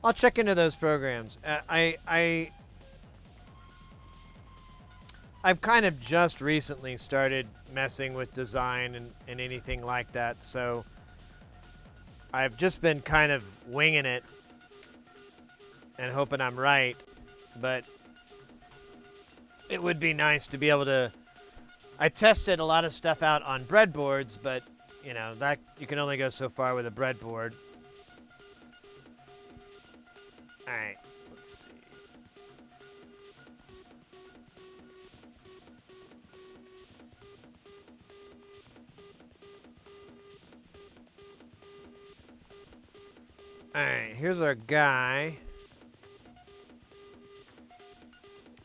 I'll check into those programs. I've kind of just recently started messing with design and anything like that, so I've just been kind of winging it and hoping I'm right, but it would be nice to be able to... I tested a lot of stuff out on breadboards, but, you know, that you can only go so far with a breadboard. All right, let's see. Alright, here's our guy.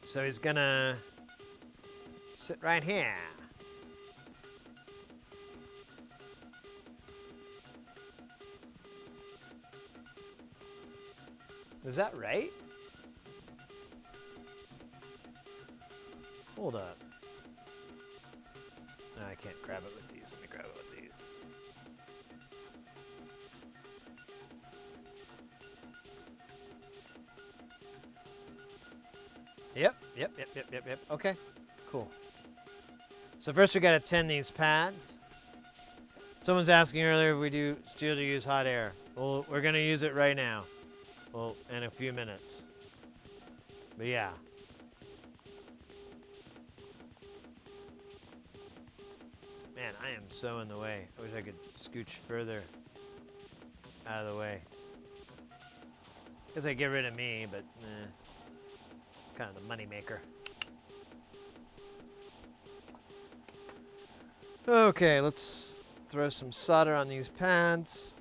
So he's gonna sit right here. Is that right? Hold up. No, I can't grab it with these. Let me grab it with these. Yep. Okay, cool. So first we gotta tin these pads. Someone's asking earlier if we do still to use hot air. Well, we're gonna use it right now. Well, in a few minutes. But yeah. Man, I am so in the way. I wish I could scooch further out of the way. Guess I get rid of me, but kind of the money maker. Okay, let's throw some solder on these pads.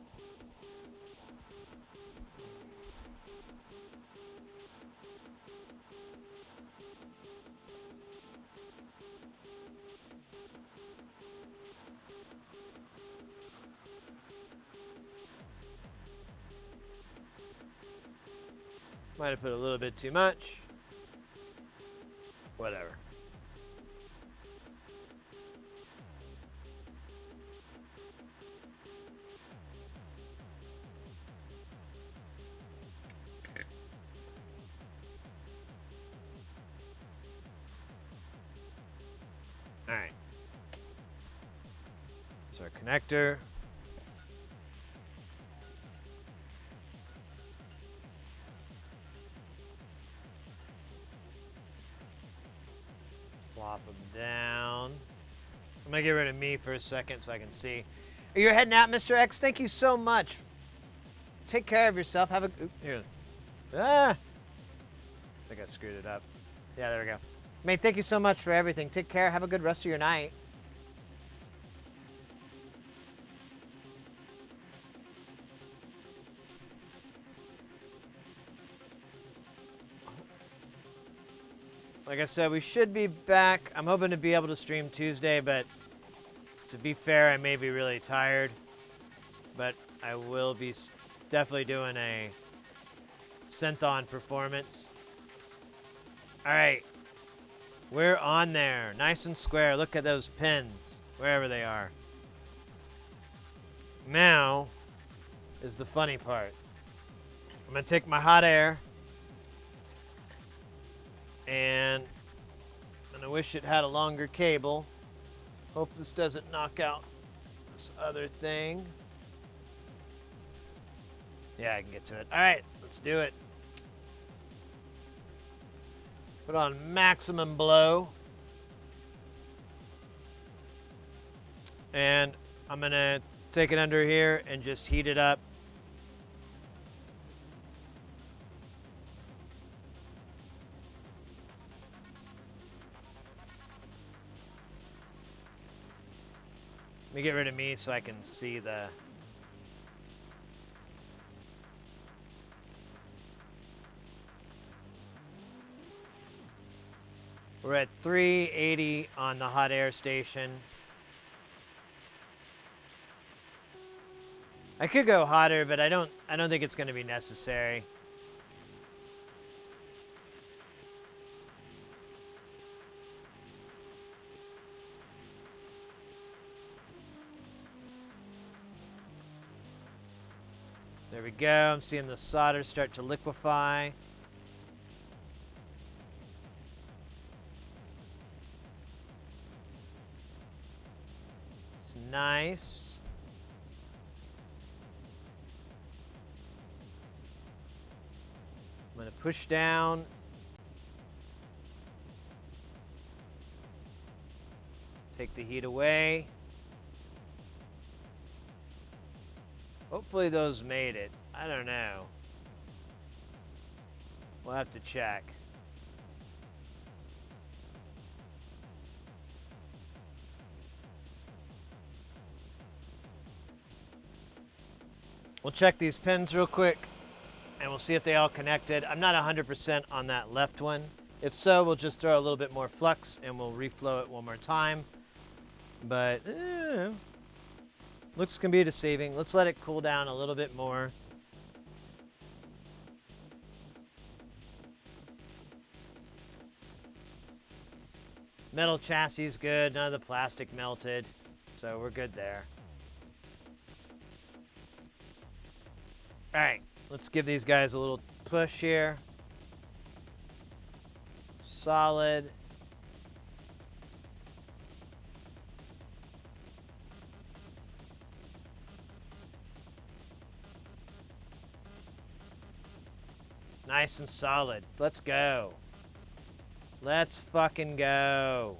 Might have put a little bit too much. Whatever. All right. It's our connector. Plop them down. I'm gonna get rid of me for a second so I can see. You're heading out, Mr. X. Thank you so much. Take care of yourself. Have a here. Ah! I think I screwed it up. Yeah, there we go. Mate, thank you so much for everything. Take care. Have a good rest of your night. Like I said, we should be back. I'm hoping to be able to stream Tuesday, but to be fair, I may be really tired. But I will be definitely doing a synth-on performance. All right. We're on there. Nice and square. Look at those pins, wherever they are. Now is the funny part. I'm going to take my hot air. And I wish it had a longer cable. Hope this doesn't knock out this other thing. Yeah, I can get to it. All right, let's do it. Put on maximum blow. And I'm gonna take it under here and just heat it up. Let me get rid of me so I can see the... We're at 380 on the hot air station. I could go hotter, but I don't think it's going to be necessary. There we go. I'm seeing the solder start to liquefy. It's nice. I'm going to push down. Take the heat away. Hopefully those made it. I don't know. We'll have to check. We'll check these pins real quick, and we'll see if they all connected. I'm not 100% on that left one. If so, we'll just throw a little bit more flux, and we'll reflow it one more time. But, looks can be deceiving. Let's let it cool down a little bit more. Metal chassis is good. None of the plastic melted. So we're good there. All right. Let's give these guys a little push here. Solid. Nice and solid. Let's go. Let's fucking go.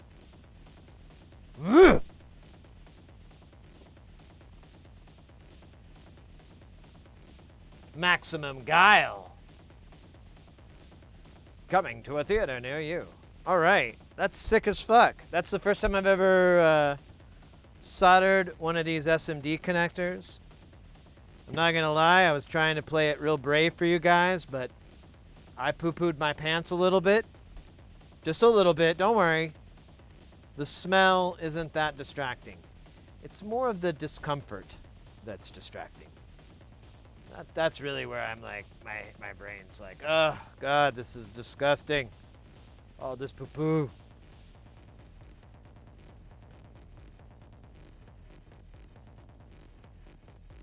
Maximum Guile. Coming to a theater near you. All right. That's sick as fuck. That's the first time I've ever soldered one of these SMD connectors. I'm not going to lie. I was trying to play it real brave for you guys, but I poo-pooed my pants a little bit. Just a little bit. Don't worry. The smell isn't that distracting. It's more of the discomfort that's distracting. That's really where I'm like, my brain's like, oh, God, this is disgusting. All this poo-poo.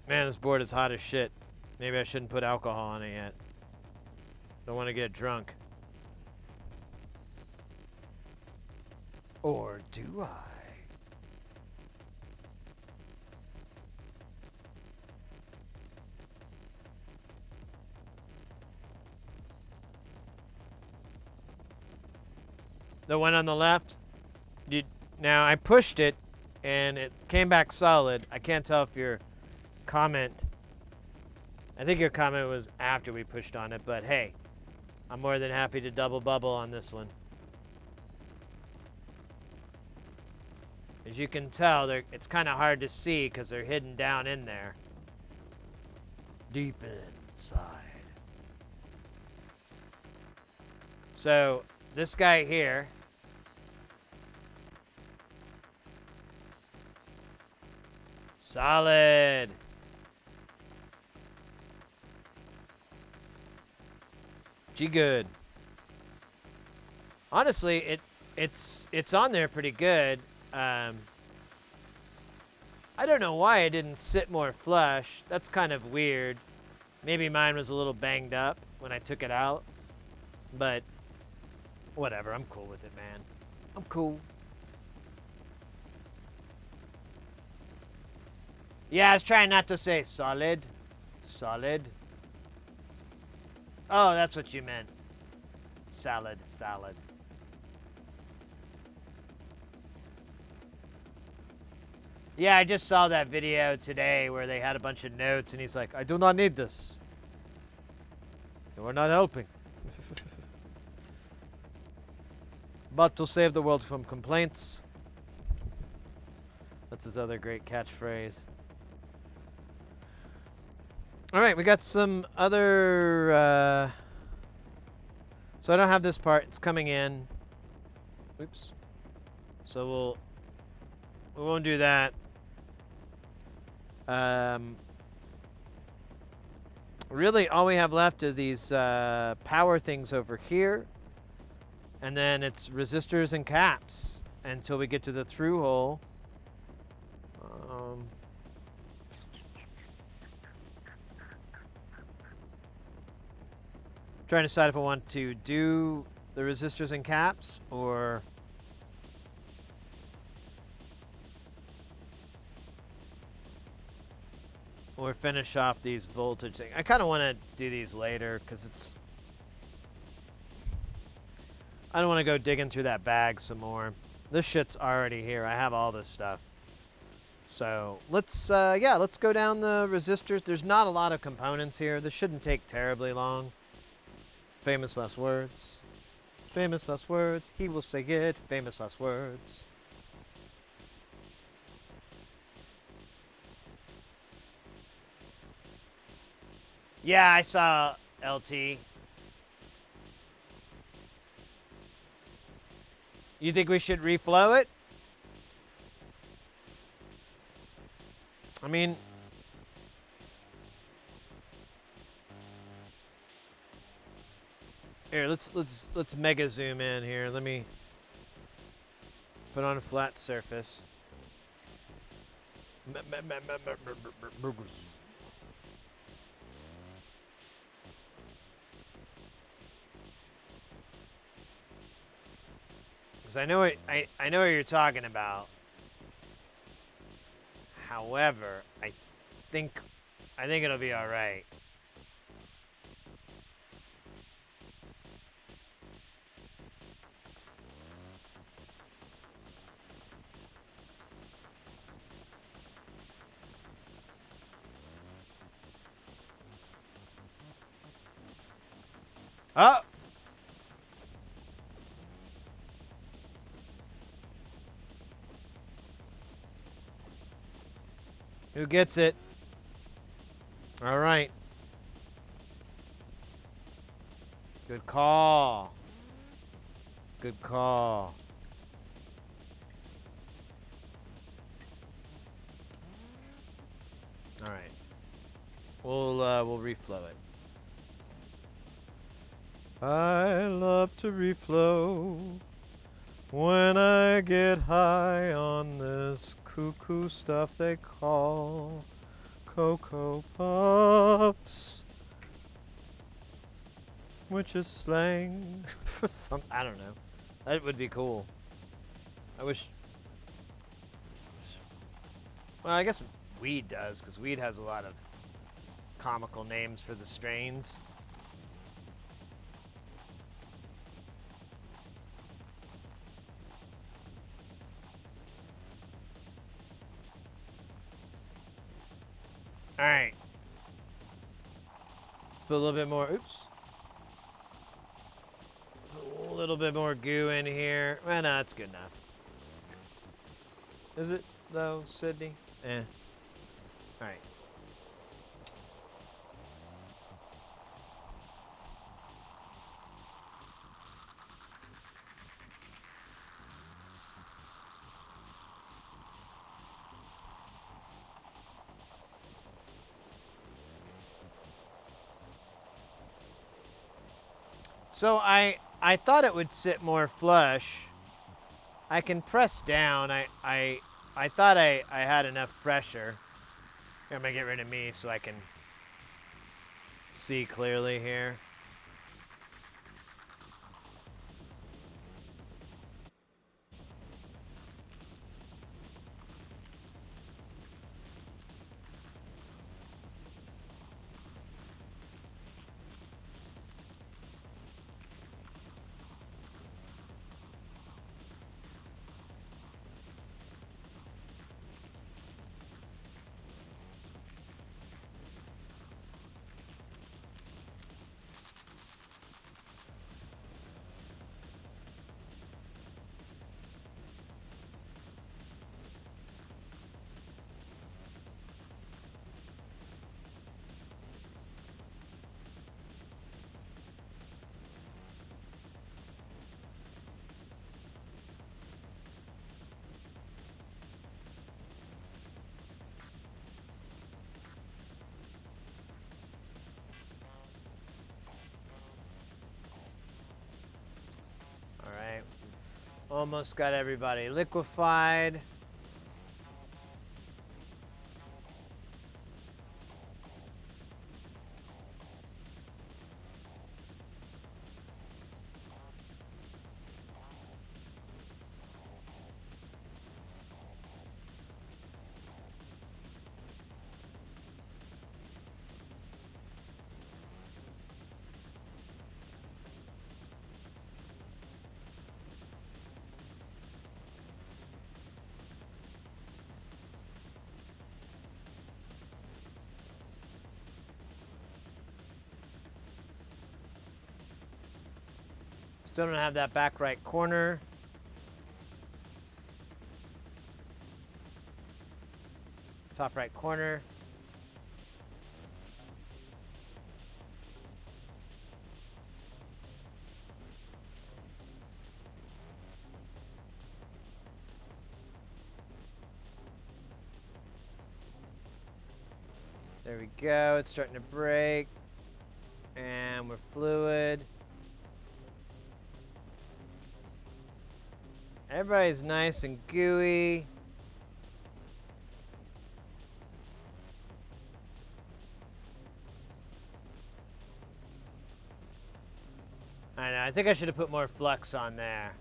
Man, this board is hot as shit. Maybe I shouldn't put alcohol on it yet. Don't want to get drunk. Or do I? The one on the left? Now, I pushed it, and it came back solid. I can't tell if your comment... I think your comment was after we pushed on it, but hey, I'm more than happy to double bubble on this one. As you can tell, it's kind of hard to see because they're hidden down in there. Deep inside. So, this guy here. Solid. G good. Honestly, it's on there pretty good. I don't know why it didn't sit more flush. That's kind of weird. Maybe mine was a little banged up when I took it out. But whatever, I'm cool with it, man. I'm cool. Yeah, I was trying not to say solid. Solid. Oh, that's what you meant. Salad, salad. Yeah, I just saw that video today where they had a bunch of notes and he's like, I do not need this. You are not helping. But to save the world from complaints. That's his other great catchphrase. All right, we got some other... So I don't have this part. It's coming in. Oops. So we won't do that. Really, all we have left is these power things over here. And then it's resistors and caps until we get to the through hole. Trying to decide if I want to do the resistors and caps or finish off these voltage things. I kind of want to do these later because it's... I don't want to go digging through that bag some more. This shit's already here. I have all this stuff. So let's go down the resistors. There's not a lot of components here. This shouldn't take terribly long. Famous last words. Famous last words. He will say it. Famous last words. Yeah, I saw LT. You think we should reflow it? I mean, here, let's mega zoom in here. Let me put on a flat surface. Because I know I know what you're talking about. However, think I think it'll be all right. Oh! Who gets it? All right. Good call. Good call. All right. We'll reflow it. I love to reflow when I get high on this cuckoo stuff they call Cocoa Puffs, which is slang for some. I don't know. That would be cool. I wish. Well, I guess weed does, because weed has a lot of comical names for the strains. All right. Let's put a little bit more. Oops. Put a little bit more goo in here. Well, no, that's good enough. Is it though, Sydney? Eh. All right. So I thought it would sit more flush. I can press down. I thought I had enough pressure. Here, I'm gonna get rid of me so I can see clearly here. All right. Almost got everybody liquefied. Still don't have that back right corner. Top right corner. There we go. It's starting to break. And we're fluid. Everybody's nice and gooey. I know. I think I should have put more flux on there.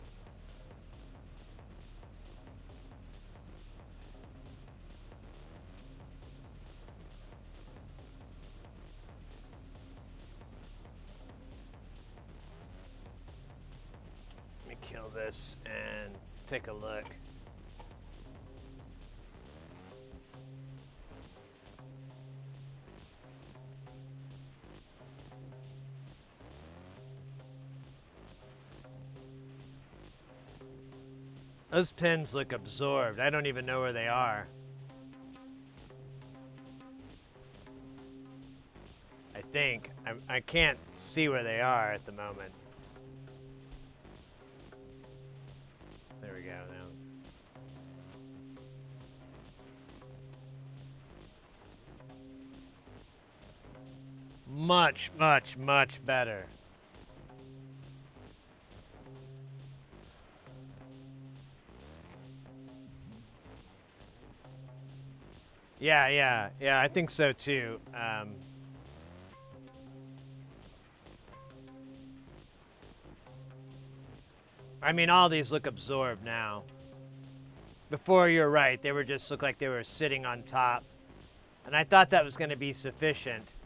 Let me kill this and take a look. Those pins look absorbed. I don't even know where they are. I think. I can't see where they are at the moment. There we go. Much, much, much better. Yeah, I think so too. I mean, all these look absorbed now. Before, you're right. They were just look like they were sitting on top. And I thought that was going to be sufficient.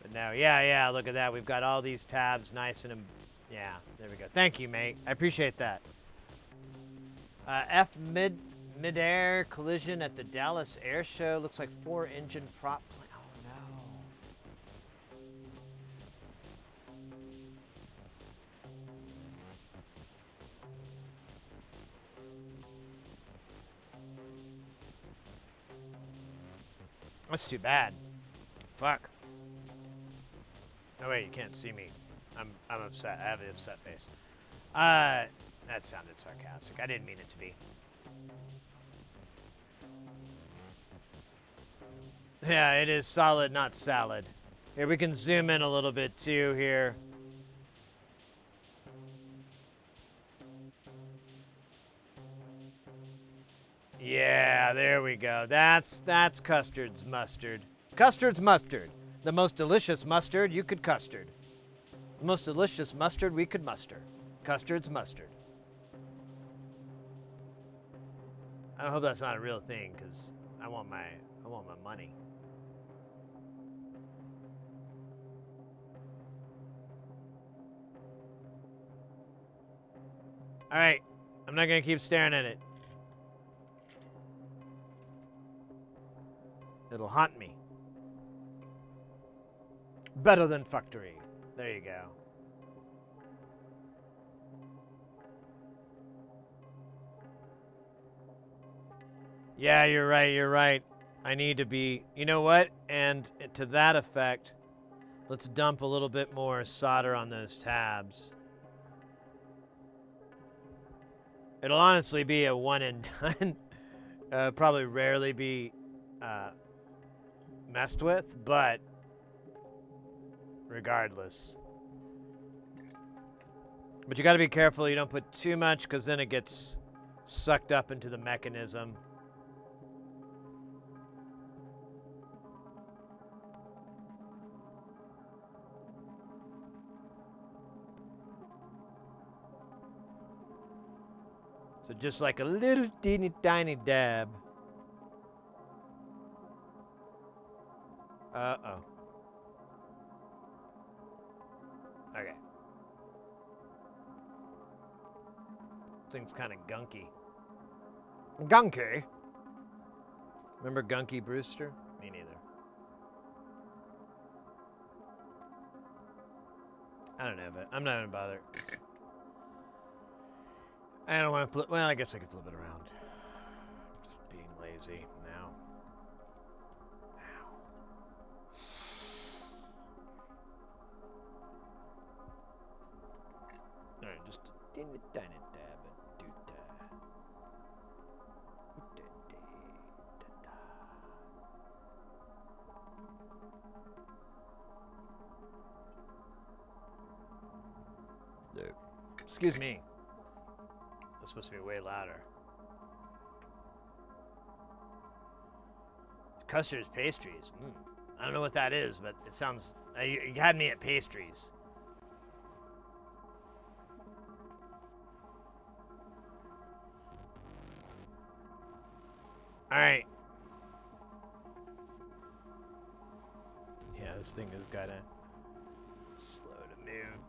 But no, yeah, look at that. We've got all these tabs nice and... Yeah, there we go. Thank you, mate. I appreciate that. F mid-air collision at the Dallas Air Show. Looks like 4-engine prop plane. Oh, no. That's too bad. Fuck. Oh wait, you can't see me. I'm upset. I have an upset face. That sounded sarcastic. I didn't mean it to be. Yeah, it is solid, not salad. Here, we can zoom in a little bit too here. Yeah, there we go. That's Custard's mustard. Custard's mustard. The most delicious mustard you could custard. The most delicious mustard we could muster. Custard's mustard. I hope that's not a real thing, because I want my money. All right, I'm not gonna keep staring at it. It'll haunt me. Better than factory. There you go. Yeah, you're right. I need to be... You know what? And to that effect, let's dump a little bit more solder on those tabs. It'll honestly be a one and done. Probably rarely be messed with, but regardless. But you got to be careful you don't put too much, because then it gets sucked up into the mechanism. So just like a little teeny tiny dab. Uh-oh. Okay. Thing's kind of gunky. Gunky? Remember Gunky Brewster? Me neither. I don't know, but I'm not gonna bother. I don't want to flip. Well, I guess I could flip it around. Just being lazy now. All right, just a teeny tiny dab and do that. Excuse me. That's supposed to be way louder. Custard's pastries. I don't know what that is, but it sounds... you had me at pastries. All right. Yeah, this thing is gotta slow to move.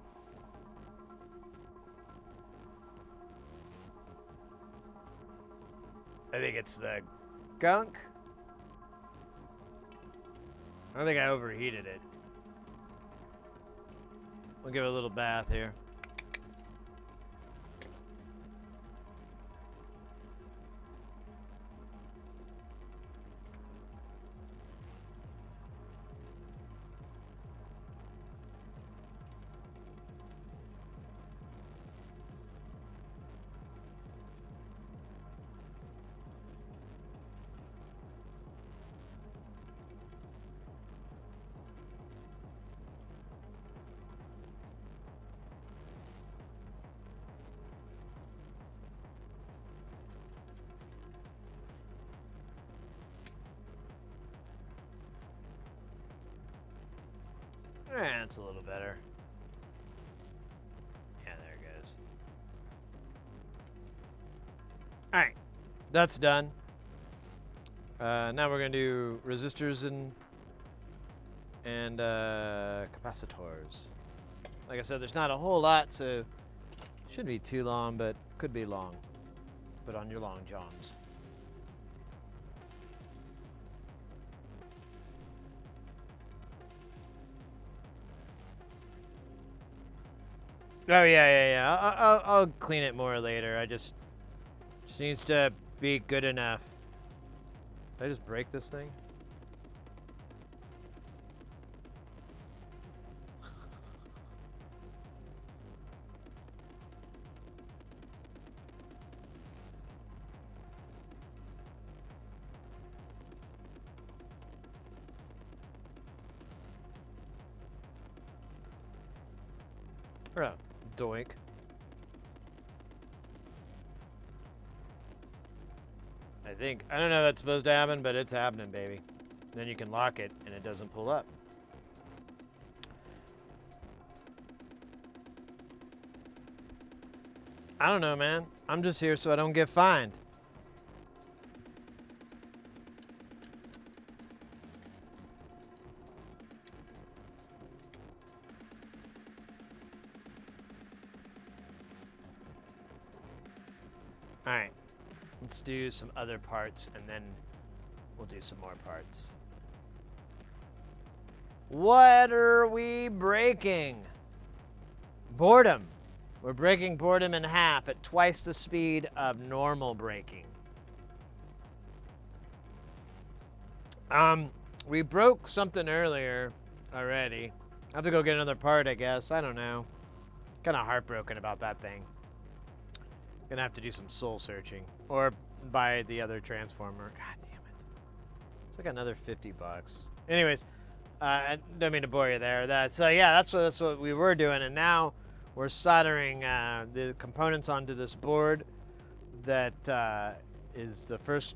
I think it's the gunk. I don't think I overheated it. We'll give it a little bath here. That's a little better. Yeah, there it goes. All right, that's done. Now we're gonna do resistors and capacitors. Like I said, there's not a whole lot, so shouldn't be too long, but could be long. Put on your long johns. Oh yeah. I'll clean it more later. I just needs to be good enough. Did I just break this thing? Oh, doink. I don't know if that's supposed to happen, but it's happening, baby. Then you can lock it and it doesn't pull up. I don't know, man. I'm just here so I don't get fined. All right. Let's do some other parts, and then we'll do some more parts. What are we breaking? Boredom. We're breaking boredom in half at twice the speed of normal breaking. We broke something earlier already. I have to go get another part, I guess. I don't know. Kind of heartbroken about that thing. Gonna have to do some soul searching or buy the other transformer. God damn it! It's like another $50. Anyways, I don't mean to bore you there. That's what we were doing, and now we're soldering the components onto this board. That is the first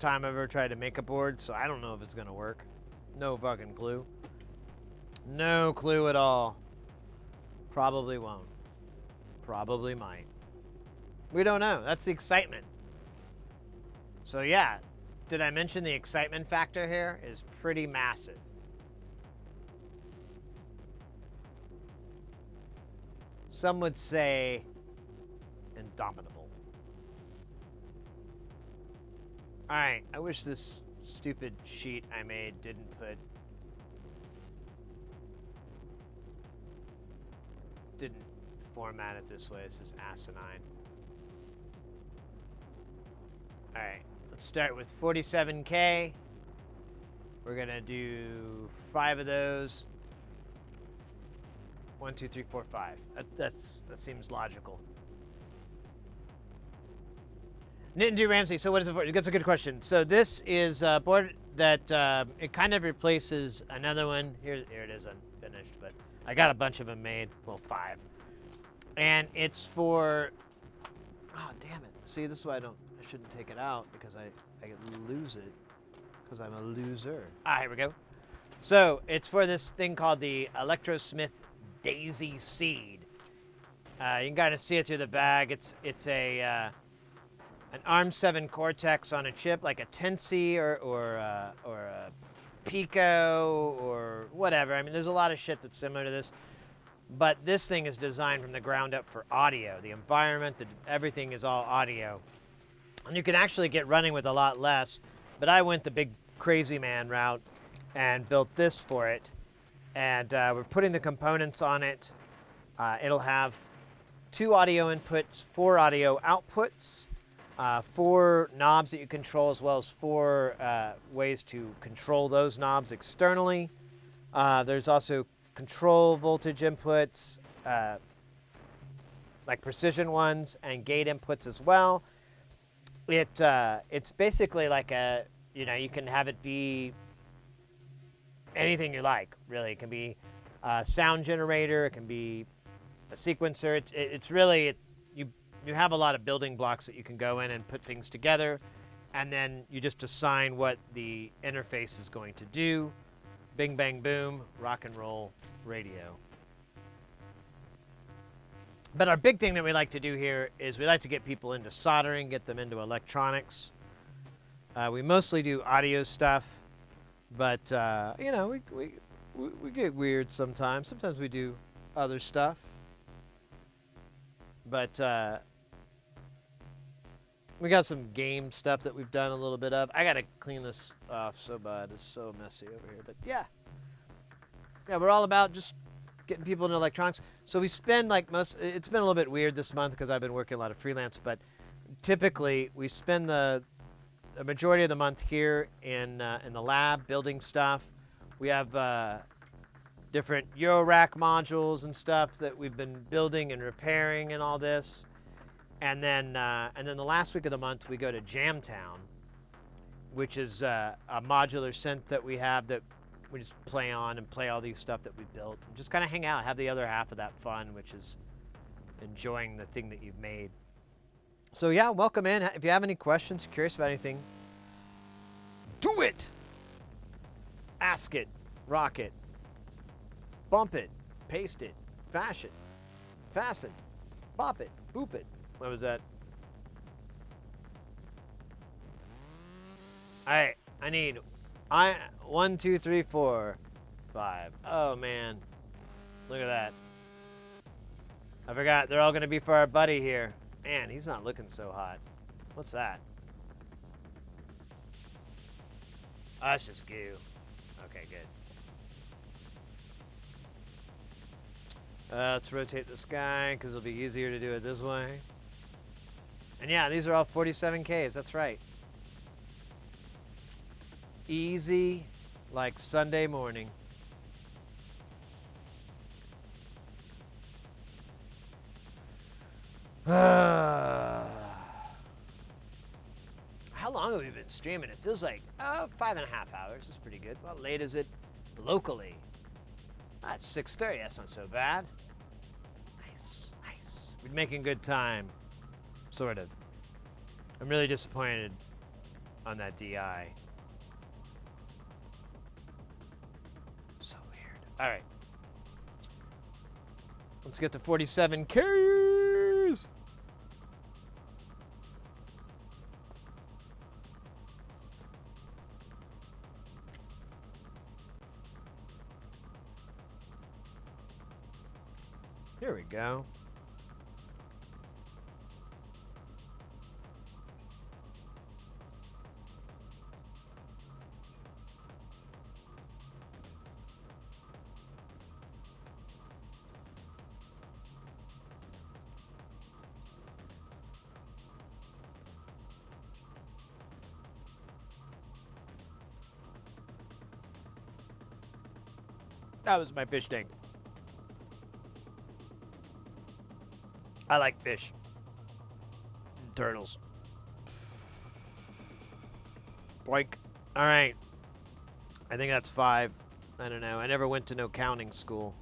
time I've ever tried to make a board, so I don't know if it's gonna work. No fucking clue. No clue at all. Probably won't. Probably might. We don't know. That's the excitement. So yeah, did I mention the excitement factor here is pretty massive. Some would say indomitable. All right, I wish this stupid sheet I made didn't format it this way. This is asinine. All right, let's start with 47K. We're gonna do 5 of those. 1, 2, 3, 4, 5. That seems logical. Ninja Ramsey, so what is it for? That's a good question. So this is a board that it kind of replaces another one. Here it is unfinished, but I got a bunch of them made. Well, 5. And it's for, oh, damn it. See, this is why I shouldn't take it out because I lose it because I'm a loser. Ah, here we go. So it's for this thing called the Electrosmith Daisy Seed. You can kind of see it through the bag. It's an ARM7 Cortex on a chip, like a Tensy or a Pico or whatever. I mean, there's a lot of shit that's similar to this. But this thing is designed from the ground up for audio. The environment, everything is all audio. And you can actually get running with a lot less. But I went the big crazy man route and built this for it. And we're putting the components on it. It'll have 2 audio inputs, 4 audio outputs, 4 knobs that you control, as well as 4 ways to control those knobs externally. There's also control voltage inputs, like precision ones, and gate inputs as well. It's basically like you can have it be anything you like, really. It can be a sound generator, it can be a sequencer. It's really, you have a lot of building blocks that you can go in and put things together, and then you just assign what the interface is going to do. Bing, bang, boom, rock and roll radio. But our big thing that we like to do here is we like to get people into soldering, get them into electronics. We mostly do audio stuff, but we get weird sometimes. Sometimes we do other stuff. But we got some game stuff that we've done a little bit of. I gotta clean this off so bad. It's so messy over here. But yeah, we're all about just getting people into electronics. So we spend it's been a little bit weird this month because I've been working a lot of freelance, but typically we spend the majority of the month here in the lab building stuff. We have different Eurorack modules and stuff that we've been building and repairing and all this. And then the last week of the month, we go to Jamtown, which is a modular synth that we have that we just play on and play all these stuff that we built. And just kind of hang out, have the other half of that fun, which is enjoying the thing that you've made. So yeah, welcome in. If you have any questions, curious about anything, do it. Ask it, rock it, bump it, paste it, fasten, bop it, boop it. What was that? All right, I need 1, 2, 3, 4, 5. Oh man, look at that. I forgot they're all gonna be for our buddy here. Man, he's not looking so hot. What's that? Oh, that's just goo. Okay, good. Let's rotate this guy because it'll be easier to do it this way. And yeah, these are all 47Ks, that's right. Easy, like Sunday morning. How long have we been streaming? It feels like 5.5 hours. That's pretty good. How late is it locally? It's 6:30. That's not so bad. Nice. We're making good time. Sort of. I'm really disappointed on that DI. So weird. All right. Let's get to 47Ks. Here we go. That was my fish tank. I like fish. And turtles. Boink. All right. I think that's 5. I don't know. I never went to no counting school.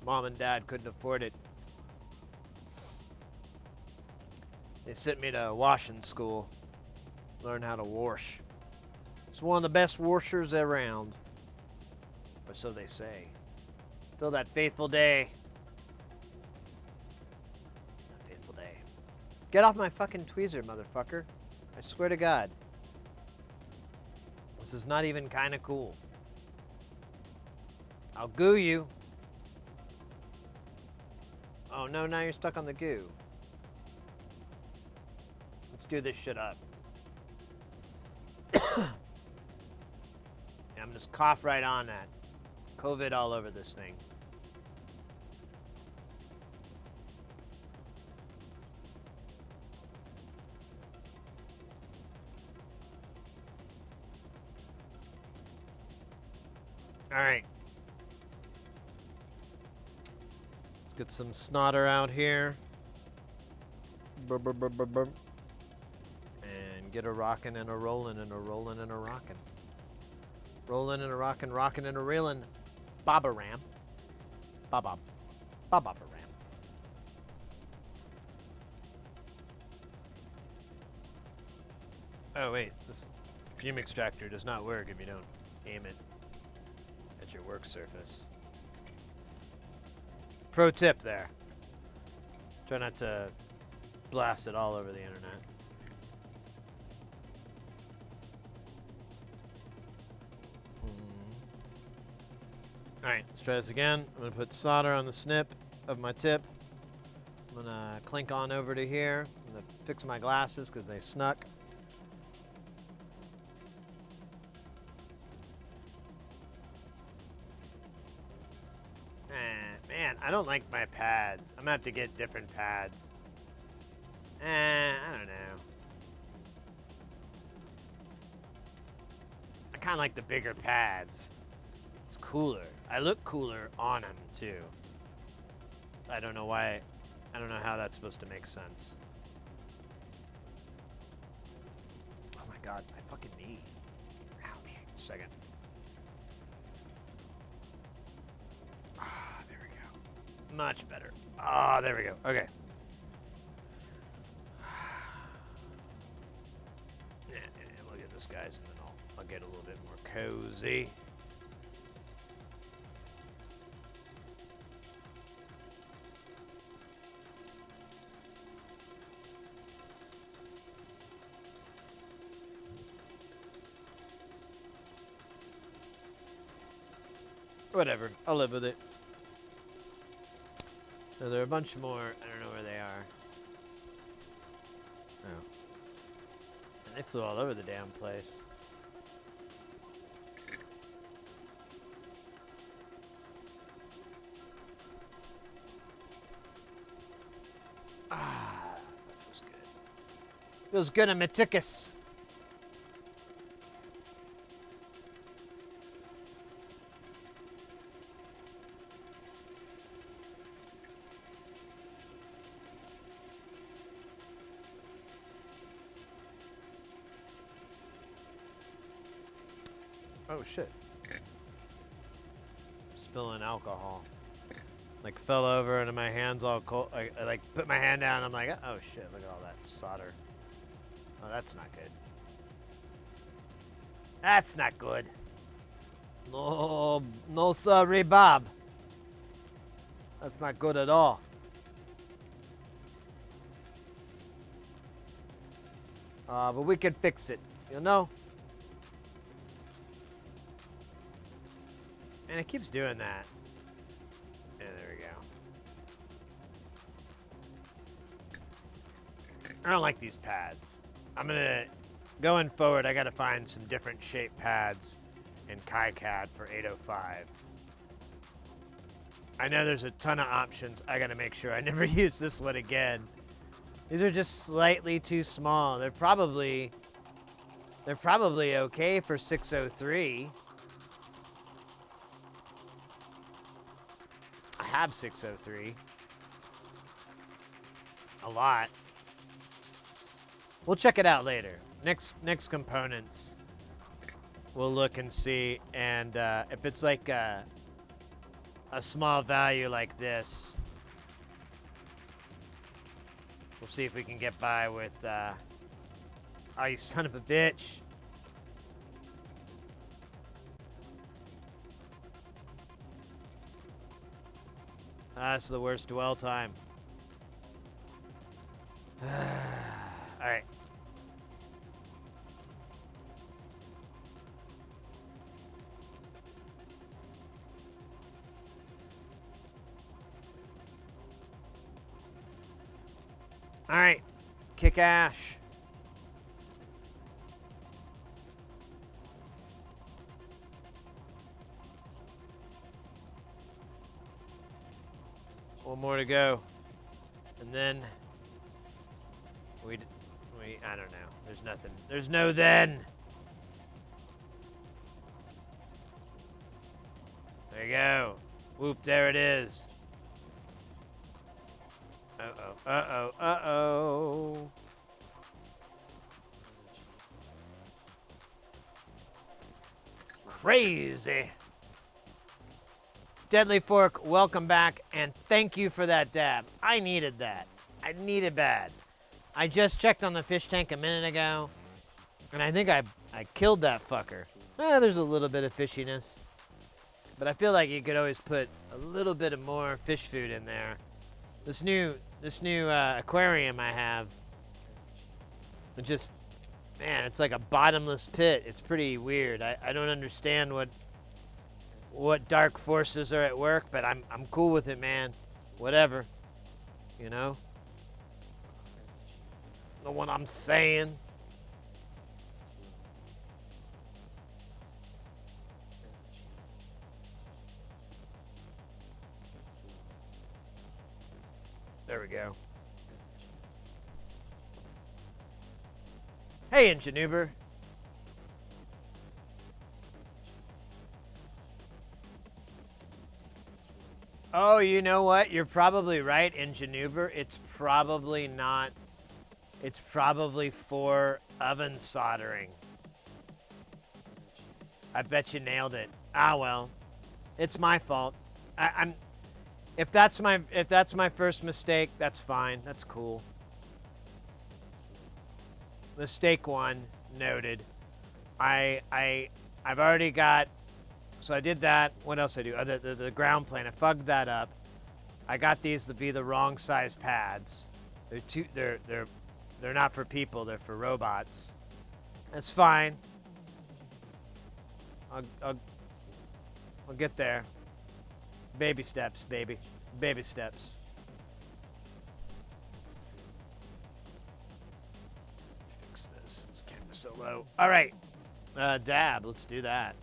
Mom and Dad couldn't afford it. They sent me to washing school. Learn how to wash. It's one of the best washers around. Or so they say. Till that faithful day. That faithful day. Get off my fucking tweezer, motherfucker. I swear to God. This is not even kind of cool. I'll goo you. Oh no, now you're stuck on the goo. Let's do this shit up. I'm just cough right on that. COVID all over this thing. All right. Let's get some snodder out here. Burr, burr, burr, burr, burr. And get a rockin' and a rollin' and a rollin' and a rockin'. Rollin' and a rockin', rockin' and a reelin'. Baba ram. Baba. Baba ram. Oh wait, this fume extractor does not work if you don't aim it at your work surface. Pro tip there. Try not to blast it all over the internet. Alright, let's try this again. I'm going to put solder on the snip of my tip. I'm going to clink on over to here. I'm going to fix my glasses because they snuck. Man, I don't like my pads. I'm going to have to get different pads. I don't know. I kind of like the bigger pads. It's cooler. I look cooler on them, too. I don't know why. I don't know how that's supposed to make sense. Oh my god, my fucking knee. Ouch. Second. Ah, there we go. Much better. Ah, there we go. Okay. Yeah, we'll get this, guys, and then I'll get a little bit more cozy. Whatever, I'll live with it. No, there are a bunch more. I don't know where they are. Oh. And they flew all over the damn place. Ah, that feels good. Feels good in my tickus. Oh shit. Spilling alcohol. Like fell over and my hands all cold. I like put my hand down and I'm like, oh shit, look at all that solder. Oh, that's not good. That's not good. No, no sorry, Bob. That's not good at all. But we can fix it, you know? And it keeps doing that. Yeah, there we go. I don't like these pads. I'm gonna, going forward, I gotta find some different shape pads in KiCad for 805. I know there's a ton of options. I gotta make sure I never use this one again. These are just slightly too small. They're probably okay for 603. I have 603. A lot. We'll check it out later. Next components, we'll look and see. And if it's like a small value like this, We'll see if we can get by with, oh, you son of a bitch. That's the worst dwell time. Alright. Alright. Kick ash. One more to go. And then we I don't know. There's nothing. There's no then. There you go. Whoop, there it is. Uh-oh, uh-oh, uh-oh. Crazy. Deadly Fork, welcome back, and thank you for that dab. I needed that. I need it bad. I just checked on the fish tank a minute ago, and I think I killed that fucker. There's a little bit of fishiness, but I feel like you could always put a little bit of more fish food in there. This new aquarium I have, it just, man, it's like a bottomless pit. It's pretty weird. I don't understand what dark forces are at work, but I'm cool with it, man. Whatever, you know? Know what I'm saying? There we go. Hey, Ingenuber. Oh, you know what? You're probably right, Ingenuber. It's probably not. It's probably for oven soldering. I bet you nailed it. Ah, well. It's my fault. If that's my first mistake, that's fine. That's cool. Mistake one, noted. I've already got, so I did that. What else I do? The ground plane. I fugged that up. I got these to be the wrong size pads. They're not for people. They're for robots. That's fine. I'll get there. Baby steps, baby. Baby steps. Fix this. This camera's so low. All right. Dab. Let's do that.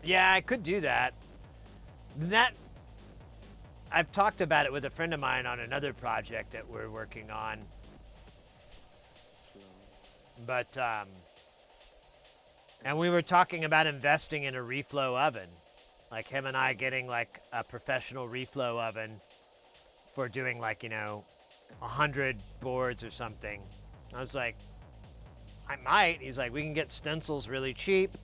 Yeah, I could do that. I've talked about it with a friend of mine on another project that we're working on. But, and we were talking about investing in a reflow oven. Like him and I getting like a professional reflow oven for doing like, 100 boards or something. I was like, I might. He's like, we can get stencils really cheap.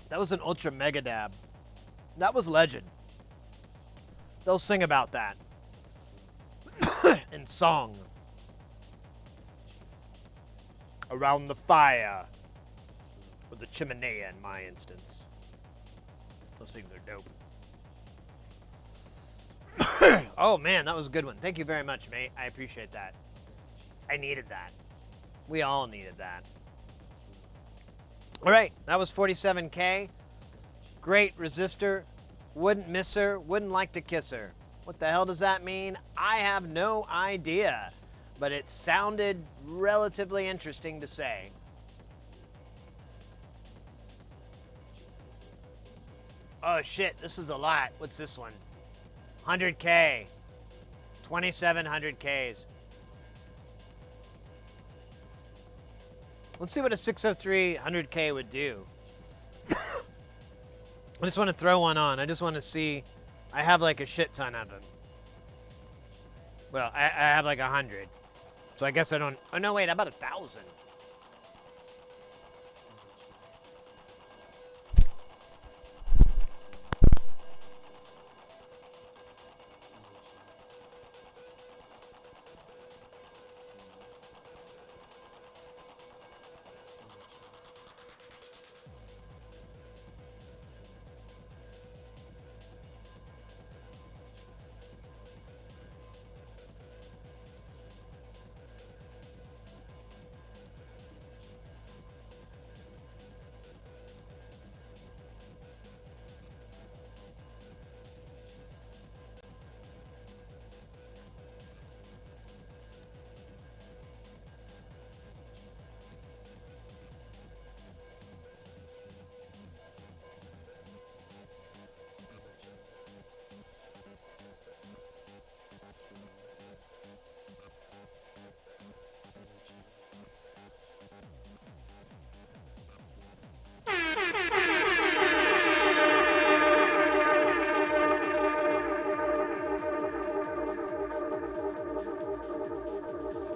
That was an ultra mega dab. That was legend. They'll sing about that in song. Around the fire. Or the chimney in my instance. Those things are dope. Oh man, that was a good one. Thank you very much, mate. I appreciate that. I needed that. We all needed that. All right, that was 47K. Great resistor. Wouldn't miss her. Wouldn't like to kiss her. What the hell does that mean? I have no idea. But it sounded relatively interesting to say. Oh shit, this is a lot. What's this one? 100K. 2,700 Ks. Let's see what a 603 100K would do. I just want to throw one on. I just want to see. I have like a shit ton of them. Well, I have like 100. So I guess I don't. Oh no, wait, how about 1,000?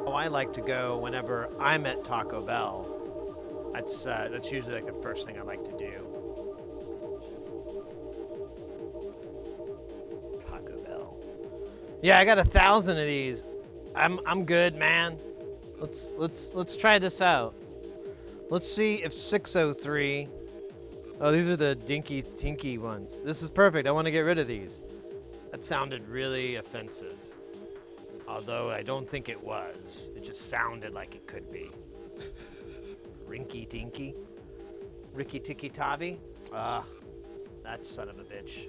I like to go whenever I'm at Taco Bell. That's usually like the first thing I like to do. Taco Bell. Yeah, I got 1,000 of these. I'm good, man. Let's try this out. Let's see if 603. Oh, these are the dinky tinky ones. This is perfect. I want to get rid of these. That sounded really offensive. Although I don't think it was. It just sounded like it could be. Rinky Dinky. Ricky Tikki Tavi. Ah, that son of a bitch.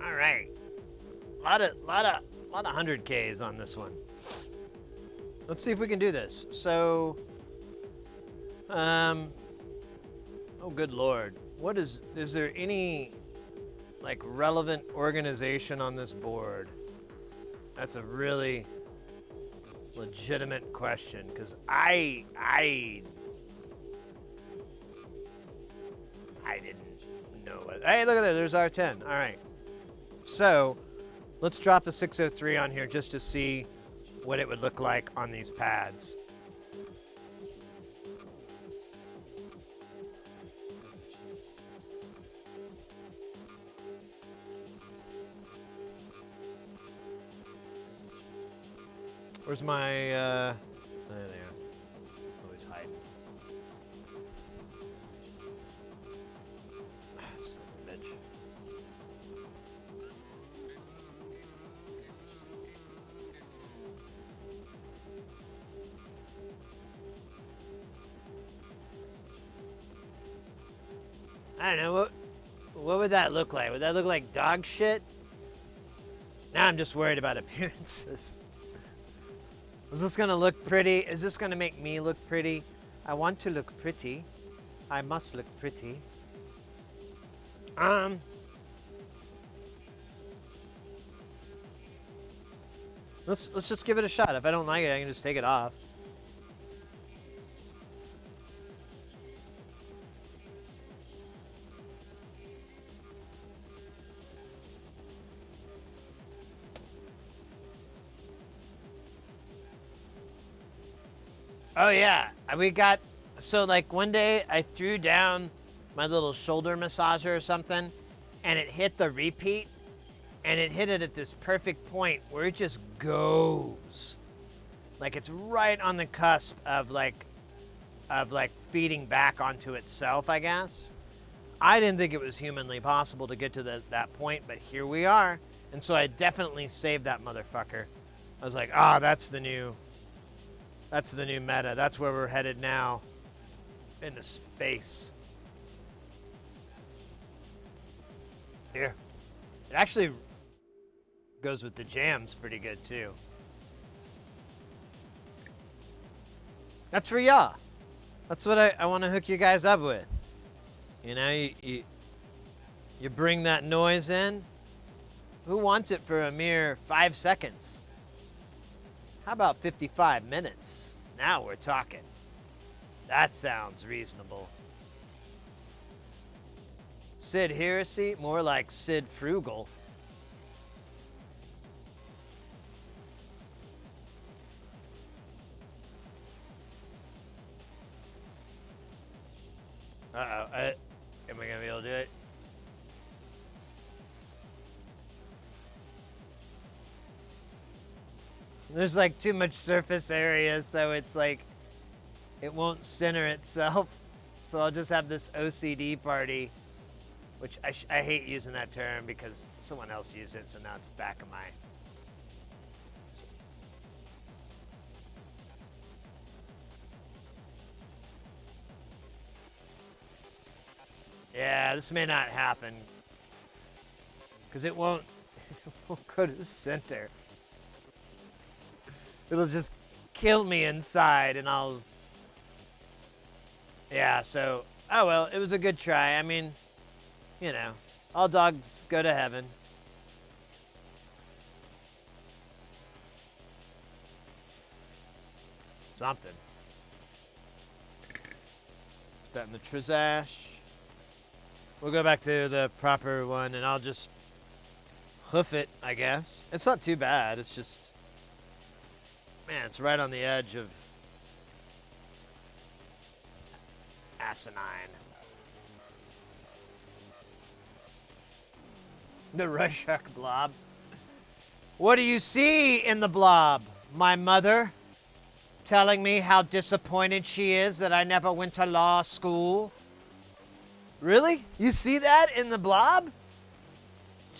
All right. Lot of 100Ks on this one. Let's see if we can do this. So, oh good Lord. Is there any like relevant organization on this board? That's a really legitimate question, because I didn't know it. Hey, look at that, there's R10. All right, so let's drop a 603 on here just to see what it would look like on these pads. Where's my, there they are. Always hiding. Son of a bitch. I don't know, what would that look like? Would that look like dog shit? Now I'm just worried about appearances. Is this gonna look pretty? Is this gonna make me look pretty? I want to look pretty. I must look pretty. Let's just give it a shot. If I don't like it, I can just take it off. Oh yeah, so like one day I threw down my little shoulder massager or something, and it hit the repeat, and it hit it at this perfect point where it just goes. Like it's right on the cusp of like feeding back onto itself, I guess. I didn't think it was humanly possible to get to that point, but here we are. And so I definitely saved that motherfucker. I was like, that's the new meta. That's where we're headed now. Into space. Here. It actually goes with the jams pretty good too. That's for ya. That's what I want to hook you guys up with. You know, you bring that noise in. Who wants it for a mere 5 seconds? How about 55 minutes? Now we're talking. That sounds reasonable. Sid Heresy? More like Sid Frugal. Uh-oh. Am I going to be able to do it? There's like too much surface area, so it's like it won't center itself. So I'll just have this OCD party, which I hate using that term because someone else used it, so now it's back of my... Yeah, this may not happen because it won't go to the center. It'll just kill me inside and I'll... Yeah, so... Oh, well, it was a good try. I mean, you know, all dogs go to heaven. Something. Put that in the Trizash. We'll go back to the proper one and I'll just hoof it, I guess. It's not too bad. It's just... Man, it's right on the edge of asinine. The Rorschach blob. What do you see in the blob? My mother telling me how disappointed she is that I never went to law school. Really? You see that in the blob?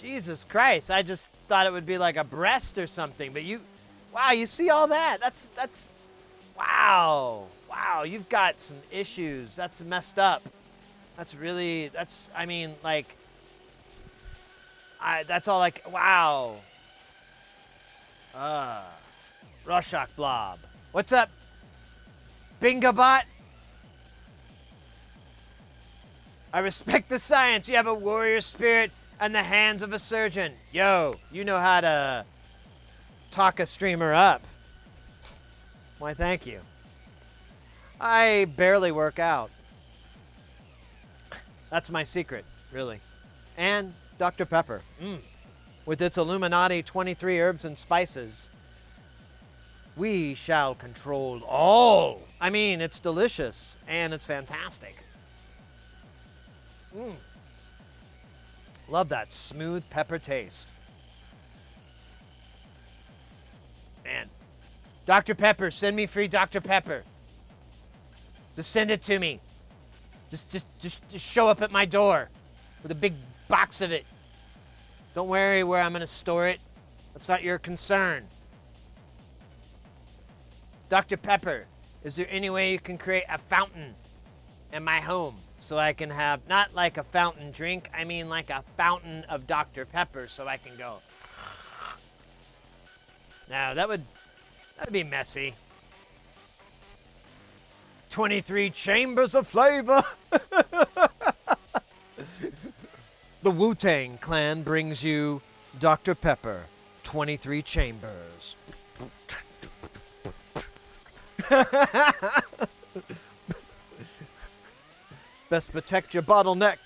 Jesus Christ, I just thought it would be like a breast or something, but you... Wow, you see all that? That's, wow. Wow, you've got some issues. That's messed up. That's really, I mean, like, that's all like, wow. Rorschach blob. What's up, Bingabot? I respect the science. You have a warrior spirit and the hands of a surgeon. Yo, you know how to talk a streamer up. Why, thank you. I barely work out. That's my secret, really. And Dr. Pepper. With its Illuminati 23 herbs and spices, we shall control all. I mean, it's delicious and it's fantastic. Love that smooth pepper taste. Man, Dr. Pepper, send me free Dr. Pepper. Just send it to me. Just show up at my door with a big box of it. Don't worry where I'm going to store it. That's not your concern. Dr. Pepper, is there any way you can create a fountain in my home so I can have, not like a fountain drink, I mean like a fountain of Dr. Pepper so I can go. Now, that'd be messy. 23 chambers of flavor. The Wu-Tang Clan brings you Dr. Pepper, 23 chambers. Best protect your bottleneck.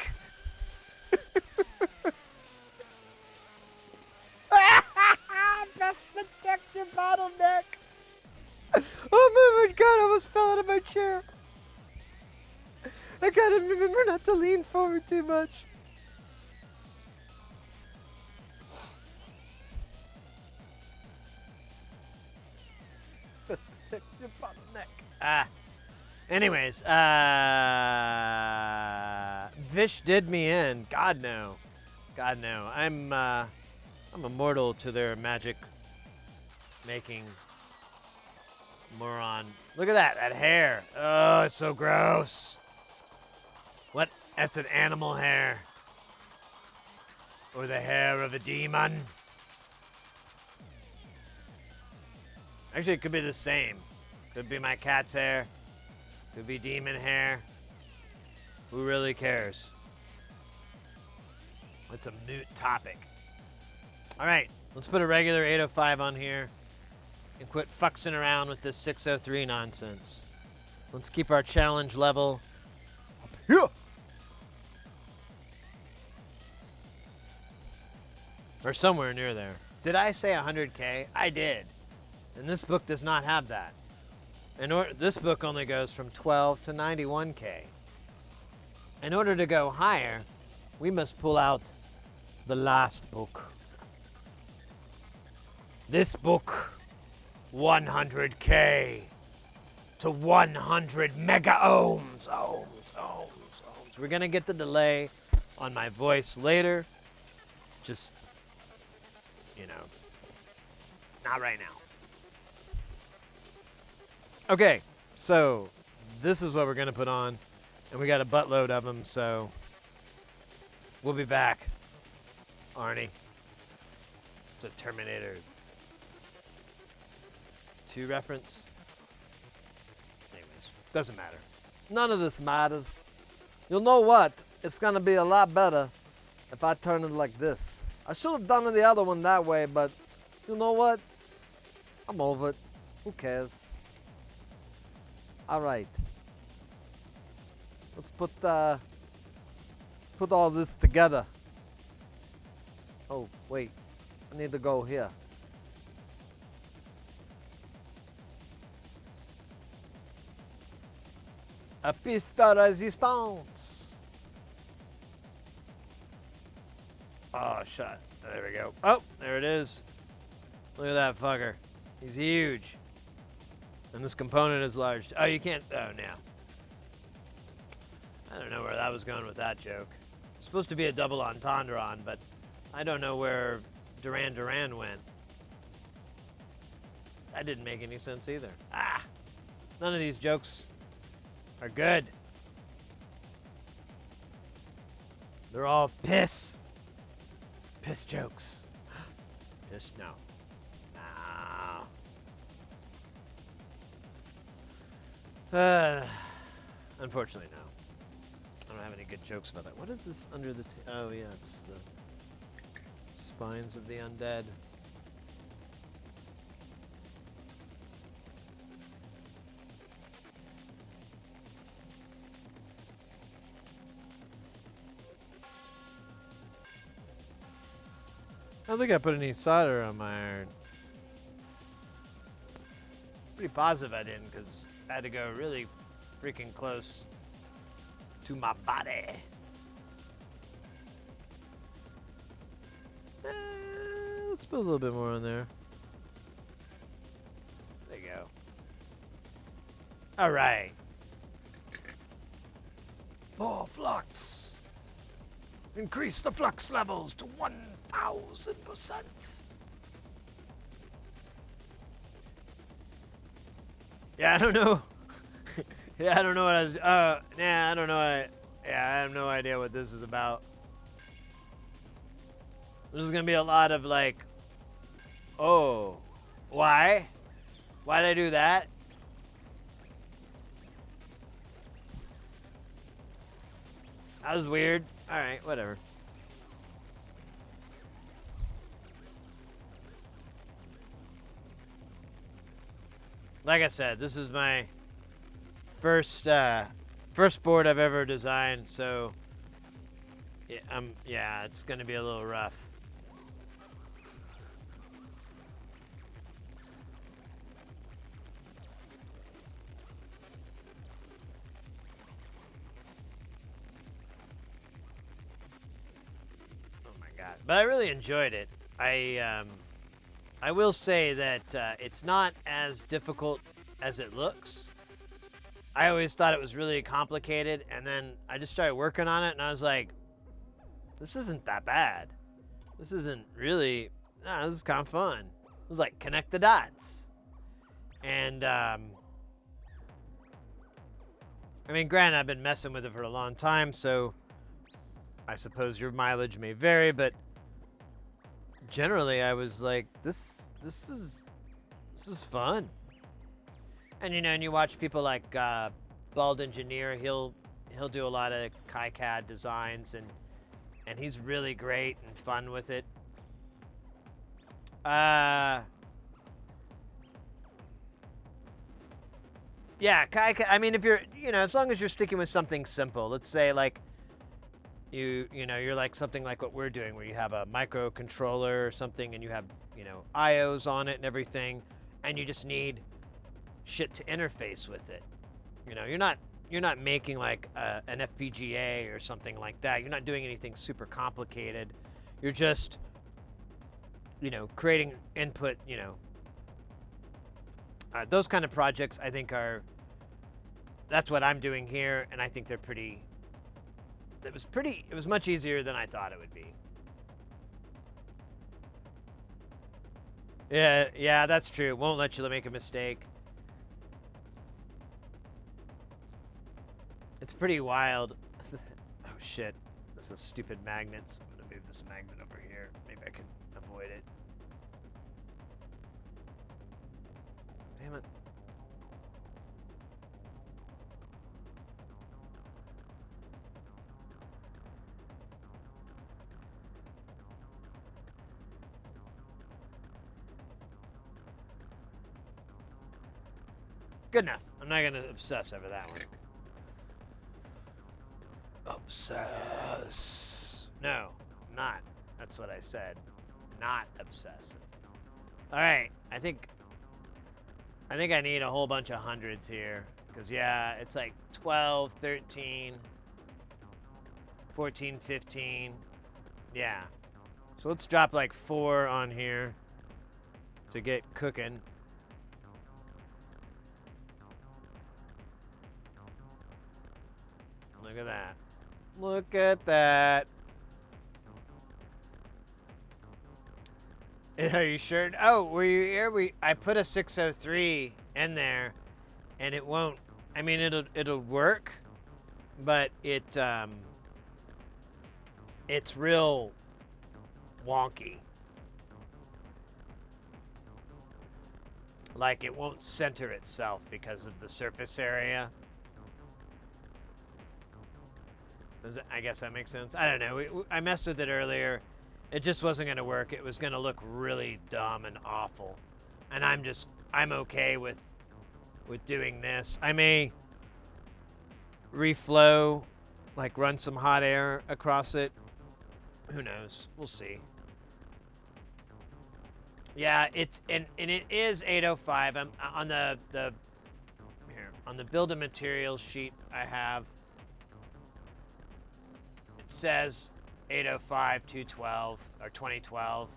Best protect your bottleneck. Oh my God, I almost fell out of my chair. I gotta remember not to lean forward too much. Best protect your bottleneck. Anyways, Vish did me in. God no. God no. I'm immortal to their magic making moron. Look at that hair. Oh, it's so gross. What? That's an animal hair. Or the hair of a demon. Actually, it could be the same. Could be my cat's hair. Could be demon hair. Who really cares? It's a moot topic. All right, let's put a regular 805 on here and quit fucksing around with this 603 nonsense. Let's keep our challenge level up here. Or somewhere near there. Did I say 100K? I did. And this book does not have that. This book only goes from 12 to 91K. In order to go higher, we must pull out the last book. This book, 100K to 100 mega ohms. Ohms. We're gonna get the delay on my voice later. Just, you know, not right now. Okay, so this is what we're gonna put on, and we got a buttload of them, so we'll be back. Arnie. It's a Terminator 2 reference. Anyways, doesn't matter. None of this matters. You'll know what? It's gonna be a lot better if I turn it like this. I should have done the other one that way, but you know what? I'm over it. Who cares? All right. Let's put all this together. Oh, wait. I need to go here. A piece de resistance. Oh, shut. There we go. Oh, there it is. Look at that fucker. He's huge. And this component is large. Oh, you can't. Oh, now. I don't know where that was going with that joke. It's supposed to be a double entendre on, but I don't know where Duran Duran went. That didn't make any sense either. Ah! None of these jokes are good. They're all piss. Piss jokes. Piss, no. No. Unfortunately, no. I don't have any good jokes about that. What is this under the... oh, yeah, it's the spines of the undead. I don't think I put any solder on my iron. Pretty positive I didn't, because I had to go really freaking close to my body. Let's put a little bit more on there. There you go. All right. More flux. Increase the flux levels to 1,000%. Yeah, I don't know. Yeah, I don't know what I was. Nah, I don't know. I have no idea what this is about. This is gonna be a lot of like, oh, why? Why did I do that? That was weird. All right, whatever. Like I said, this is my first board I've ever designed, so yeah, it's gonna be a little rough. Oh my god! But I really enjoyed it. I will say that it's not as difficult as it looks. I always thought it was really complicated, and then I just started working on it, and I was like, this isn't that bad. This isn't really, no, this is kind of fun. It was like, connect the dots. And, I mean, granted, I've been messing with it for a long time, so I suppose your mileage may vary, but generally I was like, this is fun. And you know, and you watch people like Bald Engineer. He'll do a lot of KiCad designs, and he's really great and fun with it. Yeah, KiCad. I mean, if you're, as long as you're sticking with something simple, let's say like you're like something like what we're doing, where you have a microcontroller or something, and you have, IOs on it and everything, and you just need shit to interface with it. You're not making like an FPGA or something like that. You're not doing anything super complicated. You're just, creating input. Those kind of projects, I think, that's what I'm doing here, and I think they're pretty. It was much easier than I thought it would be. Yeah, that's true. It won't let you make a mistake. It's pretty wild. Oh shit, this is stupid magnets. I'm gonna move this magnet over here. Maybe I can avoid it. Damn it. Good enough. I'm not gonna obsess over that one. Obsess. No, not. That's what I said. Not obsessive. All right. I think I need a whole bunch of hundreds here. Because, yeah, it's like 12, 13, 14, 15. Yeah. So let's drop like 4 on here to get cooking. Look at that. Look at that. Are you sure? Oh, were you here? I put a 603 in there, and it won't. I mean, it'll work, but it's real wonky. Like, it won't center itself because of the surface area. I guess that makes sense. I don't know. I messed with it earlier. It just wasn't going to work. It was going to look really dumb and awful. And I'm okay with doing this. I may reflow, like run some hot air across it. Who knows? We'll see. Yeah, and it is 805. I'm on the here on the build of materials sheet I have. It says 805 212 or 2012.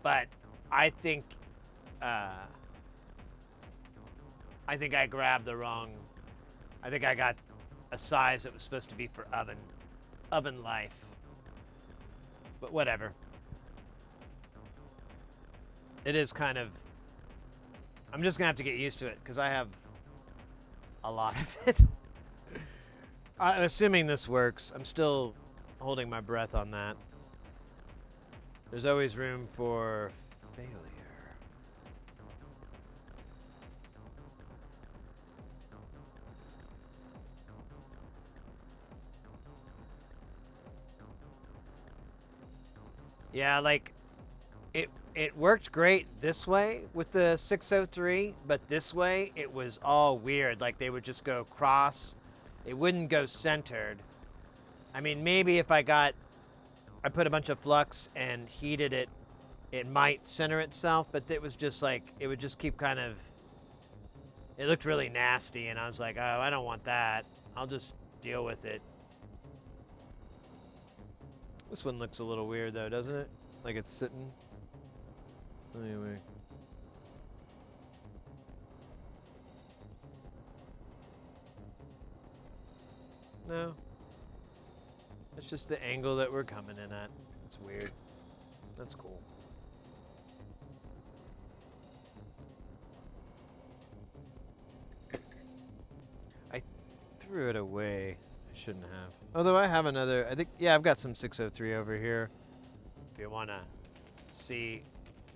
But I think I grabbed the wrong. I think I got a size that was supposed to be for oven life. But whatever. It is kind of. I'm just gonna have to get used to it because I have a lot of it. I'm assuming this works. I'm still holding my breath on that. There's always room for failure. Yeah, like it worked great this way with the 603, but this way it was all weird. Like they would just go cross. It wouldn't go centered. I mean, maybe if I put a bunch of flux and heated it, it might center itself, but it was just like, it would just keep kind of, it looked really nasty, and I was like, oh, I don't want that. I'll just deal with it. This one looks a little weird though, doesn't it? Like it's sitting. Anyway. No. It's just the angle that we're coming in at. It's weird. That's cool. I threw it away. I shouldn't have. Although I have another, I think, yeah, I've got some 603 over here. If you want to see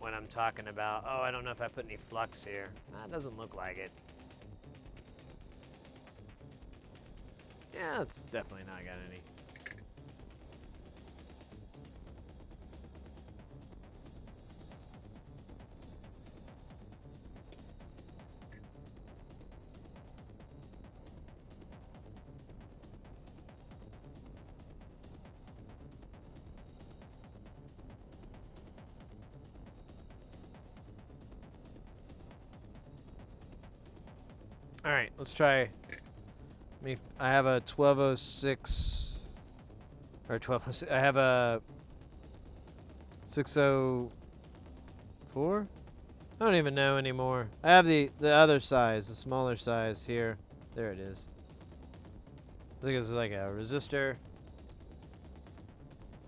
what I'm talking about. Oh, I don't know if I put any flux here. Nah, it doesn't look like it. Yeah, it's definitely not got any. All right, let's try. I have a 1206 or 1206. I have a 604. I don't even know anymore. I have the other size, the smaller size here. There it is. I think it's like a resistor.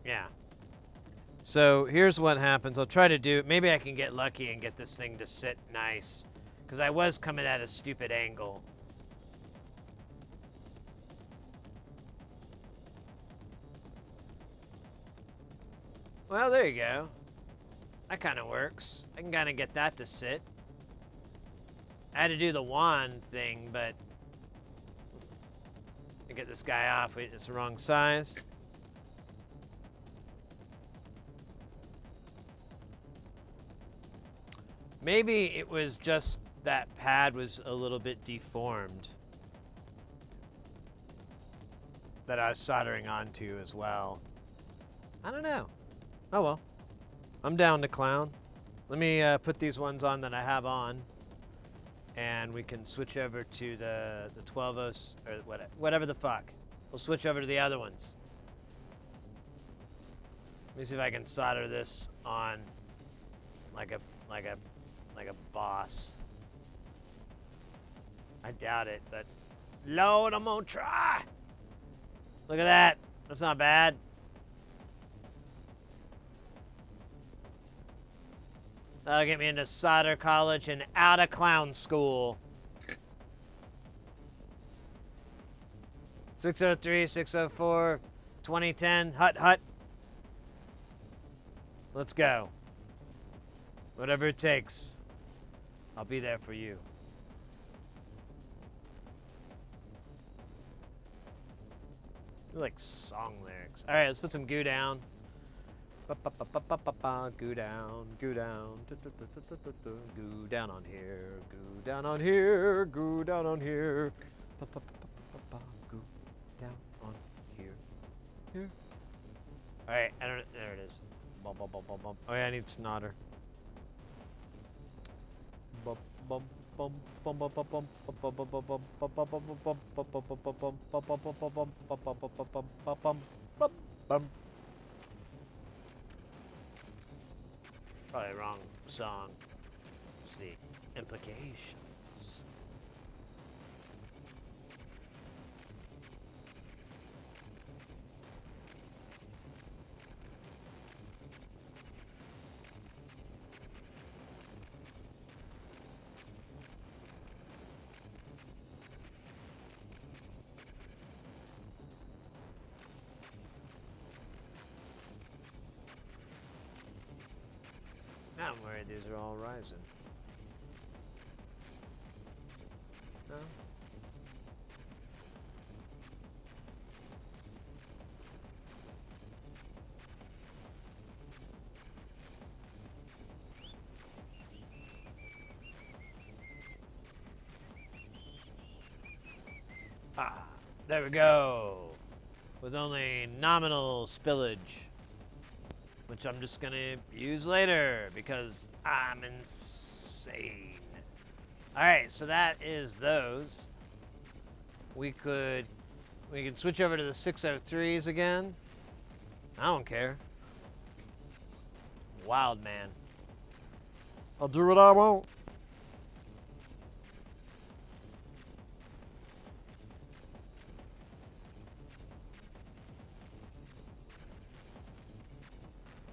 Yeah. So here's what happens. I'll try to do. Maybe I can get lucky and get this thing to sit nice, because I was coming at a stupid angle. Well, there you go. That kind of works. I can kind of get that to sit. I had to do the wand thing, but I get this guy off. Wait, it's the wrong size. Maybe it was just that pad was a little bit deformed that I was soldering onto as well. I don't know. Oh well. I'm down to clown. Let me put these ones on that I have on, and we can switch over to the 12-0 or whatever the fuck. We'll switch over to the other ones. Let me see if I can solder this on like a boss. I doubt it, but Lord, I'm gonna try. Look at that. That's not bad. That'll get me into solder college and out of clown school. 603, 604, 2010, hut. Let's go. Whatever it takes, I'll be there for you. Like song lyrics. All right, let's put some goo down. Goo down, goo down, goo down on here, goo down on here, goo down on here, goo down on here, here. All right, there it is. Bum, bum, bum, bum, bum. Oh yeah, I need snodder. Bum, bum, bum, bum, bum, bum, bum, bum, bum, bum, bum, bum, bum. Probably wrong song. What's the implications? I'm worried these are all rising. No? Ah, there we go. With only nominal spillage, which I'm just gonna use later because I'm insane. All right, so that is those. We can switch over to the 603s again. I don't care. Wild man. I'll do what I want.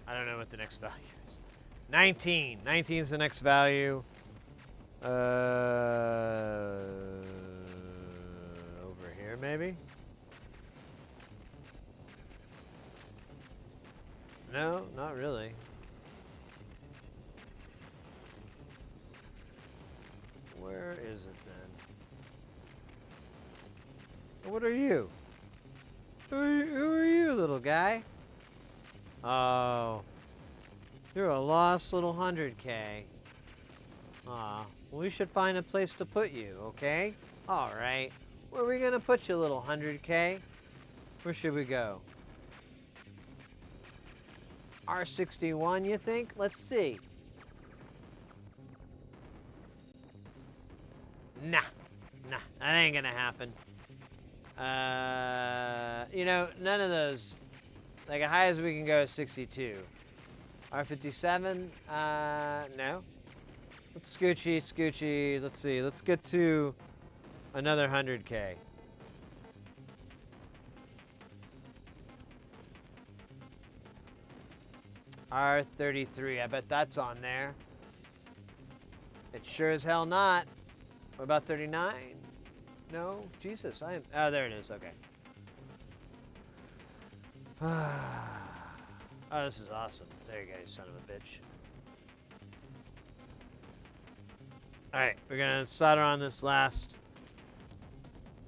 I don't know what the next value is. 19. 19 is the next value. Over here, maybe? No, not really. Where is it then? What are you? Who are you, little guy? Oh. You're a lost little 100K. Aw. Well, we should find a place to put you, okay? Alright. Where are we gonna put you, little 100K? Where should we go? R61, you think? Let's see. Nah. Nah, that ain't gonna happen. You know, none of those. Like, as high as we can go is 62. R57, no. Let's scoochy. Let's see. Let's get to another 100K. R33, I bet that's on there. It sure as hell not. What about 39? No? Jesus, I am. Oh, there it is. Okay. Oh, this is awesome. There you go, you son of a bitch. Alright, we're gonna solder on this last.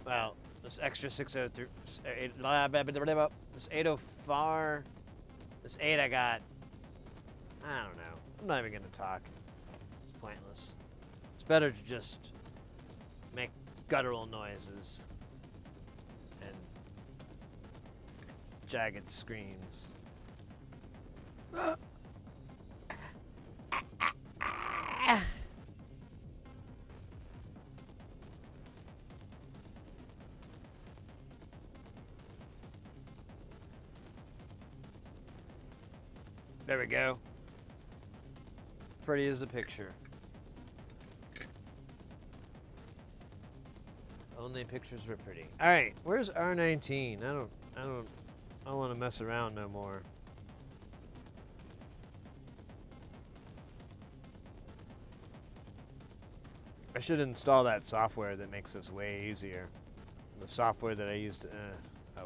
Well, this extra 603. This 804. This 8 I got. I don't know. I'm not even gonna talk. It's pointless. It's better to just make guttural noises and jagged screams. There we go. Pretty as a picture. Only pictures were pretty. All right, where's R19? I don't want to mess around no more. I should install that software that makes this way easier. The software that I used. Oh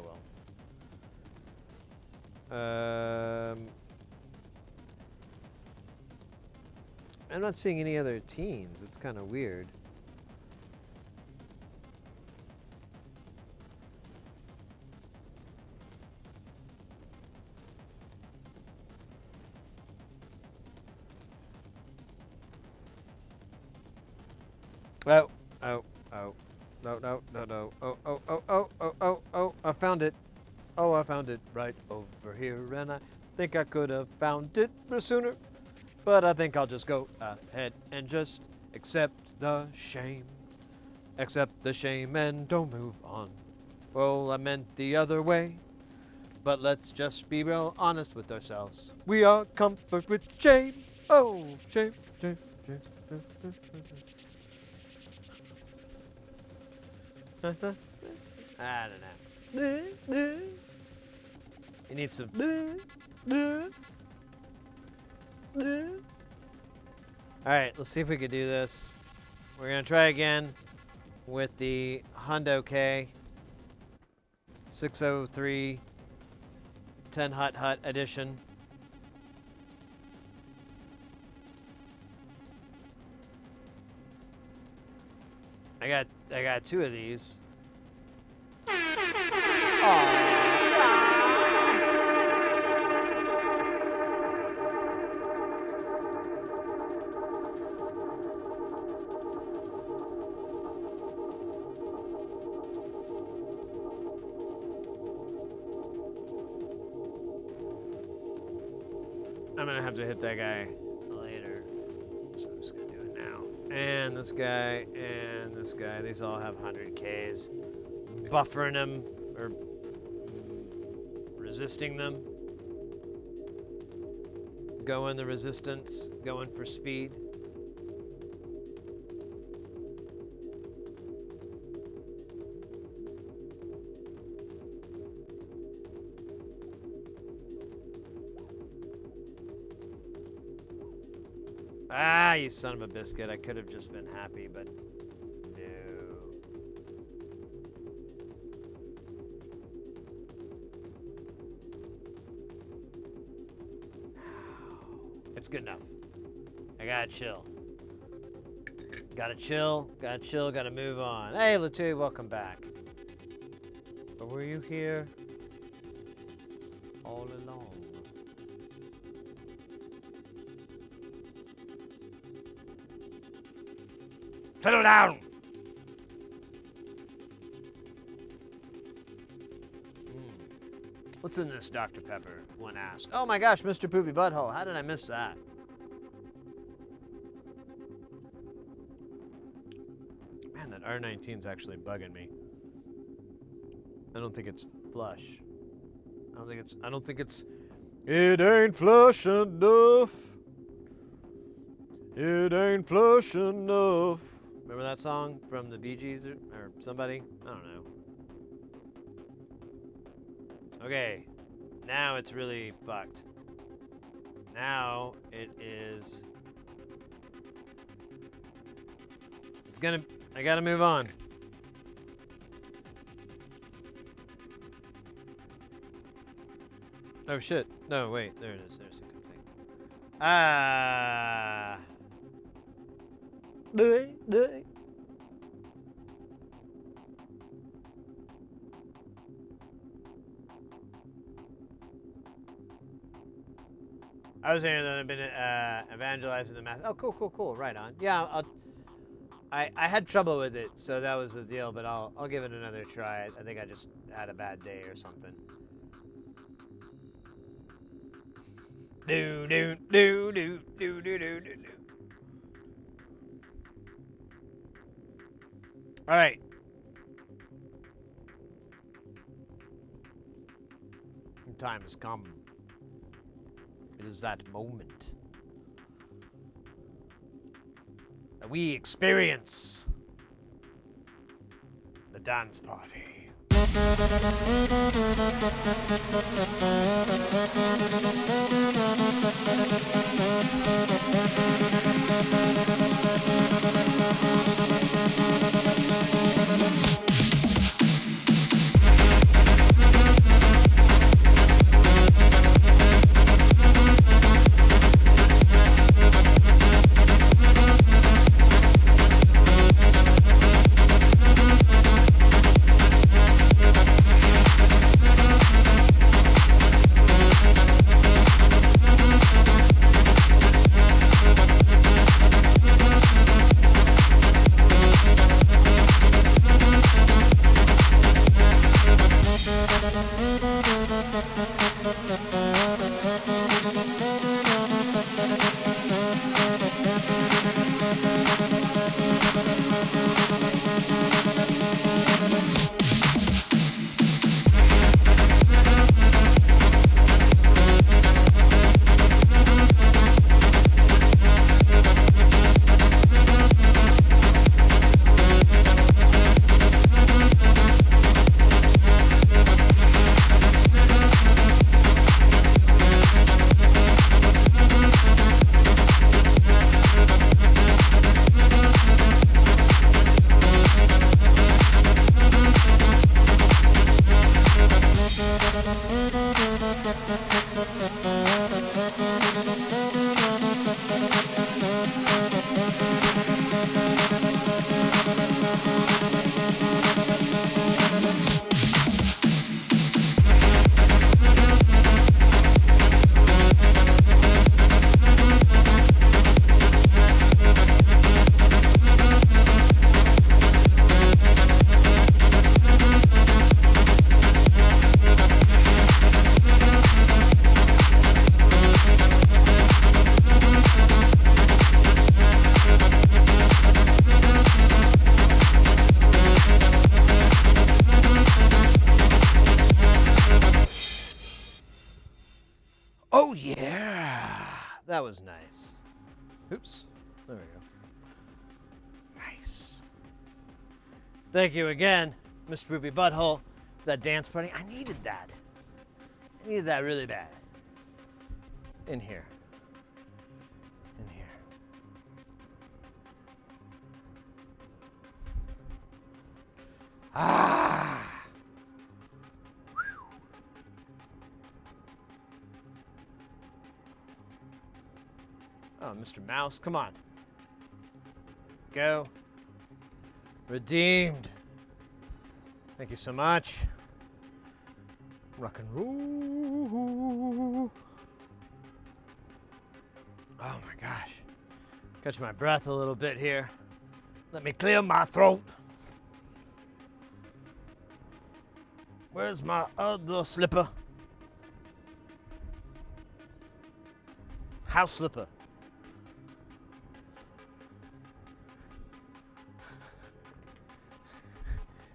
well. I'm not seeing any other teens. It's kind of weird. Oh. No. Oh, I found it. Oh, I found it right over here, and I think I could have found it sooner. But I think I'll just go ahead and just accept the shame. Accept the shame and don't move on. Well, I meant the other way. But let's just be real honest with ourselves. We are comfort with shame. Oh, shame. I don't know. You need some. Alright, let's see if we can do this. We're going to try again with the Hundo K 603 10 Hut edition. I got two of these. I'm gonna have to hit that guy later, so I'm just gonna do it now. And this guy, and this guy, these all have 100Ks. Buffering them, or resisting them. Going the resistance, going for speed. Ah, you son of a biscuit. I could have just been happy, but no. It's good enough. I gotta chill. Gotta chill, gotta move on. Hey, Latui, welcome back. But were you here? all along. Settle down! What's in this, Dr. Pepper? One asked. Oh my gosh, Mr. Poopy Butthole, how did I miss that? Man, that R19's actually bugging me. I don't think it's flush. I don't think it's it ain't flush enough. It ain't flush enough. Remember that song from the Bee Gees or somebody? I don't know. Okay, now it's really fucked. Now it is. I gotta move on. Oh shit. No, wait, there it is. There's the thing. Ah. I was saying that I've been evangelizing the mass. Oh, cool. Right on. Yeah, I had trouble with it, so that was the deal. But I'll give it another try. I think I just had a bad day or something. Do. All right. The time has come. It is that moment that we experience the dance party. Oh yeah, that was nice. Oops, there we go. Nice. Thank you again, Mr. Poopy Butthole, for that dance party. I needed that. I needed that really bad. In here. In here. Ah. Oh, Mr. Mouse, come on. Go. Redeemed. Thank you so much. Rock and roll. Oh my gosh. Catch my breath a little bit here. Let me clear my throat. Where's my other slipper? House slipper.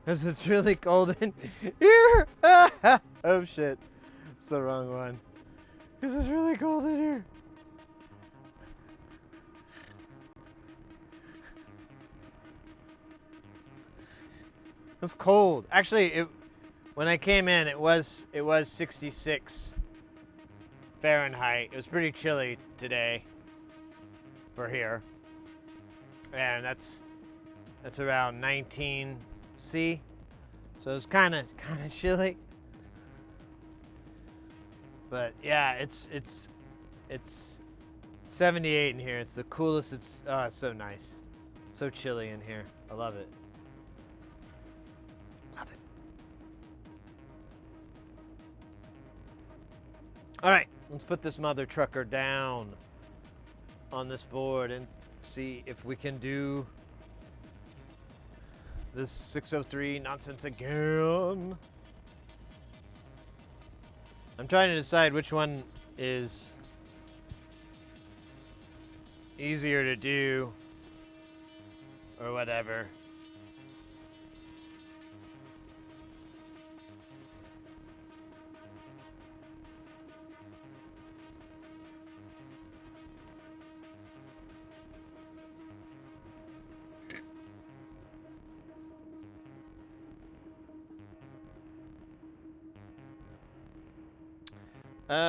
Because it's really cold in here. Oh shit. It's the wrong one. Because it's really cold in here. It's cold. Actually, when I came in, it was 66 Fahrenheit. It was pretty chilly today for here, and that's around 19 C. So it's kind of chilly. But yeah, it's 78 in here. It's the coolest. It's so nice, so chilly in here. I love it. All right, let's put this mother trucker down on this board and see if we can do this 603 nonsense again. I'm trying to decide which one is easier to do or whatever.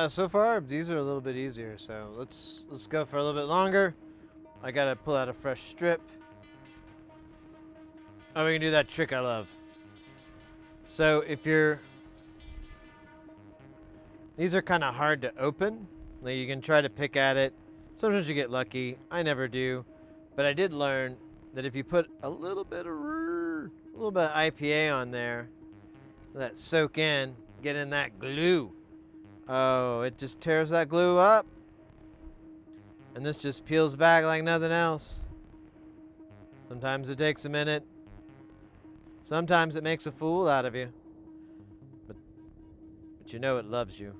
So far, these are a little bit easier, so let's go for a little bit longer. I gotta pull out a fresh strip. Oh, we can do that trick I love. So if you're... These are kind of hard to open. Like you can try to pick at it. Sometimes you get lucky. I never do. But I did learn that if you put a little bit of IPA on there, let that soak in, get in that glue. Oh, it just tears that glue up. And this just peels back like nothing else. Sometimes it takes a minute. Sometimes it makes a fool out of you. But you know it loves you.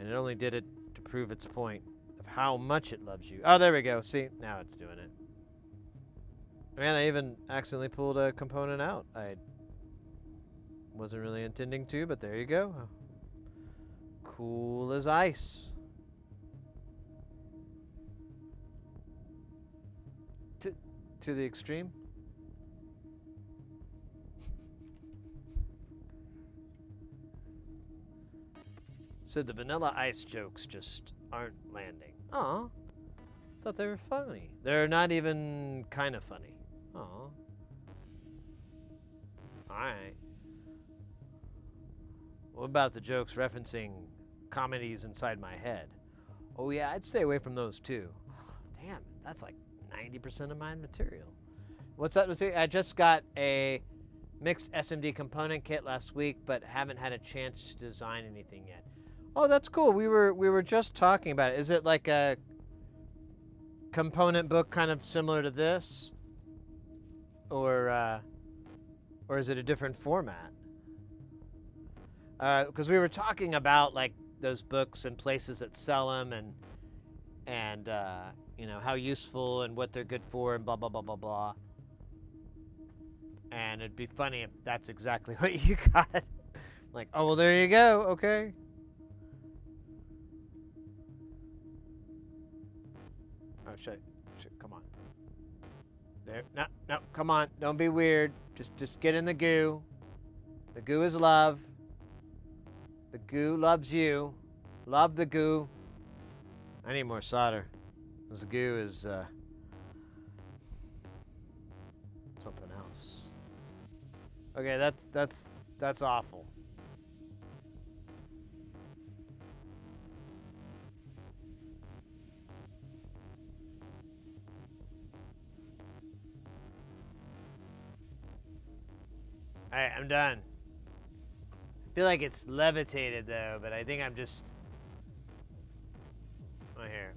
And it only did it to prove its point of how much it loves you. Oh, there we go. See, now it's doing it. Man, I even accidentally pulled a component out. I wasn't really intending to, but there you go. Cool as ice. To the extreme. So the vanilla ice jokes just aren't landing. Aw. Thought they were funny. They're not even kind of funny. Aw. Alright. What about the jokes referencing comedies inside my head? Oh yeah, I'd stay away from those too. Damn, that's like 90% of my material. What's that material? I just got a mixed SMD component kit last week, but haven't had a chance to design anything yet. Oh, that's cool. We were just talking about it. Is it like a component book kind of similar to this? Or is it a different format? Because we were talking about like those books and places that sell them and you know, how useful and what they're good for and blah, blah, blah, blah, blah. And it'd be funny if that's exactly what you got. Like, oh, well, there you go. Okay. Oh, shit. Come on. There. No, come on. Don't be weird. Just get in the goo. The goo is love. The goo loves you. Love the goo. I need more solder. This goo is something else. Okay, that's awful. All right, I'm done. feel like it's levitated though, but I think I'm just... Oh, here.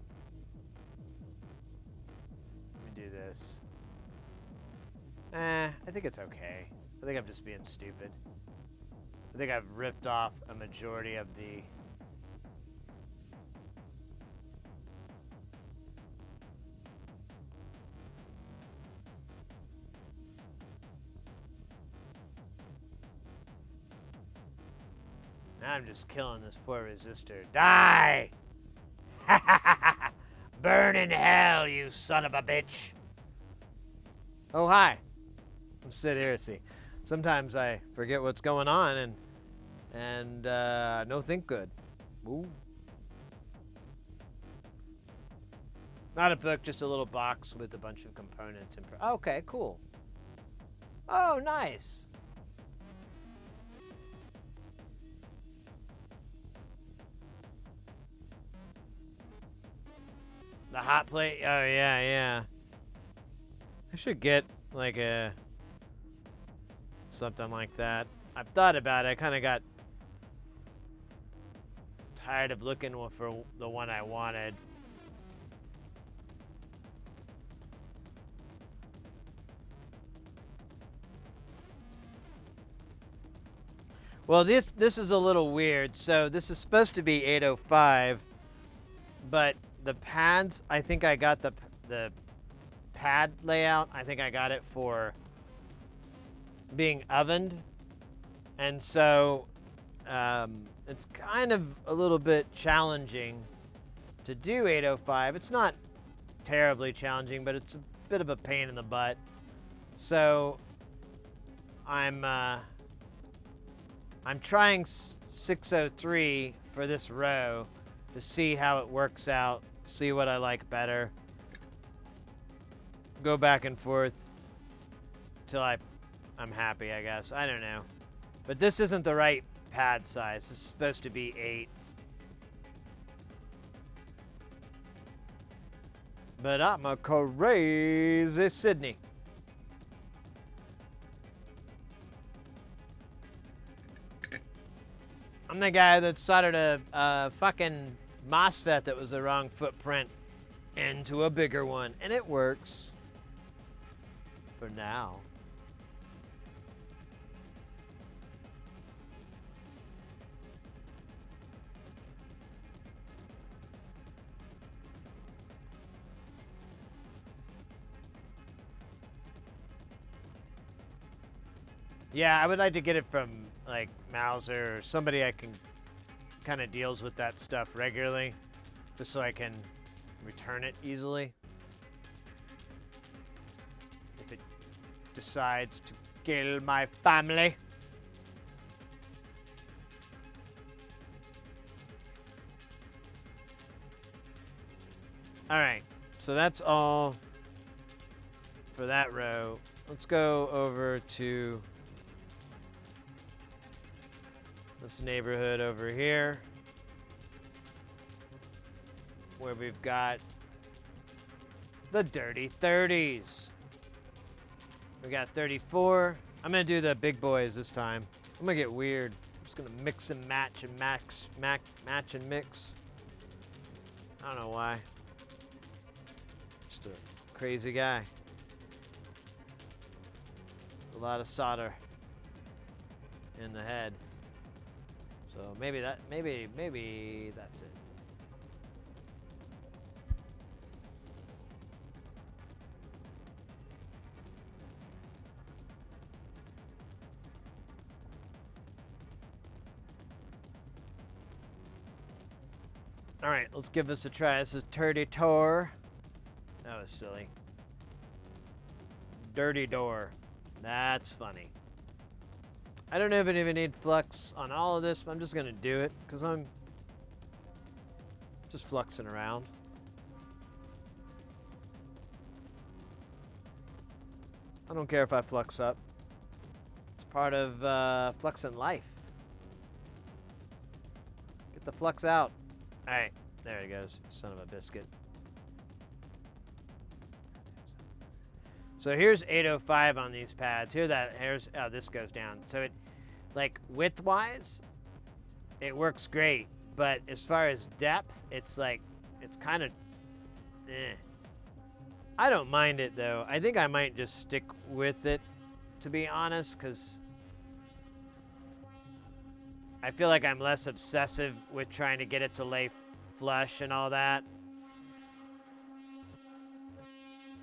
Let me do this. I think it's okay. I think I'm just being stupid. I think I've ripped off a majority of the... Now I'm just killing this poor resistor. Die! Burn in hell, you son of a bitch! Oh, hi. I'm sitting here. See, sometimes I forget what's going on and no think good. Ooh. Not a book, just a little box with a bunch of components. Okay, cool. Oh, nice. The hot plate. Oh, yeah, yeah. I should get like a something like that. I've thought about it. I kind of got tired of looking for the one I wanted. Well, this is a little weird. So this is supposed to be 805, but the pads, I think I got the pad layout. I think I got it for being ovened, and so it's kind of a little bit challenging to do 805. It's not terribly challenging, but it's a bit of a pain in the butt. So I'm trying 603 for this row to see how it works out, see what I like better. Go back and forth till I'm happy, I guess. I don't know. But this isn't the right pad size. This is supposed to be 8. But I'm a crazy Sydney. I'm the guy that soldered a fucking MOSFET that was the wrong footprint into a bigger one. And it works. For now. Yeah, I would like to get it from like Mauser or somebody I can kind of deals with that stuff regularly, just so I can return it easily if it decides to kill my family. All right, so that's all for that row. Let's go over to this neighborhood over here, where we've got the dirty 30s. We got 34. I'm gonna do the big boys this time. I'm gonna get weird. I'm just gonna mix and match and match and mix. I don't know why. Just a crazy guy. A lot of solder in the head. So maybe that's it. All right, let's give this a try. This is Dirty Door. That was silly. Dirty Door. That's funny. I don't know if I even need flux on all of this, but I'm just gonna do it because I'm just fluxing around. I don't care if I flux up. It's part of fluxing life. Get the flux out. All right, there it goes, son of a biscuit. So here's 805 on these pads. Here's how this goes down. So Like width-wise, it works great. But as far as depth, it's like, it's kind of, eh. I don't mind it though. I think I might just stick with it, to be honest, because I feel like I'm less obsessive with trying to get it to lay flush and all that.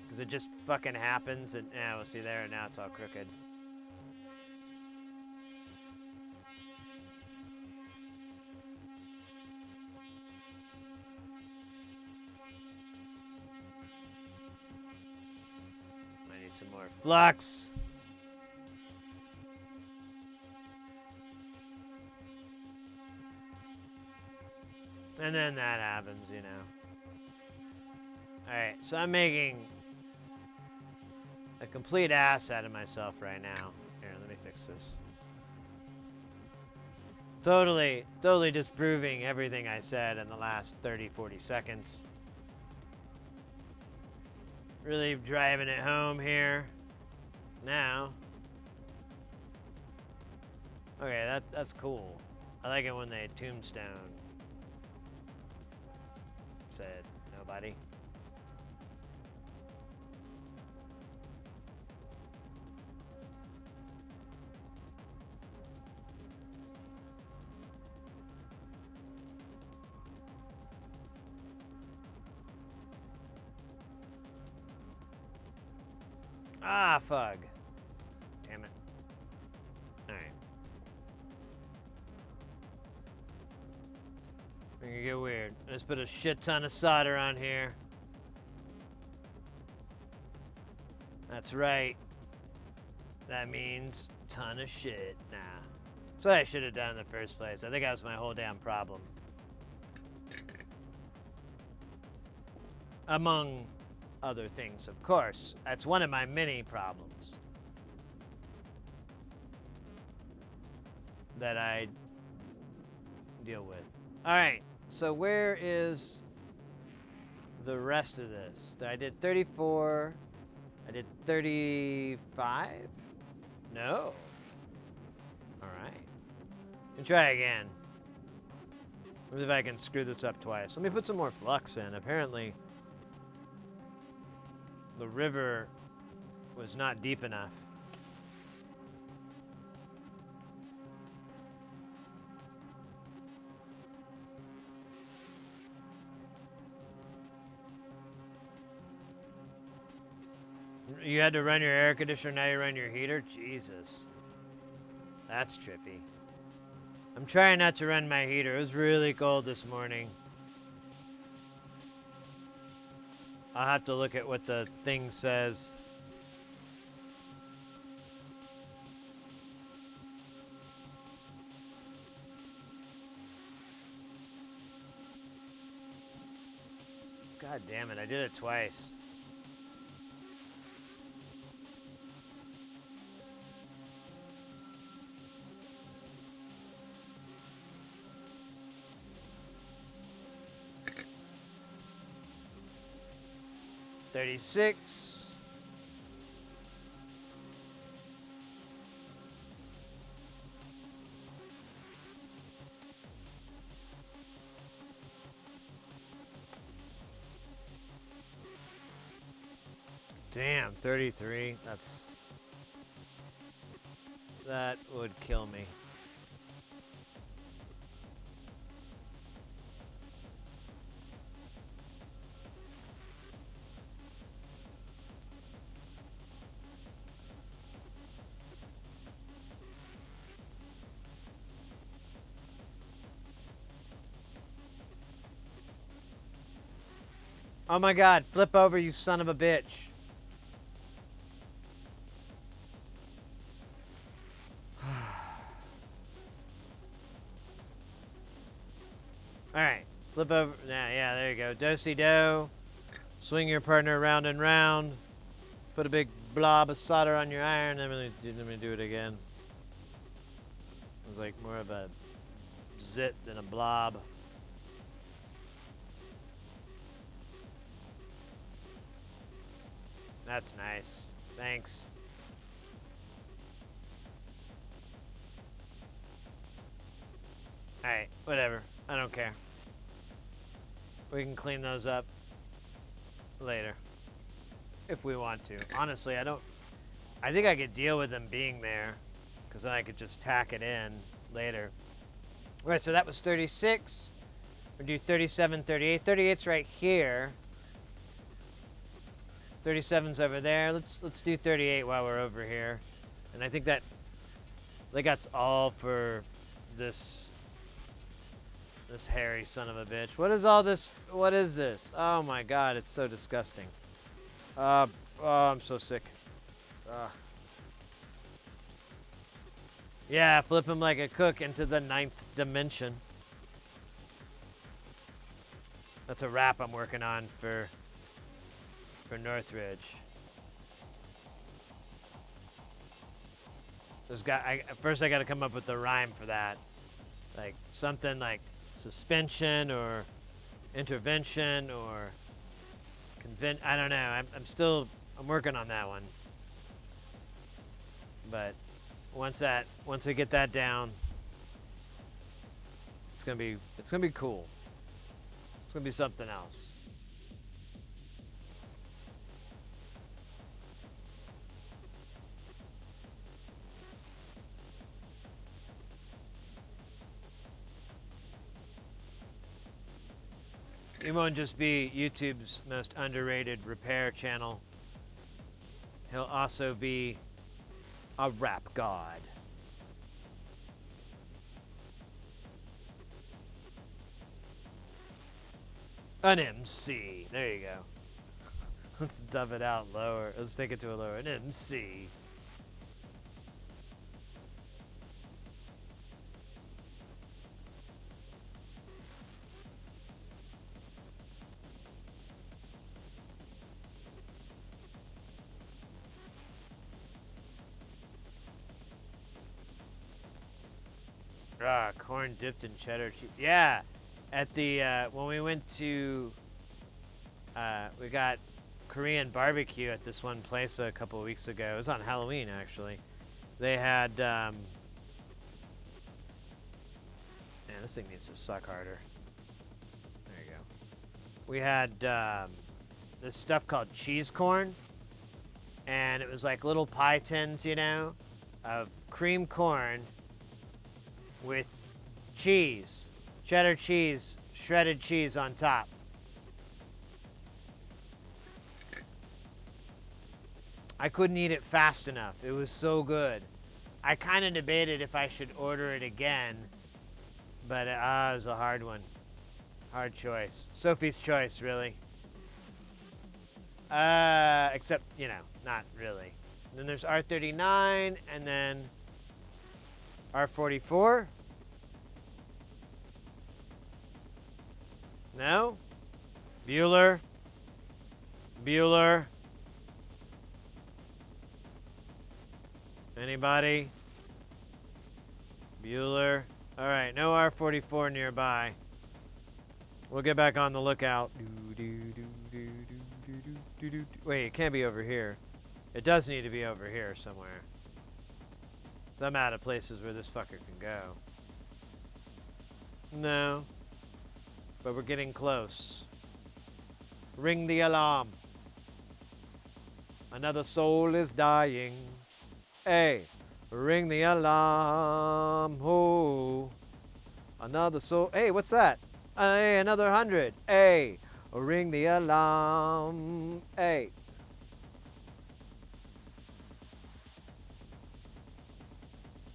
Because it just fucking happens, and yeah, we'll see there, and now it's all crooked. I need some more flux. And then that happens, you know. Alright, so I'm making a complete ass out of myself right now. Here, let me fix this. Totally disproving everything I said in the last 30, 40 seconds. Really driving it home here. Now. Okay, that's cool. I like it when they tombstone. Said nobody. Ah, fug. Damn it. Alright. We're gonna get weird. Let's put a shit ton of solder on here. That's right. That means ton of shit. Nah. That's what I should have done in the first place. I think that was my whole damn problem. Among other things, of course. That's one of my many problems that I deal with. Alright, so where is the rest of this? I did 34. I did 35? No. Alright. Let me try again. Let's see if I can screw this up twice. Let me put some more flux in. Apparently, the river was not deep enough. You had to run your air conditioner, now you run your heater? Jesus. That's trippy. I'm trying not to run my heater. It was really cold this morning. I'll have to look at what the thing says. God damn it, I did it twice. $36. Damn, 33. That would kill me. Oh my God, flip over, you son of a bitch. Alright, flip over. Yeah, there you go. Do-si-do. Swing your partner round and round. Put a big blob of solder on your iron. Let me do it again. It was like more of a zit than a blob. That's nice. Thanks. Alright, whatever. I don't care. We can clean those up later. If we want to. Honestly, I think I could deal with them being there. Because then I could just tack it in later. Alright, so that was 36. We'll do 37, 38. 38's right here. 37's over there. Let's do 38 while we're over here. And I think that's all for this hairy son of a bitch. What is all this? What is this? Oh my god, it's so disgusting. Oh, I'm so sick. Yeah, flip him like a cook into the 9th dimension. That's a wrap I'm working on for Northridge. First I got to come up with the rhyme for that. Like something like suspension or intervention or I don't know. I'm working on that one. But once we get that down, it's gonna be cool. It's gonna be something else. It won't just be YouTube's most underrated repair channel. He'll also be a rap god. An MC. There you go. Let's dub it out lower. Let's take it to a lower. An MC. Corn dipped in cheddar cheese. Yeah, at the when we went to, we got Korean barbecue at this one place a couple of weeks ago. It was on Halloween actually. They had, man, this thing needs to suck harder. There you go. We had this stuff called cheese corn, and it was like little pie tins, you know, of cream corn with cheese, cheddar cheese, shredded cheese on top. I couldn't eat it fast enough. It was so good. I kind of debated if I should order it again, but it was a hard one. Hard choice. Sophie's choice, really. Except, you know, not really. And then there's R39, and then R44. No? Bueller. Bueller. Anybody? Bueller. All right, no R44 nearby. We'll get back on the lookout. Wait, it can't be over here. It does need to be over here somewhere. So I'm out of places where this fucker can go. No. But we're getting close. Ring the alarm. Another soul is dying. Hey, ring the alarm. Oh, another soul. Hey, what's that? Hey, another 100. Hey, ring the alarm. Hey.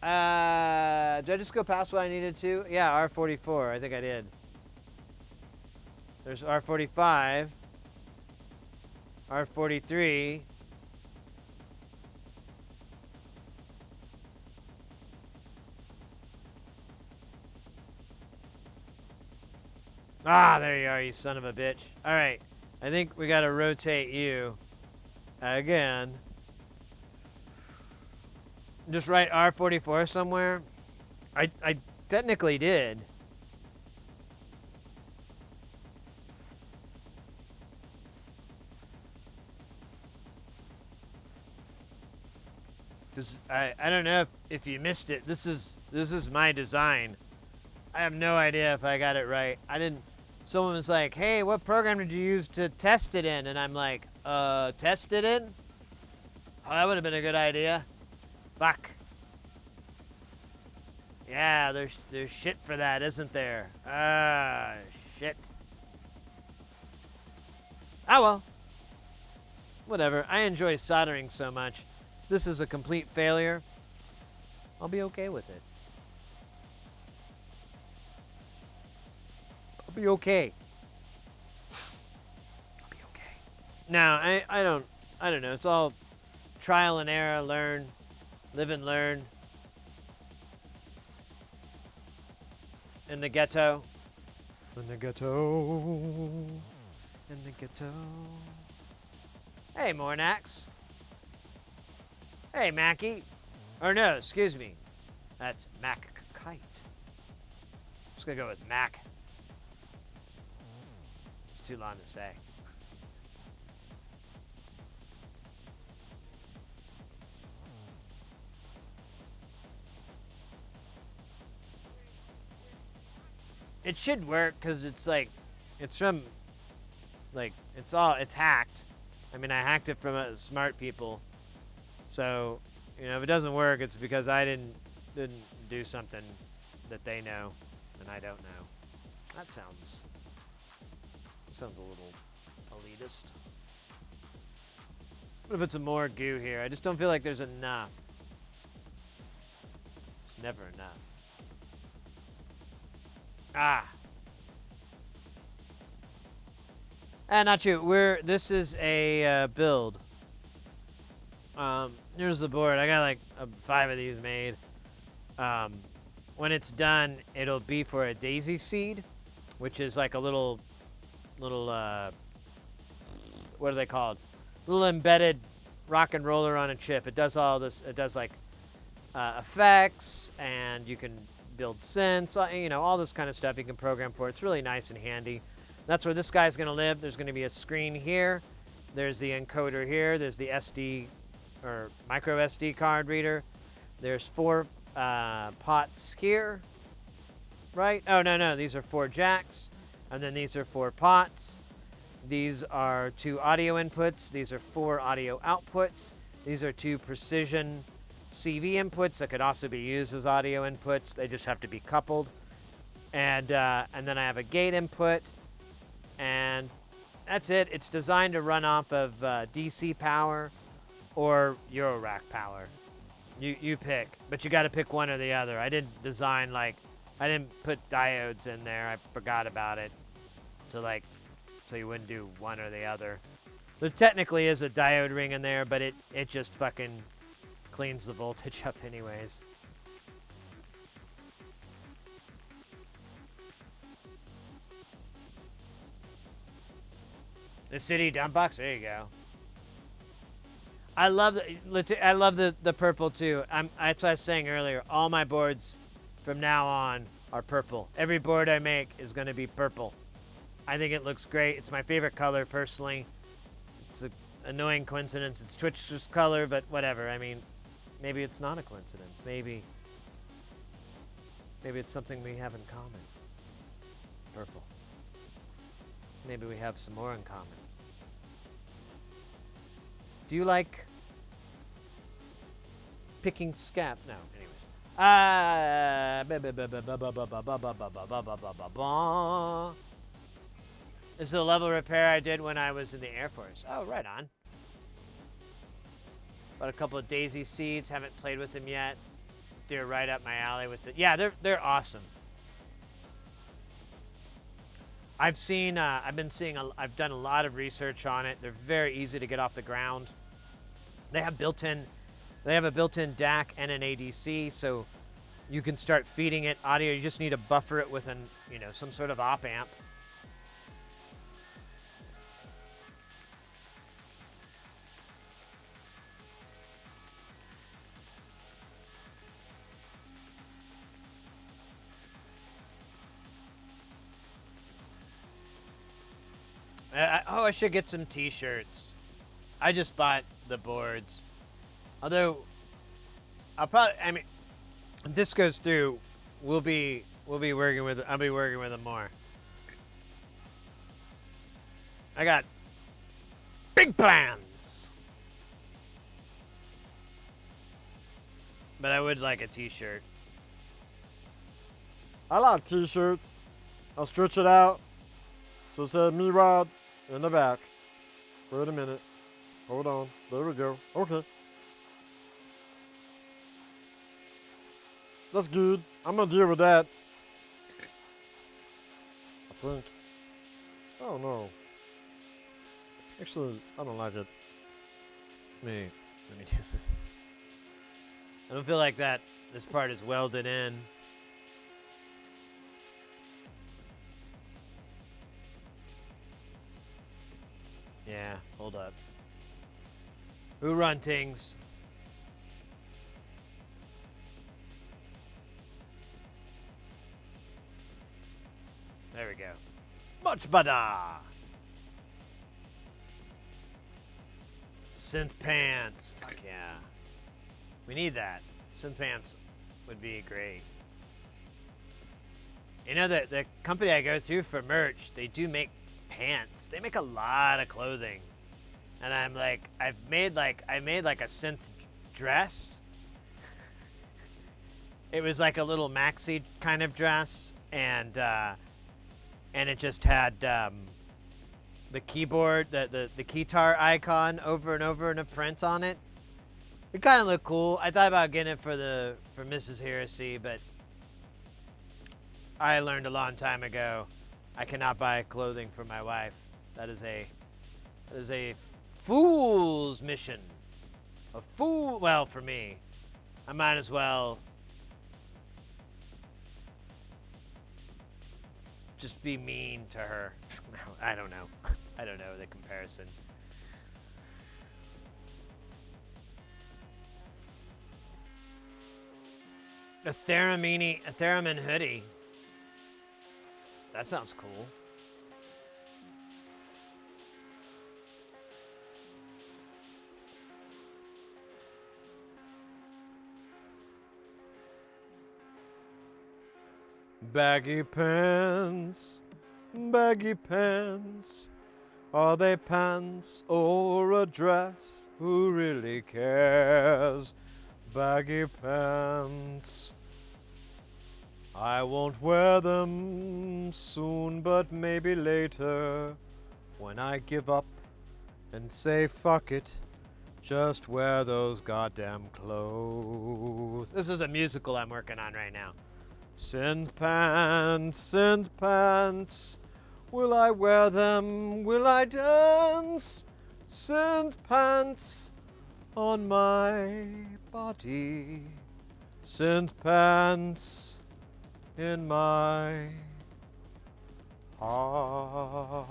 Did I just go past what I needed to? Yeah, R44. I think I did. There's R45. R43. Ah, there you are, you son of a bitch. All right, I think we gotta rotate you again. Just write R44 somewhere. I technically did. Cause I don't know if you missed it. This is my design. I have no idea if I got it right. I didn't. Someone was like, hey, what program did you use to test it in? And I'm like, test it in? Oh, that would have been a good idea. Fuck. Yeah, there's shit for that, isn't there? Ah, shit. Ah, well. Whatever. I enjoy soldering so much. This is a complete failure. I'll be okay with it. I'll be okay. I'll be okay. No, I don't know. It's all trial and error, learn, live and learn. In the ghetto. In the ghetto. In the ghetto. Hey, Mornax. Hey, Mackie. Or no, excuse me. That's Mac Kite. Just gonna go with Mac. It's too long to say. It should work because it's like, it's from, like, it's hacked. I mean, I hacked it from smart people. So, you know, if it doesn't work, it's because I didn't do something that they know and I don't know. That sounds a little elitist. What if it's some more goo here? I just don't feel like there's enough. It's never enough. Ah. Not you. This is a build. Here's the board. I got like 5 of these made. When it's done, it'll be for a daisy seed, which is like a little, what are they called? Little embedded rock and roller on a chip. It does all this. It does like effects, and you can build synths, you know, all this kind of stuff you can program for. It's really nice and handy. That's where this guy's going to live. There's going to be a screen here. There's the encoder here. There's the SD or micro SD card reader. There's 4 pots here, right? Oh, no. These are 4 jacks. And then these are 4 pots. These are 2 audio inputs. These are 4 audio outputs. These are 2 precision CV inputs that could also be used as audio inputs. They just have to be coupled. And then I have a gate input. And that's it. It's designed to run off of DC power or Eurorack power. You pick, but you got to pick one or the other. I didn't design I didn't put diodes in there. I forgot about it. So you wouldn't do one or the other. There technically is a diode ring in there, but it just fucking cleans the voltage up anyways. The city dump box. There you go. I love the purple too. That's what I was saying earlier. All my boards from now on are purple. Every board I make is going to be purple. I think it looks great. It's my favorite color personally. It's an annoying coincidence. It's Twitch's color, but whatever. I mean, maybe it's not a coincidence. Maybe it's something we have in common. Purple. Maybe we have some more in common. Do you like picking scab? No, anyways. This is a level repair I did when I was in the Air Force. Oh, right on. Bought a couple of daisy seeds. Haven't played with them yet. They're right up my alley with the... Yeah, they're awesome. I've done a lot of research on it. They're very easy to get off the ground. They have a built-in DAC and an ADC, so you can start feeding it audio. You just need to buffer it with some sort of op amp. I should get some t-shirts. I just bought the boards. Although, if this goes through, we'll be I'll be working with them more. I got big plans. But I would like a t-shirt. I like t-shirts. I'll stretch it out. So it says me Rod in the back. Wait a minute. Hold on. There we go. Okay. That's good. I'm gonna deal with that. I think. Oh no. Actually, I don't like it. Let me do this. I don't feel like this part is welded in. Yeah, hold up. Who run things? There we go. Much better. Synth pants. Fuck yeah. We need that. Synth pants would be great. You know, the company I go through for merch, they do make pants. They make a lot of clothing. And I'm like, I made like a synth dress. It was like a little maxi kind of dress, and it just had the keyboard, the keytar icon over and over in a print on it. It kind of looked cool. I thought about getting it for Mrs. Heresy, but I learned a long time ago I cannot buy clothing for my wife. That is a fool's mission. A fool. Well, for me, I might as well just be mean to her. I don't know. I don't know the comparison. A Theremin hoodie. That sounds cool. Baggy pants, baggy pants. Are they pants or a dress? Who really cares? Baggy pants. I won't wear them soon, but maybe later. When I give up and say fuck it, just wear those goddamn clothes. This is a musical I'm working on right now. Synth pants. Will I wear them? Will I dance? Synth pants on my body. Synth pants in my heart.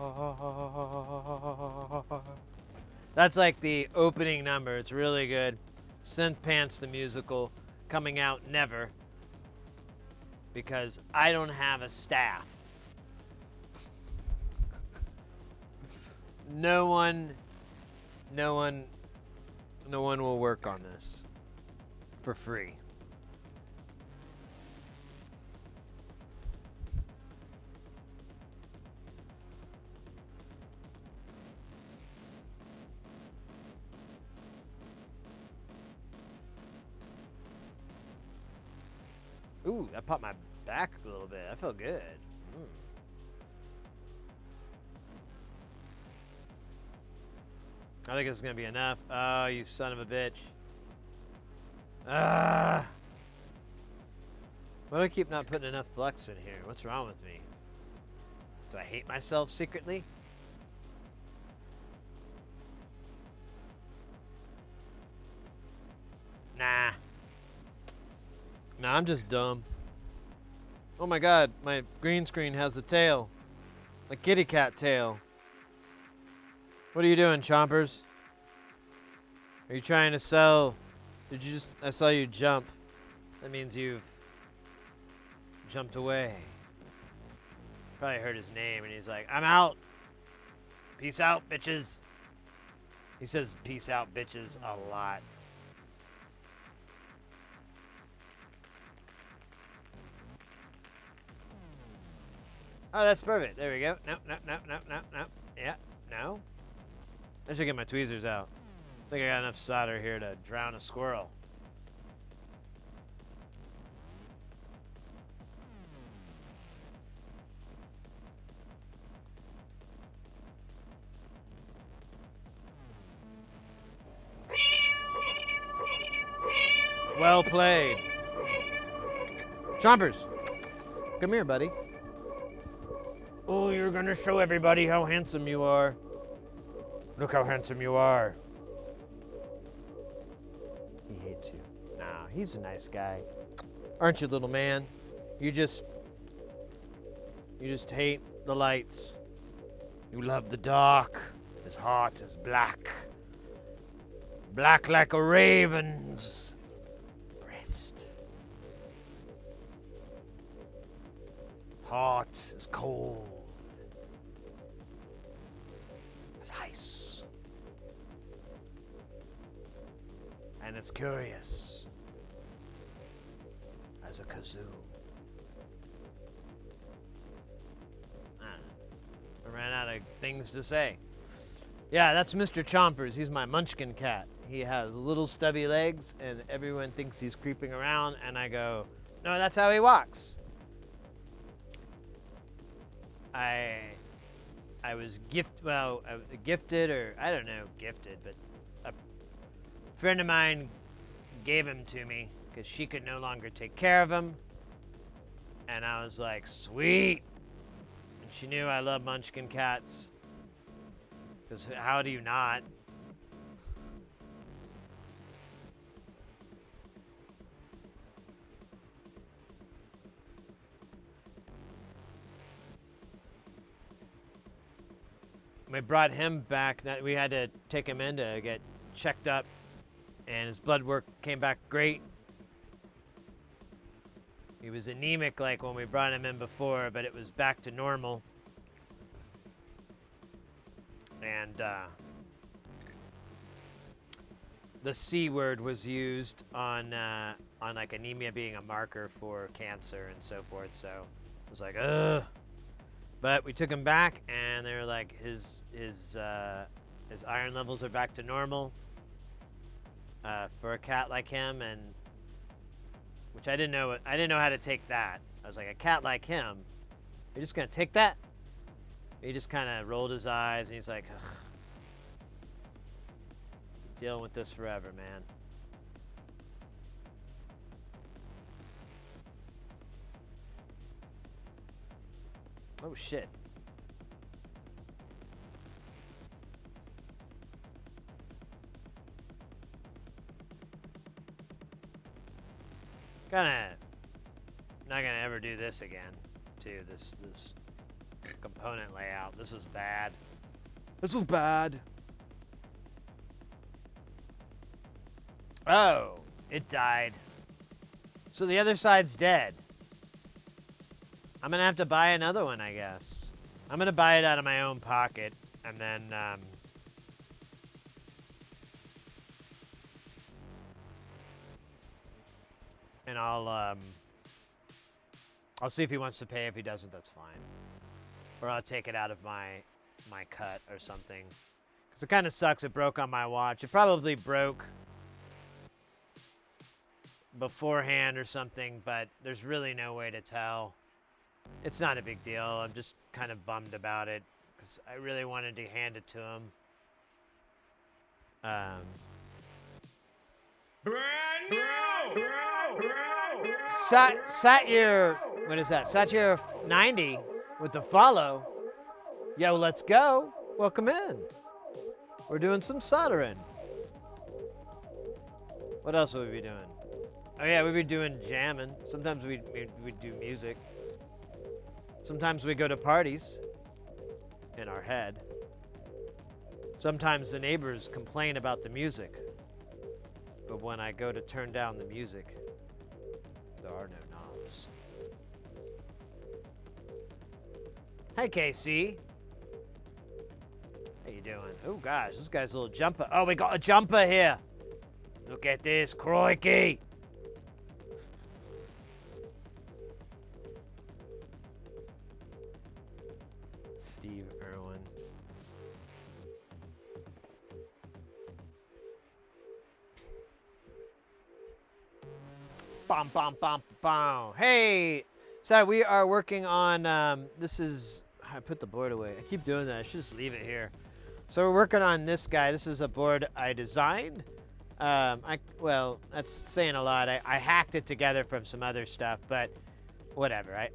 That's like the opening number. It's really good. Synth Pants the musical, coming out never, because I don't have a staff. No one will work on this for free. Ooh, that popped my back a little bit. I felt good. I think it's gonna be enough. Oh, you son of a bitch. Ah! Why do I keep not putting enough flux in here? What's wrong with me? Do I hate myself secretly? Nah. Nah, I'm just dumb. Oh my god, my green screen has a tail. A kitty cat tail. What are you doing, Chompers? Are you trying to sell? Did you just... I saw you jump. That means you've jumped away. Probably heard his name and he's like, I'm out. Peace out, bitches. He says peace out, bitches a lot. Oh, that's perfect. There we go. No, no, no, no, no, no. Yeah, no. I should get my tweezers out. I think I got enough solder here to drown a squirrel. Well played. Chompers, come here, buddy. Oh, you're gonna show everybody how handsome you are. Look how handsome you are. He hates you. Nah, he's a nice guy. Aren't you, little man? You just hate the lights. You love the dark. His heart is black. Black like a raven's breast. Heart is cold as ice. And it's curious as a kazoo. I ran out of things to say. Yeah, that's Mr. Chompers. He's my munchkin cat. He has little stubby legs, and everyone thinks he's creeping around, and I go, no, that's how he walks. I was gifted, or I don't know, gifted, but a friend of mine gave him to me because she could no longer take care of him. And I was like, sweet. And she knew I love munchkin cats. Because how do you not? We brought him back. We had to take him in to get checked up, and his blood work came back great. He was anemic like when we brought him in before, but it was back to normal. And the C word was used on like anemia being a marker for cancer and so forth. So it was like, ugh. But we took him back, and they were like, his iron levels are back to normal for a cat like him, and which I didn't know how to take that. I was like, a cat like him, you're just gonna take that? He just kind of rolled his eyes, and he's like, ugh. Dealing with this forever, man. Oh, shit. Not gonna ever do this again, too. This component layout. This was bad. This was bad. Oh, it died. So the other side's dead. I'm gonna have to buy another one, I guess. I'm gonna buy it out of my own pocket, and then and I'll see if he wants to pay. If he doesn't, that's fine. Or I'll take it out of my cut or something. Because it kind of sucks. It broke on my watch. It probably broke beforehand or something, but there's really no way to tell. It's not a big deal. I'm just kind of bummed about it because I really wanted to hand it to him. Brand new! Satyer, what is that? Satyer 90 with the follow. Yo, let's go. Welcome in. We're doing some soldering. What else would we be doing? Oh yeah, we'd be doing jamming. Sometimes we'd do music. Sometimes we go to parties in our head. Sometimes the neighbors complain about the music. But when I go to turn down the music, there are no knobs. Hey, KC. How you doing? Oh gosh, this guy's a little jumper. Oh, we got a jumper here. Look at this, crikey. Steve Irwin. Bom, bom, bom, bom. Hey! So we are working on, this is, I put the board away. I keep doing that. I should just leave it here. So we're working on this guy. This is a board I designed. Well, that's saying a lot. I hacked it together from some other stuff, but whatever.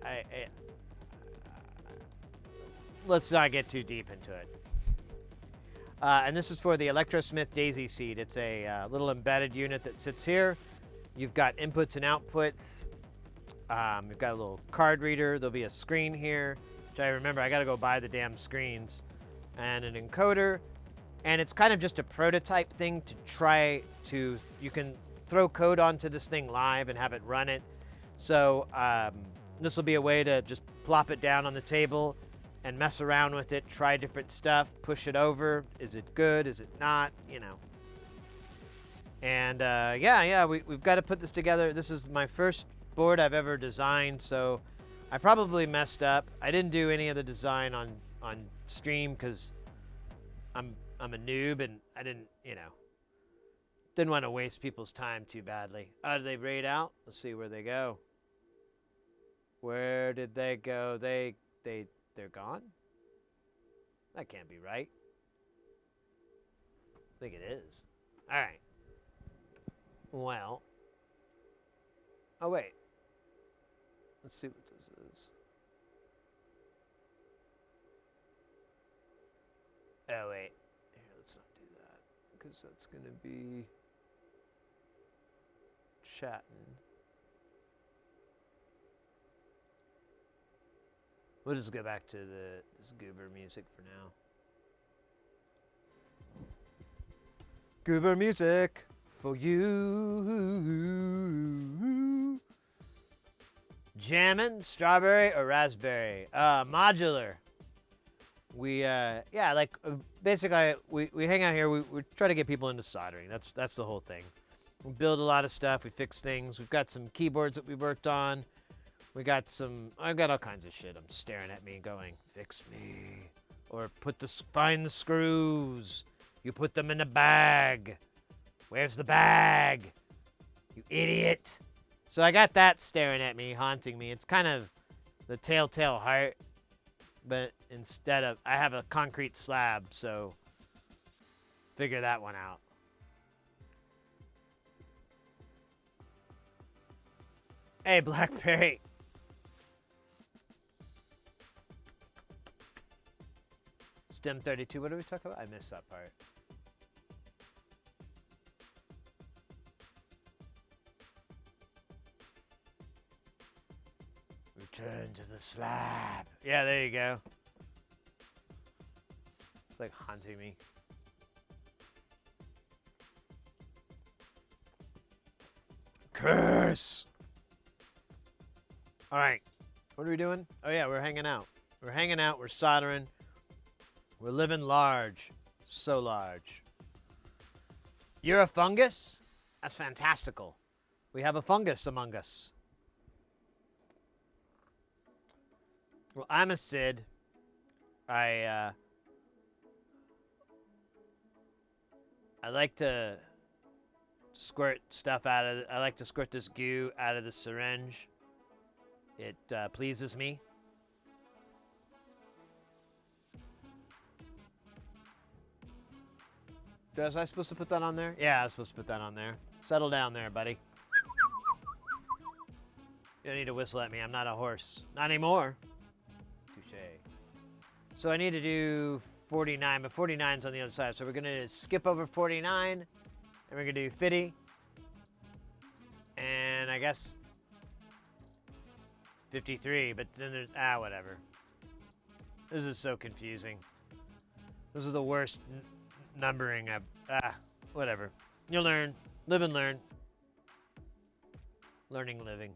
Let's not get too deep into it. And this is for the Electrosmith Daisy Seed. It's a little embedded unit that sits here. You've got inputs and outputs. You've got a little card reader. There'll be a screen here, which I remember I got to go buy the damn screens, and an encoder. And it's kind of just a prototype thing to try to, you can throw code onto this thing live and have it run it. So this will be a way to just plop it down on the table and mess around with it, try different stuff, push it over. Is it good? Is it not? You know. And we've got to put this together. This is my first board I've ever designed, so I probably messed up. I didn't do any of the design on stream because I'm a noob and I didn't want to waste people's time too badly. Oh, did they raid out? Let's see where they go. Where did they go? They're gone? That can't be right. I think it is. All right. Well. Oh, wait. Let's see what this is. Oh, wait. Here, let's not do that. Because that's going to be chatting. We'll just go back to this goober music for now. Goober music for you. Jammin', strawberry or raspberry? Modular. Basically, we hang out here. We try to get people into soldering. That's the whole thing. We build a lot of stuff. We fix things. We've got some keyboards that we worked on. I've got all kinds of shit. I'm staring at me going, fix me. Or find the screws. You put them in a bag. Where's the bag? You idiot. So I got that staring at me, haunting me. It's kind of the telltale heart, but instead of, I have a concrete slab, so figure that one out. Hey, Blackberry. Stem 32, what did we talk about? I missed that part. Return to the slab. Yeah, there you go. It's like haunting me. Curse! All right, what are we doing? Oh yeah, we're hanging out. We're soldering. We're living large. So large. You're a fungus? That's fantastical. We have a fungus among us. Well, I'm a Sid. I like to squirt stuff out of I like to squirt this goo out of the syringe. It pleases me. Was I supposed to put that on there? Yeah, I was supposed to put that on there. Settle down there, buddy. You don't need to whistle at me. I'm not a horse. Not anymore. Touche. So I need to do 49, but 49's on the other side. So we're going to skip over 49, and we're going to do 50. And I guess 53, but then there's, whatever. This is so confusing. This is the worst numbering whatever. You'll learn. Live and learn. Learning, living.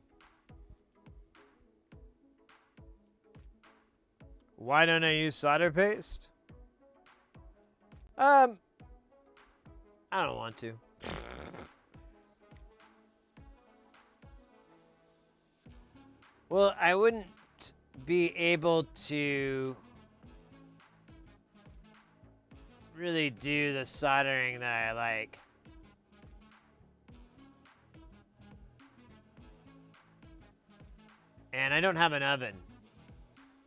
Why don't I use solder paste? I don't want to. Well, I wouldn't be able to really do the soldering that I like. And I don't have an oven.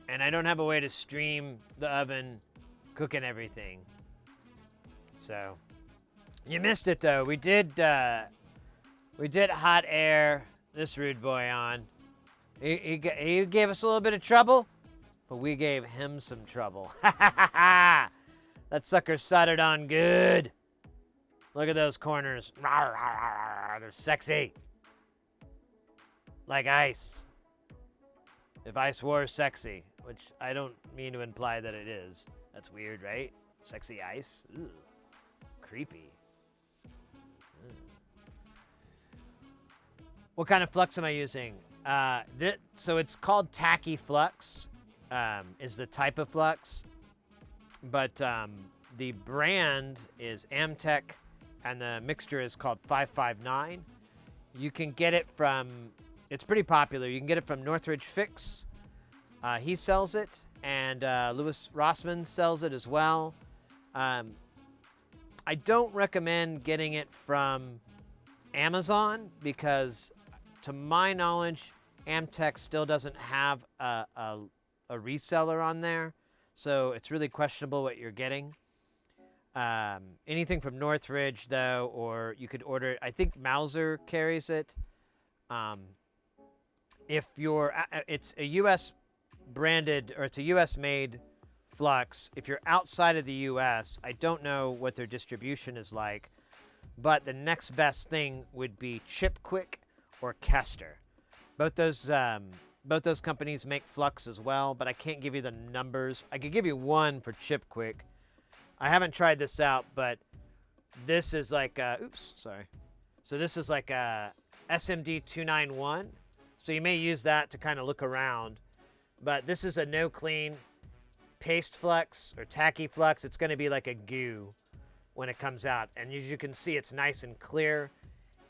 And I don't have a way to stream the oven cooking everything. So, you missed it though. We did hot air this rude boy on. He gave us a little bit of trouble, but we gave him some trouble. That sucker soldered on good. Look at those corners. They're sexy. Like ice. If ice were sexy, which I don't mean to imply that it is. That's weird, right? Sexy ice? Ooh. Creepy. What kind of flux am I using? So it's called tacky flux, is the type of flux. But the brand is Amtech, and the mixture is called 559. You can get it from, it's pretty popular. You can get it from Northridge Fix. He sells it, and Louis Rossman sells it as well. I don't recommend getting it from Amazon because, to my knowledge, Amtech still doesn't have a reseller on there. So it's really questionable what you're getting. Anything from Northridge, though, or you could order it. I think Mauser carries it. If you're, it's a U.S. branded, or it's a U.S. made flux. If you're outside of the U.S., I don't know what their distribution is like, but the next best thing would be Chipquick or Kester. Both those companies make flux as well, but I can't give you the numbers. I could give you one for Chipquick. I haven't tried this out, but this is like So this is like a SMD 291. So you may use that to kind of look around. But this is a no clean paste flux or tacky flux. It's going to be like a goo when it comes out. And as you can see, it's nice and clear.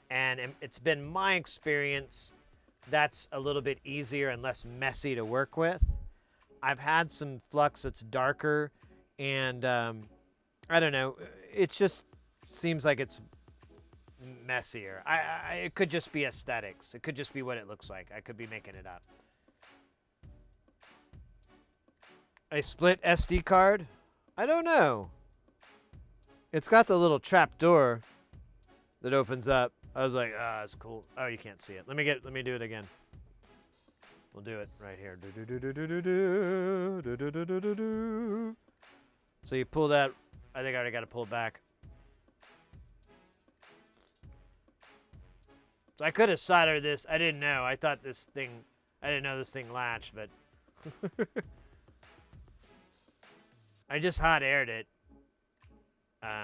And it's been my experience that's a little bit easier and less messy to work with. I've had some flux that's darker, and I don't know. It just seems like it's messier. It could just be aesthetics. It could just be what it looks like. I could be making it up. A split SD card? I don't know. It's got the little trap door that opens up. I was like, ah, that's cool. Oh, you can't see it. Let me do it again. We'll do it right here. So you pull that. I think I already got to pull it back. So I could have soldered this. I didn't know. I didn't know this thing latched, but I just hot aired it.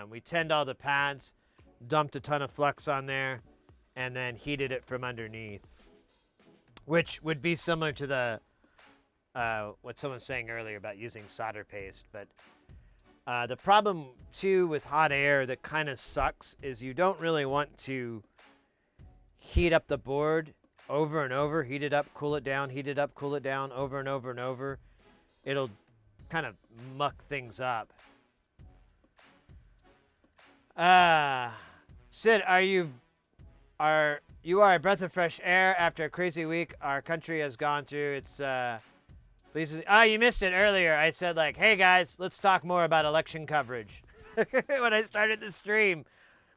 We tinned all the pads, dumped a ton of flux on there, and then heated it from underneath, which would be similar to the what someone was saying earlier about using solder paste. But the problem too with hot air that kind of sucks is you don't really want to heat up the board over and over, heat it up, cool it down, heat it up, cool it down, over and over and over. It'll kind of muck things up. Sid, you are a breath of fresh air after a crazy week our country has gone through. It's please. You missed it earlier. I said like, hey guys, let's talk more about election coverage. When I started the stream,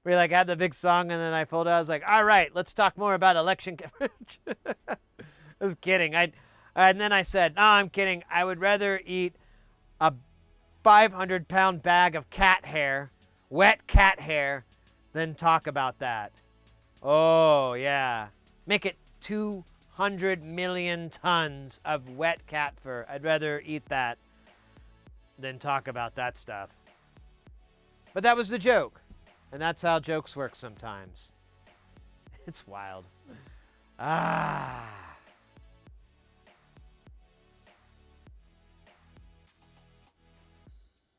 we like had the big song, and then I folded. I was like, all right, let's talk more about election coverage. I was kidding. And then I said, no, I'm kidding. I would rather eat a 500-pound bag of cat hair, wet cat hair, than talk about that. Oh, yeah. Make it 200 million tons of wet cat fur. I'd rather eat that than talk about that stuff. But that was the joke. And that's how jokes work sometimes. It's wild.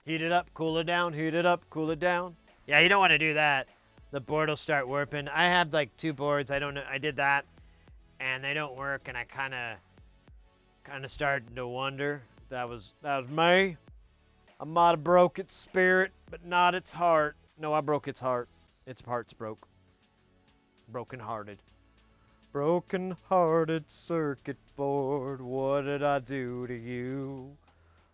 Heat it up, cool it down, heat it up, cool it down. Yeah, you don't want to do that. The board will start warping. I have like 2 boards. I don't know. I did that, and they don't work, and I kind of started to wonder. That was me. I might have broke its spirit, but not its heart. No, I broke its heart. Its heart's broke. Broken-hearted. Broken-hearted circuit board, what did I do to you?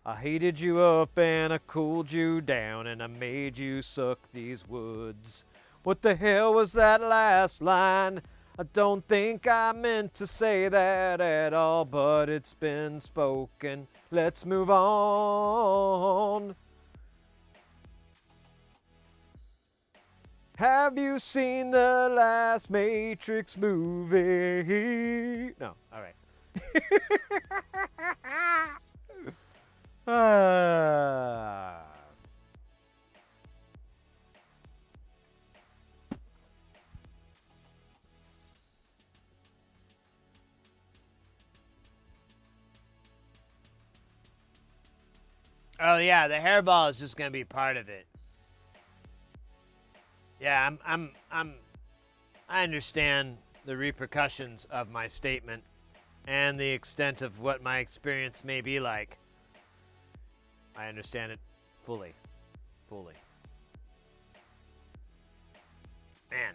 I heated you up and I cooled you down and I made you suck these woods. What the hell was that last line? I don't think I meant to say that at all, but it's been spoken. Let's move on. Have you seen the last Matrix movie? No, all right. Ah. Oh yeah, the hairball is just gonna be part of it. Yeah, I understand the repercussions of my statement and the extent of what my experience may be like. I understand it fully. Fully. Man.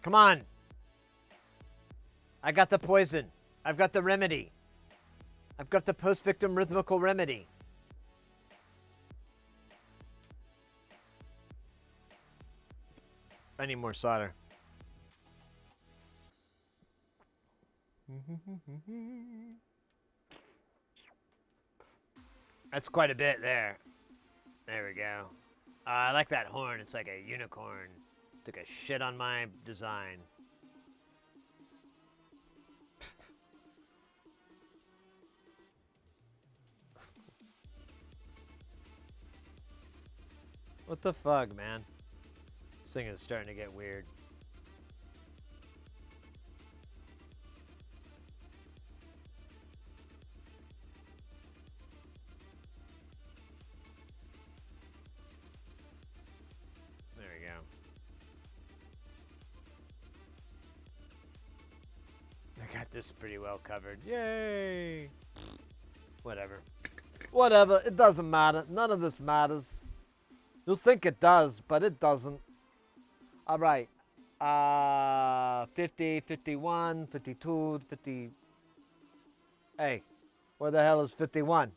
Come on. I got the poison. I've got the remedy. I've got the post-victim rhythmical remedy. I need more solder. That's quite a bit there. There we go. I like that horn. It's like a unicorn. Took a shit on my design. What the fuck, man? This thing is starting to get weird. There we go. I got this pretty well covered. Yay! Whatever. Whatever. It doesn't matter. None of this matters. You'll think it does, but it doesn't. All right. 50, 51, 52, 50. Hey, where the hell is 51?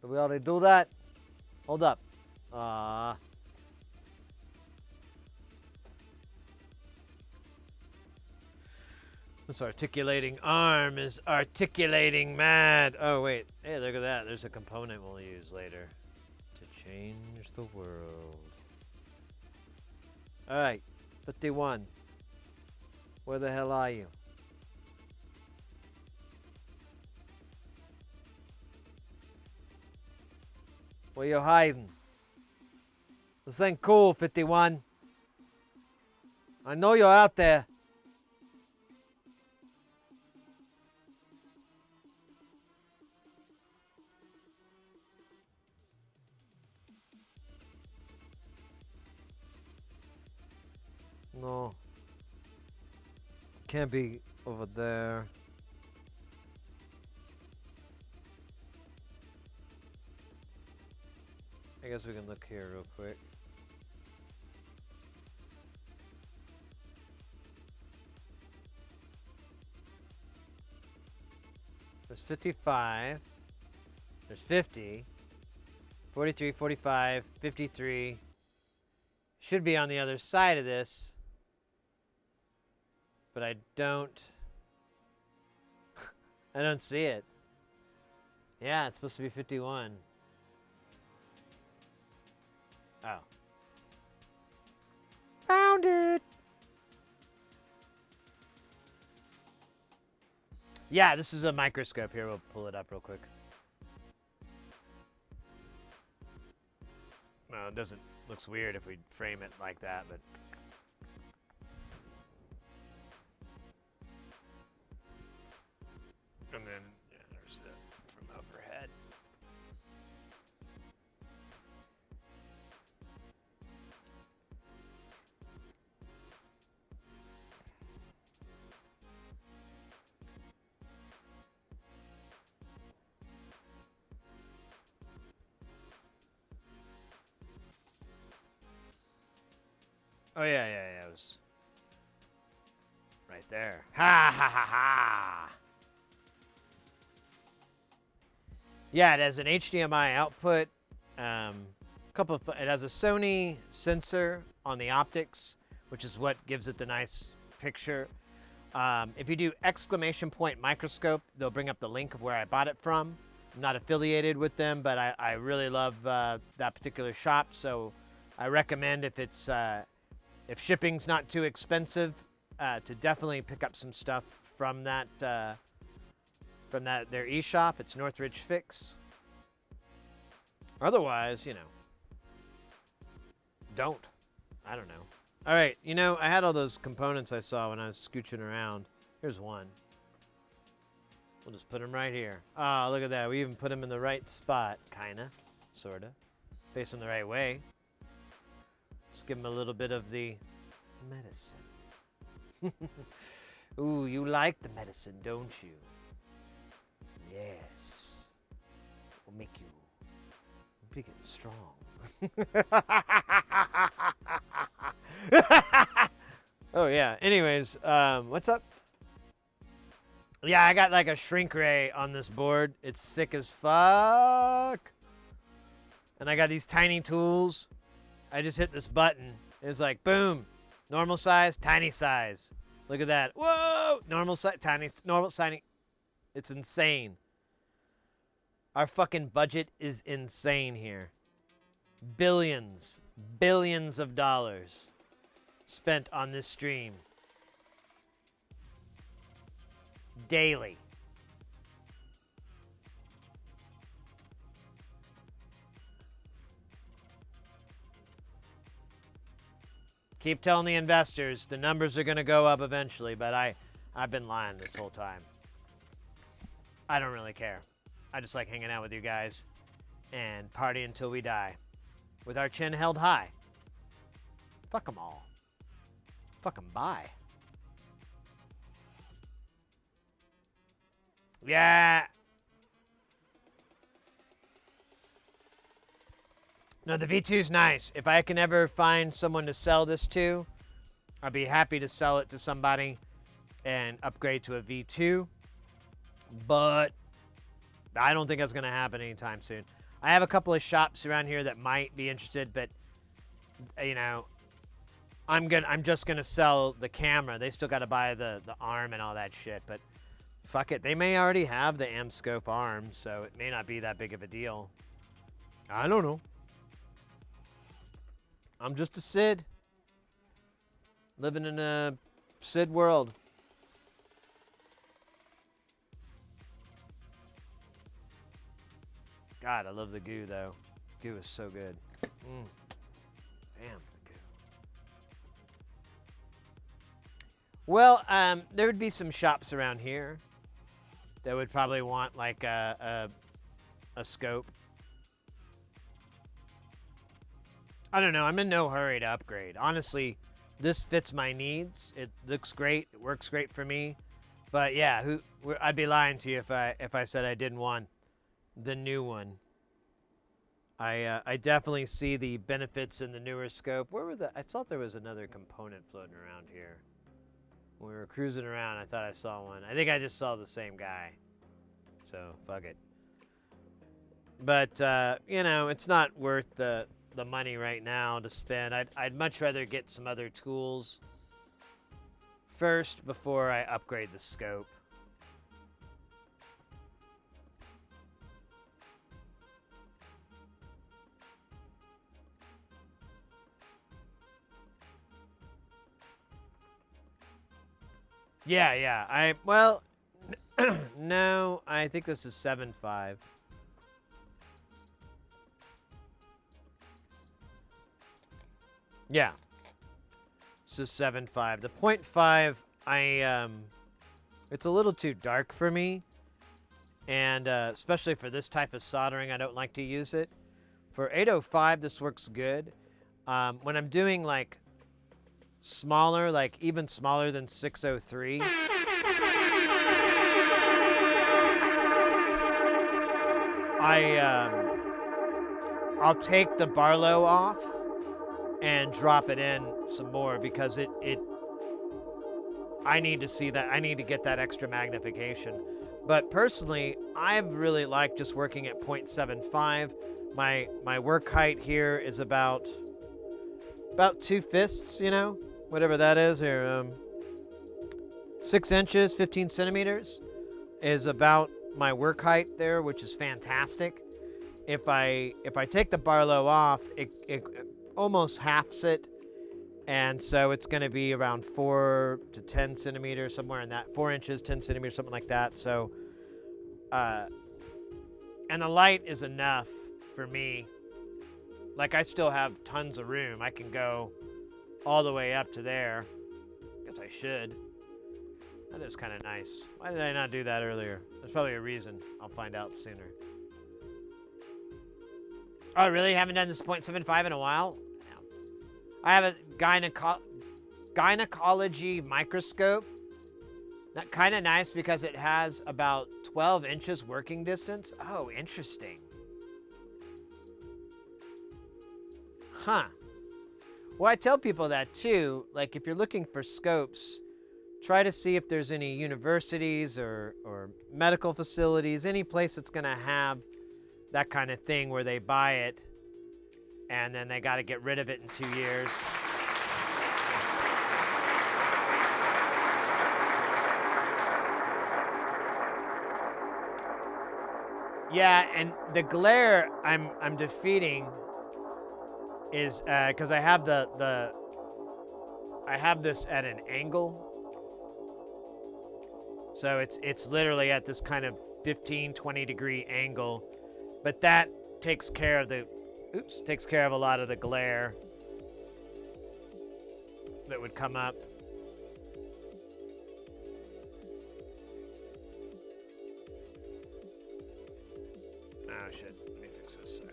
Did we already do that? Hold up. This articulating arm is articulating mad. Oh, wait. Hey, look at that. There's a component we'll use later to change the world. All right. 51. Where the hell are you? Where you hiding? This ain't cool, 51. I know you're out there. No. Can't be over there. I guess we can look here real quick. There's 55. There's 50. 43, 45, 53. Should be on the other side of this. But I don't... I don't see it. Yeah, it's supposed to be 51. Oh. Found it! Yeah, this is a microscope. Here, we'll pull it up real quick. Well, it doesn't... Looks weird if we frame it like that, but... And then, yeah, there's the from overhead. Oh, yeah, it was right there. Ha, ha, ha, ha. Yeah, it has an HDMI output. It has a Sony sensor on the optics, which is what gives it the nice picture. If you do exclamation point microscope, they'll bring up the link of where I bought it from. I'm not affiliated with them, but I really love that particular shop, so I recommend if shipping's not too expensive, to definitely pick up some stuff from their eShop. It's Northridge Fix. Otherwise, don't. I don't know. All right, I had all those components I saw when I was scooching around. Here's one. We'll just put them right here. Oh, look at that. We even put them in the right spot, kinda, sorta. Facing the right way. Just give them a little bit of the medicine. Ooh, you like the medicine, don't you? Yes. It will make you big and strong. Oh, yeah. Anyways, what's up? Yeah, I got like a shrink ray on this board. It's sick as fuck. And I got these tiny tools. I just hit this button. It's like, boom. Normal size, tiny size. Look at that. Whoa! Normal size, tiny, normal, tiny. It's insane. Our fucking budget is insane here. Billions of dollars spent on this stream. Daily. Keep telling the investors the numbers are going to go up eventually, but I've been lying this whole time. I don't really care. I just like hanging out with you guys and party until we die with our chin held high. Fuck them all. Fuck them bye. Yeah. No, the V2's nice. If I can ever find someone to sell this to, I'd be happy to sell it to somebody and upgrade to a V2. But I don't think that's going to happen anytime soon. I have a couple of shops around here that might be interested, but I'm just going to sell the camera. They still got to buy the arm and all that shit, but fuck it. They may already have the Amscope arm, so it may not be that big of a deal. I don't know. I'm just a Sid. Living in a Sid world. God, I love the goo, though. Goo is so good. Damn, the goo. Well, there would be some shops around here that would probably want, like, a scope. I don't know. I'm in no hurry to upgrade. Honestly, this fits my needs. It looks great. It works great for me. But, yeah, I'd be lying to you if I said I didn't want the new one. I definitely see the benefits in the newer scope. I thought there was another component floating around here. When we were cruising around, I thought I saw one. I think I just saw the same guy. So, fuck it. But, it's not worth the money right now to spend. I'd much rather get some other tools first before I upgrade the scope. Yeah. No, I think this is 7.5. Yeah. This is 7.5. The 0.5, it's a little too dark for me. And especially for this type of soldering, I don't like to use it. For 805, this works good. When I'm doing, like, smaller, like even smaller than 603. I'll take the Barlow off and drop it in some more because I need to see that. I need to get that extra magnification. But personally, I've really liked just working at 0.75. My work height here is about 2 fists, you know, whatever that is, or 6 inches, 15 centimeters is about my work height there, which is fantastic. If I take the Barlow off, it almost halves it, and so it's going to be around 4 to 10 centimeters, somewhere in that 4 inches, 10 centimeters, something like that. So, and the light is enough for me. Like, I still have tons of room. I can go all the way up to there. Guess I should. That is kind of nice. Why did I not do that earlier? There's probably a reason. I'll find out sooner. Oh, really? Haven't done this 0.75 in a while? No. I have a gynecology microscope. That kind of nice because it has about 12 inches working distance. Oh, interesting. Huh. Well, I tell people that too. Like, if you're looking for scopes, try to see if there's any universities or medical facilities, any place that's going to have that kind of thing where they buy it and then they got to get rid of it in 2 years. Yeah, and the glare I'm defeating is because I have I have this at an angle. So it's literally at this kind of 15-20 degree angle, but that takes care of a lot of the glare that would come up. Oh shit, let me fix this, sorry.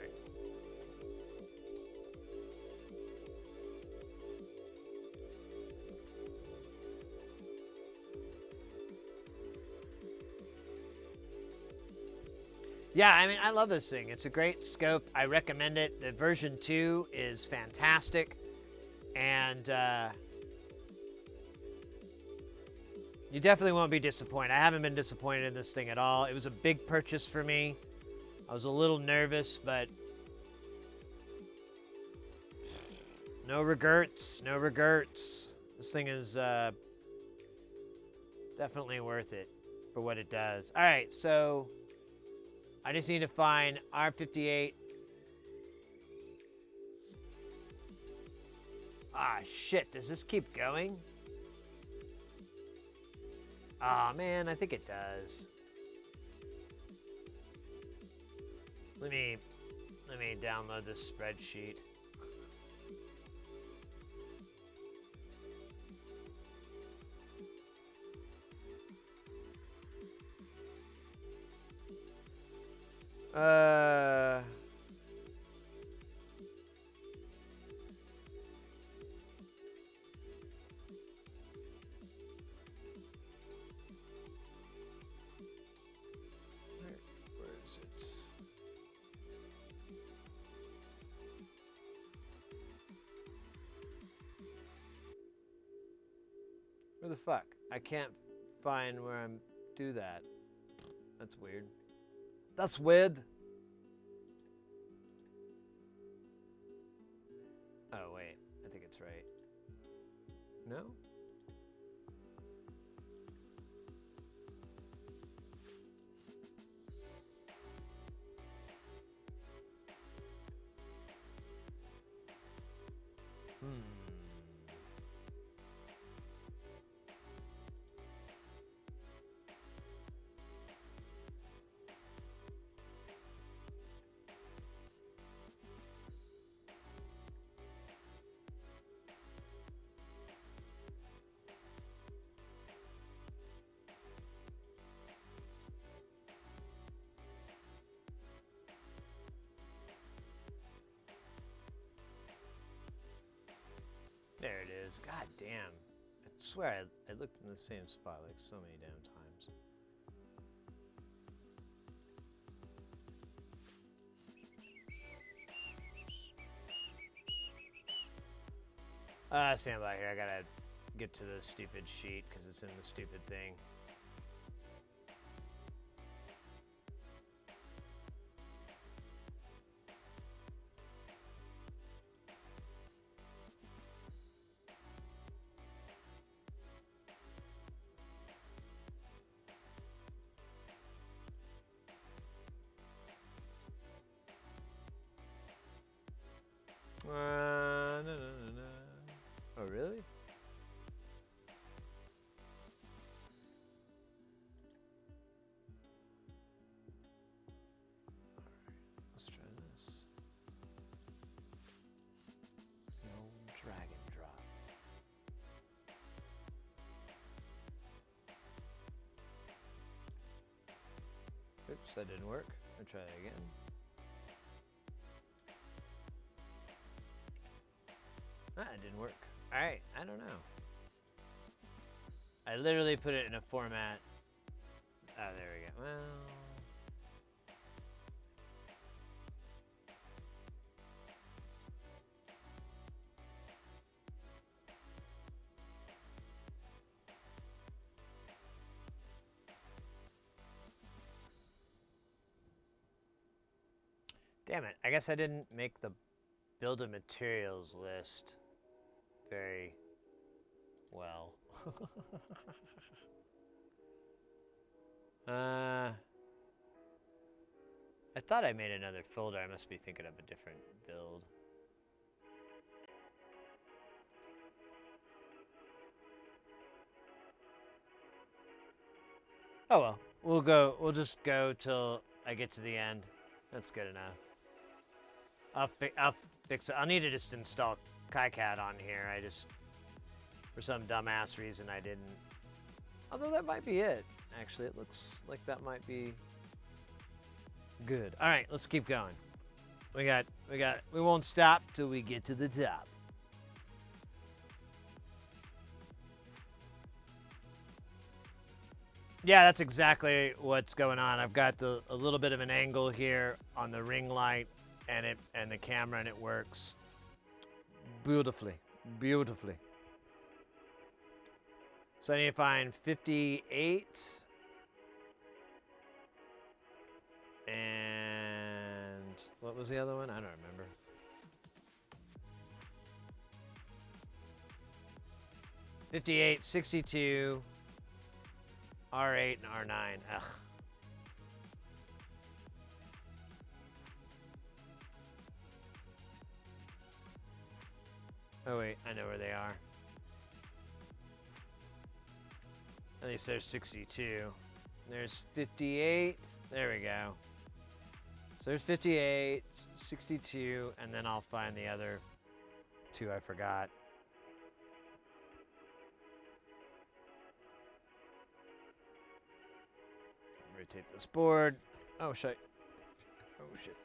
Yeah, I mean, I love this thing. It's a great scope. I recommend it. The version 2 is fantastic. And you definitely won't be disappointed. I haven't been disappointed in this thing at all. It was a big purchase for me. I was a little nervous, but no regrets, no regrets. This thing is definitely worth it for what it does. All right, so I just need to find R58. Ah, shit. Does this keep going? Ah, man, I think it does. Let me download this spreadsheet. Where is it? Where the fuck? I can't find where I'm do that. That's weird. That's weird. Oh, wait. I think it's right. No? There it is. God damn. I swear I looked in the same spot like so many damn times. Stand by here. I gotta get to the stupid sheet because it's in the stupid thing. No. Oh, really? Let's try this. The old drag and drop. Oops, that didn't work. I'll try it again. It didn't work. All right, I don't know. I literally put it in a format. Oh, there we go. Well. Damn it. I guess I didn't make the build of materials list very well. I thought I made another folder. I must be thinking of a different build. Oh well, we'll just go till I get to the end. That's good enough. I'll fix it. I'll need to just install KiCad on here. I just, for some dumbass reason, I didn't. Although that might be it. Actually, it looks like that might be good. All right, let's keep going. We won't stop till we get to the top. Yeah, that's exactly what's going on. I've got a little bit of an angle here on the ring light and the camera, and it works beautifully. So I need to find 58 and what was the other one? I don't remember. $58, 62, R8, and R9. Ugh. Oh wait, I know where they are. At least there's 62. There's 58. There we go. So there's 58, 62, and then I'll find the other two I forgot. Rotate this board. Oh shit. Oh shit.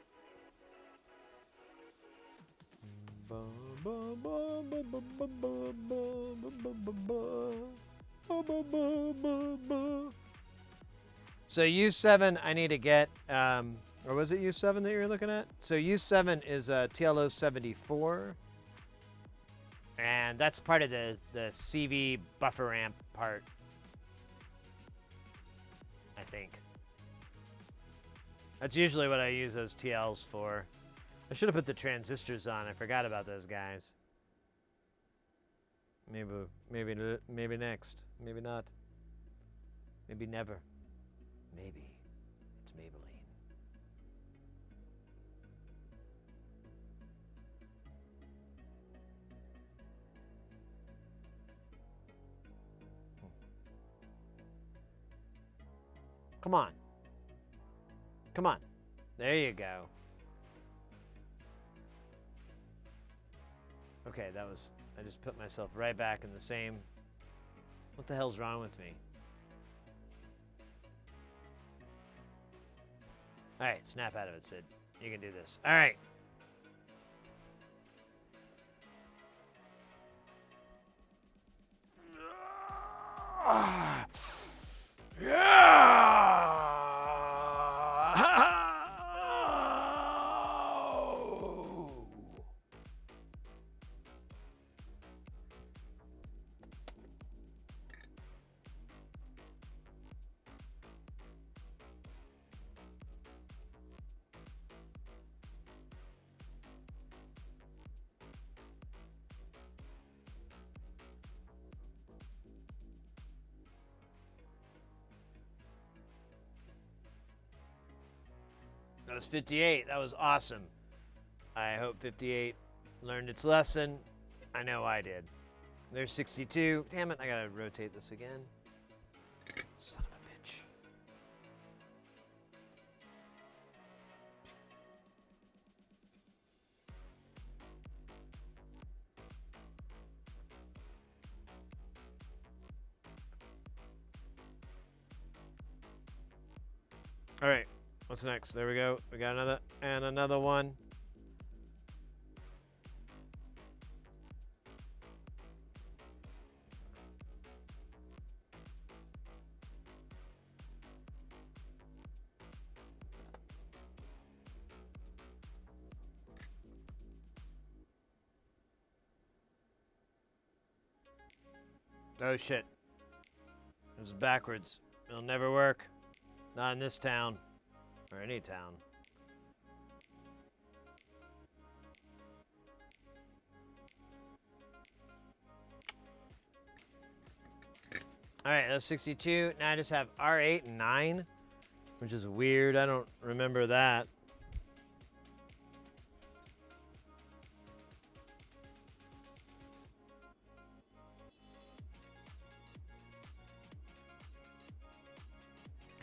So U7 I need to get, or was it U7 that you were looking at? So U7 is a TLO 74. And that's part of the CV buffer amp part, I think. That's usually what I use those TLs for. I should have put the transistors on. I forgot about those guys. Maybe next. Maybe not. Maybe never. Maybe it's Maybelline. Come on. Come on. There you go. Okay, that was... I just put myself right back in the same... What the hell's wrong with me? Alright, snap out of it, Sid. You can do this. Alright. That was 58. That was awesome. I hope 58 learned its lesson. I know I did. There's 62. Damn it, I gotta rotate this again. Son of a bitch. All right, what's next? There we go. We got another one. Oh shit. It was backwards. It'll never work. Not in this town. Or any town. Alright, that's 62. Now I just have R8 and 9. Which is weird. I don't remember that.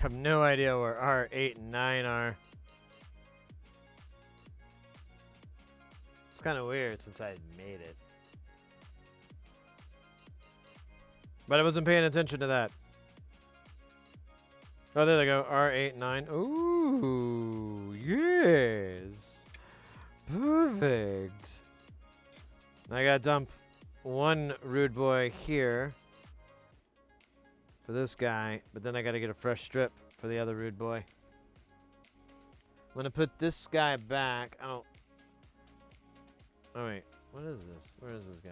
Have no idea where R8 and 9 are. It's kind of weird since I made it. But I wasn't paying attention to that. Oh, there they go. R8, 9. Ooh, yes. Perfect. I gotta dump one rude boy here. For this guy, but then I gotta get a fresh strip for the other rude boy. I'm gonna put this guy back. I don't. Oh wait, what is this? Where is this guy?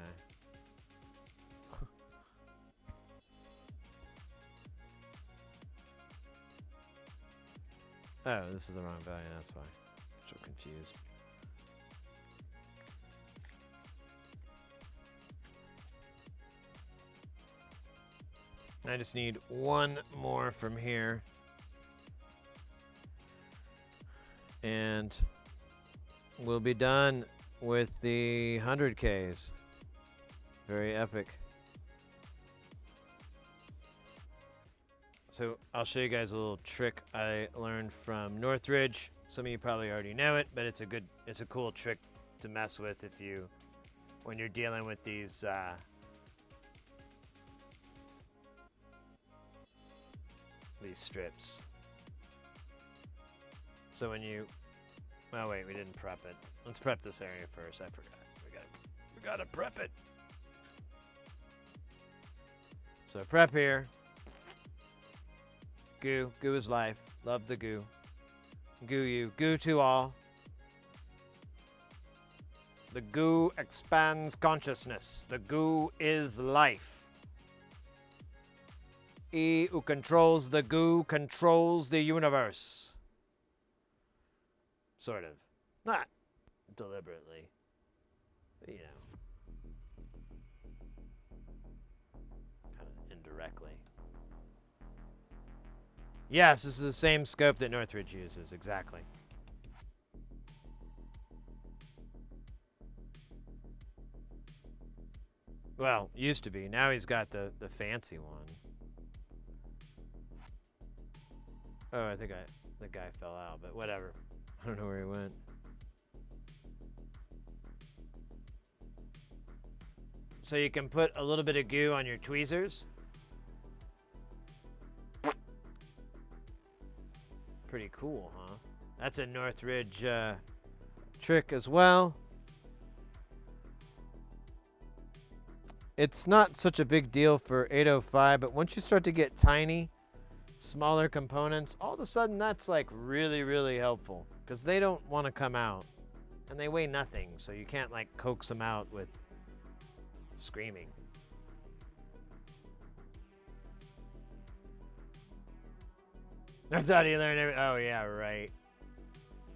Oh, this is the wrong value. That's why. I'm so confused. I just need one more from here. And we'll be done with the 100Ks. Very epic. So I'll show you guys a little trick I learned from Northridge. Some of you probably already know it, but it's a cool trick to mess with when you're dealing with these strips. So when you, oh wait, we didn't prep it. Let's prep this area first. I forgot. We gotta prep it. So prep here. Goo is life. Love the goo. Goo to all. The goo expands consciousness. The goo is life. He who controls the goo controls the universe. Sort of. Not deliberately. But, you know. Kind of indirectly. Yes, this is the same scope that Northridge uses, exactly. Well, used to be. Now he's got the fancy one. Oh, I think the guy fell out, but whatever. I don't know where he went. So you can put a little bit of goo on your tweezers. Pretty cool, huh? That's a Northridge trick as well. It's not such a big deal for 805, but once you start to get tiny, smaller components, all of a sudden that's like really, really helpful because they don't want to come out and they weigh nothing, so you can't like coax them out with screaming. I thought he learned everything. Oh yeah, right.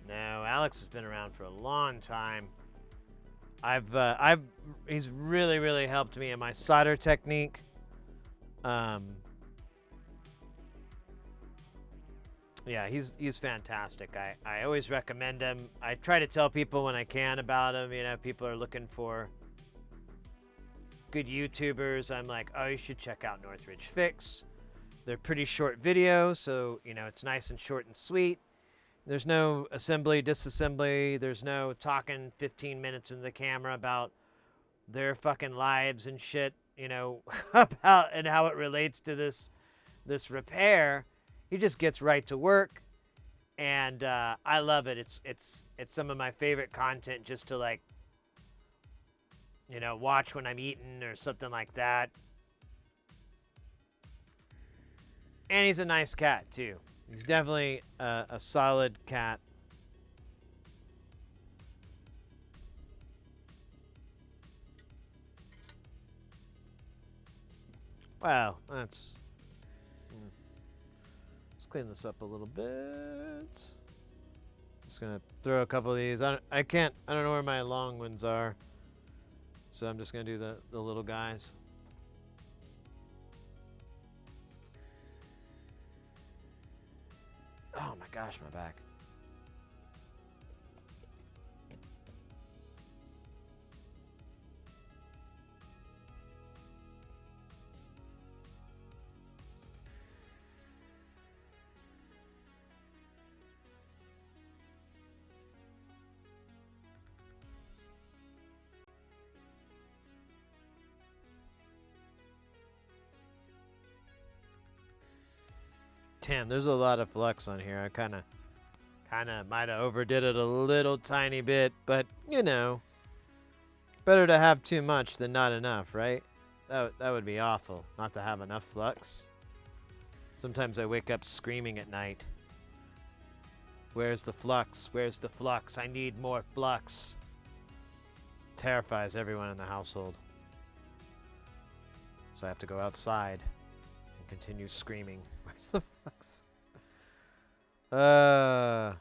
No, Alex has been around for a long time. He's really, really helped me in my solder technique. Yeah, he's fantastic. I always recommend him. I try to tell people when I can about him. You know, people are looking for good YouTubers. I'm like, oh, you should check out Northridge Fix. They're pretty short videos, so you know it's nice and short and sweet. There's no assembly, disassembly. There's no talking 15 minutes in the camera about their fucking lives and shit. You know, about and how it relates to this repair. He just gets right to work, and I love it. It's some of my favorite content just to like, you know, watch when I'm eating or something like that. And he's a nice cat too. He's definitely a solid cat. Wow, that's. Let's clean this up a little bit. Just gonna throw a couple of these. I don't know where my long ones are. So I'm just gonna do the little guys. Oh my gosh, my back. Damn, there's a lot of flux on here. I kind of might have overdid it a little tiny bit, but you know, better to have too much than not enough, right? That would be awful not to have enough flux. Sometimes I wake up screaming at night. Where's the flux? Where's the flux? I need more flux. Terrifies everyone in the household. So I have to go outside and continue screaming. Where's the flux? I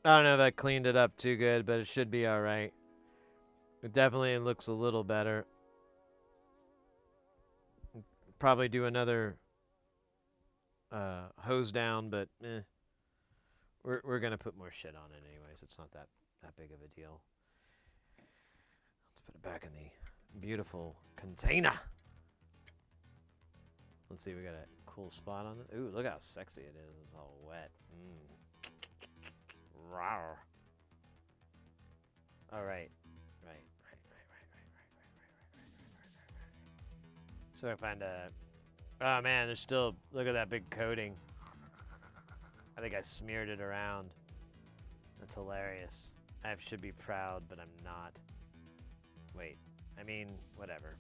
don't know if I cleaned it up too good, but it should be alright. It definitely looks a little better. Probably do another hose down, but we're gonna put more shit on it anyways. It's not that big of a deal. Let's put it back in the beautiful container. Let's see, we got a cool spot on it. Ooh, look how sexy it is. It's all wet. Rawr. All right. Right. So I find a... Oh, man, there's still... Look at that big coating. I think I smeared it around. That's hilarious. I should be proud, but I'm not. Wait. I mean, whatever.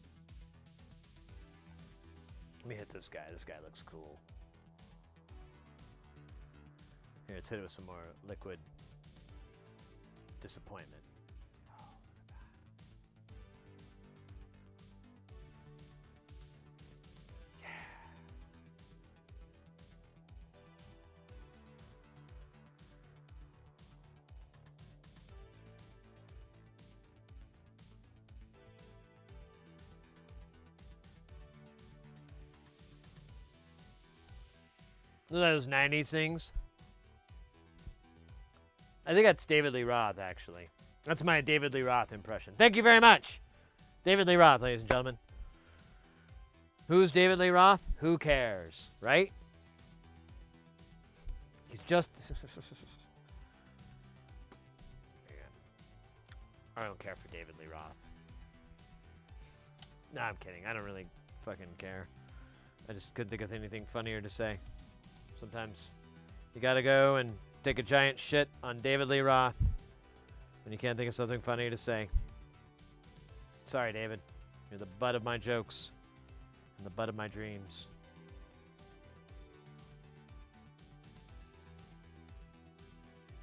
Let me hit this guy. This guy looks cool. Here, let's hit it with some more liquid disappointment. Oh, look at that. Look at those 90s things. I think that's David Lee Roth, actually. That's my David Lee Roth impression. Thank you very much. David Lee Roth, ladies and gentlemen. Who's David Lee Roth? Who cares, right? He's just... I don't care for David Lee Roth. No, I'm kidding. I don't really fucking care. I just couldn't think of anything funnier to say. Sometimes you gotta go and take a giant shit on David Lee Roth when you can't think of something funny to say. Sorry, David. You're the butt of my jokes and the butt of my dreams.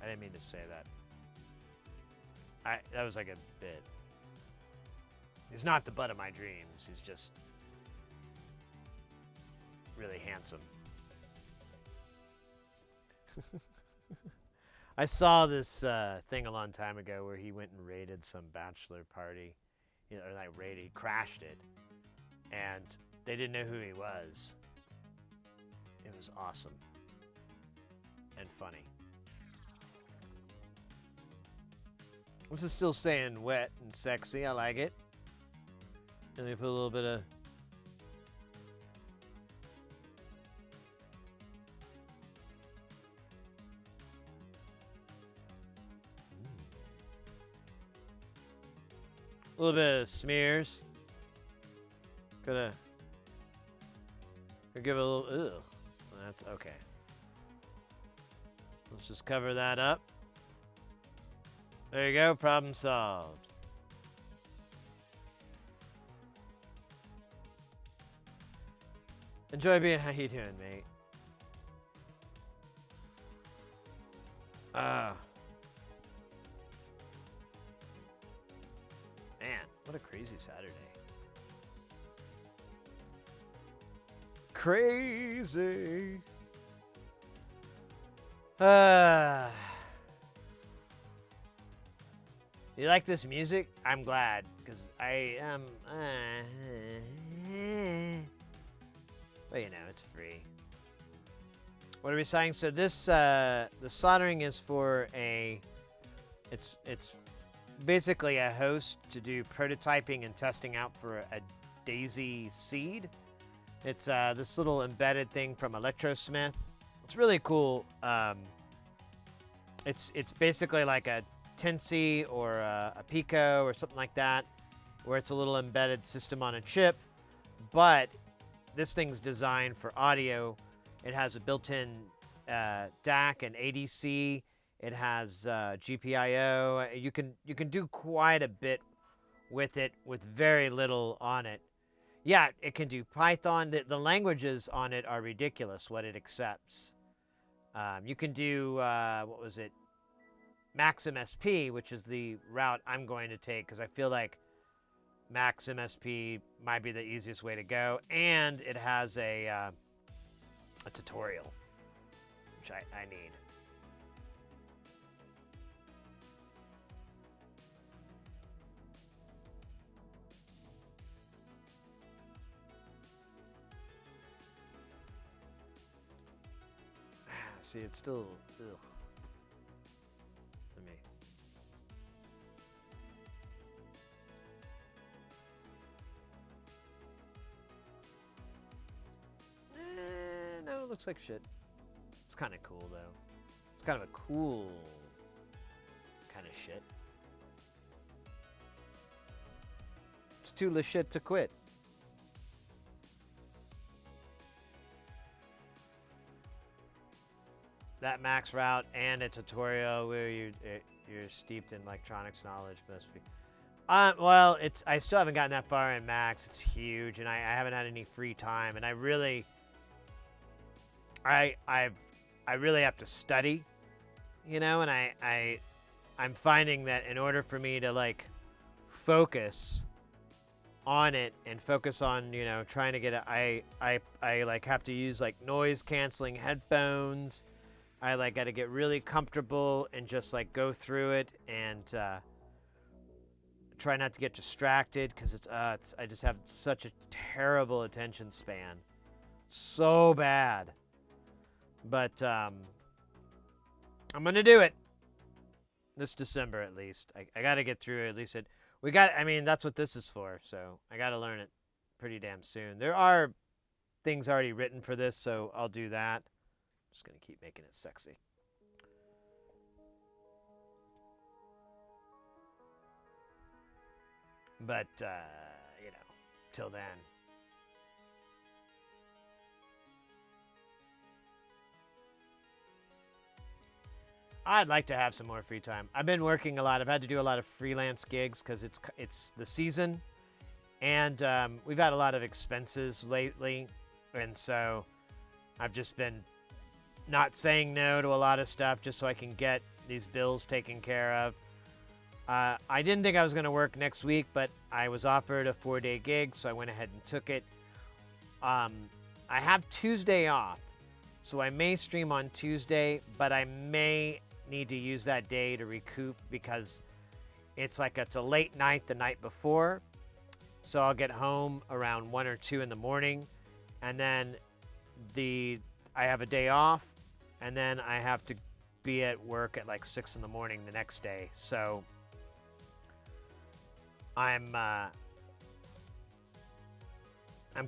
I didn't mean to say that. That was like a bit. He's not the butt of my dreams. He's just really handsome. I saw this thing a long time ago where he went and raided some bachelor party. Or not raided, he crashed it. And they didn't know who he was. It was awesome and funny. This is still saying wet and sexy. I like it. And we put a little bit of a little bit of smears. Gonna give it a little. Ew. That's okay. Let's just cover that up. There you go. Problem solved. Enjoy being. How you doing, mate? Man, what a crazy Saturday. Crazy. You like this music? I'm glad, because I am. But you know, it's free. What are we saying? So this, the soldering is for a. It's basically a host to do prototyping and testing out for a daisy seed. It's this little embedded thing from Electrosmith. It's really cool. It's basically like a Tensy or a Pico or something like that, where it's a little embedded system on a chip. But this thing's designed for audio. It has a built-in DAC and ADC. It has GPIO. You can do quite a bit with it with very little on it. Yeah, it can do Python. The languages on it are ridiculous, what it accepts. You can do, what was it? MaxMSP, which is the route I'm going to take, because I feel like MaxMSP might be the easiest way to go. And it has a tutorial, which I need. See, it's still, ugh. Let me. No, it looks like shit. It's kind of cool, though. It's kind of a cool kind of shit. It's too le shit to quit. That max route and a tutorial where you're steeped in electronics knowledge must be. Well, I still haven't gotten that far in max. It's huge, and I haven't had any free time, and I really have to study, you know, and I'm finding that in order for me to like focus on it and focus on, you know, trying to get it, I like have to use like noise canceling headphones. I like got to get really comfortable and just like go through it and try not to get distracted, because I just have such a terrible attention span, so bad. But I'm gonna do it this December at least. I got to get through it at least. I mean, that's what this is for. So I got to learn it pretty damn soon. There are things already written for this, so I'll do that. Just gonna keep making it sexy. But, you know, till then. I'd like to have some more free time. I've been working a lot. I've had to do a lot of freelance gigs because it's the season. And we've had a lot of expenses lately. And so I've just been not saying no to a lot of stuff just so I can get these bills taken care of. I didn't think I was going to work next week, but I was offered a 4-day gig, so I went ahead and took it. I have Tuesday off, so I may stream on Tuesday, but I may need to use that day to recoup because it's a late night the night before, So I'll get home around 1 or 2 in the morning, and then I have a day off, and then I have to be at work at like 6 in the morning the next day. So I'm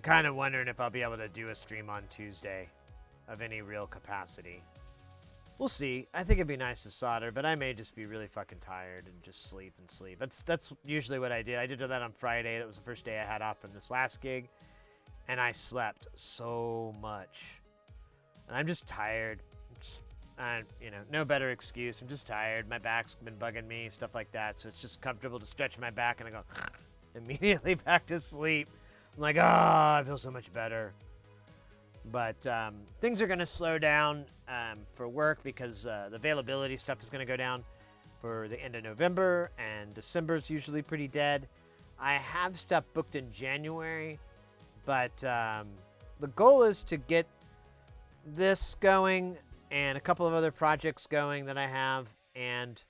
kind of wondering if I'll be able to do a stream on Tuesday of any real capacity. We'll see. I think it'd be nice to solder, but I may just be really fucking tired and just sleep and sleep. That's usually what I did. I did that on Friday. That was the first day I had off from this last gig, and I slept so much. And I'm just tired. No better excuse. I'm just tired. My back's been bugging me, stuff like that. So it's just comfortable to stretch my back, and I go immediately back to sleep. I'm like, I feel so much better. But things are going to slow down for work because the availability stuff is going to go down for the end of November, and December is usually pretty dead. I have stuff booked in January, but the goal is to get this going and a couple of other projects going that I have, and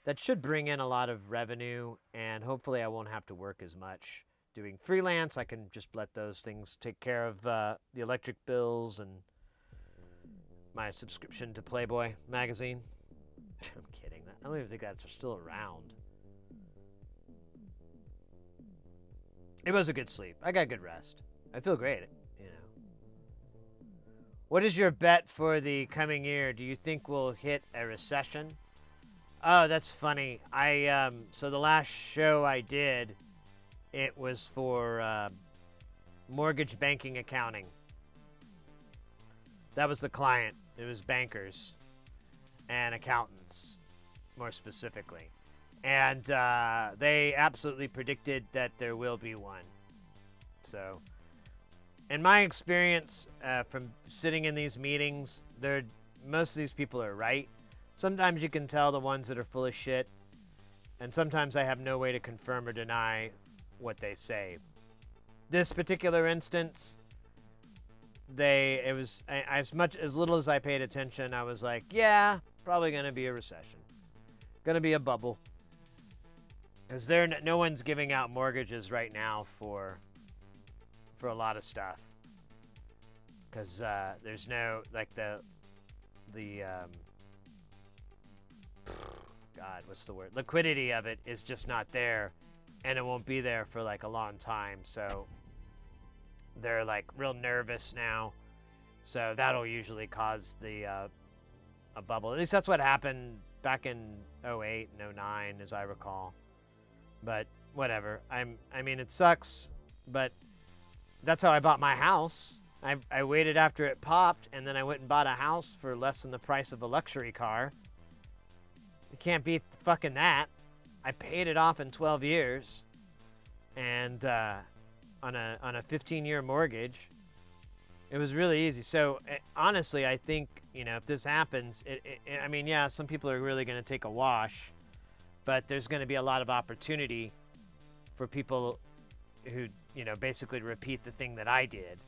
that should bring in a lot of revenue, and hopefully I won't have to work as much. Doing freelance, I can just let those things take care of the electric bills and my subscription to Playboy magazine. I'm kidding. I don't even think that's still around. It was a good sleep. I got good rest. I feel great, What is your bet for the coming year? Do you think we'll hit a recession? Oh, that's funny. So the last show I did, it was for mortgage banking accounting. That was the client. It was bankers and accountants, more specifically. And they absolutely predicted that there will be one. So, in my experience from sitting in these meetings, most of these people are right. Sometimes you can tell the ones that are full of shit, and sometimes I have no way to confirm or deny what they say. This particular instance, as little as I paid attention, I was like, yeah, probably going to be a recession. Going to be a bubble. Because no one's giving out mortgages right now for a lot of stuff. Because there's no, like God, what's the word? Liquidity of it is just not there. And it won't be there for like a long time. So they're like real nervous now. So that'll usually cause a bubble. At least that's what happened back in 08 and 09, as I recall. But whatever. I mean, it sucks, but that's how I bought my house. I waited after it popped, and then I went and bought a house for less than the price of a luxury car. You can't beat fucking that. I paid it off in 12 years, and on a 15-year mortgage. It was really easy. So honestly, I think if this happens, I mean, yeah, some people are really going to take a wash, but there's going to be a lot of opportunity for people who basically repeat the thing that I did,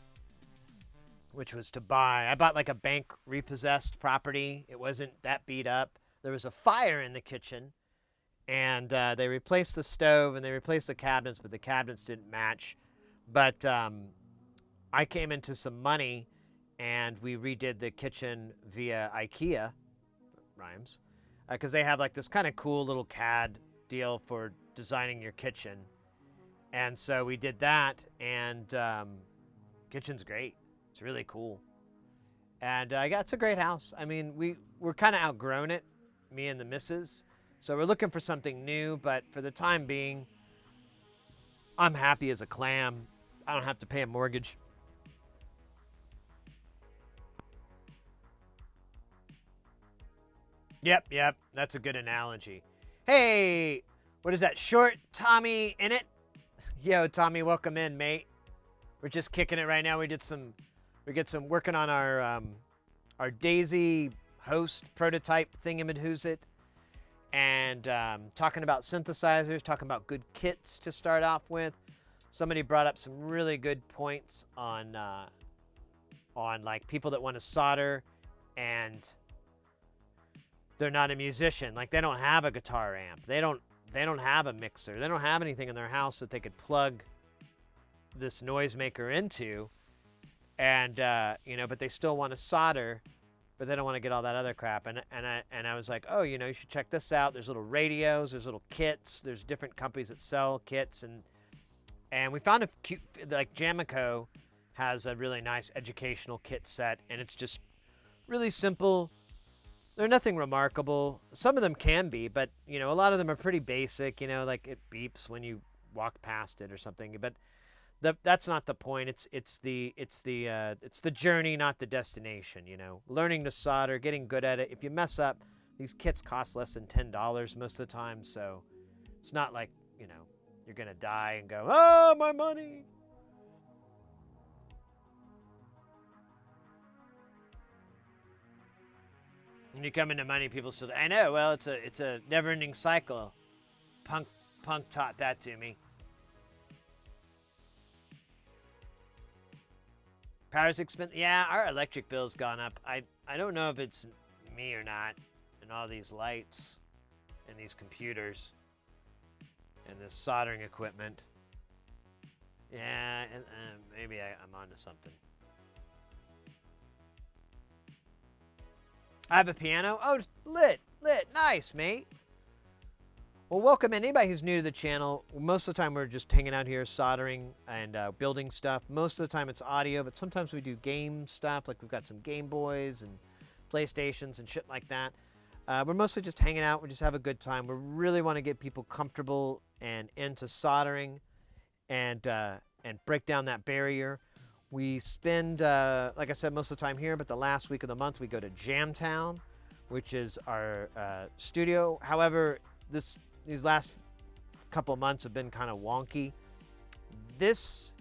which was to buy. I bought like a bank repossessed property. It wasn't that beat up. There was a fire in the kitchen. And they replaced the stove and they replaced the cabinets, but the cabinets didn't match. But I came into some money, and we redid the kitchen via IKEA, rhymes, because they have like this kind of cool little CAD deal for designing your kitchen. And so we did that, and kitchen's great. It's really cool. And it's a great house. I mean, we're kind of outgrown it, me and the missus. So we're looking for something new, but for the time being, I'm happy as a clam. I don't have to pay a mortgage. Yep, that's a good analogy. Hey, what is that, short Tommy in it? Yo, Tommy, welcome in, mate. We're just kicking it right now. We get some working on our Daisy host prototype thingamajighoozit. And talking about synthesizers, talking about good kits to start off with. Somebody brought up some really good points on like people that want to solder and they're not a musician. Like they don't have a guitar amp. They don't have a mixer. They don't have anything in their house that they could plug this noisemaker into, and but they still want to solder, but they don't want to get all that other crap. And I was like, oh, you should check this out. There's little radios, there's little kits, there's different companies that sell kits, and we found a cute, like Jamico has a really nice educational kit set, and it's just really simple. They're nothing remarkable. Some of them can be, but a lot of them are pretty basic. Like it beeps when you walk past it or something. But that's not the point. It's the journey, not the destination. Learning to solder, getting good at it. If you mess up, these kits cost less than $10 most of the time, so it's not like you're gonna die and go, oh, my money. When you come into money, people still. I know. Well, it's a never-ending cycle. Punk taught that to me. Power's expensive. Yeah, our electric bill's gone up. I don't know if it's me or not, and all these lights, and these computers, and this soldering equipment. Yeah, and maybe I'm onto something. I have a piano. Oh, lit. Nice, mate. Well, welcome anybody who's new to the channel. Most of the time we're just hanging out here soldering and building stuff. Most of the time it's audio, but sometimes we do game stuff. Like we've got some Game Boys and PlayStations and shit like that. We're mostly just hanging out. We just have a good time. We really want to get people comfortable and into soldering and break down that barrier. We spend, like I said, most of the time here, but the last week of the month we go to Jamtown, which is our studio. However, these last couple of months have been kind of wonky. And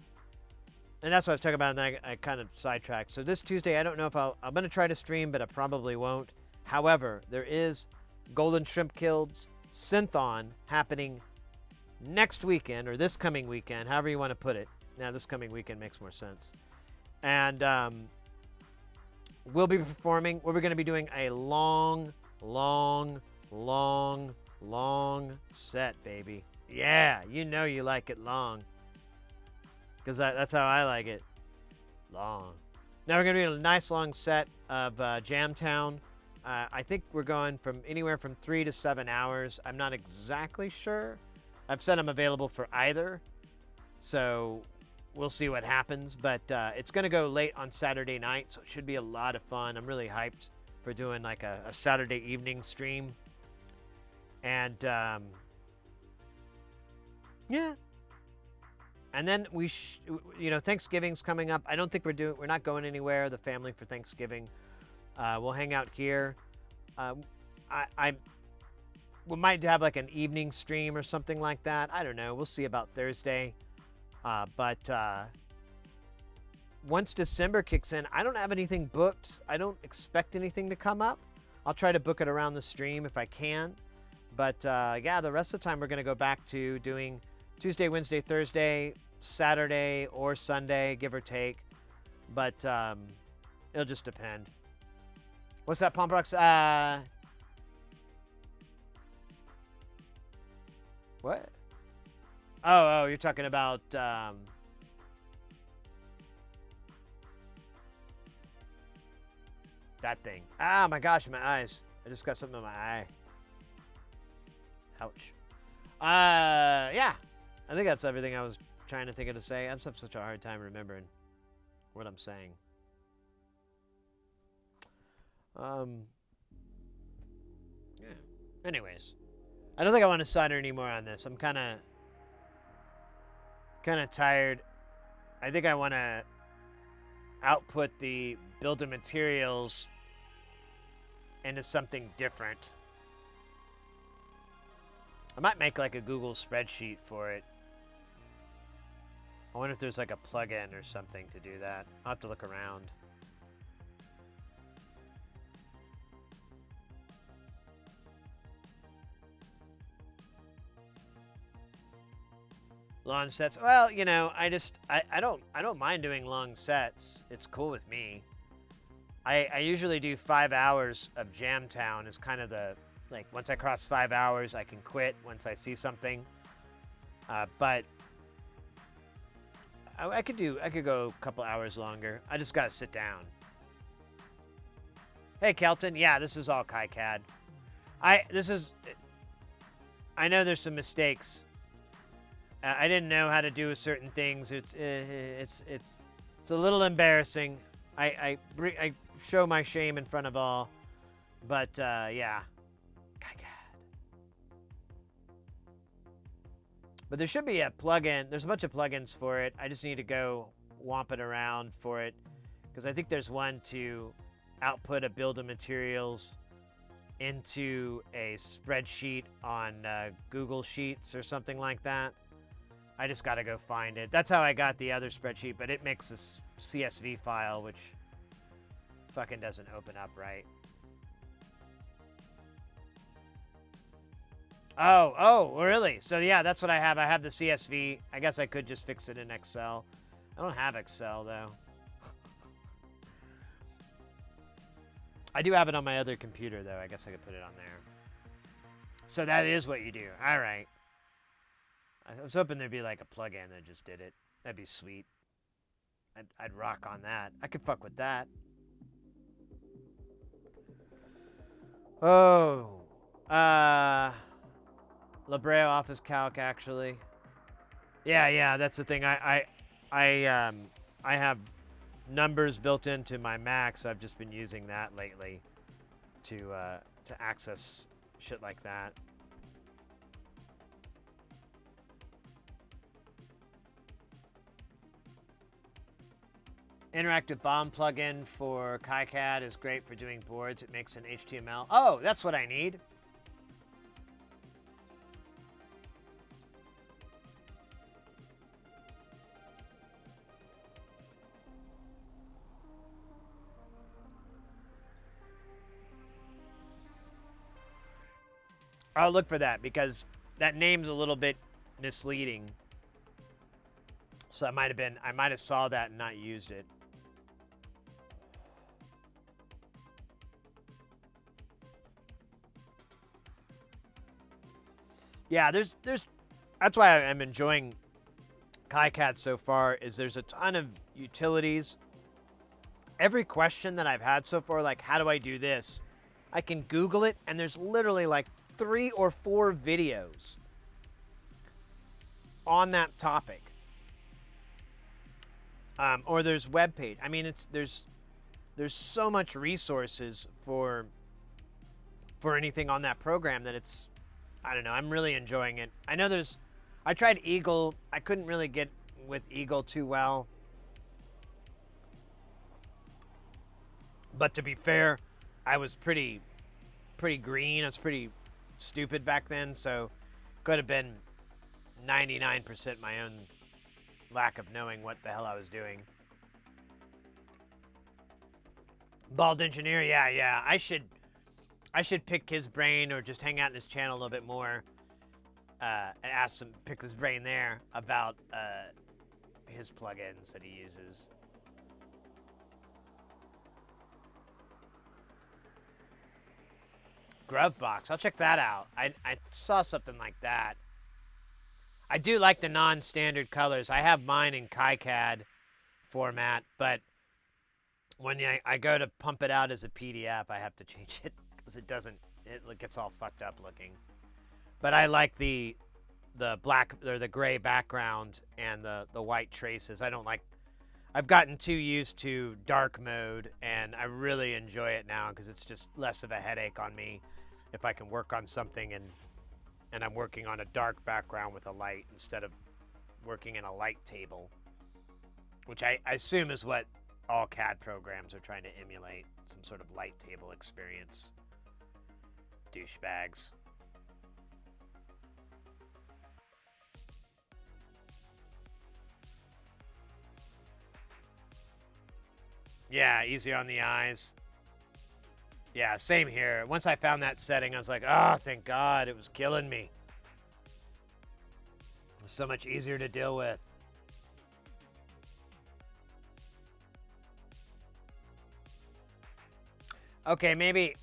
that's what I was talking about, and then I kind of sidetracked. So this Tuesday, I don't know if I'm going to try to stream, but I probably won't. However, there is Golden Shrimp Kills Synth-On happening next weekend, or this coming weekend, however you want to put it. Now, this coming weekend makes more sense. And we'll be performing. We're going to be doing a long set, baby. Yeah, you like it long. Because that's how I like it. Long. Now we're going to do a nice long set of Jamtown. I think we're going from anywhere from 3 to 7 hours. I'm not exactly sure. I've said I'm available for either. So we'll see what happens. But it's going to go late on Saturday night, so it should be a lot of fun. I'm really hyped for doing like a Saturday evening stream. And yeah. And then Thanksgiving's coming up. I don't think we're not going anywhere. The family for Thanksgiving. We'll hang out here. We might have like an evening stream or something like that. I don't know. We'll see about Thursday. But once December kicks in, I don't have anything booked. I don't expect anything to come up. I'll try to book it around the stream if I can. But yeah, the rest of the time we're going to go back to doing Tuesday, Wednesday, Thursday, Saturday, or Sunday, give or take. But it'll just depend. What's that, Pump Rocks? What? Oh, you're talking about that thing. Ah, my gosh, my eyes. I just got something in my eye. Ouch. Yeah. I think that's everything I was trying to think of to say. I just have such a hard time remembering what I'm saying. Yeah. Anyways, I don't think I want to solder anymore on this. I'm kind of tired. I think I want to output the build of materials into something different. I might make like a Google spreadsheet for it. I wonder if there's like a plugin or something to do that. I'll have to look around. Long sets. Well, I don't mind doing long sets. It's cool with me. I usually do 5 hours of Jamtown is kind of the, like, once I cross 5 hours, I can quit once I see something. But I could go a couple hours longer. I just gotta sit down. Hey, Kelton. Yeah, this is all KiCad. I know there's some mistakes. I didn't know how to do certain things. It's a little embarrassing. I show my shame in front of all. But yeah, KiCad. But there should be a plugin. There's a bunch of plugins for it. I just need to go womping around for it because I think there's one to output a build of materials into a spreadsheet on Google Sheets or something like that. I just got to go find it. That's how I got the other spreadsheet, but it makes this CSV file, which fucking doesn't open up right. Oh, really? So yeah, that's what I have. I have the CSV. I guess I could just fix it in Excel. I don't have Excel, though. I do have it on my other computer, though. I guess I could put it on there. So that is what you do. All right. I was hoping there'd be like a plugin that just did it. That'd be sweet. I'd rock on that. I could fuck with that. Oh. La Brea Office Calc, actually. Yeah, that's the thing. I have numbers built into my Mac, so I've just been using that lately to access shit like that. Interactive BOM plugin for KiCad is great for doing boards. It makes an HTML. Oh, that's what I need. I'll look for that because that name's a little bit misleading. So I might have saw that and not used it. Yeah, that's why I'm enjoying KiCad so far is there's a ton of utilities. Every question that I've had so far, like how do I do this? I can Google it and there's literally like 3 or 4 videos on that topic. Or there's web page. I mean, there's so much resources for anything on that program that it's, I don't know, I'm really enjoying it. I tried Eagle. I couldn't really get with Eagle too well. But to be fair, I was pretty green. I was pretty stupid back then, so could have been 99% my own lack of knowing what the hell I was doing. Bald Engineer, yeah. I should pick his brain or just hang out in his channel a little bit more and ask him, pick his brain there about his plugins that he uses. Grovebox, I'll check that out. I saw something like that. I do like the non-standard colors. I have mine in KiCad format, but when I go to pump it out as a PDF, I have to change it because it gets all fucked up looking. But I like the black or the gray background and the white traces. I've gotten too used to dark mode, and I really enjoy it now because it's just less of a headache on me if I can work on something and I'm working on a dark background with a light instead of working in a light table, which I assume is what all CAD programs are trying to emulate, some sort of light table experience. Douchebags. Yeah, easier on the eyes. Yeah, same here. Once I found that setting, I was like, oh, thank God, it was killing me. It was so much easier to deal with. Okay, maybe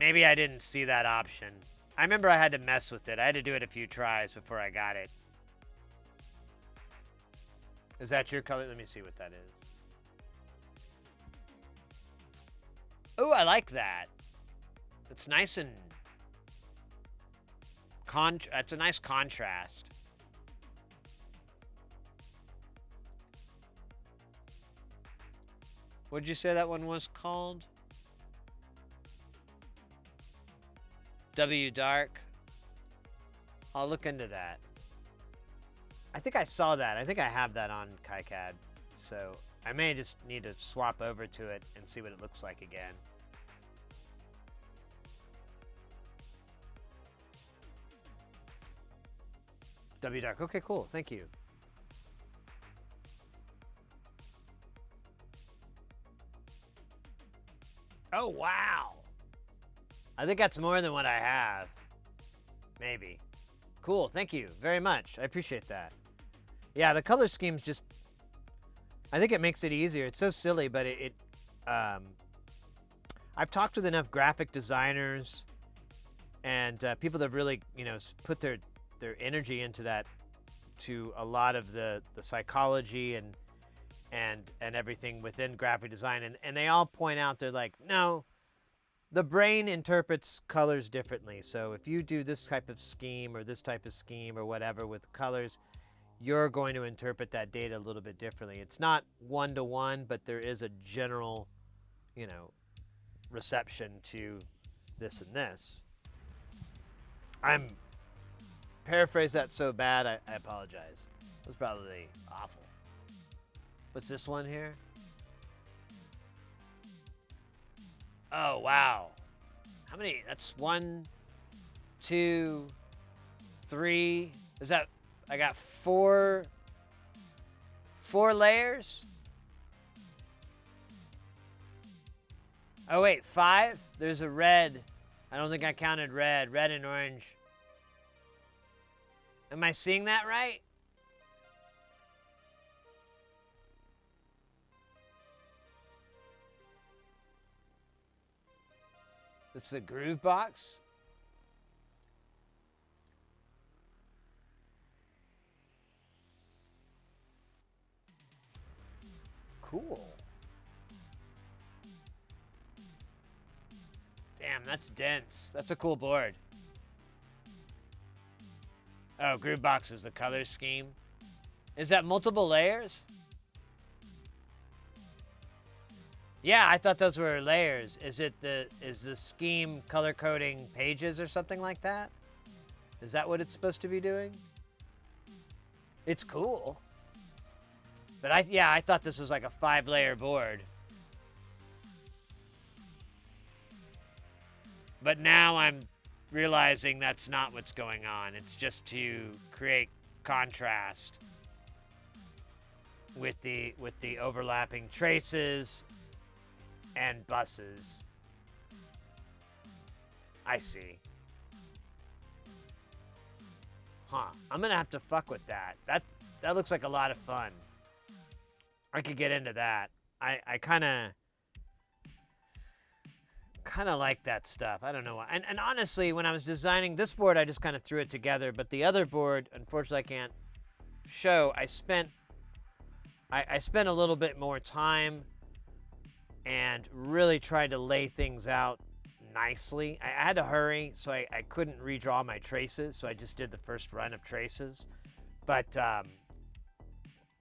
I didn't see that option. I remember I had to mess with it. I had to do it a few tries before I got it. Is that your color? Let me see what that is. Oh, I like that. It's nice and that's a nice contrast. What did you say that one was called? W Dark. I'll look into that. I think I saw that. I think I have that on KiCad. So I may just need to swap over to it and see what it looks like again. W Dark. Okay, cool. Thank you. Oh, wow. I think that's more than what I have. Maybe. Cool. Thank you very much. I appreciate that. Yeah, the color scheme's just... I think it makes it easier. It's so silly, but I've talked with enough graphic designers and people that really, you know, put their energy into that, to a lot of the psychology and everything within graphic design, and they all point out, they're like, no, the brain interprets colors differently. So if you do this type of scheme or this type of scheme or whatever with colors, you're going to interpret that data a little bit differently. It's not one-to-one, but there is a general, you know, reception to this and this. I'm paraphrase that so bad, I apologize. It was probably awful. What's this one here? Oh, wow. How many? That's 1, 2, 3. Is that... I got four layers? Oh, wait, 5? There's a red. I don't think I counted red. Red and orange. Am I seeing that right? It's the groove box? Cool. Damn, that's dense. That's a cool board. Oh, groove box is the color scheme. Is that multiple layers? Yeah, I thought those were layers. Is the scheme color coding pages or something like that? Is that what it's supposed to be doing? It's cool. But I thought this was like a 5-layer board. But now I'm realizing that's not what's going on. It's just to create contrast with the overlapping traces and buses. I see. Huh. I'm gonna have to fuck with that. That looks like a lot of fun. I could get into that. I kind of like that stuff. I don't know why. And honestly, when I was designing this board, I just kind of threw it together. But the other board, unfortunately, I can't show. I spent a little bit more time and really tried to lay things out nicely. I had to hurry, so I couldn't redraw my traces, so I just did the first run of traces. But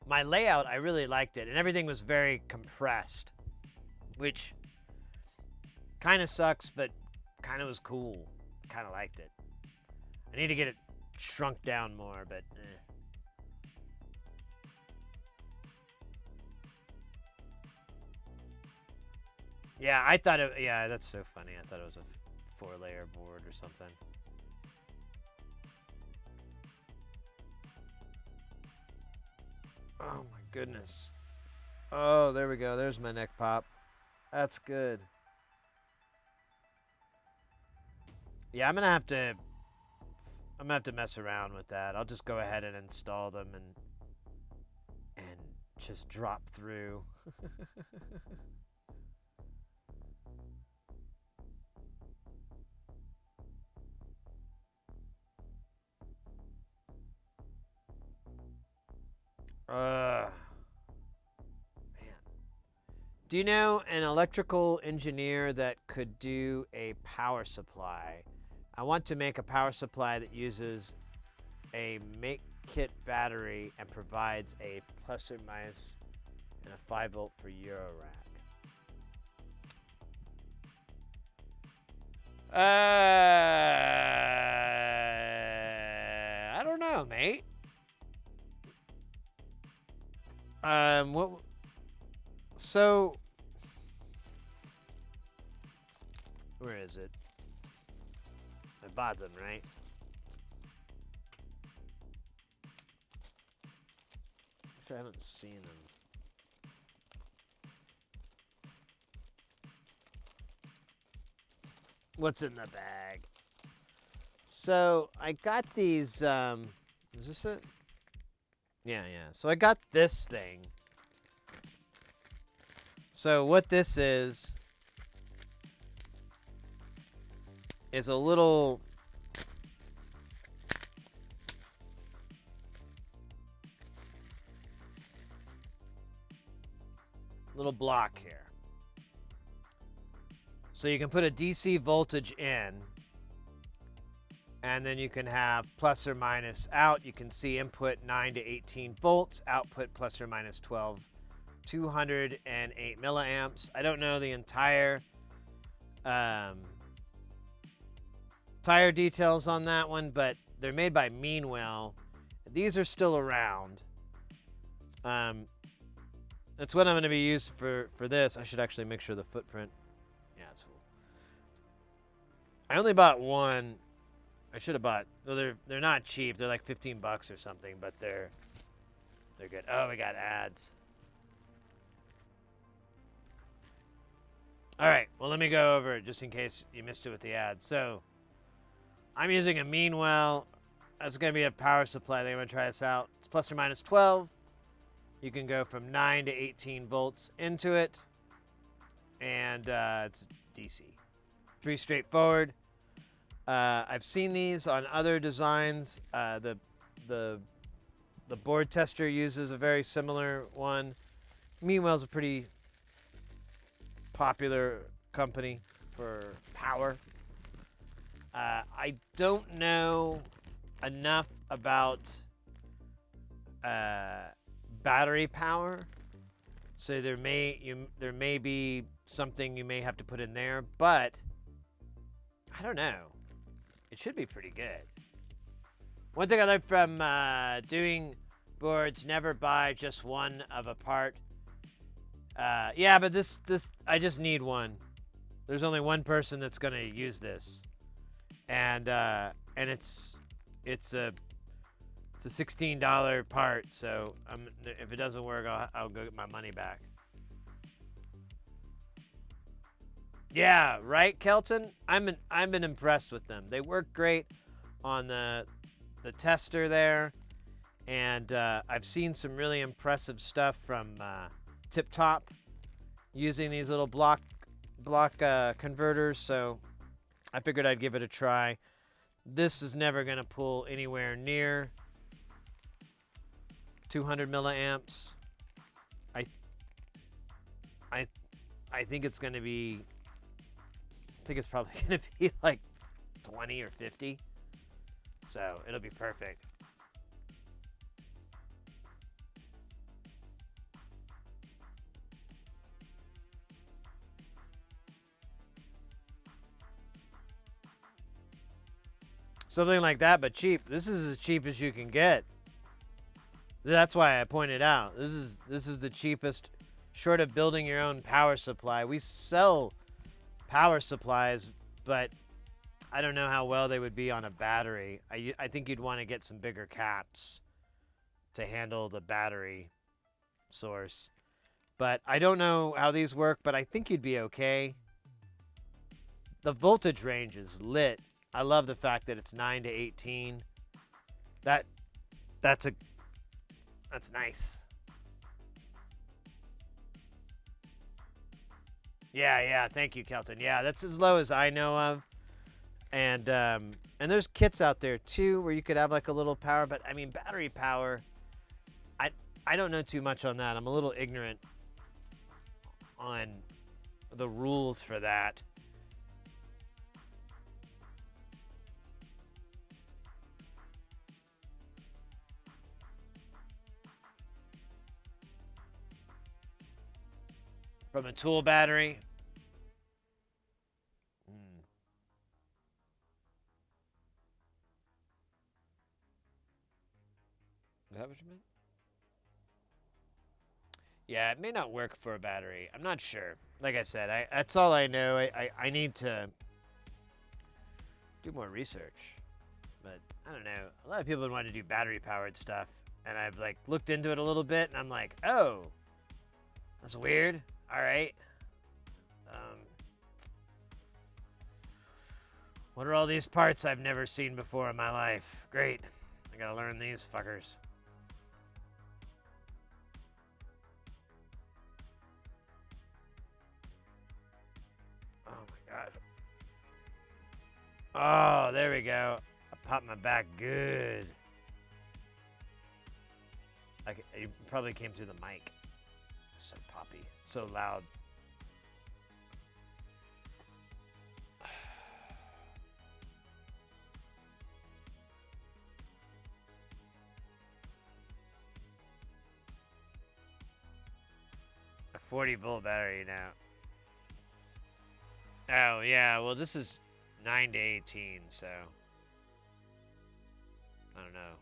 my layout, I really liked it, and everything was very compressed, which kind of sucks, but kind of was cool. Kind of liked it. I need to get it shrunk down more, but Yeah, I thought it... Yeah, that's so funny. I thought it was a 4-layer board or something. Oh, my goodness. Oh, there we go. There's my neck pop. That's good. Yeah, I'm gonna have to mess around with that. I'll just go ahead and install them and just drop through. Do you know an electrical engineer that could do a power supply? I want to make a power supply that uses a make kit battery and provides a plus or minus and a 5-volt for Euro rack. I don't know, mate. What? So, where is it? I bought them, right? Actually, I haven't seen them. What's in the bag? So I got these. Is this it? Yeah. So I got this thing. So what this is a little block here. So you can put a DC voltage in, and then you can have plus or minus out. You can see input 9 to 18 volts, output plus or minus 12, 208 milliamps. I don't know the entire details on that one, but they're made by Meanwell. These are still around. That's what I'm going to be used for this. I should actually make sure the footprint. Yeah, it's full. I only bought one. I should have bought. Well, they're not cheap. They're like $15 or something, but they're good. Oh, we got ads. All right. Well, let me go over it just in case you missed it with the ads. So, I'm using a Meanwell. That's going to be a power supply. I think I'm going to try this out. It's plus or minus 12. You can go from 9 to 18 volts into it. And it's DC. Pretty straightforward. I've seen these on other designs. The board tester uses a very similar one. Meanwell's a pretty popular company for power. I don't know enough about battery power, so there may be something you may have to put in there, but I don't know. It should be pretty good. One thing I learned from doing boards: never buy just one of a part. Yeah, but this I just need one. There's only one person that's gonna use this, and it's a $16 part. So if it doesn't work, I'll go get my money back. Yeah, right, Kelton. I've been impressed with them. They work great on the tester there, and I've seen some really impressive stuff from Tip Top using these little block converters. So I figured I'd give it a try. This is never going to pull anywhere near 200 milliamps. I think it's going to be. I think it's probably going to be like 20 or 50. So it'll be perfect. Something like that, but cheap. This is as cheap as you can get. That's why I pointed out. This is the cheapest, short of building your own power supply. We sell power supplies, but I don't know how well they would be on a battery. I think you'd want to get some bigger caps to handle the battery source. But I don't know how these work, but I think you'd be okay. The voltage range is lit. I love the fact that it's 9 to 18. That's nice. Yeah, thank you, Kelton. Yeah, that's as low as I know of. And there's kits out there too where you could have like a little power, but I mean battery power, I don't know too much on that. I'm a little ignorant on the rules for that. From a tool battery. Is that what you meant? Yeah, it may not work for a battery. I'm not sure. Like I said, that's all I know. I need to do more research. But I don't know. A lot of people want to do battery powered stuff. And I've like looked into it a little bit and I'm like, oh, that's weird. All right. What are all these parts I've never seen before in my life? Great. I gotta learn these fuckers. Oh my god. Oh, there we go. I popped my back good. It probably came through the mic. So poppy. So loud. A 40-volt battery now. Oh, yeah. Well, this is 9 to 18, so I don't know.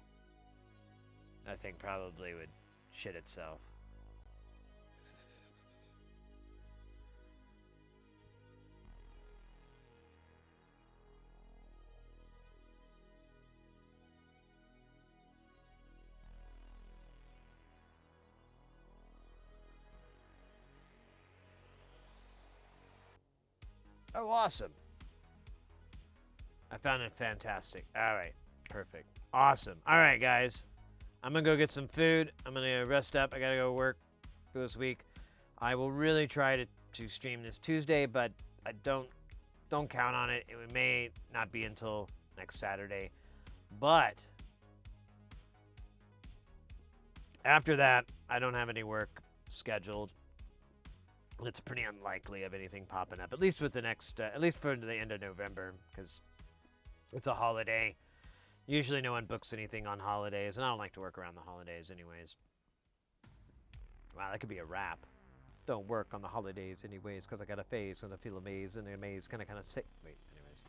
That thing probably would shit itself. Oh, awesome. I found it fantastic. All right. Perfect. Awesome. All right, guys. I'm going to go get some food. I'm going to rest up. I got to go work for this week. I will really try to stream this Tuesday, but I don't count on it. It may not be until next Saturday. But after that, I don't have any work scheduled. It's pretty unlikely of anything popping up, at least with the next, at least for the end of November, because it's a holiday. Usually no one books anything on holidays, and I don't like to work around the holidays anyways. Wow, that could be a wrap. Don't work on the holidays anyways, because I got a face and I feel amazed, and the amaze kind of sick. Wait, anyways.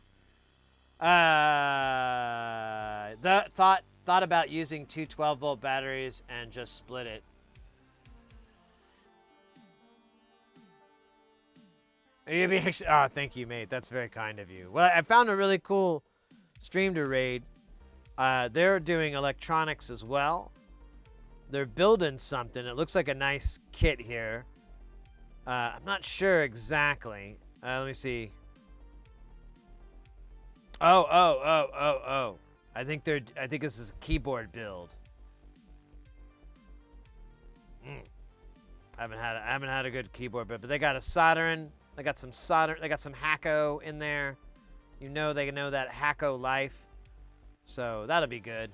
Thought about using two 12-volt batteries and just split it. Oh, thank you, mate. That's very kind of you. Well, I found a really cool stream to raid. They're doing electronics as well. They're building something. It looks like a nice kit here. I'm not sure exactly. Let me see. Oh. I think this is a keyboard build. I haven't had a good keyboard build, but they got a soldering. They got some solder. They got some Hacko in there. You know they know that Hacko life. So that'll be good.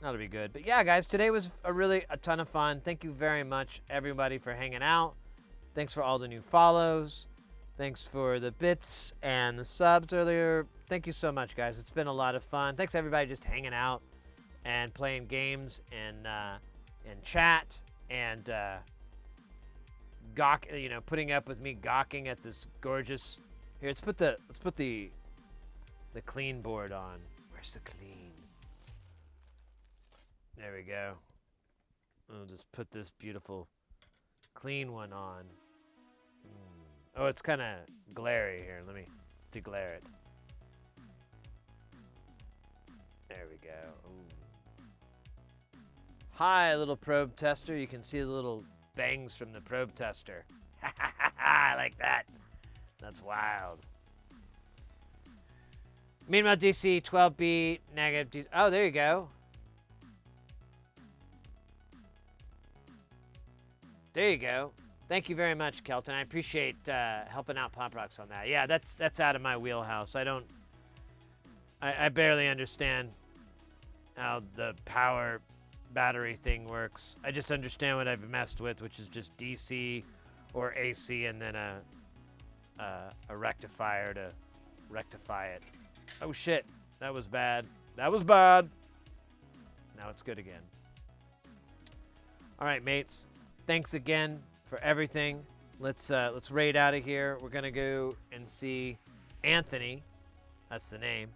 That'll be good. But yeah, guys, today was a ton of fun. Thank you very much, everybody, for hanging out. Thanks for all the new follows. Thanks for the bits and the subs earlier. Thank you so much, guys. It's been a lot of fun. Thanks, everybody, just hanging out and playing games and chat and putting up with me gawking at this gorgeous. Here, let's put the clean board on. Where's the clean? There we go. I'll just put this beautiful clean one on. Oh, it's kind of glary here. Let me deglare it. There we go. Ooh. Hi, little probe tester. You can see the little bangs from the probe tester. I like that. That's wild. Meanwhile, DC 12B negative. Oh, there you go. There you go. Thank you very much, Kelton. I appreciate helping out Pop Rocks on that. Yeah, that's out of my wheelhouse. I barely understand how the power battery thing works. I just understand what I've messed with, which is just DC or AC and then a rectifier to rectify it. Oh shit, that was bad. That was bad. Now it's good again. All right, mates. Thanks again for everything. Let's raid out of here. We're gonna go and see Anthony. That's the name.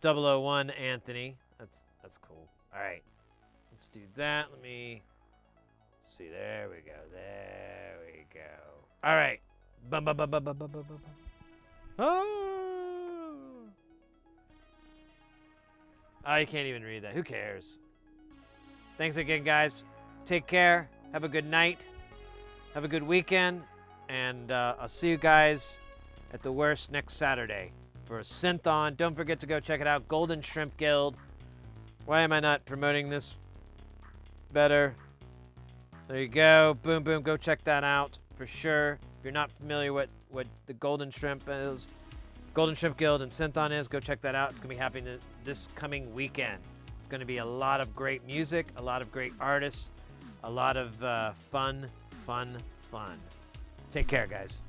001 Anthony. That's cool. All right, let's do that. Let me see. There we go. There we go. All right. Bum, bum, bum, bum, bum, bum, bum, bum. Oh, you can't even read that. Who cares? Thanks again, guys. Take care. Have a good night. Have a good weekend. And I'll see you guys at the worst next Saturday for Synth On. Don't forget to go check it out. Golden Shrimp Guild. Why am I not promoting this better? There you go. Boom, boom. Go check that out for sure. If you're not familiar with what the Golden Shrimp is, Golden Shrimp Guild and Synth On is, go check that out. It's going to be happening this coming weekend. It's going to be a lot of great music, a lot of great artists, a lot of fun. Take care, guys.